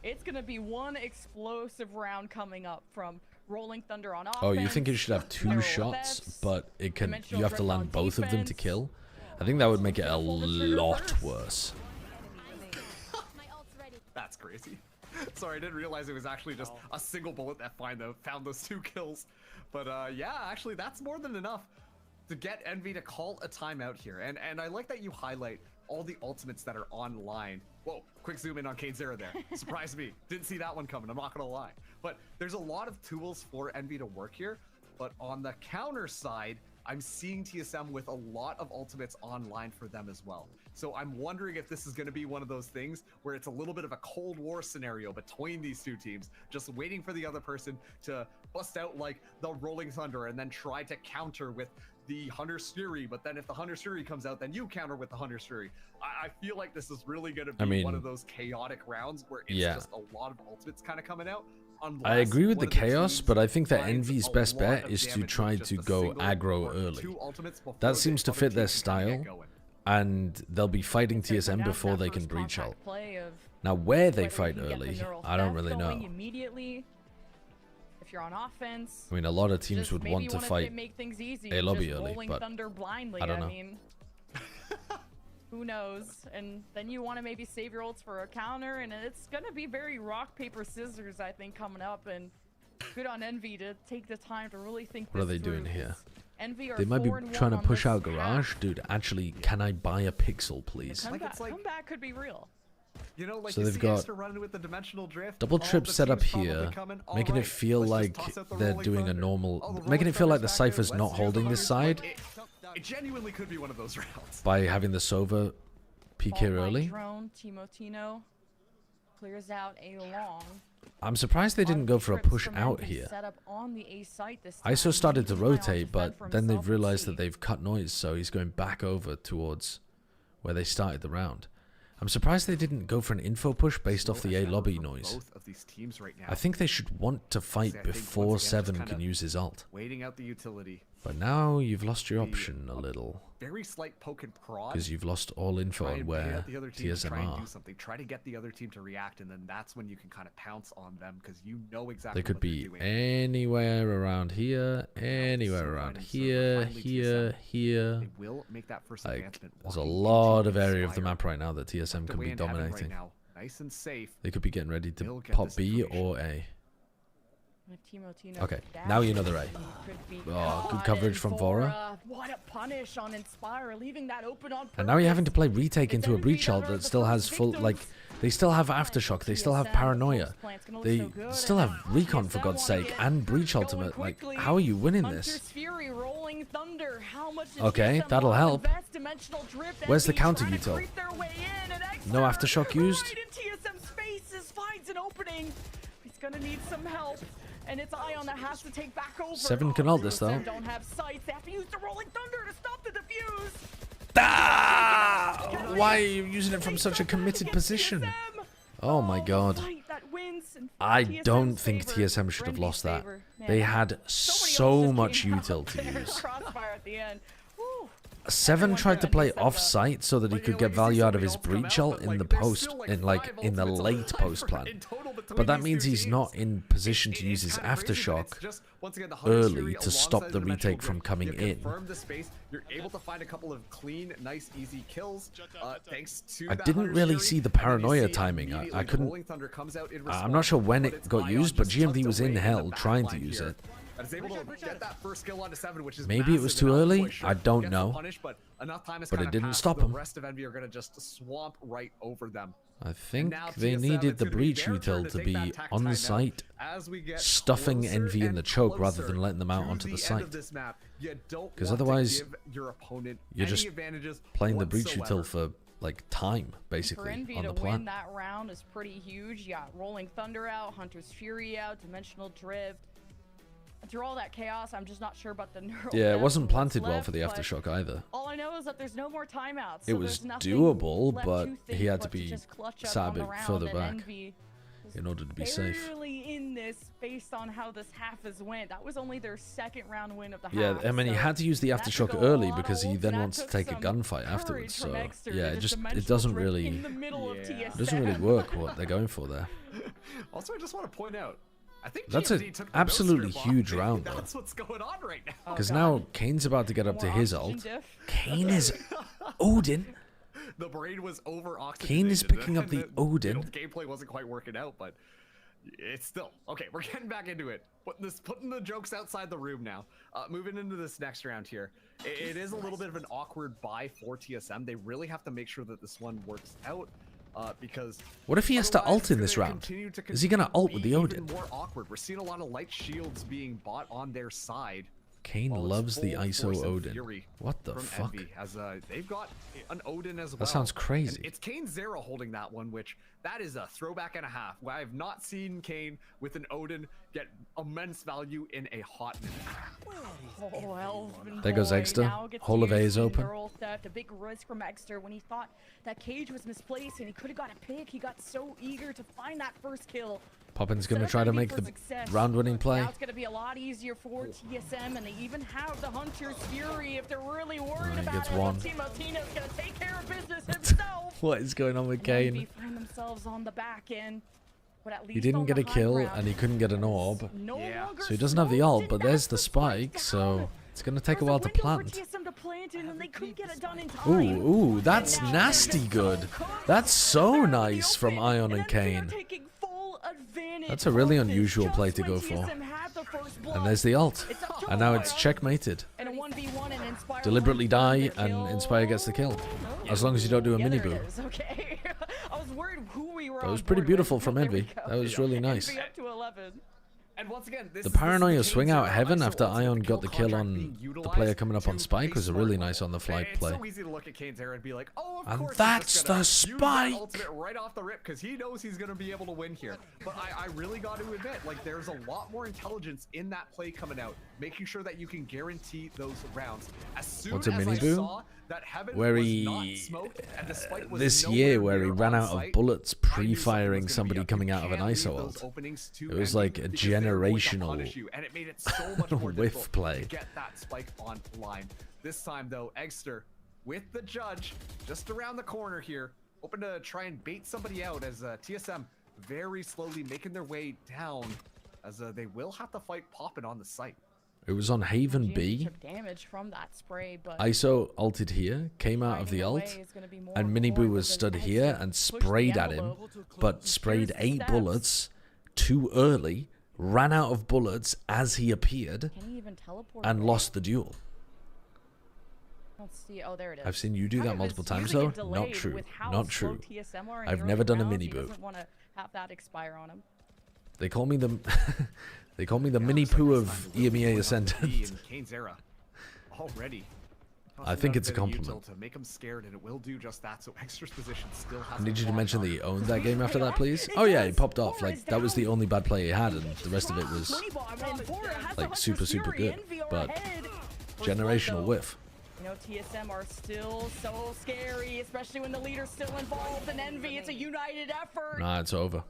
it's gonna be one explosive round coming up from Rolling Thunder on offense. Oh, you think it should have 2 Neural shots, Bets, but it can. Dimensional You have to Drift on land both of them to defense. kill. I think that would make it a lot worse. That's crazy. Sorry, I didn't realize it was actually just a single bullet that found those 2 kills. But yeah, actually, that's more than enough to get Envy to call a timeout here. And I like that you highlight all the ultimates that are online. Whoa, quick zoom in on Kane Zera there. Surprised me. Didn't see that one coming, I'm not gonna lie. But there's a lot of tools for Envy to work here. But on the counter side, I'm seeing TSM with a lot of ultimates online for them as well. So I'm wondering if this is going to be one of those things where it's a little bit of a Cold War scenario between these two teams, just waiting for the other person to bust out like the Rolling Thunder and then try to counter with the Hunter's Fury. But then if the Hunter's Fury comes out, then you counter with the Hunter's Fury. I feel like this is really going to be one of those chaotic rounds where it's just a lot of ultimates kind of coming out. I agree with the chaos, but I think that Envy's best bet is to try to go aggro early. That seems to fit their style, and they'll be fighting TSM before they can breach ult. Now, where they fight early, I don't really know. If you're on offense, I mean, a lot of teams would want to fight a lobby early, but I don't know. Who knows? And then you want to maybe save your ults for a counter, and it's gonna be very rock paper scissors, I think, coming up. And good on Envy to take the time to really think. What are they doing here? Envy are They might be trying to push out this Garage, dude. Actually, can I buy a pixel, please? Comeback could be real. You know, like So you they've see got Extra running with the dimensional drift, double all trip the set up teams probably here, coming, making it alright, feel let's like just toss out the they're Rolling doing a Thunder. normal, The making it feel like the Rolling Thunder's Cypher's back not there. Let's hear holding the this Hunter's side Fury. It genuinely could be one of those rounds. by having the Sova peek here early. Drone, Timotino clears out a long. I'm surprised they didn't go for a push out here. ISO started to rotate, but then they've realized that they've cut noise, so he's going back over towards where they started the round. I'm surprised they didn't go for an info push based off the A lobby noise. Both of these teams right now. I think they should want to fight before 7 can use his ult. Waiting out the utility. But now you've lost your option a little. Very slight poke and prod. Because you've lost all info on where TSM are. Try to get the other team to react, and then that's when you can kind of pounce on them because you know exactly They could what be they're doing. anywhere around here, anywhere around here, here. They will make that first Like, advancement. there's a lot of area of the map right now that TSM can be dominating. Right now. Nice and safe. They could be getting ready to pop B or A. Okay, now you know the A. Oh, good coverage from Vora. What a punish on Inspire, leaving that open on purpose. And now you're having to play retake into a breach ult that still has full, like, they still have Aftershock, they still have Paranoia, they still have Recon for God's sake, and breach ultimate. Like, how are you winning this? Okay, that'll help. Where's the counter util? No Aftershock used? He's gonna need some help. And it's Ion that has to take back over. 7 can ult this though. Don't have sights. They have to use the Rolling Thunder to stop the defuse. Ah! Why are you using it from such a committed position? Oh my god. I don't think TSM should have lost that. They had so much util to use. 7 tried to play off-site so that he could get value out of his breach ult in the post, in the late post plan. But that means he's not in position to use his Aftershock early to stop the retake from coming in. You're able to find a couple of clean, nice, easy kills. Thanks to I didn't really see the Paranoia timing. I couldn't. I'm not sure when it got used, but GMD was in hell trying to use it. Maybe it was too early. I don't know. But it didn't stop him. The rest of Envy are going to just swamp right over them. I think they needed the breach util to be on the site, stuffing Envy in the choke rather than letting them out onto the site. Because otherwise, you're just playing the breach util for like time, basically, on the plan. Win that round is pretty huge. You got Rolling Thunder out, Hunter's Fury out, Dimensional Drift. Through all that chaos, I'm just not sure about the neural. Yeah, it wasn't planted well for the Aftershock either. All I know is that there's no more timeouts. It was doable, but he had to be sat a bit further back in order to be safe. Barely in this, based on how this half has went. That was only their second round win of the half. Yeah, I mean, he had to use the Aftershock early because he then wants to take a gunfight afterwards. So yeah, it doesn't really work what they're going for there. Also, I just want to point out, I think that's an absolutely huge round, though. That's what's going on right now. Because now Kane's about to get up to his ult. Kane is Odin. The brain was over oxygenated. Kane is picking up the Odin. The gameplay wasn't quite working out, but it's still okay. We're getting back into it. Putting the jokes outside the room now. Moving into this next round here. It is a little bit of an awkward buy for TSM. They really have to make sure that this one works out. Because what if he has to ult in this round? Is he gonna ult with the Odin? More awkward. We're seeing a lot of light shields being bought on their side. Kane loves the ISO Odin. What the fuck? Envy, as they've got an Odin as well. That sounds crazy. And it's Kane Zero holding that one, which that is a throwback and a half. I have not seen Kane with an Odin get immense value in a hot minute. There goes Exter. Hole of A is open. A big risk from Exter when he thought that cage was misplaced and he could have got a pick. He got so eager to find that first kill. Poppin's going to try to make the round-winning play. Now it's going to be a lot easier for TSM, and they even have the Hunter's Fury if they're really worried about it. Timoteeno's going to take care of business himself. What is going on with Kane? Find themselves on the back end. But at least he didn't get a kill, and he couldn't get an orb. So he doesn't have the ult, but there's the spike, so it's going to take a while to plant. Ooh, that's nasty good. That's so nice from Ion and Kane. That's a really unusual play to go for. And there's the ult. And now it's checkmated. Deliberately die and Inspire gets the kill. As long as you don't do a mini boo. That was pretty beautiful from Envy. That was really nice. And once again, The paranoia swing out heaven after Ion got the kill on the player coming up on Spike was a really nice on the fly play. It's so easy to look at KaneZera and be like, oh, of And course that's he's just the gonna spike! use that ultimate right off the rip because he knows he's going to be able to win here. But I really got to admit, like, there's a lot more intelligence in that play coming out, making sure that you can guarantee those rounds. As soon What's a as mini I boom? saw that heaven Where was he not smoked and the spike was this nowhere year where he near ran on out of site, bullets I knew something pre-firing was gonna somebody be up. coming You out of an can't leave ISO those ult. openings to It was enemy like a because they're going to generational punish you, and it made it so much more whiff difficult play. to get that spike online. This time though, Eggster with the judge just around the corner here, open to try and bait somebody out as TSM very slowly making their way down as they will have to fight Poppin on the site. It was on Haven B. Took damage from that spray, but ISO ulted here, came out of the ult, and Miniboo was stood here and sprayed at him, but sprayed 8 bullets too early, ran out of bullets as he appeared, Can he even teleport and away? lost the duel. Let's see. Oh, there it is. I've seen you do Kind that of multiple is times using though. it Not delayed true. with how Not slow true. TSM are in I've the never early done a rounds. mini He boot. doesn't want to have that expire on him. They call me the they call me the mini poo of EMEA Ascendant. KaneZera already. I think it's a Bit of util compliment. to make him scared, and it will do just that. So Extra's position still has. I need you to mention that he owned that game after that, please. Oh yeah, he popped off. Like that was the only bad play he had, and the rest of it was like super good. But generational whiff. You know, TSM are still so scary, especially when the leader's still involved. And Envy, it's a united effort. Nah, it's over.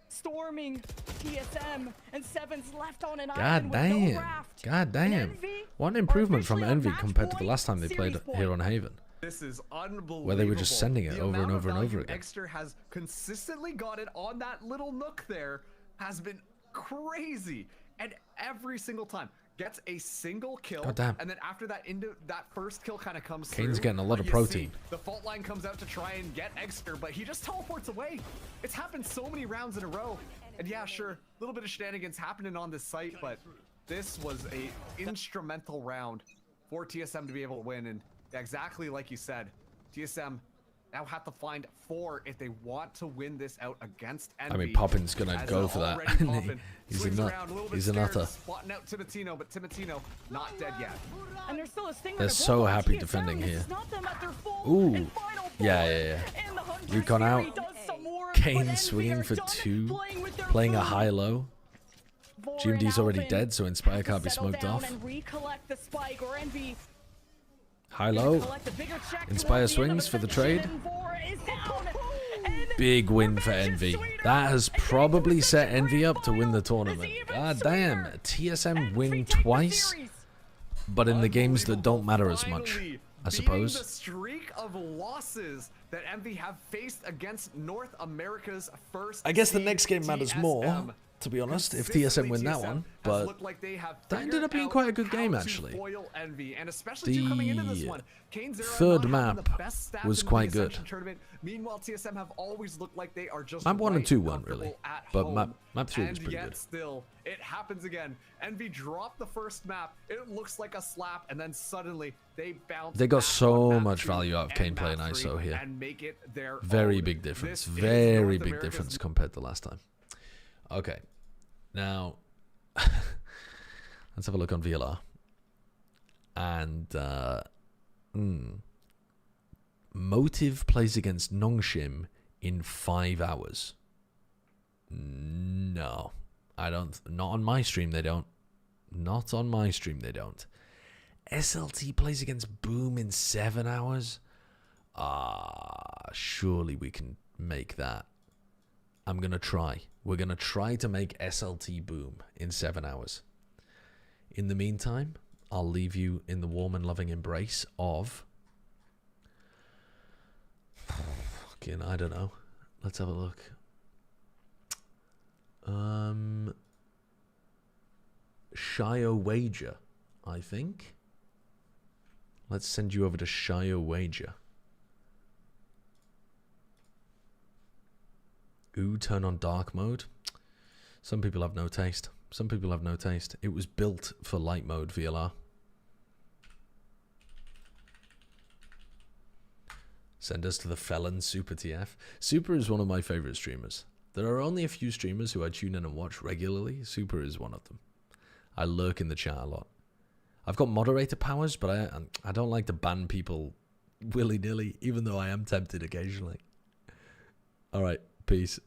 Storming TSM, and Seven's left on an God island with no damn. raft. God damn. What an improvement from Envy compared to the last time they played here on Haven. This is unbelievable. Where they were just sending it The over and amount of over and over value again. Extra has consistently got it on that little nook there has been crazy, and every single time gets a single kill. God damn. And then after that, that first kill kind of comes Kane's through. getting a lot of You protein. see the fault line comes out to try and get Extra, but he just teleports away. It's happened so many rounds in a row. And yeah, sure, a little bit of shenanigans happening on this site, but this was a instrumental round for TSM to be able to win. And exactly like you said, TSM now have to find 4 if they want to win this out against Envy. I mean, Poppin's gonna go for that. He's a nut. He's a nutter. Spotting out Timotino, but Timotino not dead yet. And there's still a stinger They're to so blow on happy TSM. defending This here. is not them at their full Ooh. and final Yeah. And the Hunter's Recon Fury out. does some work, but Kane Envy swinging are for done 2, playing with their playing a food. high-low. GMD's already dead, so Inspire can't be Settle smoked down off. and recollect the spike, or Envy High-low. collect a bigger check Inspire towards the end of swings for the Ascension, trade. and 4 is down. And Big win for Envy. That has probably set Envy up to win the tournament. God damn. TSM win twice, but in the games that don't matter as much, I Beating the suppose. streak of losses that Envy have faced against North America's first. I guess the seed next game matters more, TSM. to be honest, if TSM win that one, but that ended up being quite a good game, actually. The third map was quite good. Meanwhile, TSM have always looked like they are just Map 1 and right 2 weren't really, comfortable at but home. map 3 was And pretty yet good. still, it happens again. Envy dropped the first map. It looks like a slap, and then suddenly they bounce. They got back so on map much 2 value out of Kane and playing map 3 ISO here. and make it their Very own. big difference. This is Very North big America's difference compared to last time. Okay. Now, let's have a look on VLR. And, Motive plays against Nongshim in 5 hours. No. I don't. Not on my stream, they don't. Not on my stream, they don't. SLT plays against Boom in 7 hours? Surely we can make that. I'm going to try. We're going to try to make SLT Boom in 7 hours. In the meantime, I'll leave you in the warm and loving embrace of... Fucking, I don't know. Let's have a look. Shio Wager, I think. Let's send you over to Shio Wager. Ooh, turn on dark mode. Some people have no taste. Some people have no taste. It was built for light mode VLR. Send us to the Felon Super TF. Super is one of my favorite streamers. There are only a few streamers who I tune in and watch regularly. Super is one of them. I lurk in the chat a lot. I've got moderator powers, but I don't like to ban people willy-nilly, even though I am tempted occasionally. All right, peace.